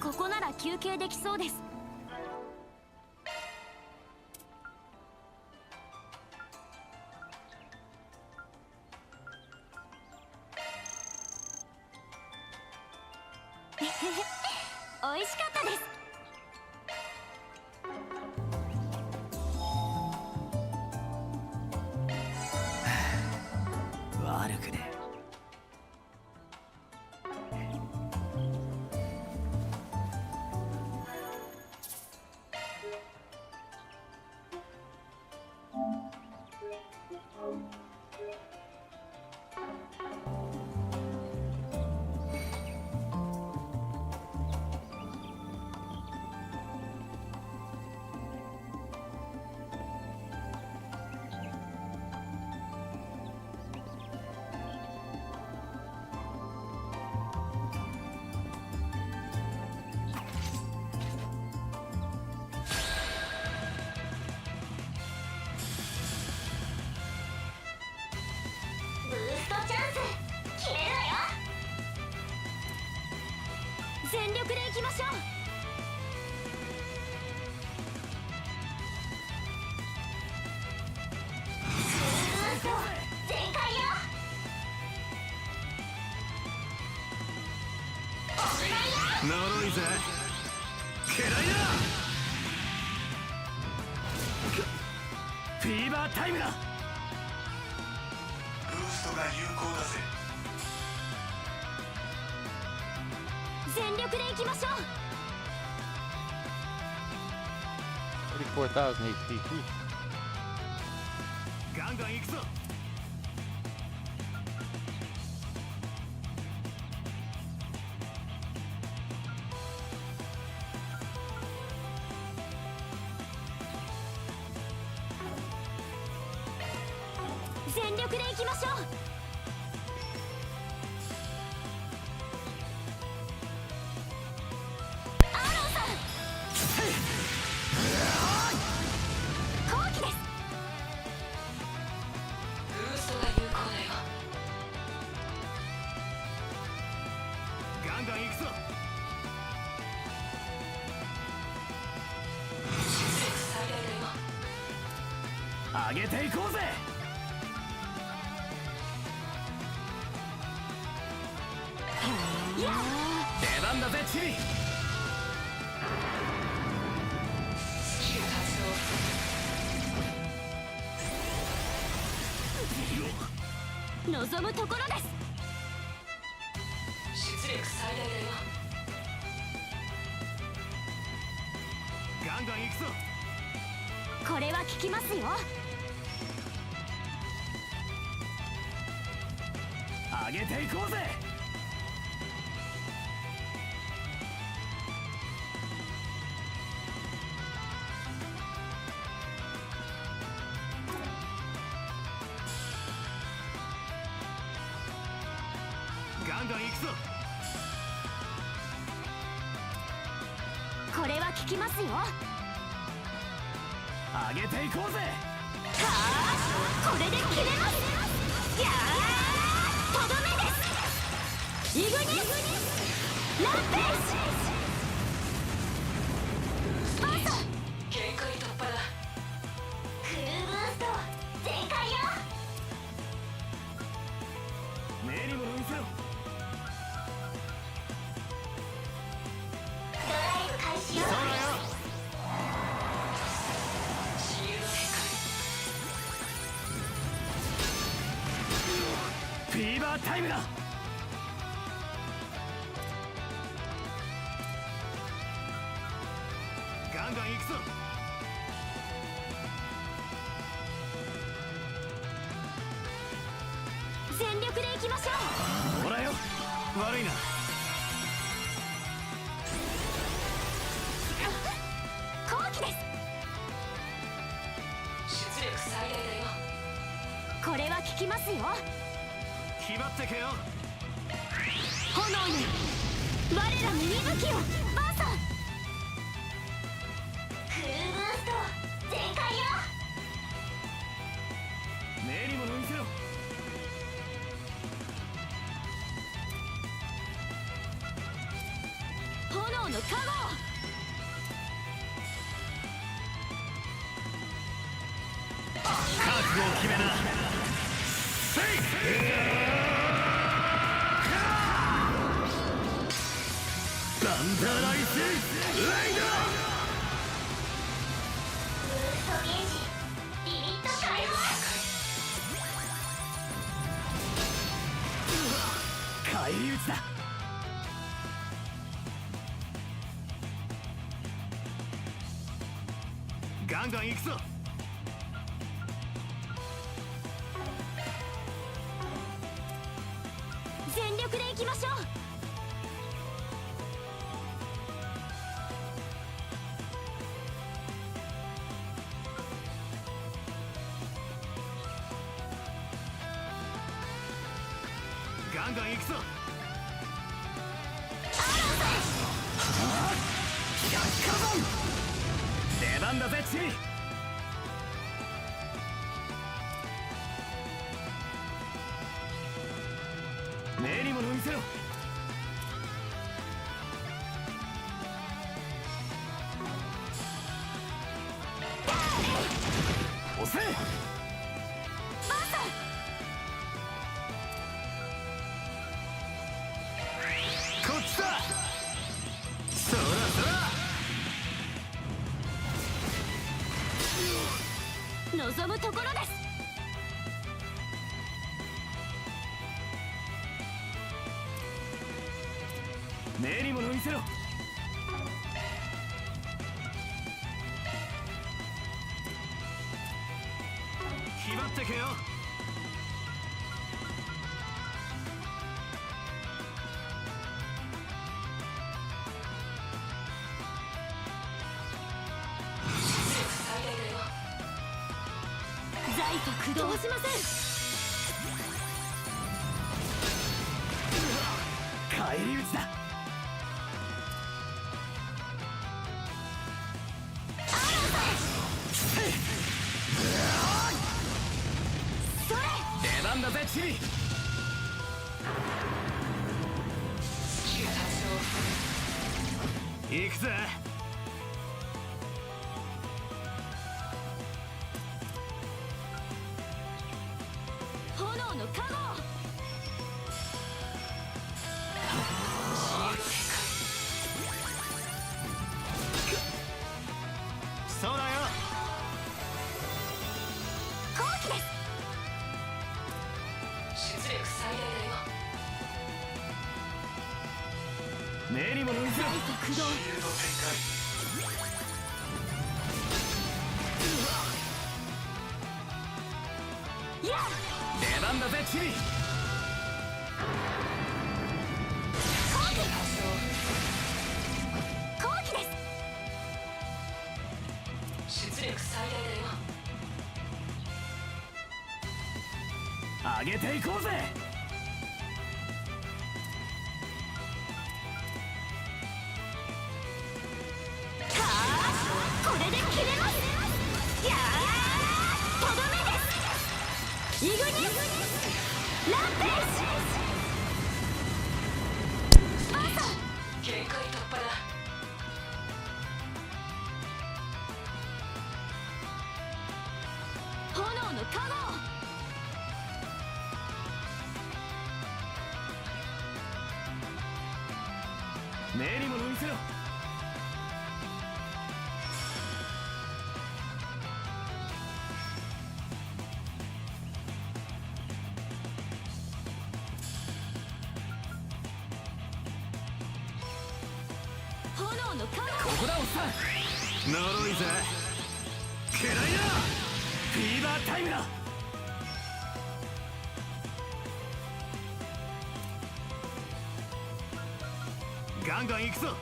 ここなら休憩できそうです。美味しかったです。悪くね。ブーストチャンス決めるわよ。全力でいきましょう。ブースト全開よ。おしまいよ。呪いぜ。嫌いだ。フィーバータイムだ。ブーストが有効だぜ。全力でいきましょう。34,000 HP. ガンガン行くぞ。全力でいきましょう。アーロンさん、後期です。ブーストが有効だよ。ガンガン行くぞ。出力最大だよ。上げていこうぜ。出番だぜチビ。スキル発動。望むところです。出力最大だよ。ガンガン行くぞ。これは効きますよ。上げていこうぜ。ガンガン行くぞ。これは効きますよ。上げていこうぜ。はあ、これで決めます。やー、とどめです。イグニスランページ。バーサ限界突破だ。クルーブースト全開よ。目にも見せろ。ドライブ開始よ。そうだよ。シールド展開。フィーバータイムだ。ガンガン行くぞ。全力でいきましょう。ほらよ。悪いな。後期です。出力最大だよ。これは効きますよ。気張ってけよ。炎に我らに息吹を。バーサクルーブースト全開よ。目にも見せろ。炎の加護。覚悟を決めな。サンダーライスライド。ブーストゲージリミット解放。返り討ちだ。ガンガン行くぞ。全力でいきましょう。ガンガン行くぞ。出番だぜチビ。目に物見せろ。押せ。こっちだ。そらそら。望むところです。目に物見せろ。気張ってけよ。最大だよ。財と駆動しません。返り討ちだ。出番だぜチビ。行くぜ。炎の加護。そうだよ。好機です。出力最大だよ。目に物見せろ。財と駆動。シールド展開。やあ、出番だぜチビ。好機です。出力最大だよ。上げていこうぜ。これで決めます。やあ、とどめです。イグニスランページ。スパーサ限界突破だ。炎の加護。目に物見せろ。炎の加護。ここだおっさん。呪いぜ。くらいな。フィーバータイムだ。ガンガン行くぞ。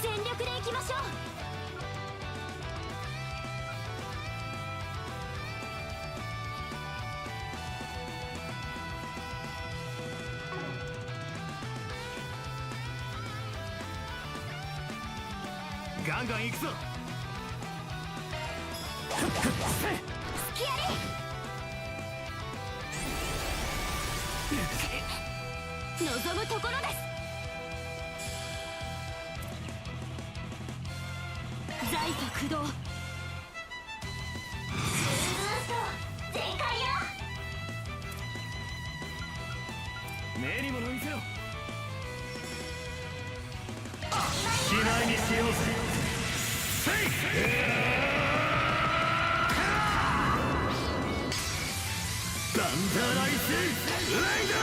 全力でいきましょう。ガンガン行くぞ。スキアリ望むところです。財と駆動。ブースト全開よ。用するせいバンダーライスライダー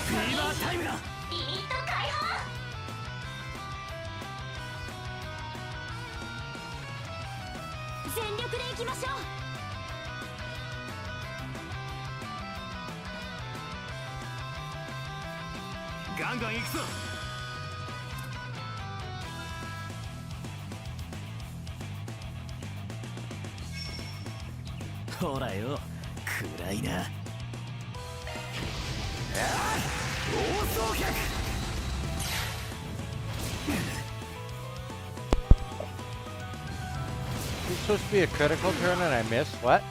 フィーバータイムだリミット解放。全力で行きましょう。ガンガン行くぞほらよ暗いなああ暴走客 It's supposed to be a critical turn and I missed. What?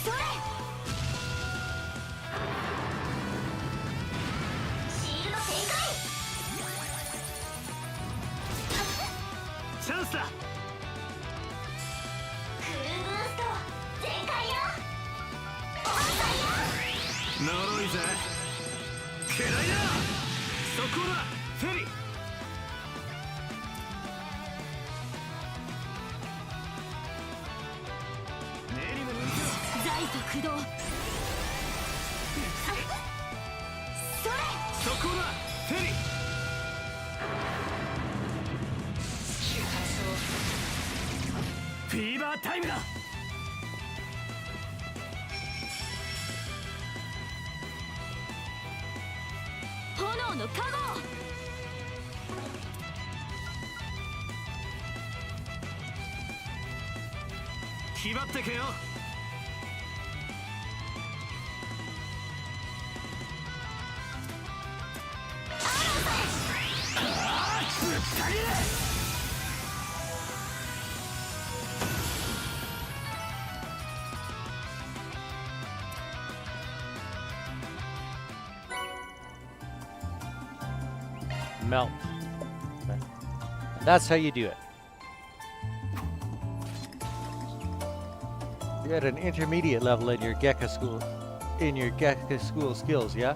それ。シールド展開。チャンスだクルーブースト全開よ。おばさんよ。呪いぜ暗いなそこだフェリー在庫駆動。それ。そこだフェリーフィーバータイムだ炎の加護。気張ってけよMelt. Okay. That's how you do it. You're at an intermediate level in your Gekka school skills, yeah?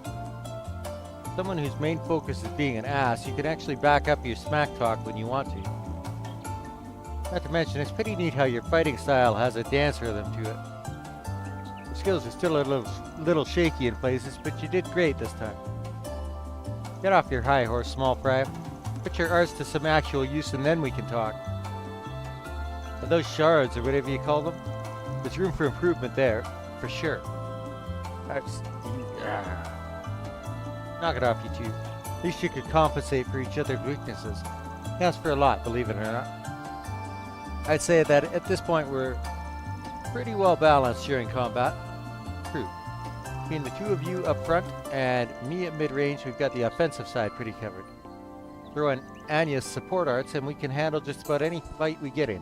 Someone whose main focus is being an ass, you can actually back up your smack talk when you want to. Not to mention, it's pretty neat how your fighting style has a dance rhythm to it. Your skills are still a little shaky in places, but you did great this time. Get off your high horse, small fry. Put your arts to some actual use and then we can talk. But those shards, or whatever you call them, there's room for improvement there, for sure. Knock it off, you two. At least you could compensate for each other's weaknesses. Counts for a lot, believe it or not. I'd say that at this point we're pretty well balanced during combat. True. Between the two of you up front and me at mid-range, we've got the offensive side pretty covered. Throw in Anya's support arts and we can handle just about any fight we get in.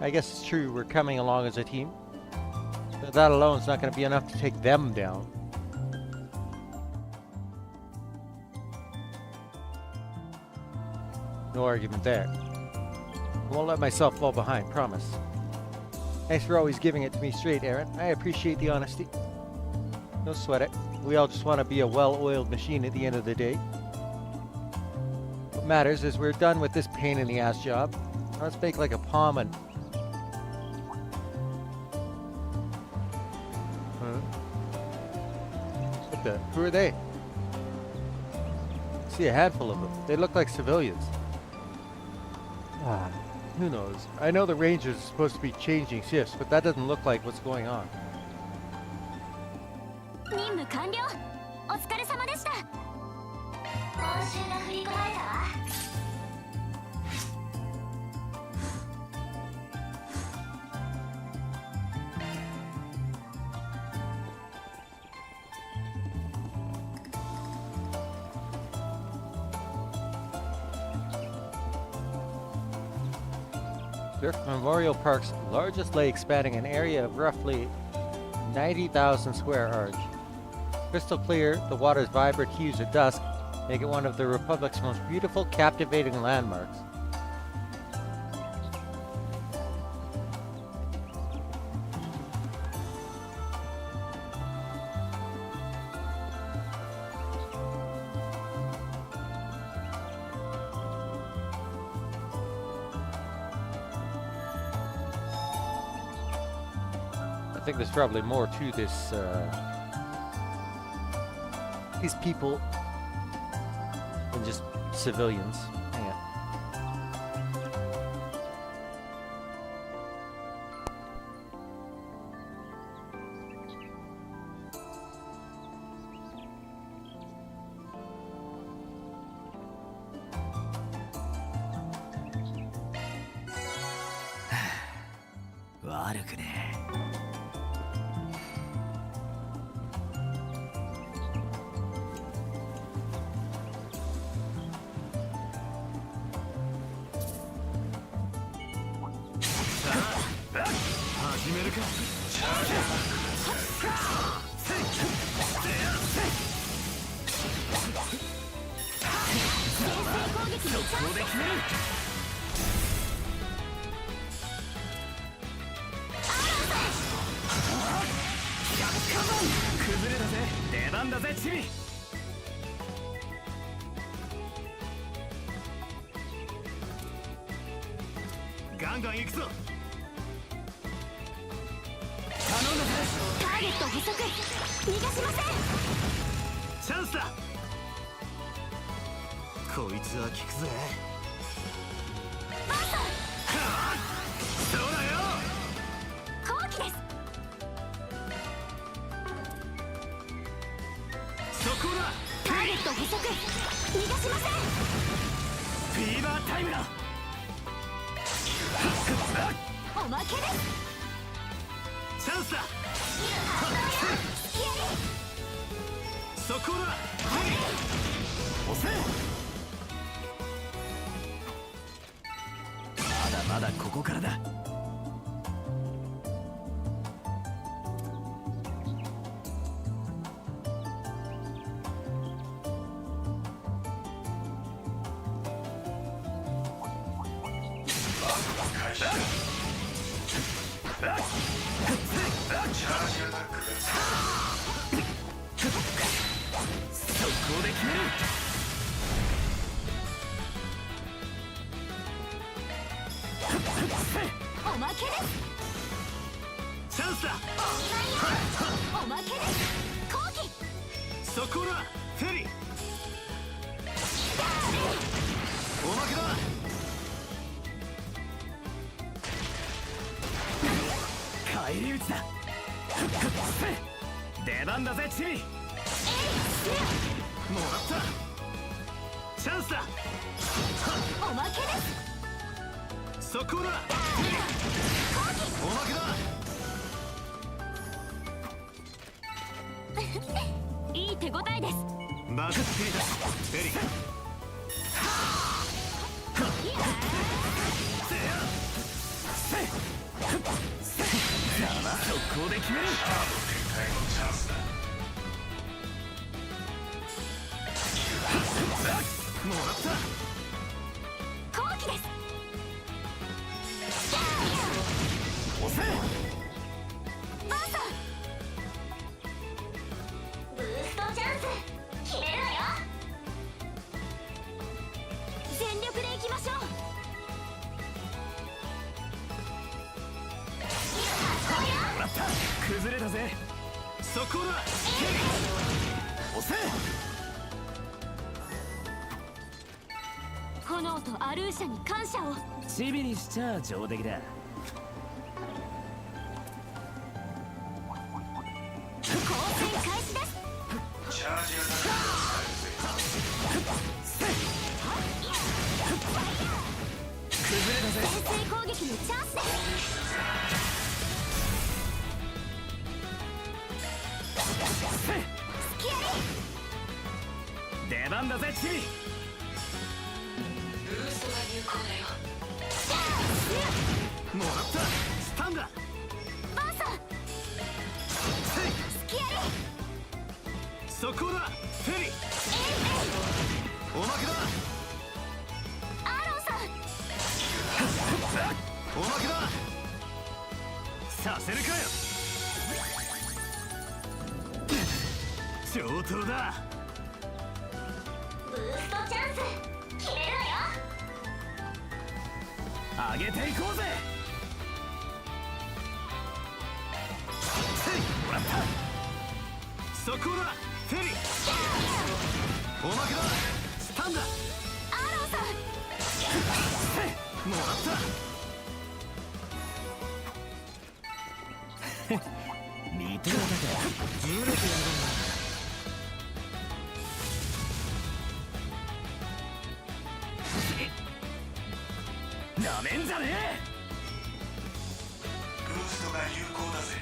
I guess it's true we're coming along as a team, but that alone is not going to be enough to take them down. No argument there. I won't let myself fall behind, promise. Thanks for always giving it to me straight, Aaron. I appreciate the honesty. Don't sweat it. We all just want to be a well-oiled machine at the end of the day. What matters is we're done with this pain-in-the-ass job. Let's make like a palm and... What the? Who are they? I see a handful of them. They look like civilians. Ah, who knows? I know the Rangers are supposed to be changing shifts, but that doesn't look like what's going on. 任務完了。お疲れ様でした。報酬が振り込まれたわ。Surf Memorial Park's largest lake, spanning an area of roughly 90,000 square arch. Crystal clear, the water's vibrant hues at dusk make it one of the Republic's most beautiful, captivating landmarks. think there's probably more to this, these people than just civilians. Hang on.悪くね始めるか。速攻で決める。崩れだぜ。出番だぜチビ。ガンガン行くぞ。頼んだぜ。ターゲット捕捉、逃がしません。チャンスだ。こいつは効くぜ。バーサそうだよ。後期です。そこだ。ターゲット捕捉、逃がしません。フィーバータイムだ。おまけです。チャンスだ。そこだ。押せ。まだまだここからだ。おまけです。チャンスだ。おまけです。後期。そこだ。フェリー。おまけだ。返り討ちだ。出番だぜチビ。もらった。チャンスだ。おまけです。そこだ。おまけだ。いい手応えです。任せていた。フェリー。速攻で決める。もらった。後期です。押せ。バーサブーストチャンス、決めるわよ。全力でいきましょう。もらった。崩れだぜ。そこだ。押せ。炎とアルーシャに感謝を。チビにしちゃ上出来だ。交戦開始です。チャージアタッ崩れだぜ。先制攻撃のチャンスです。スキアリ。出番だぜチビ。ブーストが有効だよ。もらった。スタンだ。バーサスキアリ。そこだ。フェリー。おまけだ。アロンさん。おまけだ。させるかよ。上等だ。ブーストチャンス、決めるわよ。上げていこうぜ。速攻だフェリーおまけだスタンダアーロンさんもらった見てるだけずれてやるんだなめんじゃねえブーストが有効だぜ。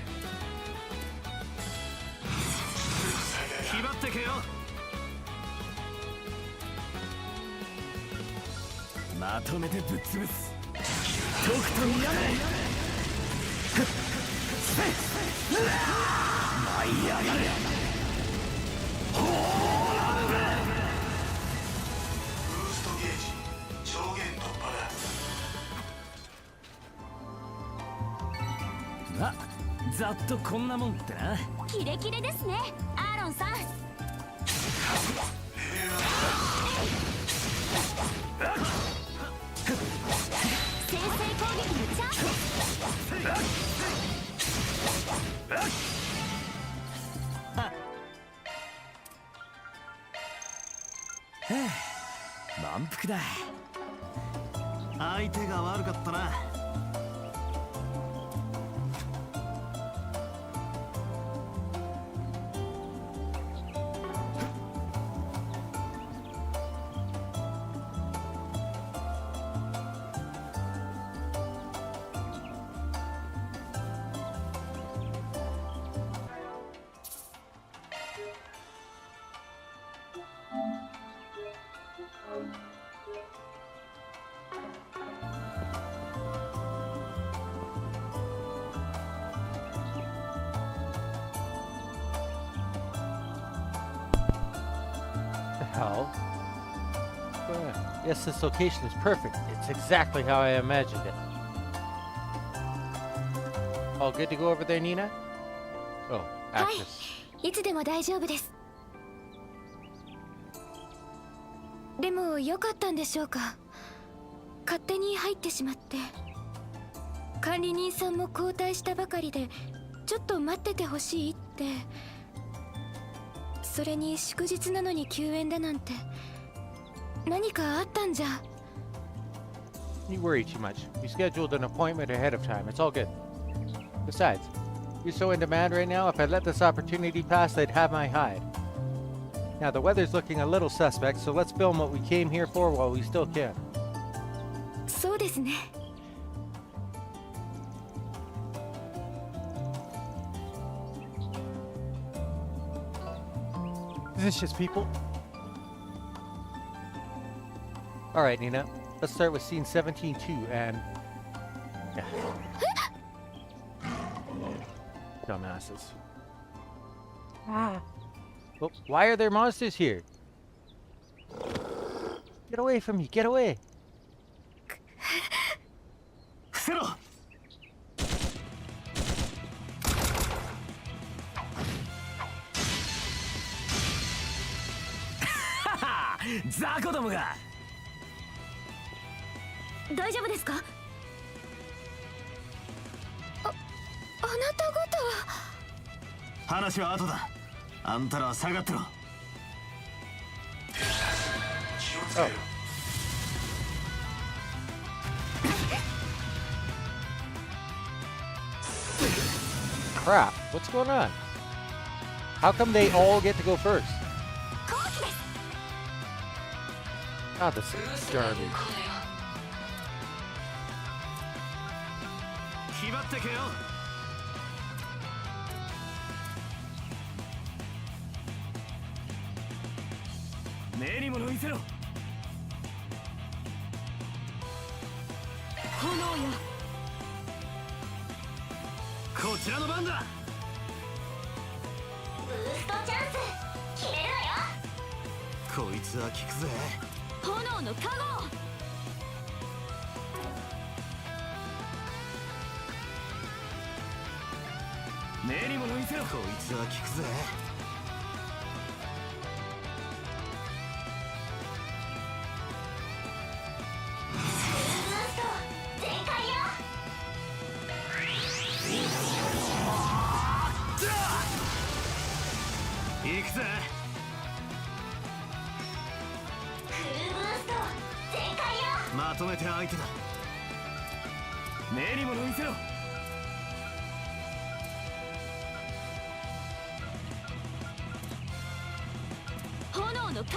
気張ってけよまとめてぶっ潰すとくと見やれ舞い上がれほーらるブーストゲージ上限突破だ。まあざっとこんなもんってなキレキレですねアーロンさん。先制攻撃のチャンス。満腹だ相手が悪かったなHell. Yes, this location is perfect. It's exactly how I imagined it. All good to go over there, Nina? Oh, はい actress. いつでも大丈夫です。でも良かったんでしょうか。勝手に入ってしまって。管理人さんも交代したばかりでちょっと待っててほしいって。それに祝日なのに休園だなんて何かあったんじゃ。 You worry too much. We scheduled an appointment ahead of time. It's all good. Besides, you're so in demand right now, if I let this opportunity pass, they'd have my hide. Now, the weather's looking a little suspect, so let's film what we came here for while we still can. そうですね。 Vicious people. Alright, Nina. Let's start with scene 17-2 and... Dumbasses. Ah. Oh, why are there monsters here? Get away from me, get away! 伏せろ雑魚どもが大丈夫ですか。あなた方は。話は後だあんたらは下がってろ気をつけろ。 Crap, what's going on? How come they all get to go first? Ah, this is garbage. 気張ってけよ目にもの見せろ炎よ。こちらの番だブーストチャンス決めるわよ。こいつは効くぜ炎の加護。目にもの見せろこいつは効くぜブースト全開よ。行くぜ。クルーブースト全開よ。まとめて相手だ。目にもの見せろ。炎の加護。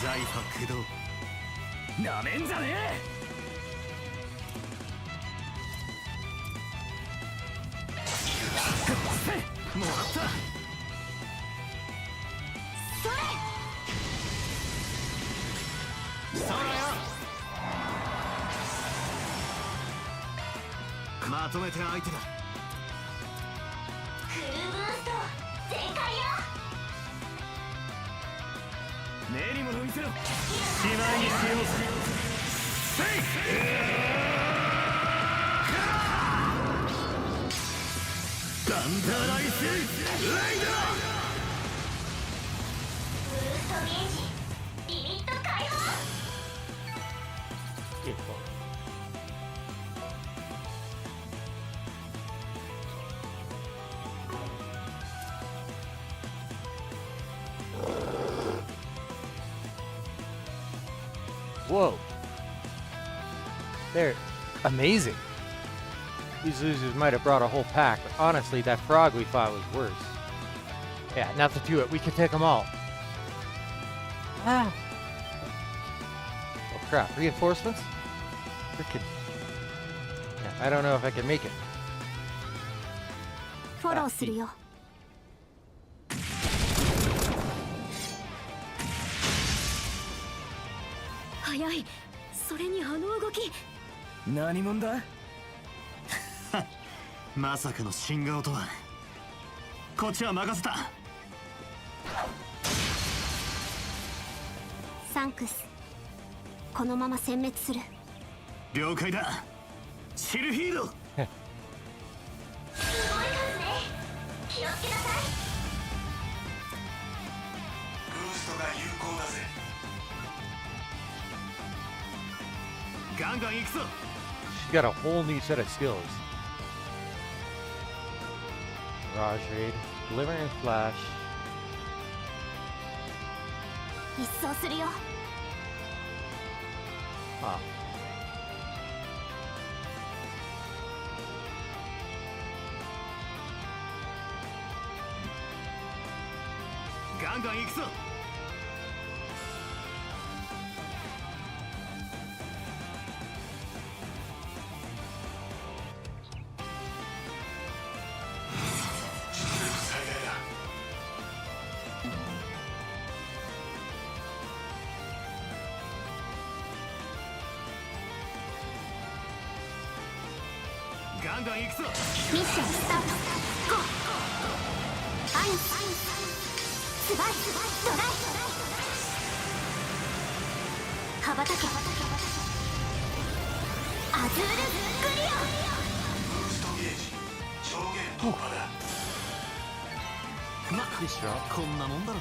財波駆動。なめんじゃねえ。もらった。そらよ。まとめて相手だ。クルーブースト全開よ。目にもの見せろ。しまいにしよう。せい。ガンダライスレイダー。ブーストゲージリミット解放。 Beautiful. Whoa. They're amazing. These losers might have brought a whole pack, but honestly, that frog we fought was worse. Yeah, nothing to it. We can take them all. Ah. Oh crap. Reinforcements? Frickin'. Yeah, I don't know if I can make it. フォローするよ。早い。それにあの動き。何者だ。まさかの新顔とは。こっちは任せた。サンクス。このまま殲滅する。了解だ。シルヒード。すごい数ね。気をつけなさい。ブーストが有効だぜ。ガンガン行くぞ。 She's got a whole new set of skills. Mirage Raid, Glimmer and Flash. 一掃するよ。Huh. ガンガン行くぞ。最大だ。ガンガン行くぞ。ミッションスタート。ゴー。アイスバイドライ。羽ばたけ。アズールクリア。ブーストゲージ上限突破だ。ま、こんなもんだろ。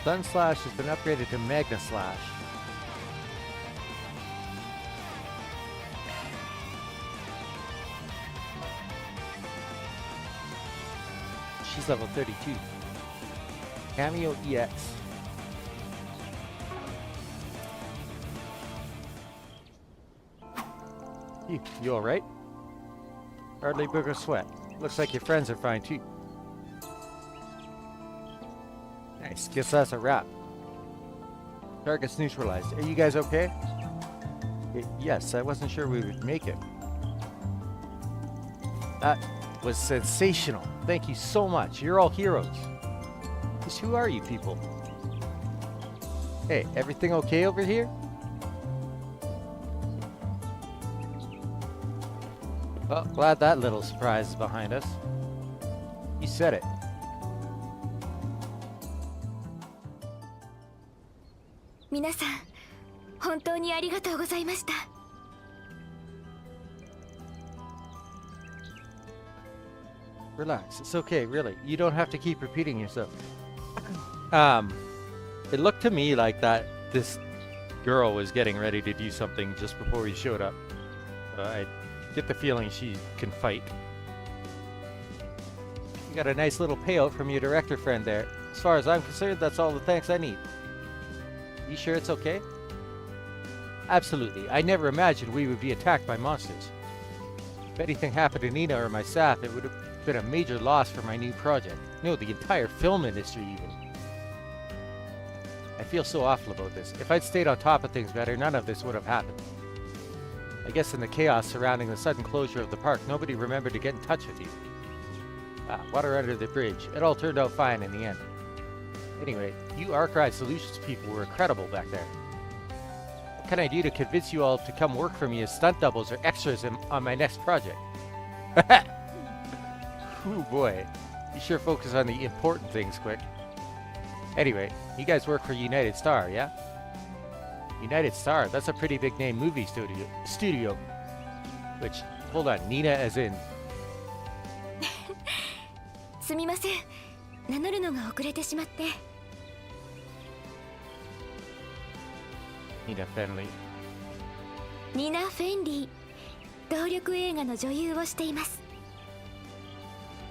Stun Slash has been upgraded to Magna Slash. She's level 32. Cameo EX. You alright? Hardly broke a sweat. Looks like your friends are fine too. Nice. Guess that's a wrap. Target's neutralized. Are you guys okay? Yes, I wasn't sure we would make it. That was sensational. Thank you so much. You're all heroes. Just who are you people? Hey, everything okay over here? Well, glad that little surprise is behind us. You said it. Minasan, 本当にありがとうございました。Relax, it's okay, really. You don't have to keep repeating yourself. It looked to me like that this girl was getting ready to do something just before he showed up. get the feeling she can fight. You got a nice little payout from your director friend there. As far as I'm concerned, that's all the thanks I need. You sure it's okay? Absolutely. I never imagined we would be attacked by monsters. If anything happened to Nina or my staff, it would have been a major loss for my new project. No, the entire film industry even. I feel so awful about this. If I'd stayed on top of things better, none of this would have happened. I guess in the chaos surrounding the sudden closure of the park, nobody remembered to get in touch with you. Water under the bridge. It all turned out fine in the end. Anyway, you Archive Solutions people were incredible back there. What can I do to convince you all to come work for me as stunt doubles or extras on my next project? Ooh boy, you sure focus on the important things quick. Anyway, you guys work for United Star, yeah? United Star, that's a pretty big name movie studio. Which, hold on, Nina as in... すみません。名乗るのが遅れてしまって。Nina Fenley. ニナ・フェンリー。動力映画の女優をしています。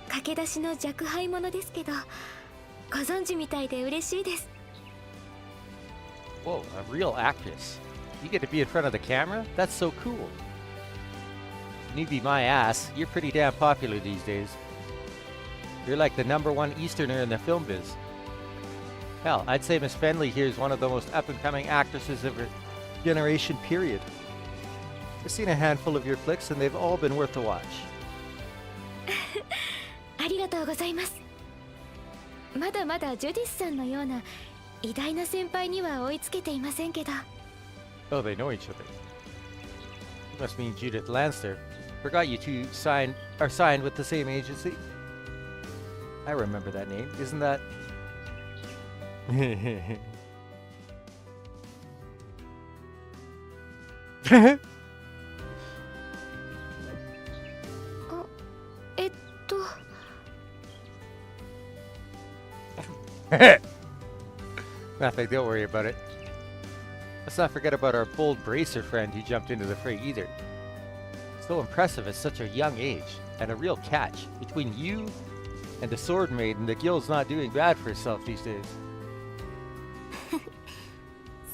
駆け出しの若輩者ですけど、ご存知みたいで嬉しいです。Whoa, a real actress. You get to be in front of the camera? That's so cool. You be my ass. You're pretty damn popular these days. You're like the #1 Easterner in the film biz. Hell, I'd say Miss Fenley here is one of the most up-and-coming actresses of her generation, period. I've seen a handful of your flicks, and they've all been worth the watch. ありがとうございます。まだまだジュディスさんのような偉大な先輩には追いつけていませんけど。Oh, they know each other. You must mean Judith Lanster. Forgot you two are signed with the same agency. I remember that name. Isn't that... Nothing, don't worry about it. Let's not forget about our bold bracer friend who jumped into the fray either. So impressive at such a young age, and a real catch. Between you and the Sword Maiden, the guild's not doing bad for itself these days.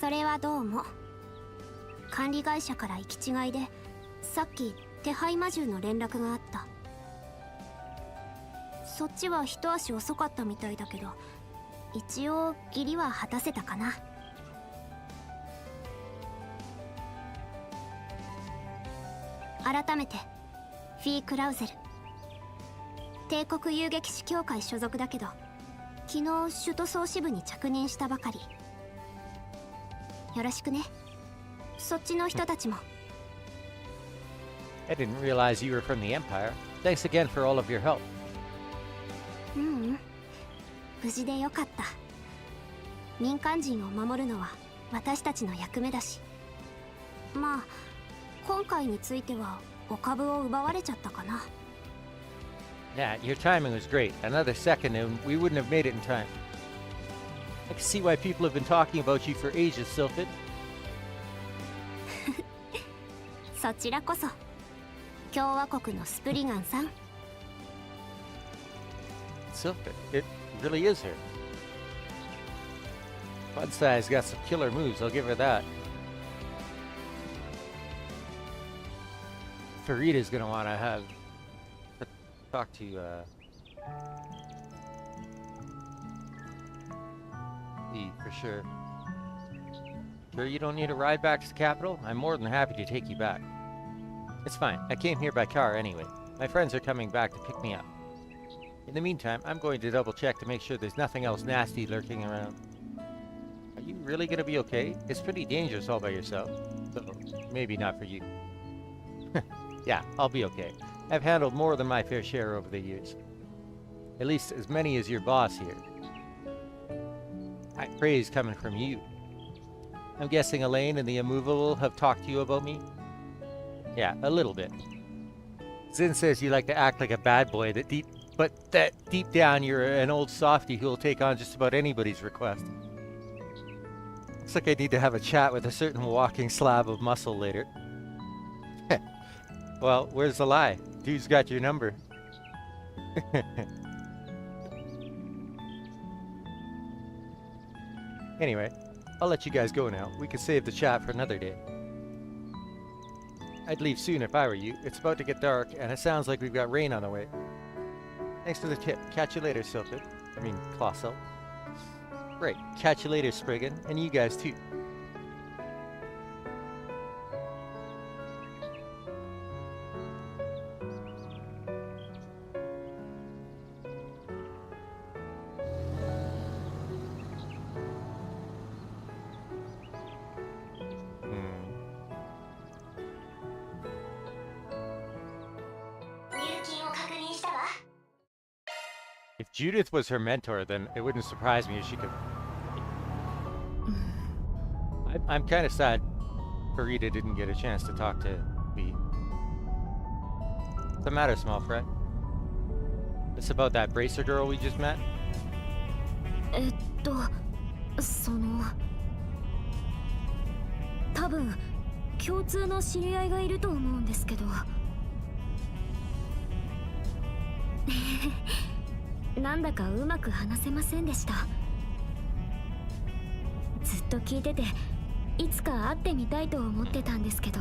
それはどうも。管理会社から行き違いで、さっき手配魔獣の連絡があった。そっちは一足遅かったみたいだけど、一応義理は果たせたかな。改めてフィー・クラウゼル、帝国遊撃士協会所属だけど、昨日首都総支部に着任したばかり。よろしくね、そっちの人たちも。I didn't realize you were from the Empire. Thanks again for all of your help. ううん、無事でよかった。民間人を守るのは私たちの役目だし。まあ今回についてはお株を奪われちゃったかな。Yeah, your timing was great. Another second and we wouldn't have made it in time. I can see why people have been talking about you for ages, Sylphid. そちらこそ。共和国のスプリガンさん。Sylphid, it really is her. Fudsai's got some killer moves, I'll give her that. Farida's gonna wanna talk to Lee for sure. Sure you don't need a ride back to the capital? I'm more than happy to take you back. It's fine, I came here by car anyway. My friends are coming back to pick me up. In the meantime, I'm going to double check to make sure there's nothing else nasty lurking around. Are you really gonna be okay? It's pretty dangerous all by yourself. So, maybe not for you. Yeah, I'll be okay. I've handled more than my fair share over the years. At least as many as your boss here. High praise coming from you. I'm guessing Elaine and the Immovable have talked to you about me? Yeah, a little bit. Zin says you like to act like a bad boy, but that deep down you're an old softie who'll take on just about anybody's request. Looks like I need to have a chat with a certain walking slab of muscle later. Well, where's the lie? Dude's got your number. Anyway, I'll let you guys go now. We can save the chat for another day. I'd leave soon if I were you. It's about to get dark, and it sounds like we've got rain on the way. Thanks for the tip. Catch you later, Sylphid. I mean, Colossal. Right, catch you later, Spriggan, and you guys too. If Judith was her mentor, then it wouldn't surprise me if she could... I'm kind of sad Farida didn't get a chance to talk to me. What's the matter, small fry? It's about that bracer girl we just met? 多分共通の知り合いがいると思うんですけどなんだかうまく話せませんでしたずっと聞いてていつか会ってみたいと思ってたんですけど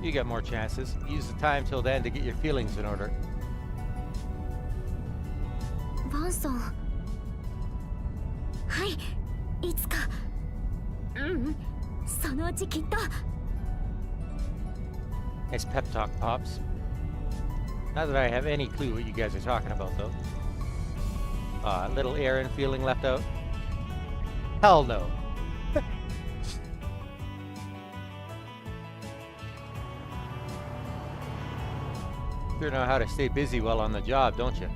You get more chances. Use the time till then to get your feelings in order. バンさんはいいつかそのうちきっと Nice pep talk, Pops. Not that I have any clue what you guys are talking about, though. Little Aaron feeling left out? Hell no. You know how to stay busy while on the job, don't you?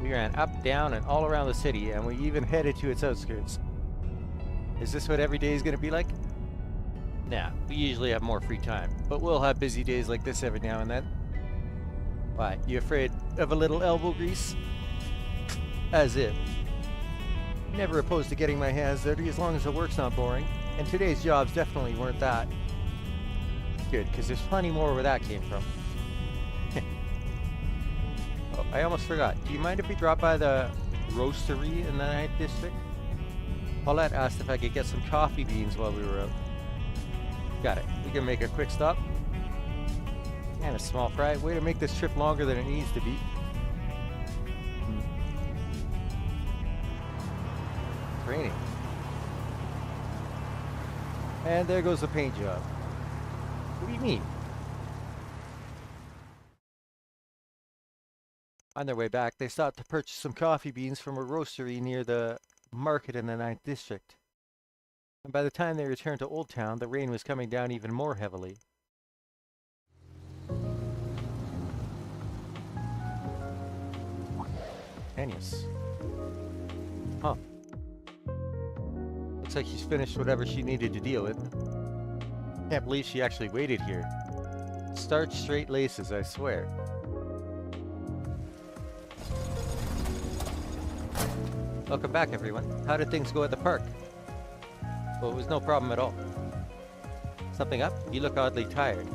We ran up, down, and all around the city, and we even headed to its outskirts. Is this what every day is going to be like? Nah, we usually have more free time, but we'll have busy days like this every now and then. Why, you afraid of a little elbow grease? As if. Never opposed to getting my hands dirty as long as the work's not boring, and today's jobs definitely weren't that. Good, because there's plenty more where that came from. Oh, I almost forgot. Do you mind if we drop by the roastery in the 9th District? Paulette asked if I could get some coffee beans while we were out. Got it. We can make a quick stop. And a small fry. Way to make this trip longer than it needs to be. It's raining. And there goes the paint job. What do you mean? On their way back, they stopped to purchase some coffee beans from a roastery near the market in the 9th District. And by the time they returned to Old Town, the rain was coming down even more heavily. Annius. Huh. Looks like she's finished whatever she needed to deal with. Can't believe she actually waited here. Starch straight laces, I swear. Welcome back, everyone. How did things go at the park? Well, it was no problem at all. Something up? You look oddly tired.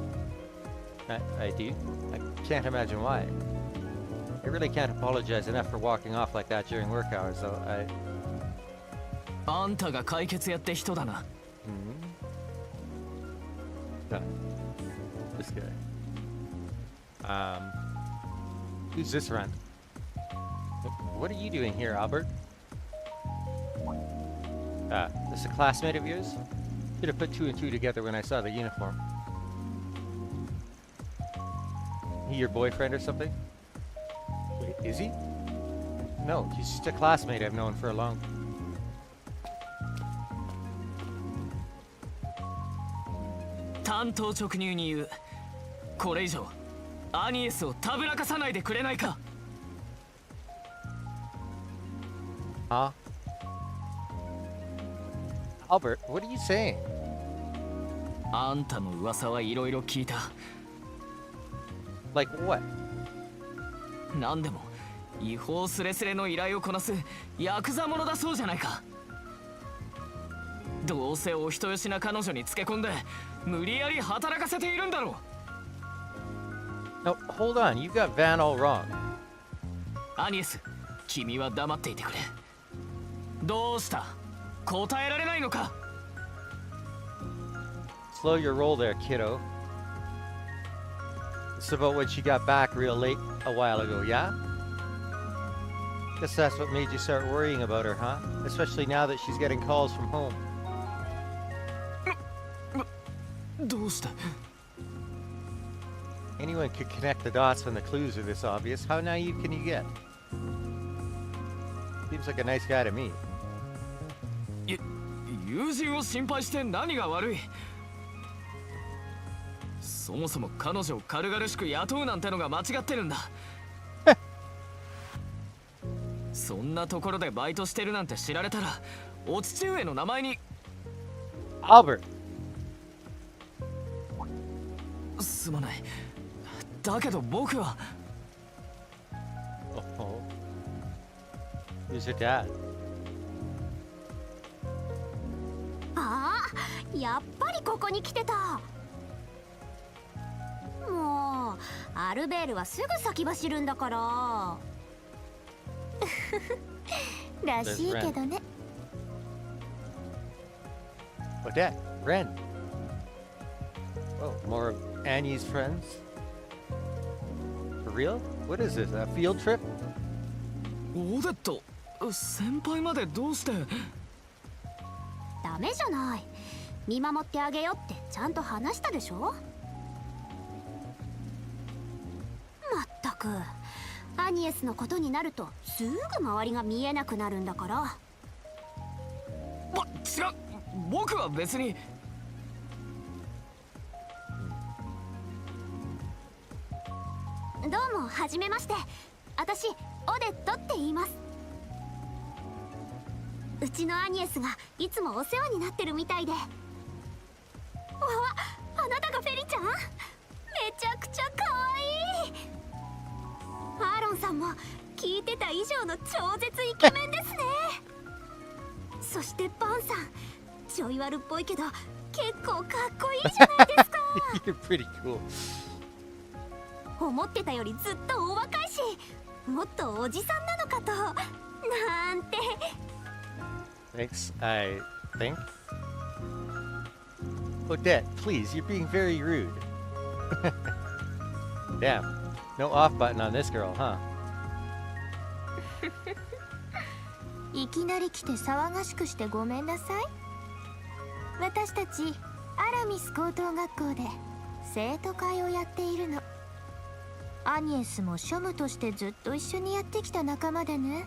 I do. I can't imagine why. I really can't apologize enough for walking off like that during work hours, though. Hmm? No. This guy. Who's this runt? What are you doing here, Albert? This a classmate of yours? Should have put 2 and 2 together when I saw the uniform. He your boyfriend or something? Wait, is he? No, he's just a classmate I've known for a long... Huh? Albert, what are you saying? Like what? なんでも違法スレスレの依頼をこなすヤクザ者だそうじゃないか。どうせお人よしな彼女につけ込んで無理やり働かせているんだろう。 No, hold on. You got Van all wrong. アニエス、君は黙っていてくれ。どうした？答えられないのか？ Slow your roll there, kiddo. It's about when she got back real late a while ago, yeah? Guess that's what made you start worrying about her, huh? Especially now that she's getting calls from home. どうして？ Anyone could connect the dots when the clues are this obvious. How naive can you get? Seems like a nice guy to me. 友人を心配して何が悪い？そもそも彼女を軽々しく雇うなんてのが間違ってるんだ。そんなところでバイトしてるなんて知られたら、お父上の名前に。Albert. すまない。だけど僕は。Oh. Who's your dad? ああ、やっぱりここに来てた。もうアルベールはすぐ先走るんだから。らしいけどね。Oh, Dad, Ren. Oh, more of Annie's friends? For real? What is this, a field trip? オデット、先輩までどうして？ダメじゃない。見守ってあげよってちゃんと話したでしょ。まったく、アニエスのことになるとすぐ周りが見えなくなるんだから。違う、僕は別に。どうも、はじめまして。私オデットって言います。うちのアニエスがいつもお世話になってるみたいで。わあ、あなたがフェリちゃん？めちゃくちゃ可愛い。アーロンさんも聞いてた以上の超絶イケメンですね。そしてバンさん、ちょい悪っぽいけど結構かっこいいじゃないですか。You're pretty cool. 思ってたよりずっとお若いし、もっとおじさんなのかとなんて。Thanks, I think. Odette, please, you're being very rude. Damn, no off button on this girl, huh? いきなり来て騒がしくしてごめんなさい。私たちアラミス高等学校で生徒会をやっているの。アニエスも庶務としてずっと一緒にやってきた仲間でね。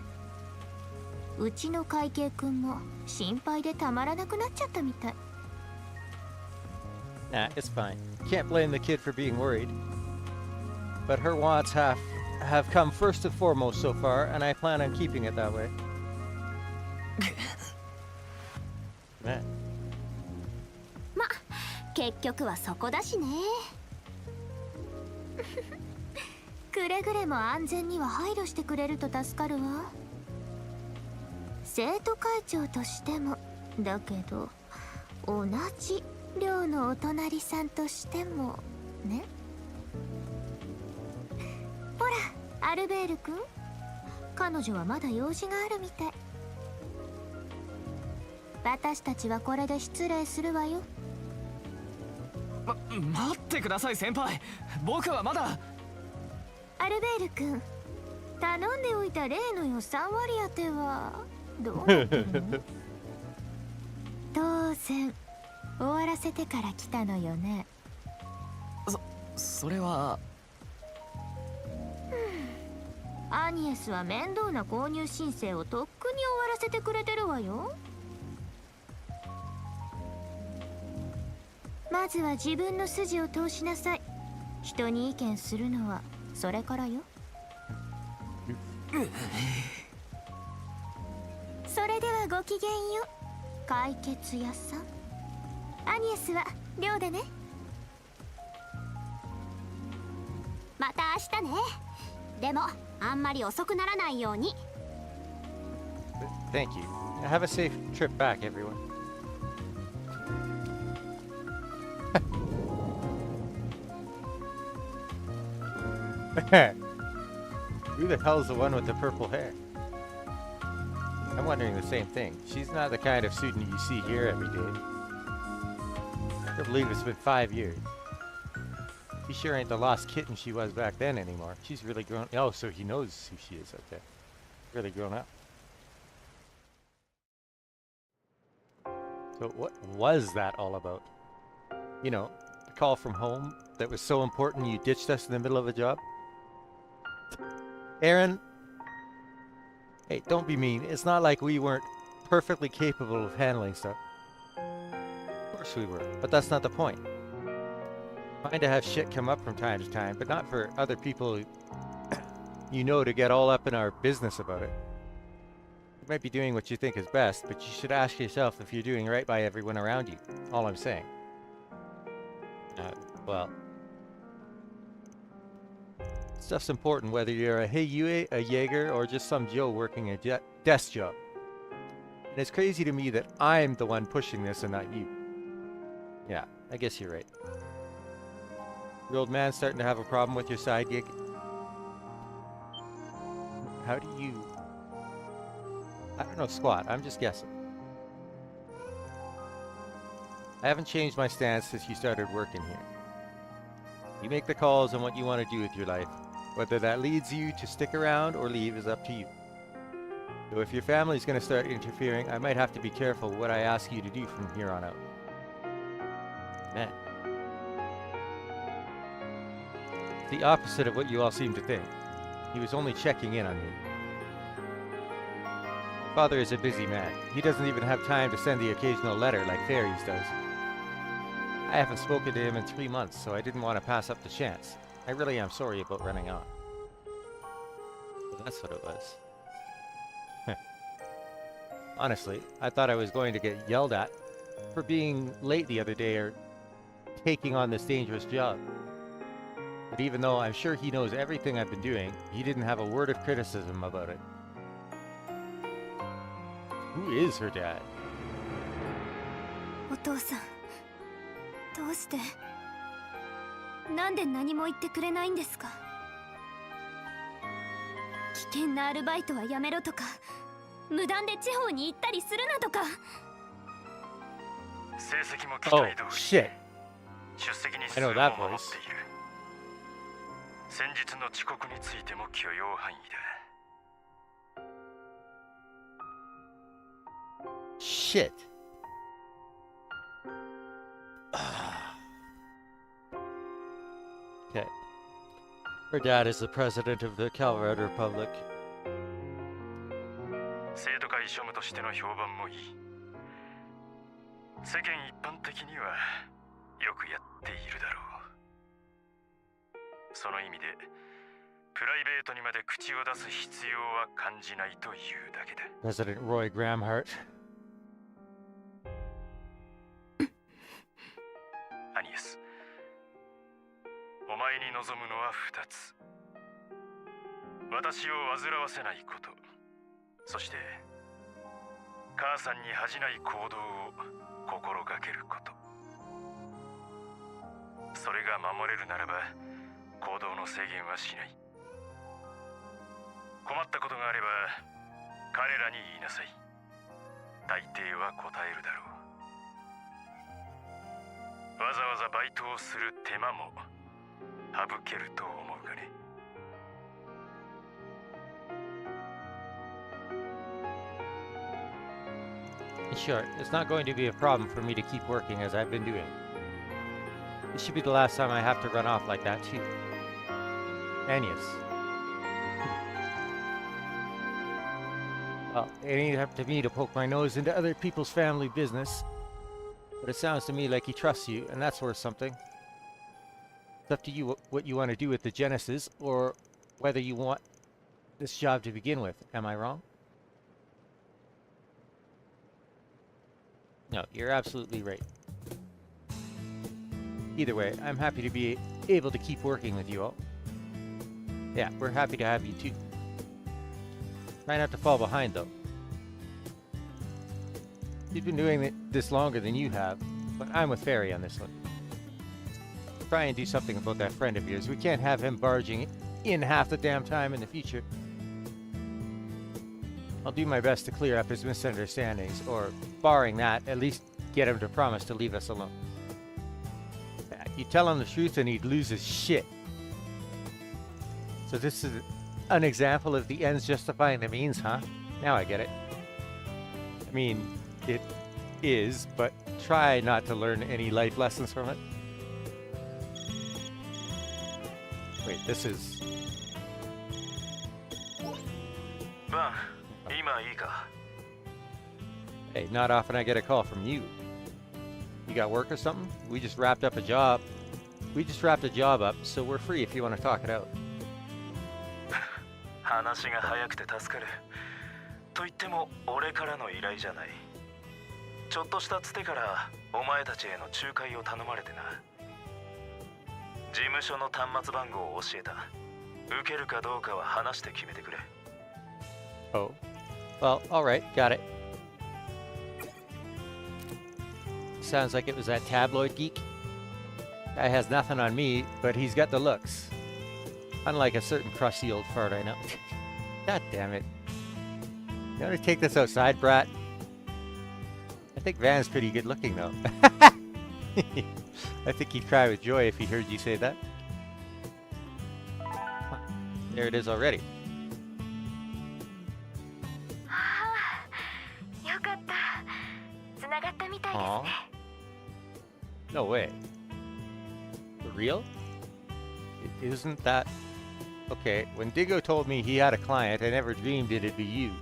うちの会計くんも心配でたまらなくなっちゃったみたい。Nah, it's fine. Can't blame the kid for being worried. But her wants have come first and foremost so far, and I plan on keeping it that way. Man. ま、結局はそこだしね。くれぐれも安全には配慮してくれると助かるわ。生徒会長としてもだけど、同じ寮のお隣さんとしてもね。ほら、アルベール君、彼女はまだ用事があるみたい。私たちはこれで失礼するわよ。待ってください先輩、僕はまだ。アルベール君、頼んでおいた例の予算割り当てはどうなってるの？当然終わらせてから来たのよね。それは。アニエスは面倒な購入申請をとっくに終わらせてくれてるわよ。まずは自分の筋を通しなさい。人に意見するのはそれからよ。それではごきげんよう、解決屋さん。アニエスは寮でね。また明日ね。でもあんまり遅くならないように。 Thank you. Have a safe trip back, everyone. Who the hell's the one with the purple hair? I'm wondering the same thing. She's not the kind of student you see here every day. I can't believe it's been 5 years. She sure ain't the lost kitten she was back then anymore. She's really grown. Oh, so he knows who she is. Okay. Really grown up. So what was that all about? You know, the call from home that was so important you ditched us in the middle of a job? Aaron, hey, don't be mean. It's not like we weren't perfectly capable of handling stuff. Of course we were, but that's not the point. Fine to have shit come up from time to time, but not for other people you know to get all up in our business about it. You might be doing what you think is best, but you should ask yourself if you're doing right by everyone around you. All I'm saying. Well, stuff's important whether you're a Heiyue, a Jaeger, or just some Joe working a desk job. And it's crazy to me that I'm the one pushing this and not you. Yeah, I guess you're right. Your old man's starting to have a problem with your side gig. How do you... I don't know squat, I'm just guessing. I haven't changed my stance since you started working here. You make the calls on what you want to do with your life. Whether that leads you to stick around or leave is up to you. So if your family's going to start interfering, I might have to be careful what I ask you to do from here on out. Man. It's the opposite of what you all seem to think. He was only checking in on me. Father is a busy man. He doesn't even have time to send the occasional letter like Fairies does. I haven't spoken to him in 3 months, so I didn't want to pass up the chance. I really am sorry about running on. Well, that's what it was. Honestly, I thought I was going to get yelled at for being late the other day or taking on this dangerous job. But even though I'm sure he knows everything I've been doing, he didn't have a word of criticism about it. Who is her dad? お父さん、どうして、なんで何も言ってくれないんですか？危険なアルバイトはやめろとか、無断で地方に行ったりするなとか。成績も期待通り。Oh, shit. 出席日 I 数 know も that 守っ voice. ている。先日の遅刻についても許容範囲だ。Shit. Okay. Her dad is the president of the Colorado Republic. 生徒会庶務としての評判もいい。世間一般的にはよくやっているだろう。その意味でプライベートにまで口を出す必要は感じないというだけだ。President Roy Gramhart. アニエス、お前に望むのは2つ。私を煩わせないこと、そして母さんに恥じない行動を心がけること。それが守れるならば行動の制限はしない。困ったことがあれば彼らに言いなさい。大抵は答えるだろう。わざわざバイトをする手間も省けると思うがね。Sure, it's not going to be a problem for me to keep working as I've been doing. This should be the last time I have to run off like that, too. Agnes. Well, it ain't up to me to poke my nose into other people's family business. But it sounds to me like he trusts you, and that's worth something. It's up to you what you want to do with the Genesis, or whether you want this job to begin with. Am I wrong? No, you're absolutely right. Either way, I'm happy to be able to keep working with you all. Yeah, we're happy to have you too. Try not to fall behind though. He's been doing this longer than you have, but I'm with Fairy on this one. Try and do something about that friend of yours. We can't have him barging in half the damn time in the future. I'll do my best to clear up his misunderstandings, or barring that, at least get him to promise to leave us alone. You tell him the truth and he'd lose his shit. So this is an example of the ends justifying the means, huh? Now I get it. I mean, it is, but try not to learn any life lessons from it. Wait, this is... バン、今いいか? Hey, not often I get a call from you. You got work or something? We just wrapped up a job. We just wrapped a job up, so we're free if you want to talk it out. 話が早くて助かる。と言っても俺からの依頼じゃない。ちょっとしたつてからお前たちへの仲介を頼まれてな。事務所の端末番号を教えた。受けるかどうかは話して決めてくれ。Oh. Well, alright, got it. Sounds like it was that tabloid geek. Guy has nothing on me, but he's got the looks. Unlike a certain crusty old fart I know. God damn it. You want to take this outside, brat? I think Van's pretty good looking, though. I think he'd cry with joy if he heard you say that. Huh. There it is already. Aww. No way. For real? Isn't that... Okay, when Diggo told me he had a client, I never dreamed it'd be you.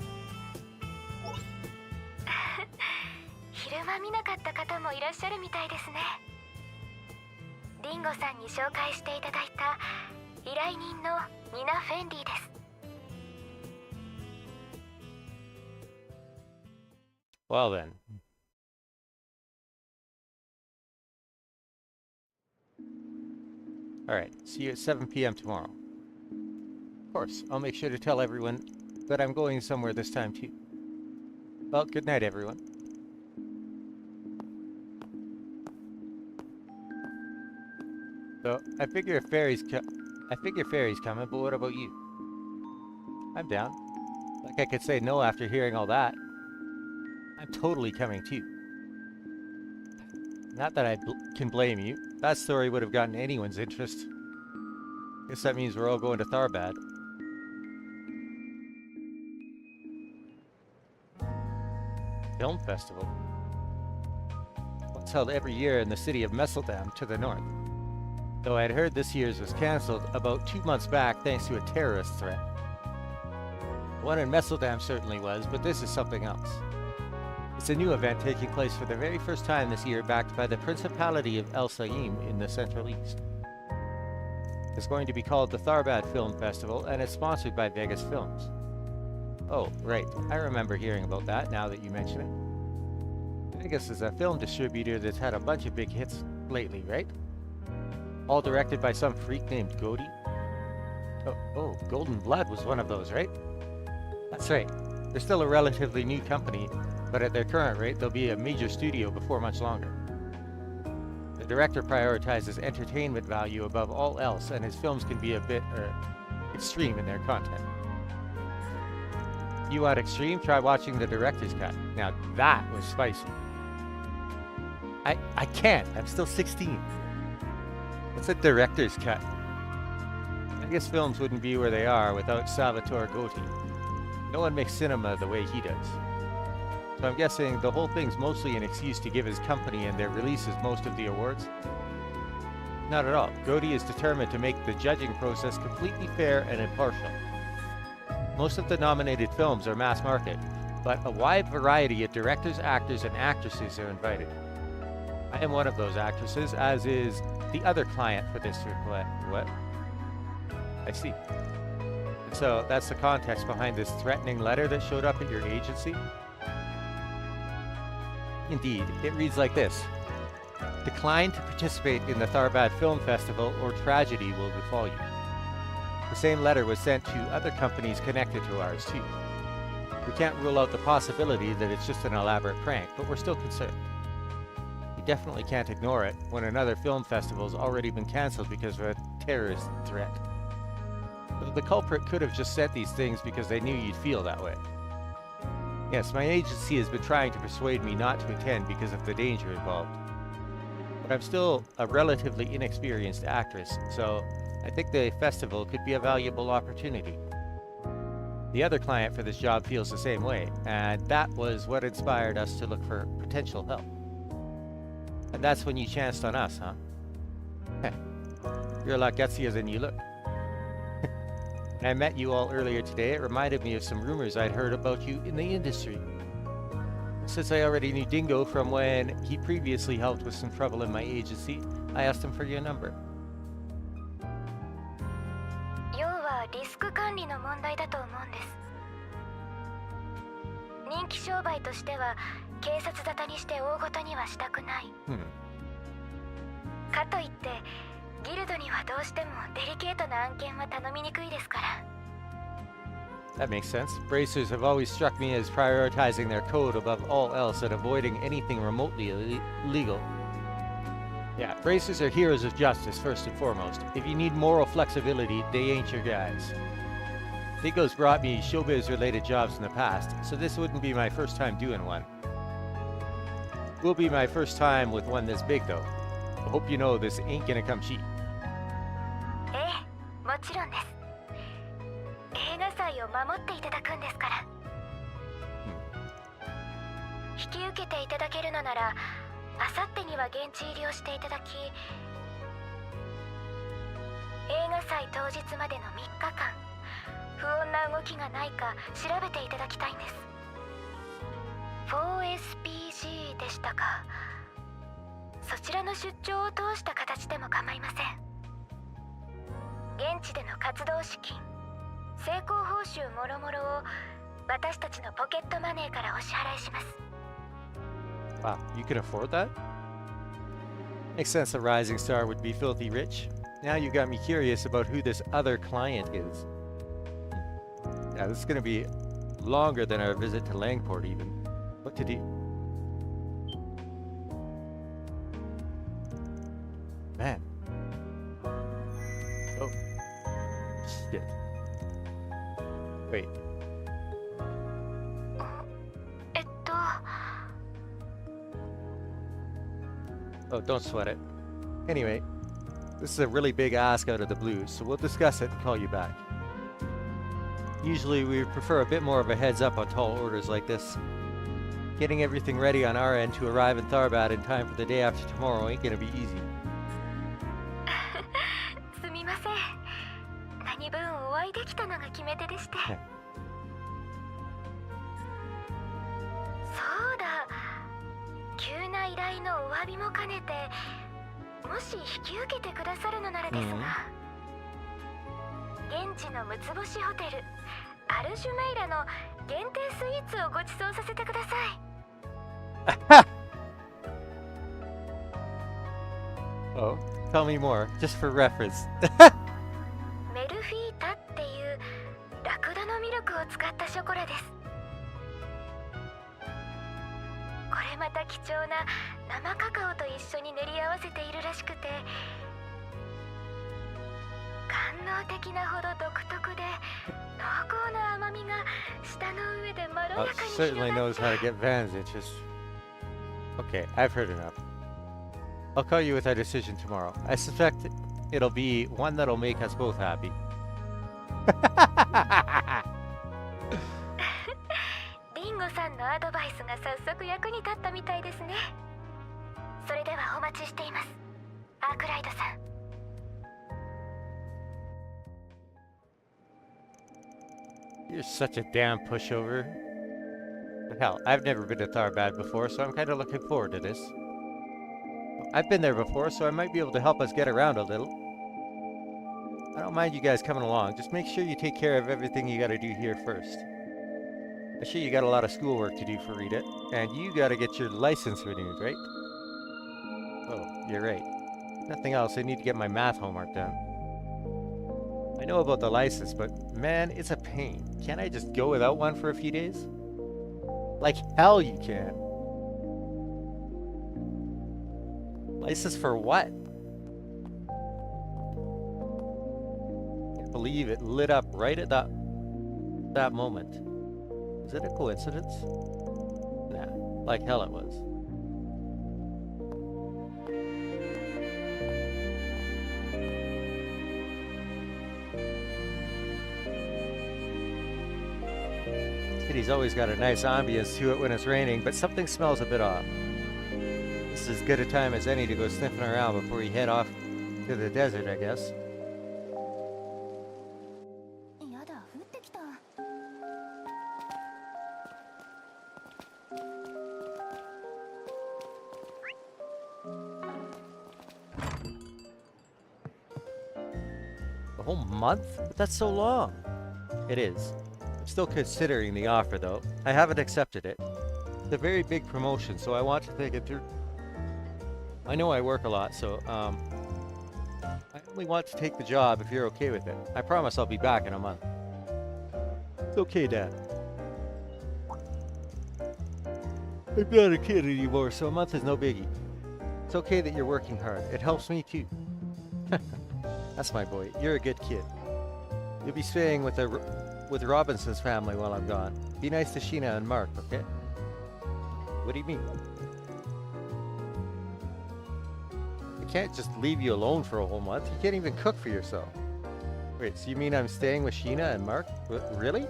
昼間見なかった方もいらっしゃるみたいですね。リンゴさんに紹介していただいた依頼人のニナ・フェンリーです。Well then. Alright, see you at 7 p.m. tomorrow. Of course, I'll make sure to tell everyone that I'm going somewhere this time too. Well, good night, everyone. So, I figure ferry's coming, but what about you? I'm down. Like I could say no after hearing all that. I'm totally coming too. Not that I can blame you. That story would have gotten anyone's interest. Guess that means we're all going to Tharbad. Film Festival. It's held every year in the city of Messeldam to the north. Though I'd heard this year's was cancelled about 2 months back thanks to a terrorist threat. The one in Messeldam certainly was, but this is something else. It's a new event taking place for the very first time this year, backed by the Principality of El Saim in the Central East. It's going to be called the Tharbad Film Festival, and it's sponsored by Vegas Films. Oh, right. I remember hearing about that now that you mention it. Vegas is a film distributor that's had a bunch of big hits lately, right? All directed by some freak named Godi? Oh, Golden Blood was one of those, right? That's right. They're still a relatively new company, but at their current rate, they'll be a major studio before much longer. The director prioritizes entertainment value above all else, and his films can be a bit, extreme in their content. If you want extreme, try watching the director's cut. Now that was spicy. I can't. I'm still 16. What's a director's cut? I guess films wouldn't be where they are without Salvatore Gotti. No one makes cinema the way he does. So I'm guessing the whole thing's mostly an excuse to give his company and their releases most of the awards? Not at all. Gotti is determined to make the judging process completely fair and impartial. Most of the nominated films are mass market, but a wide variety of directors, actors, and actresses are invited. I am one of those actresses, as is the other client for this request. What? I see. So that's the context behind this threatening letter that showed up at your agency? Indeed, it reads like this. Decline to participate in the Tharbad Film Festival or tragedy will befall you. The same letter was sent to other companies connected to ours too. We can't rule out the possibility that it's just an elaborate prank, but we're still concerned. We definitely can't ignore it when another film festival's already been cancelled because of a terrorist threat. the culprit could have just sent these things because they knew you'd feel that way. Yes, my agency has been trying to persuade me not to attend because of the danger involved. But I'm still a relatively inexperienced actress, so I think the festival could be a valuable opportunity. The other client for this job feels the same way, and that was what inspired us to look for potential help. And that's when you chanced on us, huh? Heh, you're a lot gutsier than you look. When I met you all earlier today, it reminded me of some rumors I'd heard about you in the industry. Since I already knew Dingo from when he previously helped with some trouble in my agency, I asked him for your number. 要はリスク管理の問題だと思うんです。人気商売としては警察沙汰にして大ごとにはしたくない。かといってギルドにはどうしてもデリケートな案件は頼みにくいですから。That makes sense. Bracers have always struck me as prioritizing their code above all else and avoiding anything remotely illegal. Yeah, bracers are heroes of justice first and foremost. If you need moral flexibility, they ain't your guys. Dingo's brought me showbiz-related jobs in the past, so this wouldn't be my first time doing one. Will be my first time with one this big, though. I hope you know this ain't gonna come cheap. ええ、もちろんです。映画祭を守っていただくんですから。引き受けていただけるのなら、あさってには現地入りをしていただき、映画祭当日までの3日間、不穏な動きがないか調べていただきたいんです。4SPG でしたか。そちらの出張を通した形でも構いません。現地での活動資金、成功報酬もろもろを私たちのポケットマネーからお支払いします。Wow, you can afford that? Makes sense a rising star would be filthy rich. Now you got me curious about who this other client is. Yeah, this is going to be longer than our visit to Langport even. What to do? Man. Oh. Shit. Wait. Oh, don't sweat it. Anyway, this is a really big ask out of the blue, so we'll discuss it and call you back. Usually we prefer a bit more of a heads up on tall orders like this. Getting everything ready on our end to arrive in Tharbad in time for the day after tomorrow ain't gonna be easy. すみません。何分お会いできたのが決め手でして。そうだ。急な依頼のお詫びも兼ねて、もし引き受けてくださるのならですが、現地の6つ星ホテルアルジュメイラの限定スイーツをご馳走させてください。Oh, tell me more, just for reference. メルフィータっていうラクダのミルクを使ったショコラです。これまた貴重な生カカオと一緒に練り合わせているらしくて、官能的なほど独特で濃厚な甘みが舌の上でまろやかに広がって。 Certainly knows how to get Van's interest. Okay, I've heard enough. I'll call you with our decision tomorrow. I suspect it'll be one that'll make us both happy. リンゴさんのアドバイスが早速役に立ったみたいですね。それではお待ちしています、アークライドさん。You're such a damn pushover. But hell, I've never been to Tharbad before, so I'm kind of looking forward to this. I've been there before, so I might be able to help us get around a little. I don't mind you guys coming along. Just make sure you take care of everything you gotta do here first. I'm sure you got a lot of schoolwork to do for Rita, and you gotta get your license renewed, right? Oh, you're right. Nothing else, I need to get my math homework done. I know about the license, but man, it's a pain. Can't I just go without one for a few days? Like hell you can. License for what? believe it lit up right at that moment. Is it a coincidence? Nah, like hell it was. City's always got a nice ambience to it when it's raining, but something smells a bit off. This is as good a time as any to go sniffing around before you head off to the desert, I guess. A whole month? But that's so long. It is. I'm still considering the offer, though. I haven't accepted it. It's a very big promotion, so I want to think it through. I know I work a lot, so, I only want to take the job if you're okay with it. I promise I'll be back in a month. It's okay, Dad. I'm not a kid anymore, so a month is no biggie. It's okay that you're working hard. It helps me, too. That's my boy. You're a good kid. You'll be staying with Robinson's family while I'm gone. Be nice to Sheena and Mark, okay? What do you mean? I can't just leave you alone for a whole month. You can't even cook for yourself. Wait, so you mean I'm staying with Sheena and Mark? Really?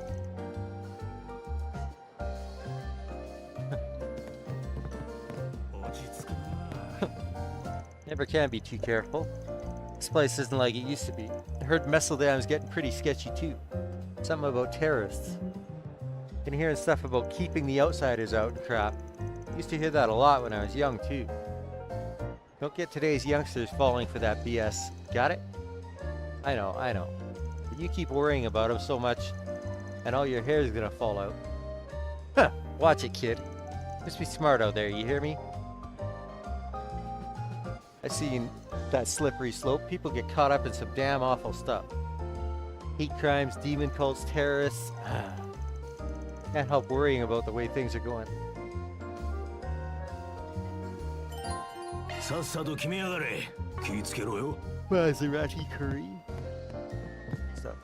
Never can be too careful. This place isn't like it used to be. I heard Messeldam's getting pretty sketchy too. Something about terrorists. Been hearing stuff about keeping the outsiders out and crap. Used to hear that a lot when I was young too. Don't get today's youngsters falling for that BS. Got it? I know. But you keep worrying about them so much, and all your hair's gonna fall out. Huh, watch it, kid. Just be smart out there, you hear me? I've seen that slippery slope. People get caught up in some damn awful stuff. Hate crimes, demon cults, terrorists. Can't help worrying about the way things are going. Maserati curry. Stuff.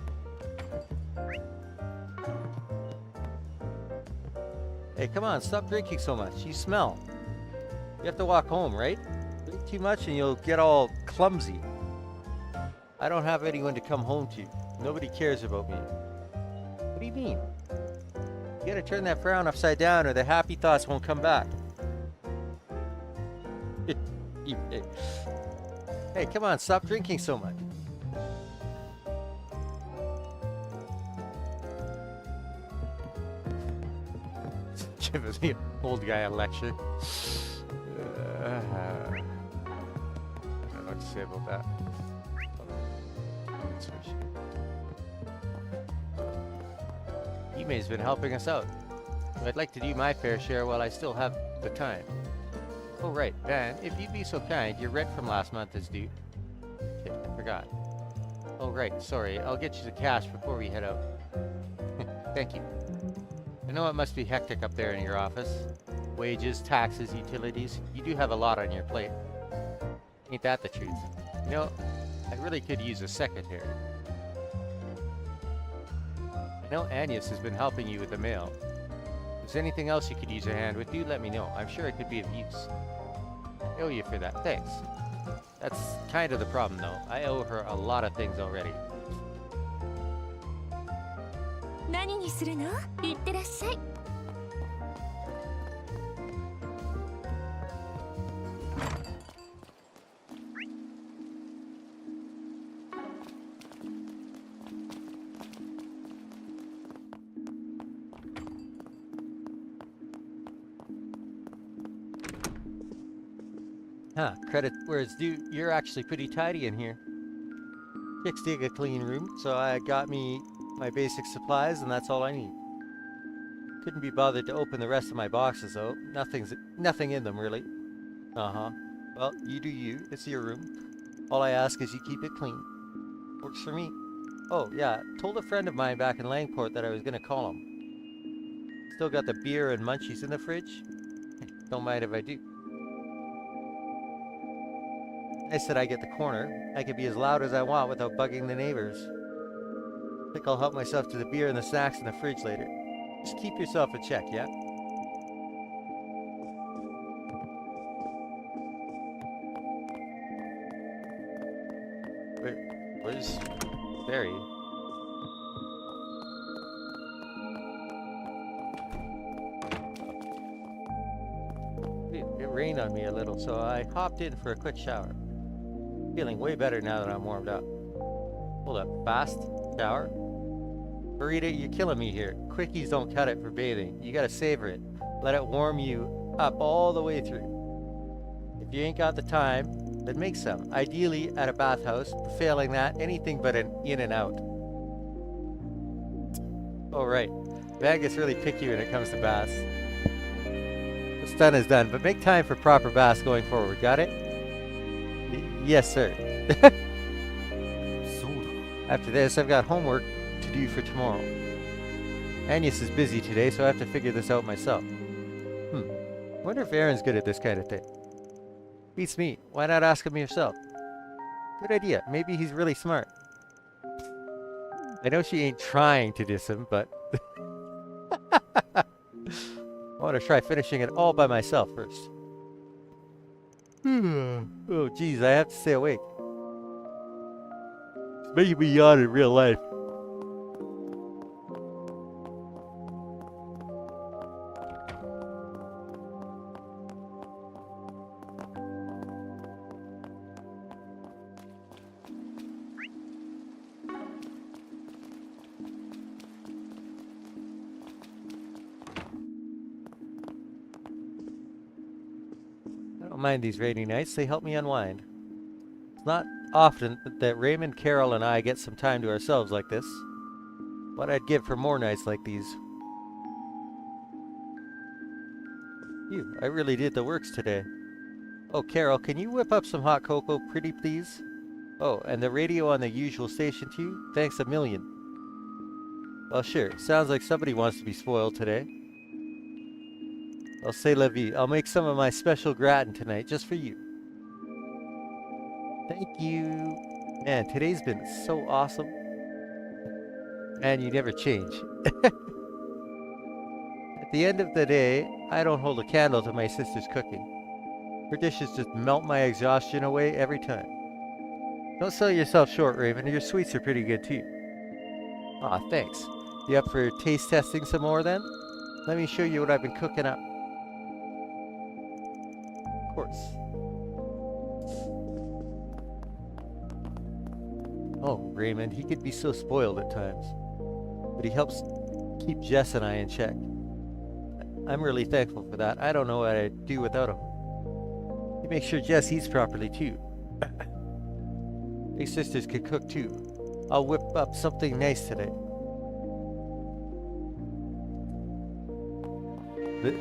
Hey, come on, stop drinking so much. You smell. You have to walk home, right? Drink too much and you'll get all clumsy. I don't have anyone to come home to. Nobody cares about me. What do you mean? You gotta turn that frown upside down or the happy thoughts won't come back. Hey, come on, stop drinking so much. Giving the old guy a lecture. I don't know what to say about that. Ime's been helping us out. I'd like to do my fair share while I still have the time. Oh right, Van, if you'd be so kind, your rent from last month is due. Okay, I forgot. Oh right, sorry, I'll get you the cash before we head out. Thank you. I know it must be hectic up there in your office. Wages, taxes, utilities. You do have a lot on your plate. Ain't that the truth? You know, I really could use a secretary. I know Agnes has been helping you with the mail. If there's anything else you could use a hand with, do let me know. I'm sure it could be of use. I owe you for that. Thanks. That's kind of the problem, though. I owe her a lot of things already. 何にするの？いってらっしゃい。Huh, credit where it's due. You're actually pretty tidy in here. Chicks dig a clean room, so I got me my basic supplies and that's all I need. Couldn't be bothered to open the rest of my boxes though. Nothing in them really. Uh-huh. Well, you do you. It's your room. All I ask is you keep it clean. Works for me. Oh, yeah. Told a friend of mine back in Langport that I was gonna call him. Still got the beer and munchies in the fridge? Don't mind if I do. I said I get the corner. I could be as loud as I want without bugging the neighbors. think I'll help myself to the beer and the snacks in the fridge later. Just keep yourself in check, yeah? Where's Barry? It rained on me a little, so I hopped in for a quick shower. Feeling way better now that I'm warmed up. Hold up, fast shower? Burrito, you're killing me here. Quickies don't cut it for bathing. You gotta savor it. Let it warm you up all the way through. If you ain't got the time, then make some. Ideally at a bathhouse. Failing that, anything but an in and out. Oh right, Van gets really picky when it comes to baths. What's done is done, but make time for proper baths going forward. Got it? Yes, sir. After this, I've got homework to do for tomorrow. Agnes is busy today, so I have to figure this out myself. I wonder if Aaron's good at this kind of thing. Beats me. Why not ask him yourself? Good idea. Maybe he's really smart. I know she ain't trying to diss him, but... I want to try finishing it all by myself first. Oh, geez, I have to stay awake. It's making me yawn in real life. I don't mind these rainy nights, they help me unwind. It's not often that Raymond, Carol, and I get some time to ourselves like this. What I'd give for more nights like these. I really did the works today. Oh, Carol, can you whip up some hot cocoa, pretty please? Oh, and the radio on the usual station too? Thanks a million. Well, sure, sounds like somebody wants to be spoiled today. I'll say la vie. I'll make some of my special gratin tonight, just for you. Thank you. Man, today's been so awesome. And you never change. At the end of the day, I don't hold a candle to my sister's cooking. Her dishes just melt my exhaustion away every time. Don't sell yourself short, Raven. Your sweets are pretty good too. Aw, thanks. You up for taste testing some more then? Let me show you what I've been cooking up. Of course. Oh, Raymond, he could be so spoiled at times. But he helps keep Jess and I in check. I'm really thankful for that. I don't know what I'd do without him. He makes sure Jess eats properly too. Big sisters could cook too. I'll whip up something nice today.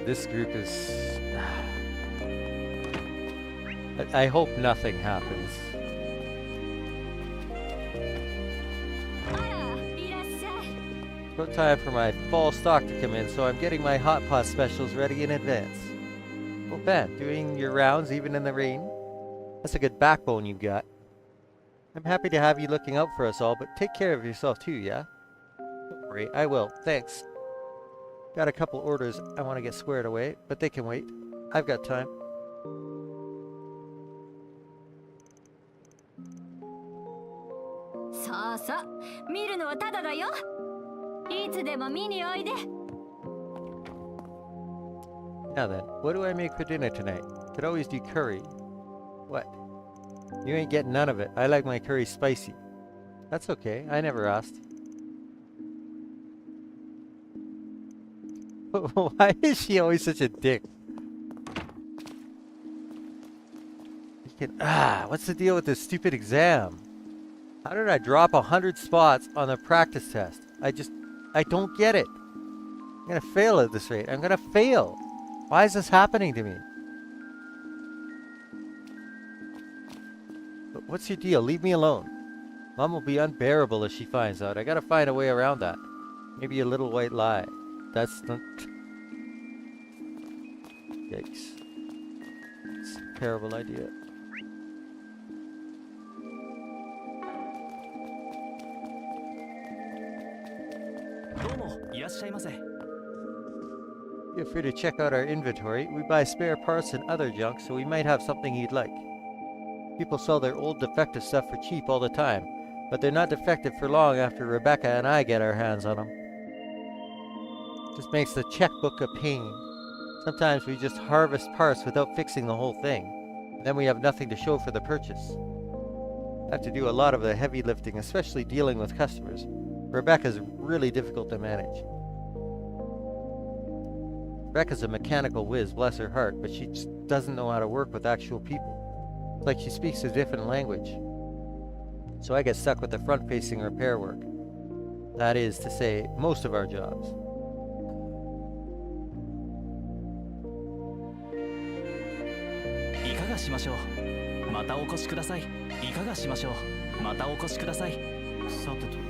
This group is... I hope nothing happens. No time for my fall stock to come in, so I'm getting my hot pot specials ready in advance. Well, Ben, doing your rounds even in the rain? That's a good backbone you've got. I'm happy to have you looking out for us all, but take care of yourself too, yeah? Don't worry, I will. Thanks. Got a couple orders I want to get squared away, but they can wait. I've got time. Now then, what do I make for dinner tonight? Could always do curry. What? You ain't getting none of it. I like my curry spicy. That's okay. I never asked. Why is she always such a dick? What's the deal with this stupid exam? How did I drop 100 spots on the practice test? I don't get it. I'm gonna fail at this rate. I'm gonna fail. Why is this happening to me? But what's your deal? Leave me alone. Mom will be unbearable if she finds out. I gotta find a way around that. Maybe a little white lie. That's not... Yikes. It's a terrible idea. どうもいらっしゃいませ。 Feel free to check out our inventory. We buy spare parts and other junk, so we might have something you'd like. People sell their old defective stuff for cheap all the time, but they're not defective for long after Rebecca and I get our hands on them. Just makes the checkbook a pain. Sometimes we just harvest parts without fixing the whole thing. Then we have nothing to show for the purchase. I have to do a lot of the heavy lifting, especially dealing with customers. Rebecca's really difficult to manage. Rebecca's a mechanical whiz, bless her heart, but she just doesn't know how to work with actual people. It's like she speaks a different language. So I get stuck with the front-facing repair work. That is to say, most of our jobs. いかがしましょう。またお越しください。いかがしましょう。またお越しください。さてと。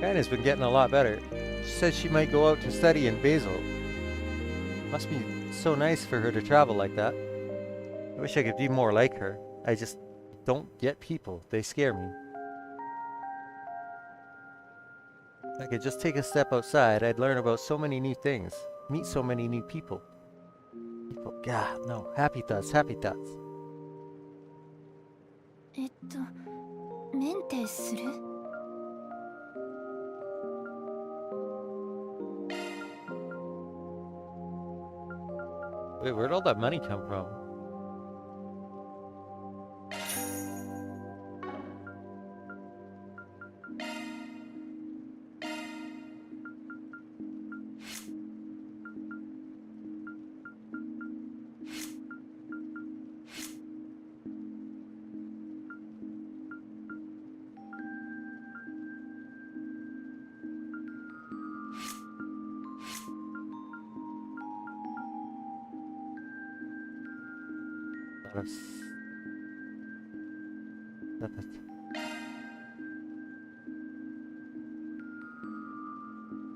China's been getting a lot better. She says she might go out to study in Basel. Must be so nice for her to travel like that. I wish I could be more like her. I just don't get people. They scare me. If I could just take a step outside, I'd learn about so many new things. Meet so many new people. God, no. Happy thoughts, happy thoughts. メンテする? Wait, where'd all that money come from?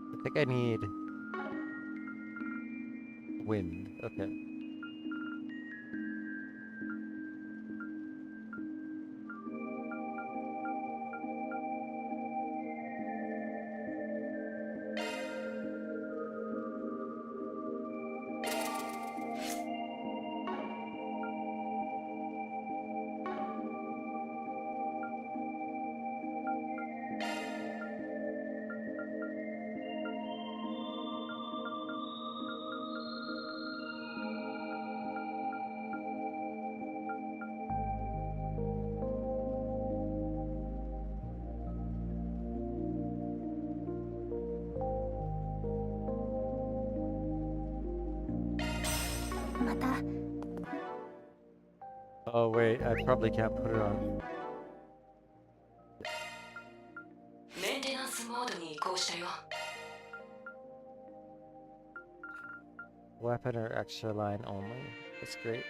I think I need wind. Okay. Oh wait, I probably can't put it on. メンテナンスモードに移行したよ。 Weapon or extra line only. That's great.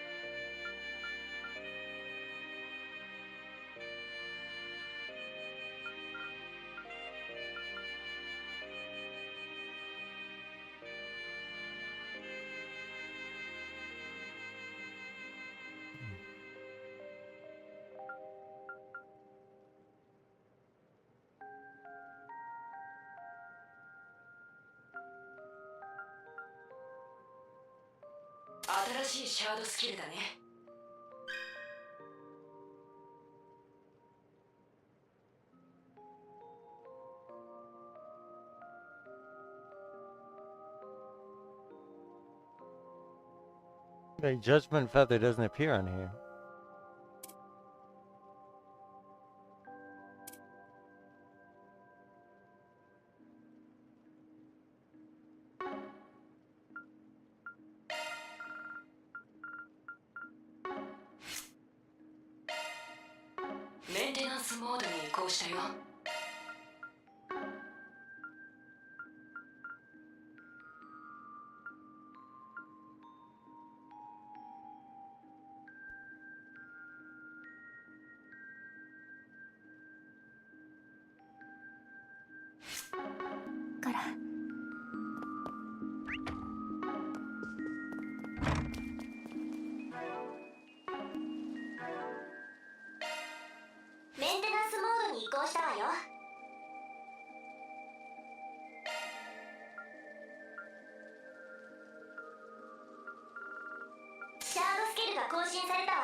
新しいシャードスキルだね。 My judgment feather doesn't appear on here. Maintenance モードに移行したよ。 メンテナンスモードに移行したわよ。が更新されたわ。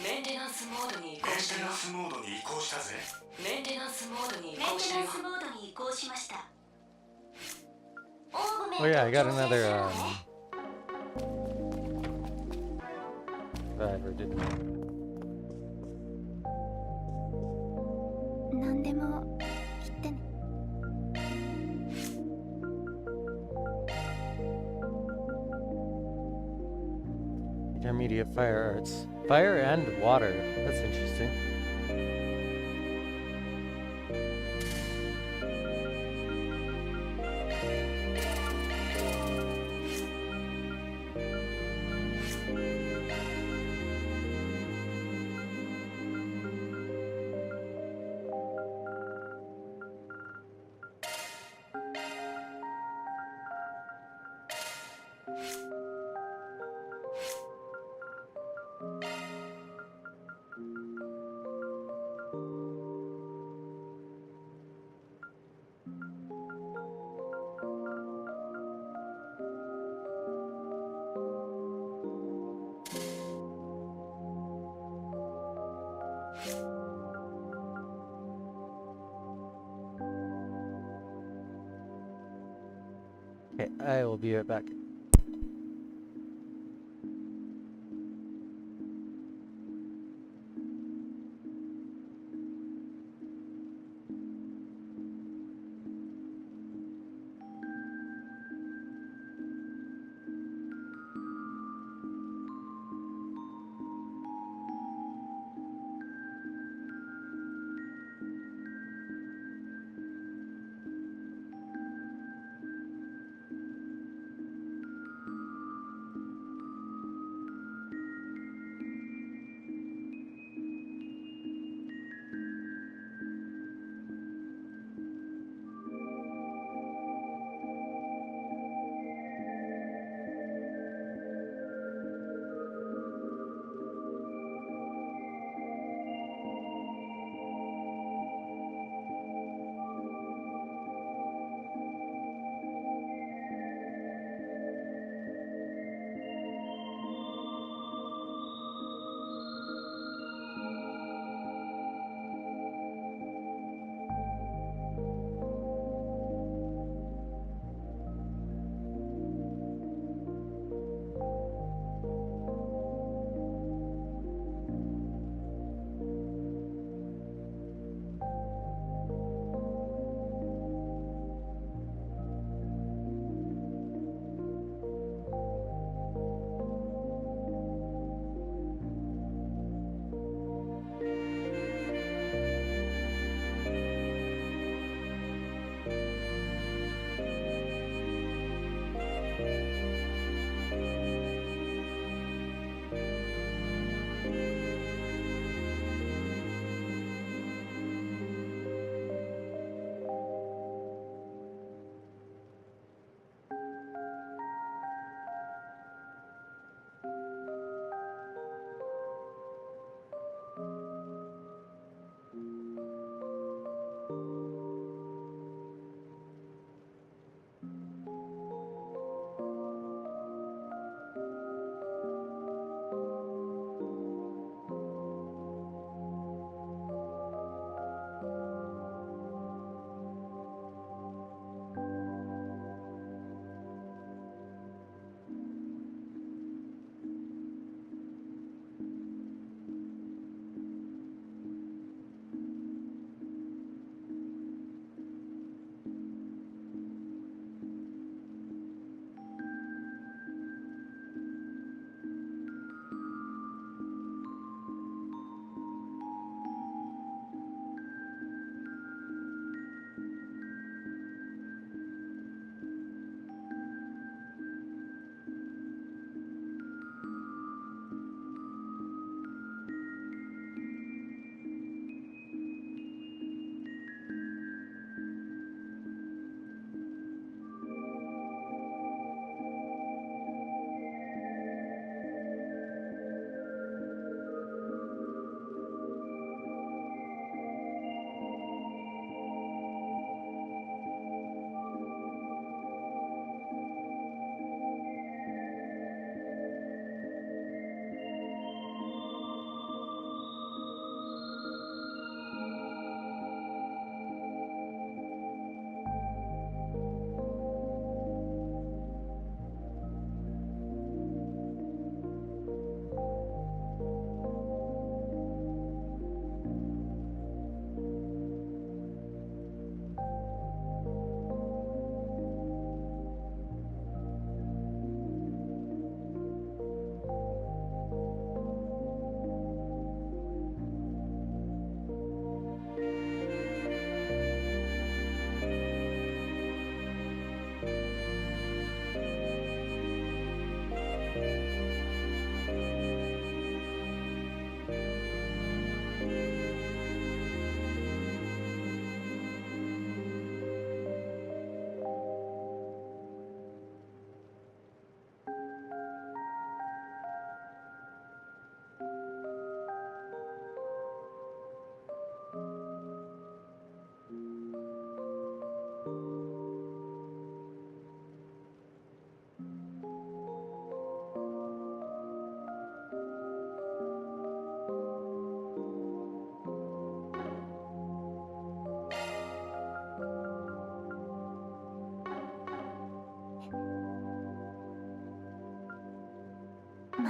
メンテナンスモードに移行したよ。メンテナンスモードに移行したよ。移行しました。 Oh yeah, I got another survivor, didn't I? 何でも言ってね。 Intermediate fire arts. Fire and water. That's interesting. Okay, I will be right back.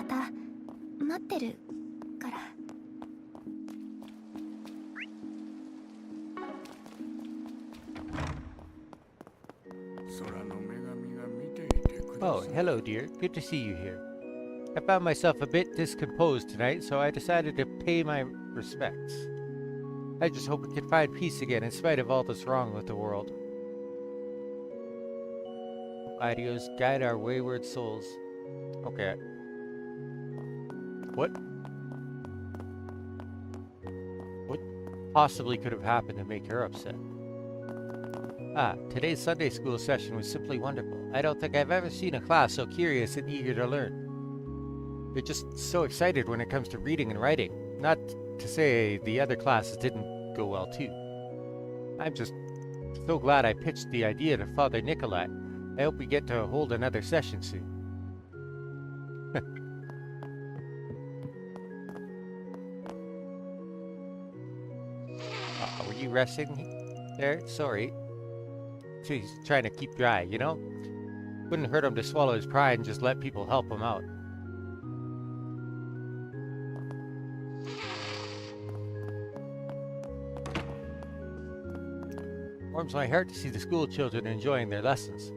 また待ってるから。Oh, hello, dear. Good to see you here. I found myself a bit discomposed tonight, so I decided to pay my respects. I just hope we can find peace again in spite of all that's wrong with the world. Ideas guide our wayward souls. Okay. What possibly could have happened to make her upset? Ah, today's Sunday school session was simply wonderful. I don't think I've ever seen a class so curious and eager to learn. They're just so excited when it comes to reading and writing. Not to say the other classes didn't go well too. I'm just so glad I pitched the idea to Father Nikolai. I hope we get to hold another session soon. Were you resting there? Sorry. He's trying to keep dry, you know? Wouldn't hurt him to swallow his pride and just let people help him out. Warms my heart to see the school children enjoying their lessons.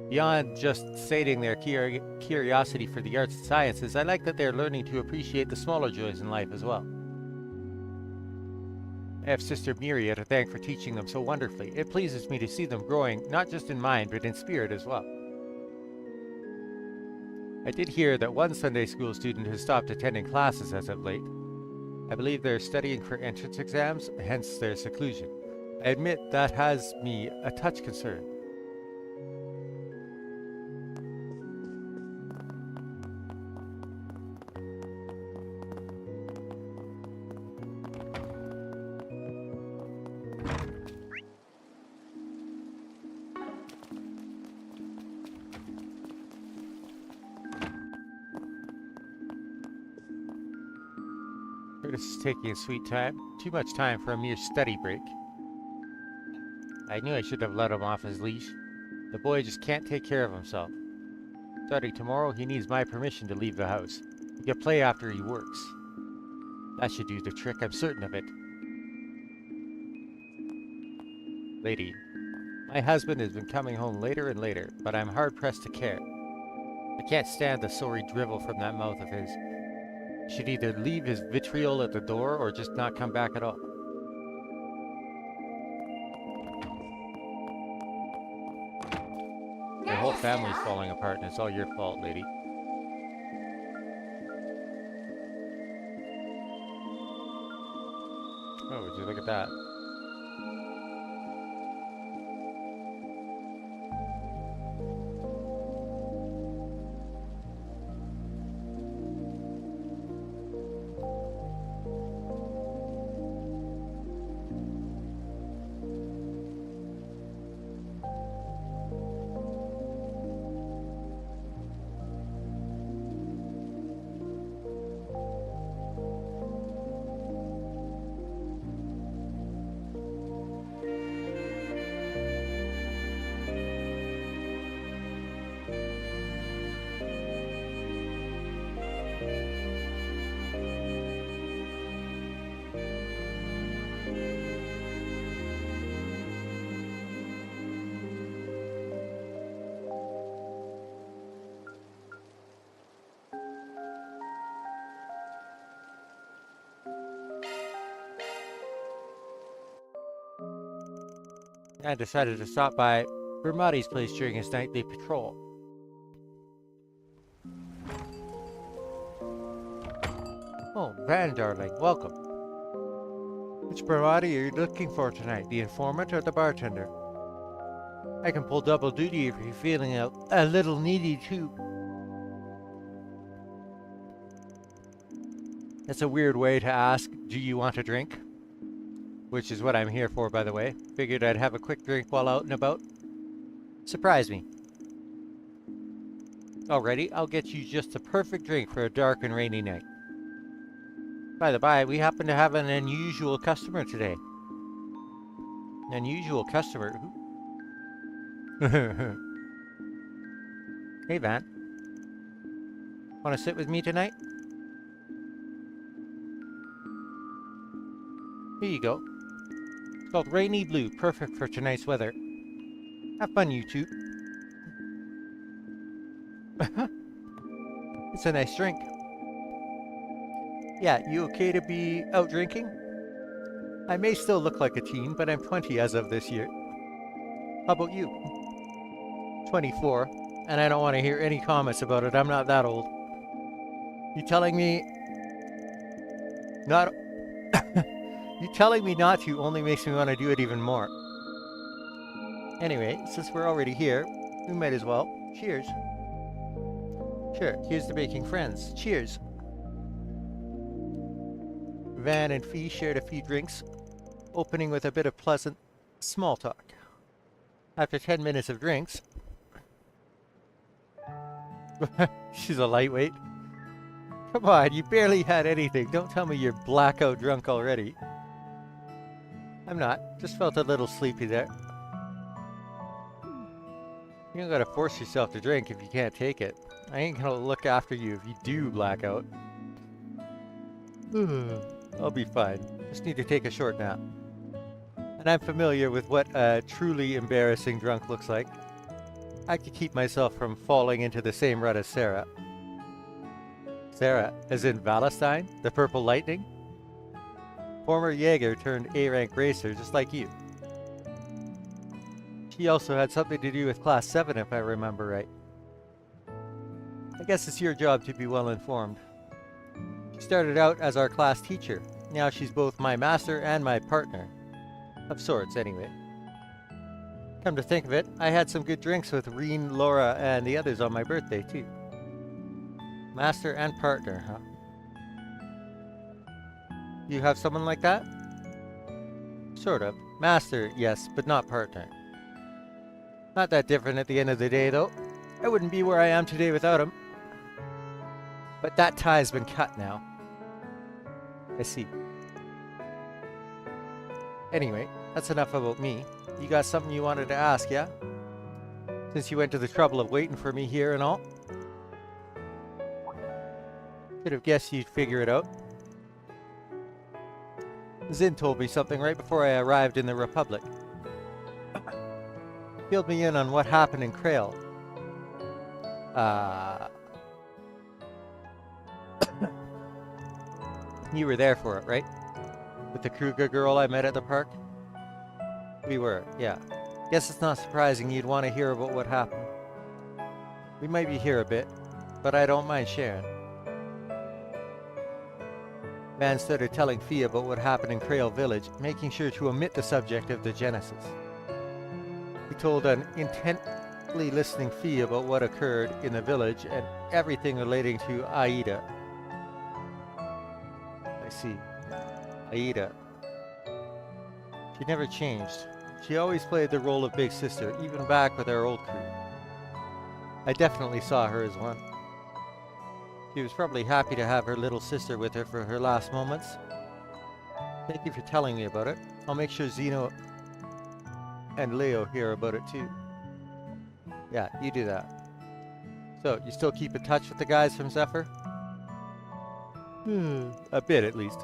Beyond just sating their curiosity for the arts and sciences, I like that they're learning to appreciate the smaller joys in life as well. I have Sister Miria to thank for teaching them so wonderfully. It pleases me to see them growing, not just in mind, but in spirit as well. I did hear that one Sunday school student has stopped attending classes as of late. I believe they're studying for entrance exams, hence their seclusion. I admit that has me a touch concerned. Curtis is taking his sweet time. Too much time for a mere study break. I knew I should have let him off his leash. The boy just can't take care of himself. Starting tomorrow, he needs my permission to leave the house. He can play after he works. That should do the trick, I'm certain of it. Lady, my husband has been coming home later and later, but I'm hard-pressed to care. I can't stand the sorry drivel from that mouth of his. He should either leave his vitriol at the door or just not come back at all. Your whole family's falling apart and it's all your fault, lady. Oh, would you look at that? I decided to stop by Bermati's place during his nightly patrol. Oh, Van, darling, welcome. Which Bermati are you looking for tonight, the informant or the bartender? I can pull double duty if you're feeling a little needy too. That's a weird way to ask, do you want a drink? Which is what I'm here for, by the way. Figured I'd have a quick drink while out and about. Surprise me. Alrighty, I'll get you just the perfect drink for a dark and rainy night. By the by, we happen to have an unusual customer today. An unusual customer? Hey, Van. Want to sit with me tonight? Here you go. It's called Rainy Blue, perfect for tonight's weather. Have fun, you two. It's a nice drink. Yeah, you okay to be out drinking? I may still look like a teen, but I'm 20 as of this year. How about you? 24, and I don't want to hear any comments about it. I'm not that old. You telling me not you telling me not to only makes me want to do it even more. Anyway, since we're already here, we might as well. Cheers. Sure, here's to making friends. Cheers. Van and Fee shared a few drinks, opening with a bit of pleasant small talk. After 10 minutes of drinks... She's a lightweight. Come on, you barely had anything. Don't tell me you're blackout drunk already. I'm not. Just felt a little sleepy there. You don't gotta force yourself to drink if you can't take it. I ain't gonna look after you if you do black out. I'll be fine. Just need to take a short nap. And I'm familiar with what a truly embarrassing drunk looks like. I could keep myself from falling into the same rut as Sarah. Sarah, as in Valentine, the Purple Lightning? Former Jaeger turned A-rank racer, just like you. She also had something to do with Class 7, if I remember right. I guess it's your job to be well informed. She started out as our class teacher. Now she's both my master and my partner. Of sorts, anyway. Come to think of it, I had some good drinks with Reen, Laura, and the others on my birthday, too. Master and partner, huh? You have someone like that? Sort of. Master, yes, but not partner. Not that different at the end of the day, though. I wouldn't be where I am today without him. But that tie's been cut now. I see. Anyway, that's enough about me. You got something you wanted to ask, yeah? Since you went to the trouble of waiting for me here and all? Could have guessed you'd figure it out. Zin told me something right before I arrived in the Republic. Filled me in on what happened in Krail. You were there for it, right? With the Kruger girl I met at the park? We were, yeah. Guess it's not surprising you'd want to hear about what happened. We might be here a bit, but I don't mind sharing. Van started telling Fee about what happened in Krail Village, making sure to omit the subject of the Genesis. He told an intently listening Fee about what occurred in the village and everything relating to Aida. I see. Aida. She never changed. She always played the role of big sister, even back with our old crew. I definitely saw her as one. She was probably happy to have her little sister with her for her last moments. Thank you for telling me about it. I'll make sure Zeno and Leo hear about it too. Yeah, you do that. So, you still keep in touch with the guys from Zephyr? A bit, at least.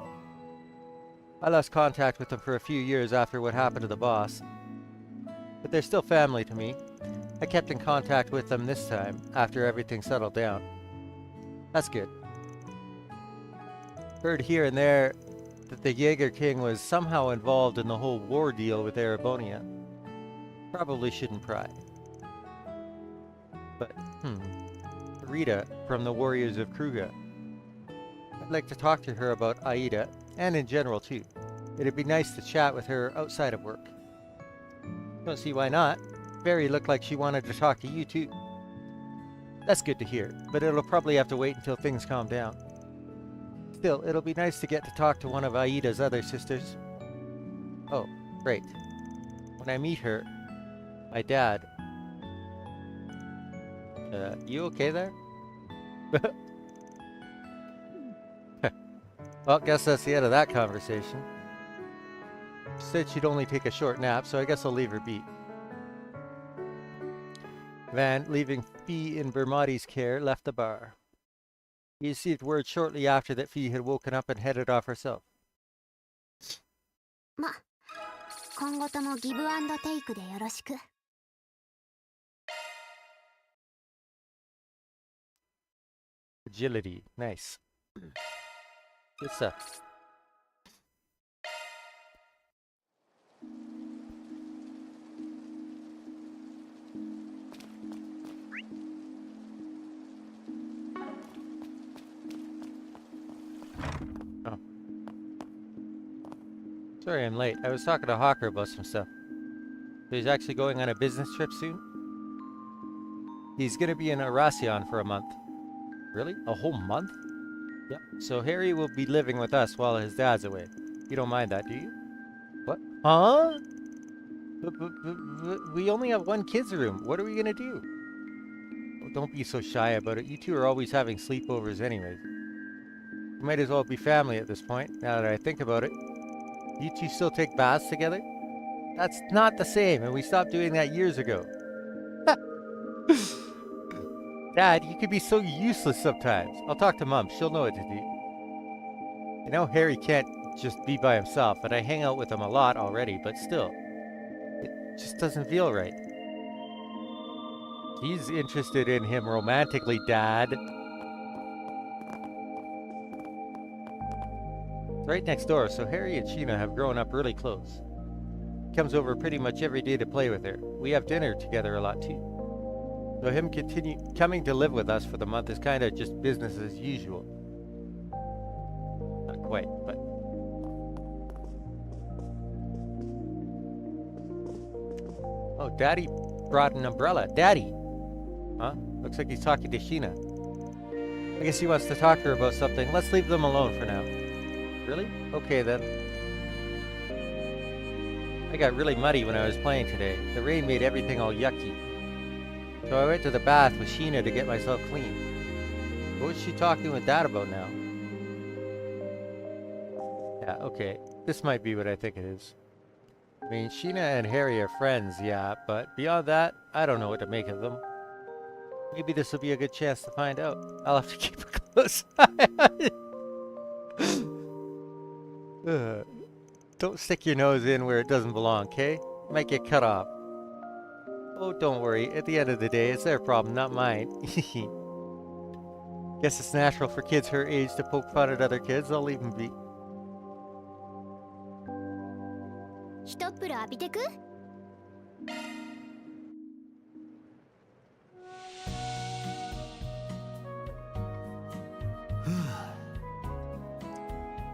I lost contact with them for a few years after what happened to the boss. But they're still family to me. I kept in contact with them this time, after everything settled down. That's good. Heard here and there that the Jaeger King was somehow involved in the whole war deal with Erebonia. Probably shouldn't pry. But, Rita from the Warriors of Kruga. I'd like to talk to her about Aida, and in general too. It'd be nice to chat with her outside of work. Don't see why not. Barry looked like she wanted to talk to you too. That's good to hear, but it'll probably have to wait until things calm down. Still, it'll be nice to get to talk to one of Aida's other sisters. Oh, great. When I meet her, my dad... you okay there? Well, guess that's the end of that conversation. She said she'd only take a short nap, so I guess I'll leave her be. Van, leaving Fee in Bermati's care, left the bar. He received word shortly after that Fee had woken up and headed off herself. ま、今後ともギブアンドテイクでよろしく。Agility. Nice. Good stuff. Oh. Sorry I'm late. I was talking to Hawker about some stuff. So he's actually going on a business trip soon? He's gonna be in Arasion for a month. Really? A whole month? Yep. So Harry will be living with us while his dad's away. You don't mind that, do you? What? Huh? But we only have one kid's room. What are we gonna do? Oh, don't be so shy about it. You two are always having sleepovers anyways. We might as well be family at this point, now that I think about it. You two still take baths together? That's not the same, and we stopped doing that years ago. Dad, you could be so useless sometimes. I'll talk to Mom. She'll know what to do. I know Harry can't just be by himself, and I hang out with him a lot already, but still. It just doesn't feel right. He's interested in him romantically, Dad. It's right next door, so Harry and Sheena have grown up really close. He comes over pretty much every day to play with her. We have dinner together a lot too. So him coming to live with us for the month is kind of just business as usual. Not quite, but... Oh, Daddy brought an umbrella. Daddy! Huh? Looks like he's talking to Sheena. I guess he wants to talk to her about something. Let's leave them alone for now. Really? Okay then. I got really muddy when I was playing today. The rain made everything all yucky. So I went to the bath with Sheena to get myself clean. What's she talking with Dad about now? Yeah, okay. This might be what I think it is. I mean, Sheena and Harry are friends, yeah, but beyond that, I don't know what to make of them. Maybe this will be a good chance to find out. I'll have to keep a close eye on it. Don't stick your nose in where it doesn't belong, okay? You might get cut off. Oh, don't worry. At the end of the day, it's their problem, not mine. Guess it's natural for kids her age to poke fun at other kids. I'll leave them be. ひとっ風呂浴びてく？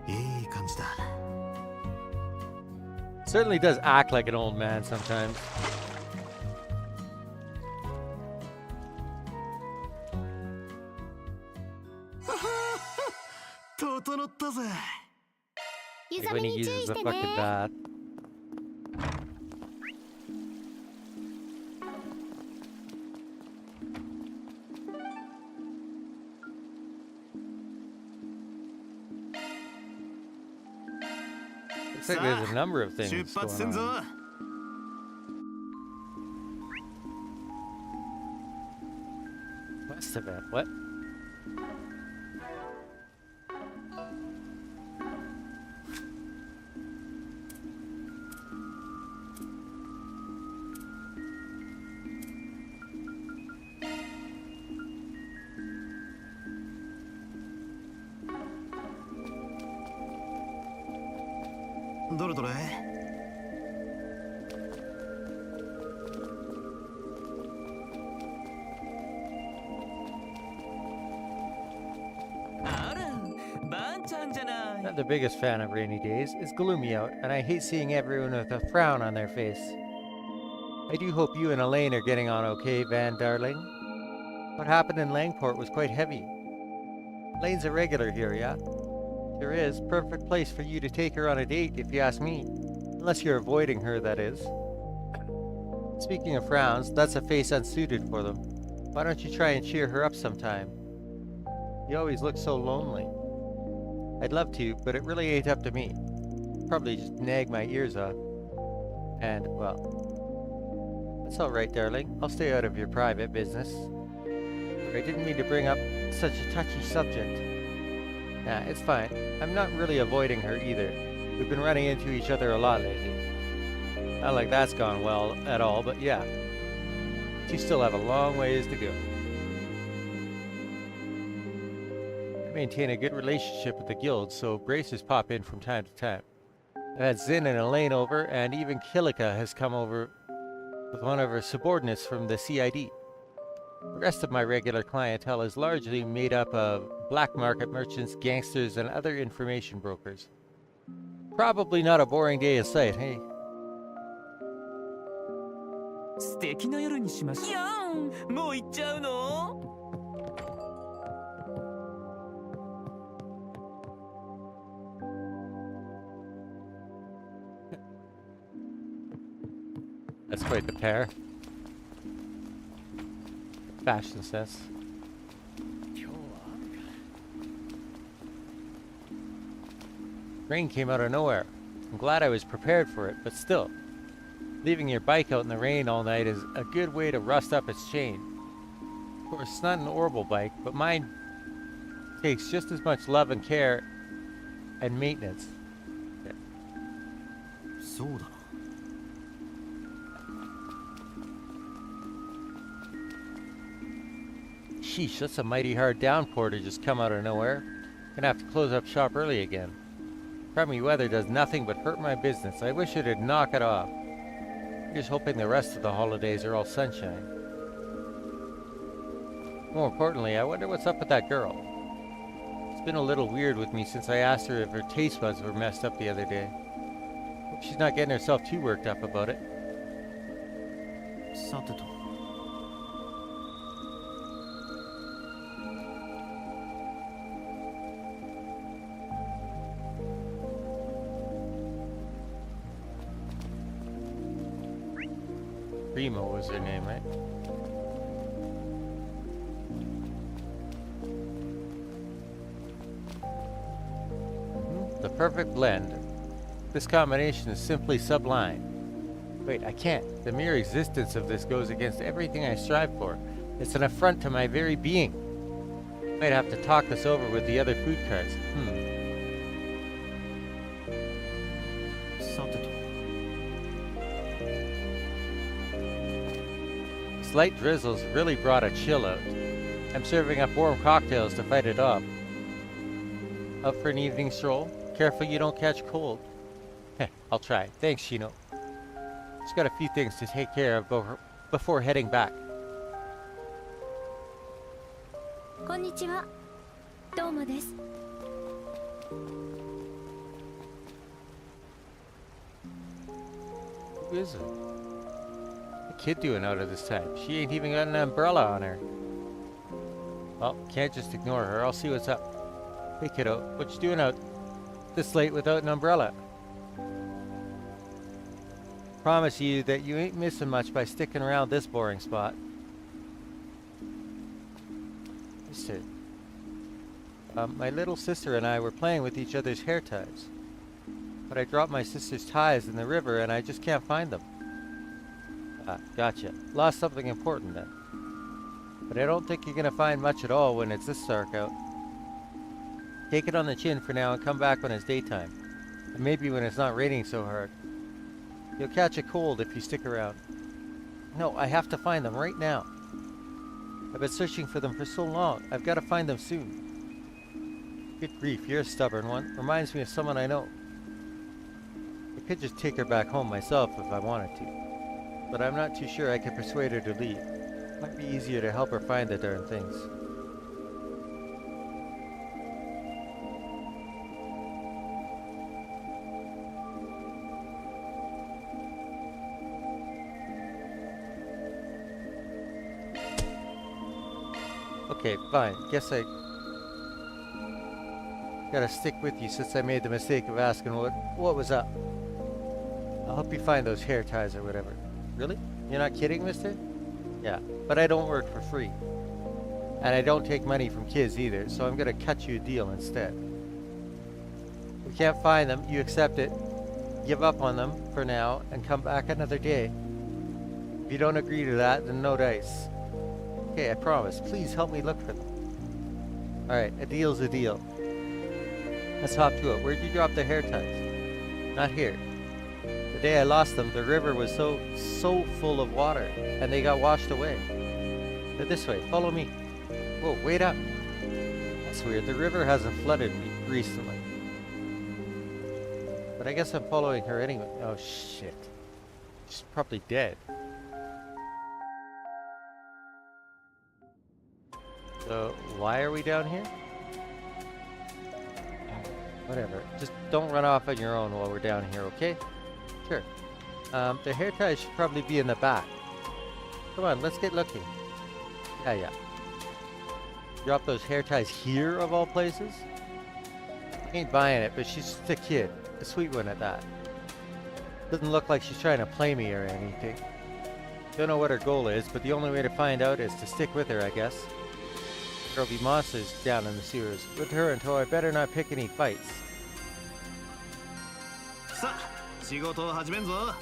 いい感じだ。 Certainly does act like an old man sometimes. 整ったぜ。 湯冷 When め he に注意 uses し the て fucking ね。 bath. Looks like there's a number of things 出発すん going ぞ。 on. West of it. What? What? どれどれ。 Not the biggest fan of rainy days. It's gloomy out, and I hate seeing everyone with a frown on their face. I do hope you and Elaine are getting on okay, Van darling. What happened in Langport was quite heavy. Elaine's a regular here, yeah? Sure is. Perfect place for you to take her on a date, if you ask me. Unless you're avoiding her, that is. Speaking of frowns, that's a face unsuited for them. Why don't you try and cheer her up sometime? You always look so lonely. I'd love to, but it really ain't up to me. Probably just nag my ears off. And, well, that's alright, darling. I'll stay out of your private business. I didn't mean to bring up Such a touchy subject. Nah, it's fine. I'm not really avoiding her either. We've been running into each other a lot lately. Not like that's gone well at all, but yeah. You still have a long ways to go. I maintain a good relationship with the guild, so braces pop in from time to time. I've had Zin and Elaine over, and even Kilika has come over with one of her subordinates from the CID. The rest of my regular clientele is largely made up of black market merchants, gangsters, and other information brokers. Probably not a boring day of sight, hey? 素敵な夜にしましょう。やん、もう行っちゃうの？ That's quite the pair. Fashion sense. Rain came out of nowhere. I'm glad I was prepared for it, but still. Leaving your bike out in the rain all night is a good way to rust up its chain. Of course, it's not an Orbital bike, but mine takes just as much love and care and maintenance. So da. Sheesh, that's a mighty hard downpour to just come out of nowhere. Gonna have to close up shop early again. Crummy weather does nothing but hurt my business. I wish it'd knock it off. Just hoping the rest of the holidays are all sunshine. More importantly, I wonder what's up with that girl. It's been a little weird with me since I asked her if her taste buds were messed up the other day. Hope she's not getting herself too worked up about it. さてと。 Primo was her name, right? The perfect blend. This combination is simply sublime. Wait, I can't. The mere existence of this goes against everything I strive for. It's an affront to my very being. Might have to talk this over with the other food carts. Slight drizzles really brought a chill out. I'm serving up warm cocktails to fight it off. Up for an evening stroll? Careful you don't catch cold. Heh, I'll try. Thanks, Shino. Just got a few things to take care of before heading back. こんにちは。どうもです。 Who is it? What's the kid doing out of this time? She ain't even got an umbrella on her. Well, can't just ignore her. I'll see what's up. Hey kiddo, what you doing out this late without an umbrella? Promise you that you ain't missing much by sticking around this boring spot. Mister, my little sister and I were playing with each other's hair ties. But I dropped my sister's ties in the river and I just can't find them. Ah, gotcha. Lost something important then. But I don't think you're gonna find much at all when it's this dark out. Take it on the chin for now and come back when it's daytime. And maybe when it's not raining so hard. You'll catch a cold if you stick around. No, I have to find them right now. I've been searching for them for so long. I've got to find them soon. Good grief, you're a stubborn one. Reminds me of someone I know. I could just take her back home myself if I wanted to. But I'm not too sure I could persuade her to leave. Might be easier to help her find the darn things. Okay, fine. Guess I gotta stick with you since I made the mistake of asking what was up. I'll help you find those hair ties or whatever. Really? You're not kidding, mister? Yeah, but I don't work for free. And I don't take money from kids either, so I'm gonna cut you a deal instead. If we can't find them, you accept it, give up on them for now, and come back another day. If you don't agree to that, then no dice. Okay, I promise. Please help me look for them. Alright, a deal's a deal. Let's hop to it. Where'd you drop the hair ties? Not here. The day I lost them, the river was so full of water, and they got washed away. They're this way. Follow me. Whoa, wait up. That's weird. The river hasn't flooded recently. But I guess I'm following her anyway. Oh, shit. She's probably dead. So, why are we down here? Whatever. Just don't run off on your own while we're down here, okay? Sure. The hair ties should probably be in the back. Come on, let's get looking. Yeah. Drop those hair ties here, of all places? Ain't buying it, but she's just a kid. A sweet one at that. Doesn't look like she's trying to play me or anything. Don't know what her goal is, but the only way to find out is to stick with her, I guess. There'll be monsters down in the sewers. With her in tow, I better not pick any fights. さあ仕事を始めんぞ。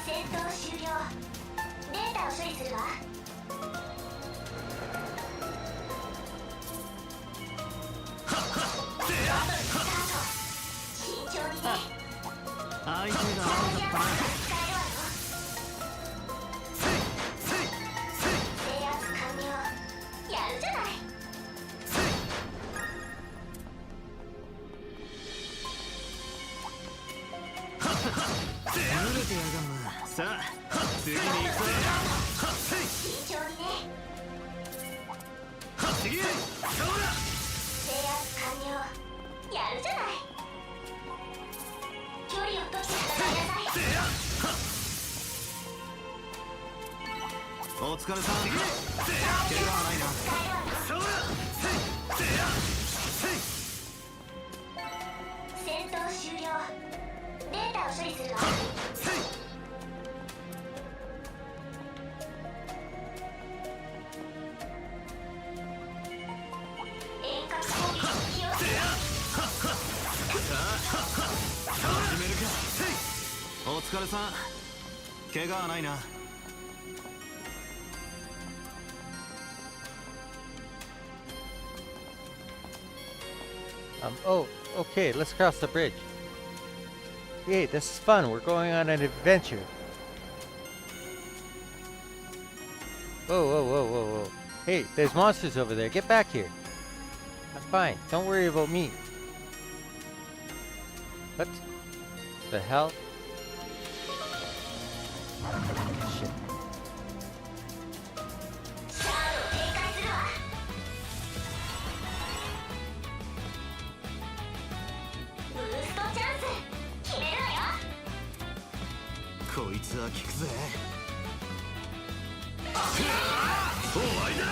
戦闘終了。データを処理するわ。慎重にね。相手が悪かったな。制圧完了。やるじゃない。ずれてやがんな。さあ次に行くぞ。慎重にね。次そうだ。制圧完了。やるじゃない。距離を取って戦いなさい。お疲れさん。怪我はないな。そうだ。戦闘終了。データを処理するわ。遠隔攻撃に気をつけろ。始めるか。お疲れさん。怪我はないな。Oh, okay, let's cross the bridge. Hey, this is fun. We're going on an adventure. Whoa. Hey, there's monsters over there. Get back here. I'm fine. Don't worry about me. What the hell? Shit. シャードを展開するわ。ブーストチャンス決めるわよ。こいつは効くぜ。終わりだ。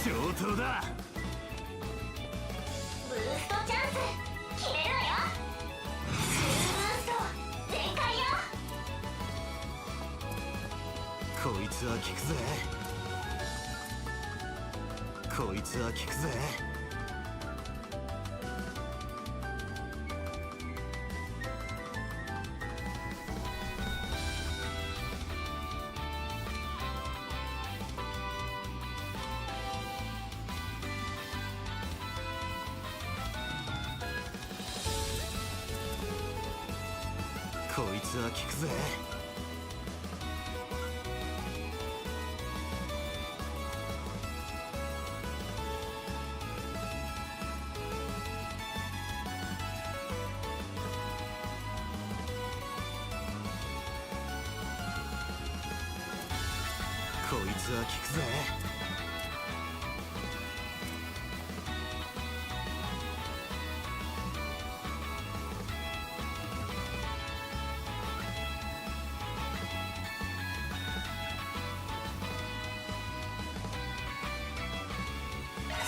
上等だ。ブーストチャンス決めるわよ。スルーブースト全開よ。こいつは効くぜ。こいつは効くぜ。こいつは効くぜ。こいつは効くぜ。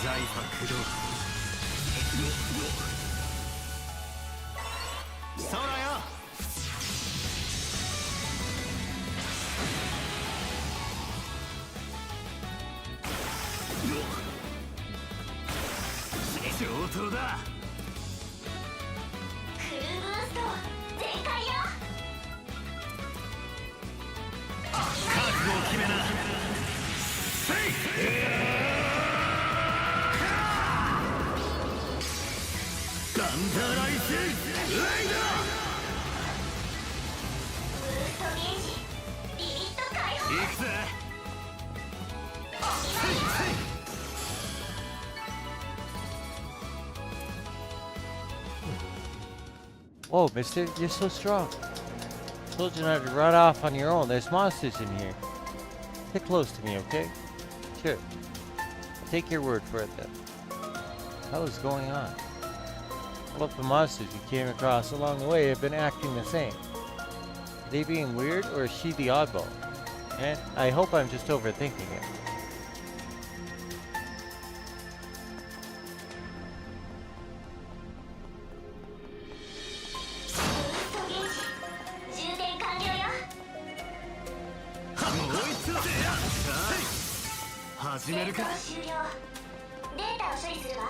財波駆動。そらよ。上等だ。クルーブースト全開よ。覚悟を決めな。ガンダライスレイダブーストゲージリミット解放。ー。行くぜ。Whoa, mister, you're so strong. Told you not to run off on your own. There's monsters in here. Get close to me, okay? Sure. I'll take your word for it then. What the hell is going on? All of the monsters you came across along the way have been acting the same. Are they being weird, or is she the oddball? And I hope I'm just overthinking it.戦闘終了。データを処理するわ。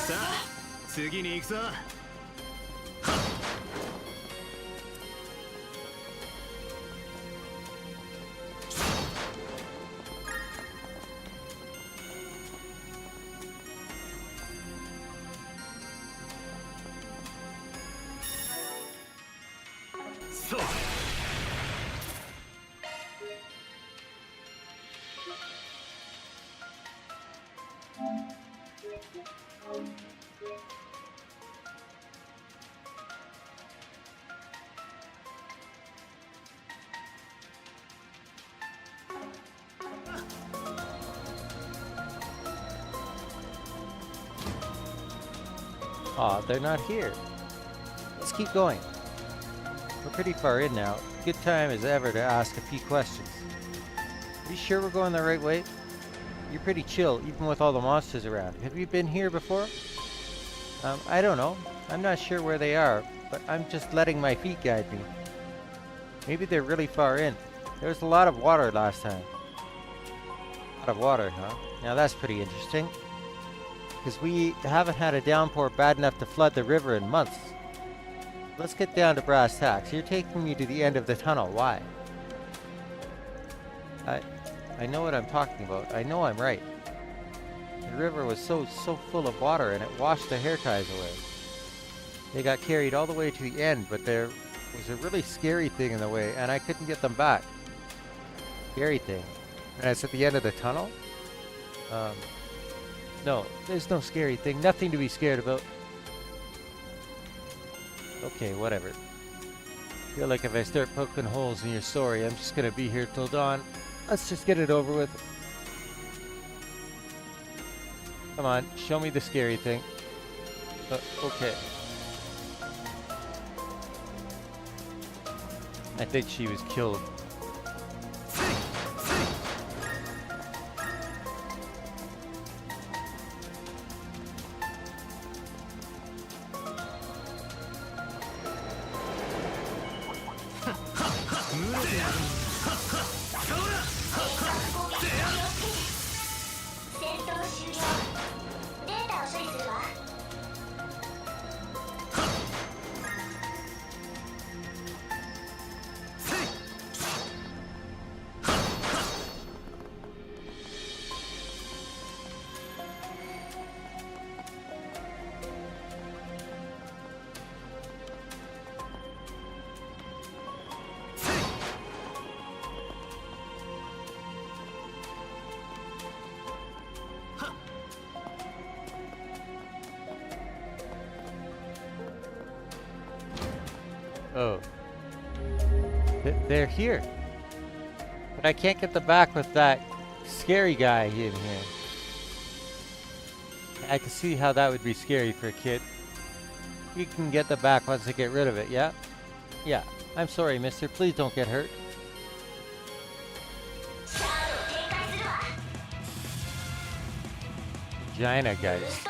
さあ、次に行くぞ。そう。Aw, they're not here. Let's keep going. We're pretty far in now. Good time as ever to ask a few questions. Are you sure we're going the right way? You're pretty chill, even with all the monsters around. Have you been here before? I don't know. I'm not sure where they are, but I'm just letting my feet guide me. Maybe they're really far in. There was a lot of water last time. A lot of water, huh? Now that's pretty interesting. Because we haven't had a downpour bad enough to flood the river in months. Let's get down to brass tacks. You're taking me to the end of the tunnel. Why? I know what I'm talking about. I know I'm right. The river was so full of water and it washed the hair ties away. They got carried all the way to the end, but there was a really scary thing in the way and I couldn't get them back. Scary thing. And it's at the end of the tunnel? No, there's no scary thing. Nothing to be scared about. Okay, whatever. Feel like if I start poking holes in your story, I'm just gonna be here till dawn. Let's just get it over with. Come on, show me the scary thing. Okay. I think she was killed. Oh. They're here. But I can't get the back with that scary guy in here. I can see how that would be scary for a kid. You can get the back once they get rid of it, yeah? Yeah. I'm sorry, mister. Please don't get hurt. Vagina, guys.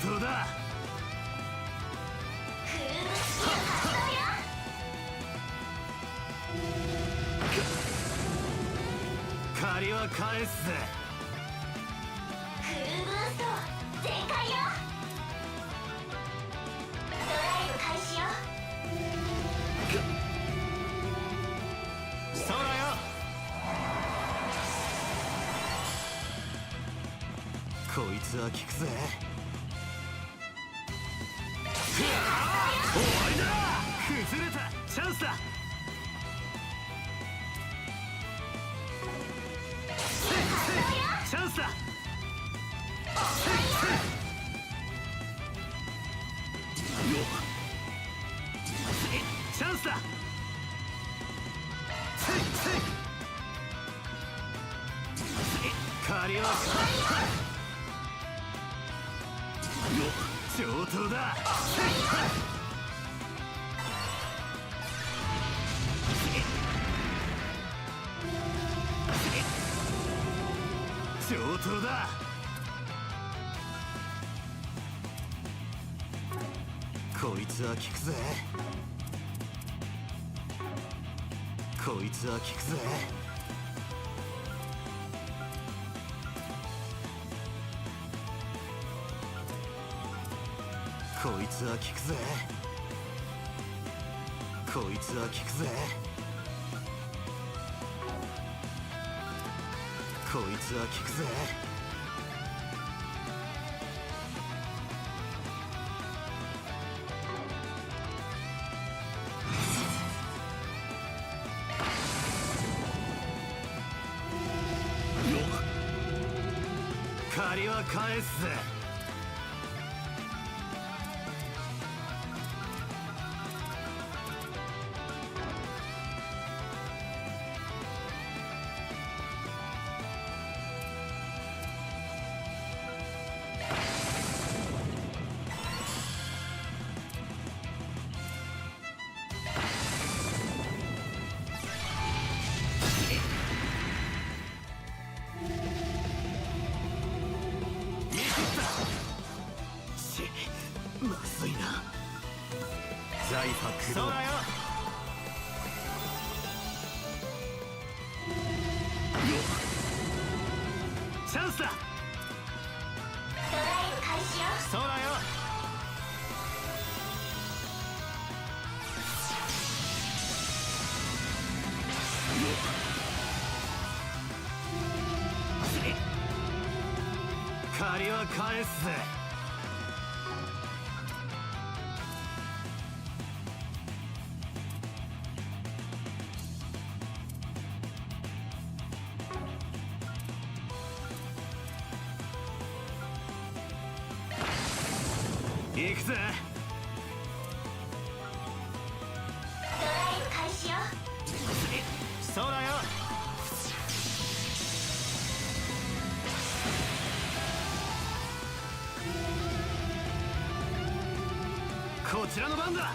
等だ。借りは返すぜ。フルブースト全開よ。ドライブ開始よ。そうだよ。こいつは効くぜ。終わりだ。崩れた。チャンスだ。チャンスだ。チャンスだ。借りは上等だ。上等だ。こいつは効くぜ。こいつは効くぜ。こいつは効くぜ。こいつは効くぜ。こいつは効くぜ。借りは返すぜ。まずいな。財波クロー。そうだよ。チャンスだ。ドライブ開始よ。そうだよ。借りは返すぜ。行くぜ。ドライブ開始よ。そうだよ。こちらの番だ。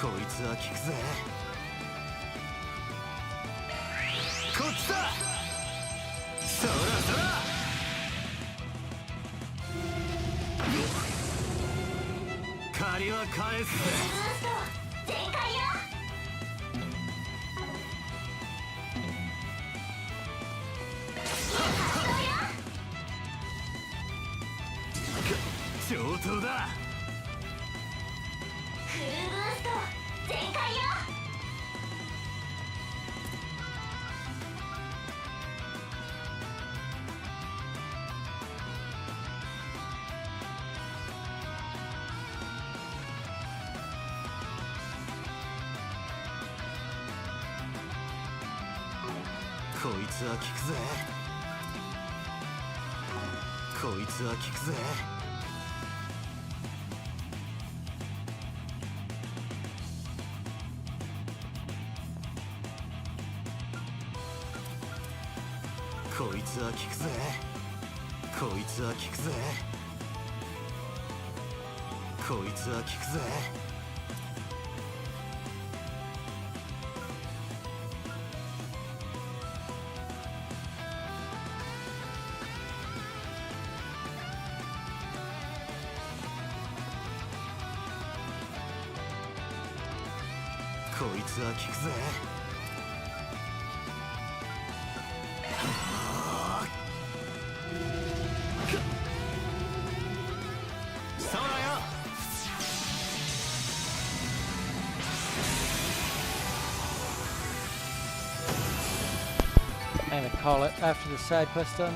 こいつは効くぜ。こっちだ。そらそら。借りは返すぜ。ブースト全開よ。上等だ。フルブースト全開よ。こいつは効くぜ。こいつは効くぜ。こいつは効くぜ。こいつは効くぜ。こいつは効くぜ。こいつは効くぜ。そうだよ。I'm gonna call it after the side quest done.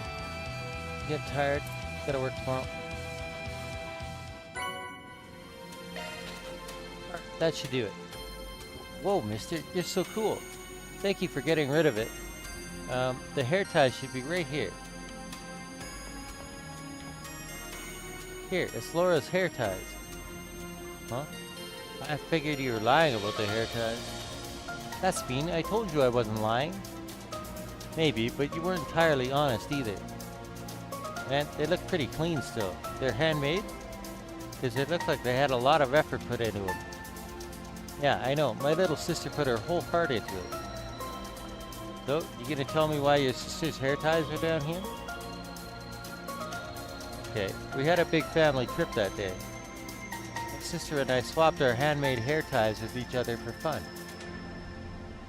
Get tired. Gotta work tomorrow. That should do it. Whoa, mister, you're so cool. Thank you for getting rid of it. The hair tie should be right here. Here, it's Laura's hair ties. Huh? I figured you were lying about the hair ties. That's mean. I told you I wasn't lying. Maybe, but you weren't entirely honest either. And they look pretty clean still. They're handmade? Because it looked like they had a lot of effort put into them. Yeah, I know. My little sister put her whole heart into it. So, you gonna tell me why your sister's hair ties are down here? Okay, we had a big family trip that day. My sister and I swapped our handmade hair ties with each other for fun.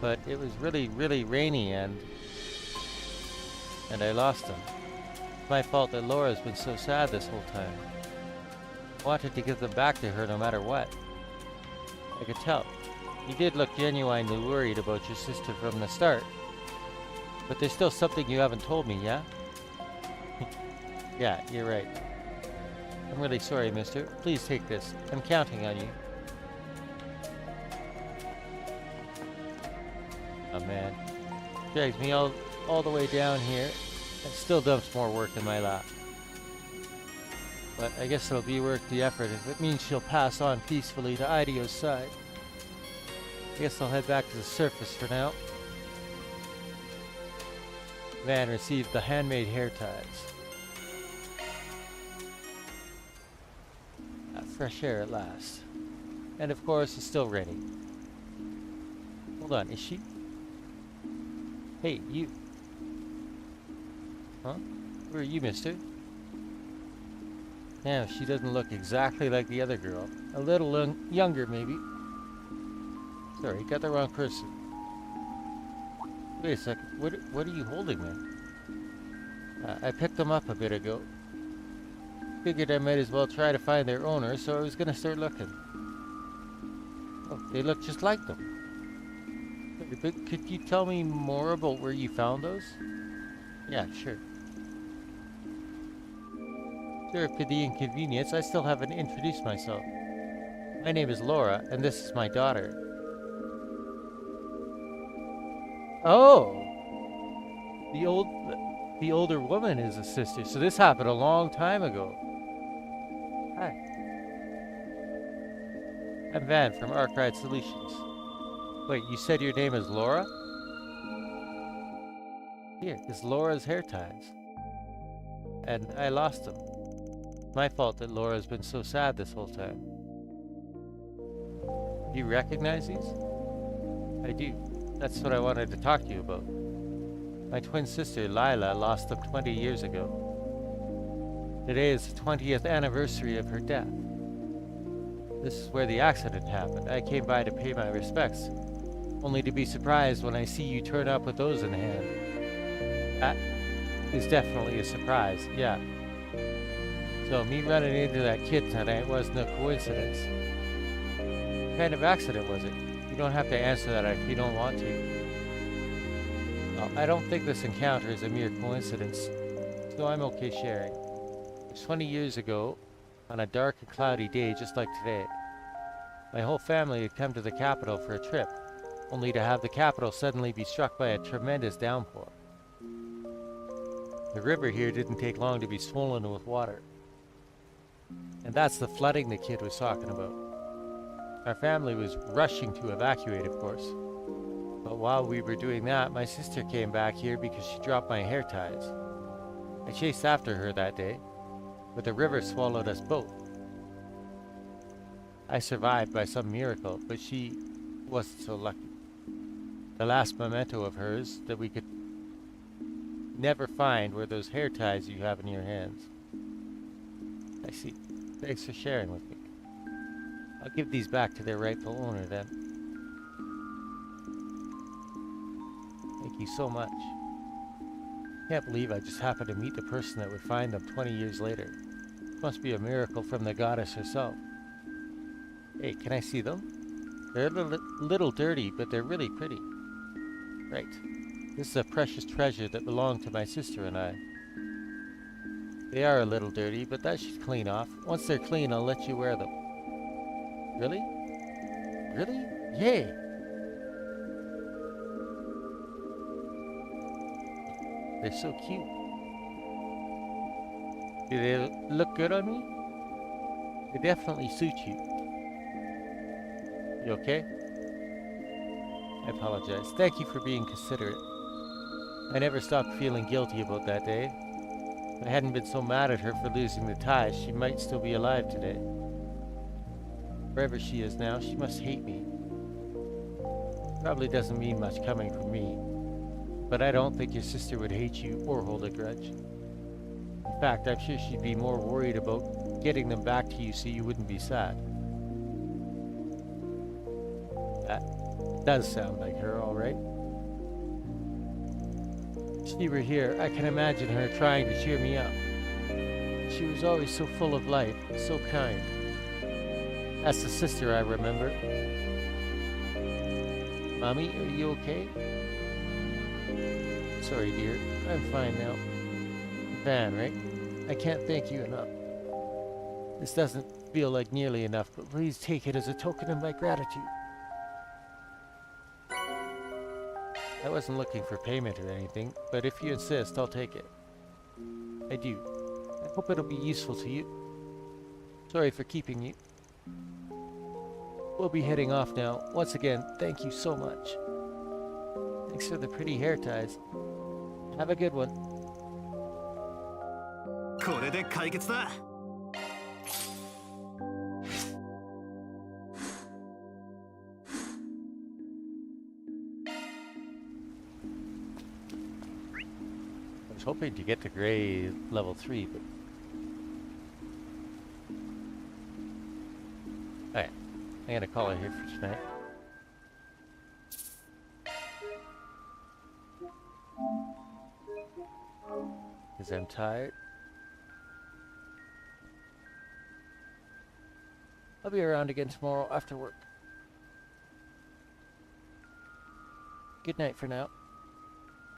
But it was really, really rainy and I lost them. It's my fault that Laura's been so sad this whole time. I wanted to give them back to her no matter what. I could tell. You did look genuinely worried about your sister from the start. But there's still something you haven't told me, yeah? Yeah, you're right. I'm really sorry, mister. Please take this. I'm counting on you. Oh man. Drags me all the way down here and still dumps more work in my lap. But I guess it'll be worth the effort if it means she'll pass on peacefully to Idio's side. I guess I'll head back to the surface for now. Van received the handmade hair ties. Fresh air at last. And of course, it's still raining. Hold on, is she? Hey, you. Huh? Where are you, mister? Yeah, she doesn't look exactly like the other girl. A little younger, maybe. Sorry, got the wrong person. Wait a second. What are you holding there? I picked them up a bit ago. Figured I might as well try to find their owner, so I was gonna start looking. Oh, they look just like them. But could you tell me more about where you found those? Yeah, sure. Sorry for the inconvenience, I still haven't introduced myself. My name is Laura, and this is my daughter. Oh! The older woman is a sister, so this happened a long time ago. Hi. I'm Van from Arkwright Solutions. Wait, you said your name is Laura? Here, it's Laura's hair ties. And I lost them. My fault that Laura's been so sad this whole time. Do you recognize these? I do. That's what I wanted to talk to you about. My twin sister, Lila, lost them 20 years ago. Today is the 20th anniversary of her death. This is where the accident happened. I came by to pay my respects, only to be surprised when I see you turn up with those in hand. That is definitely a surprise, yeah. So me running into that kid tonight wasn't a coincidence. What kind of accident was it? You don't have to answer that if you don't want to. Well, I don't think this encounter is a mere coincidence, so I'm okay sharing. It was 20 years ago, on a dark and cloudy day just like today. My whole family had come to the capital for a trip, only to have the capital suddenly be struck by a tremendous downpour. The river here didn't take long to be swollen with water. And that's the flooding the kid was talking about. Our family was rushing to evacuate, of course. But while we were doing that, my sister came back here because she dropped my hair ties. I chased after her that day, but the river swallowed us both. I survived by some miracle, but she wasn't so lucky. The last memento of hers that we could never find were those hair ties you have in your hands. I see. Thanks for sharing with me. I'll give these back to their rightful owner then. Thank you so much. Can't believe I just happened to meet the person that would find them 20 years later. Must be a miracle from the goddess herself. Hey, can I see them? They're a little dirty, but they're really pretty. Right. This is a precious treasure that belonged to my sister and I. They are a little dirty, but that should clean off. Once they're clean, I'll let you wear them. Really? Really? Yay! They're so cute. Do they look good on me? They definitely suit you. You okay? I apologize. Thank you for being considerate. I never stopped feeling guilty about that day. If I hadn't been so mad at her for losing the ties, she might still be alive today. Wherever she is now, she must hate me. Probably doesn't mean much coming from me, but I don't think your sister would hate you or hold a grudge. In fact, I'm sure she'd be more worried about getting them back to you so you wouldn't be sad. That does sound like her, all right. If she were here, I can imagine her trying to cheer me up. She was always so full of life, so kind. That's the sister I remember. Mommy, are you okay? Sorry, dear. I'm fine now. Van, right? I can't thank you enough. This doesn't feel like nearly enough, but please take it as a token of my gratitude. I wasn't looking for payment or anything, but if you insist, I'll take it. I do. I hope it'll be useful to you. Sorry for keeping you. We'll be heading off now. Once again, thank you so much. Thanks for the pretty hair ties. Have a good one. これで解決だ。I was hoping to get to Gray level 3, but... Alright, I'm gonna call it here for tonight. Because I'm tired. I'll be around again tomorrow after work. Good night for now.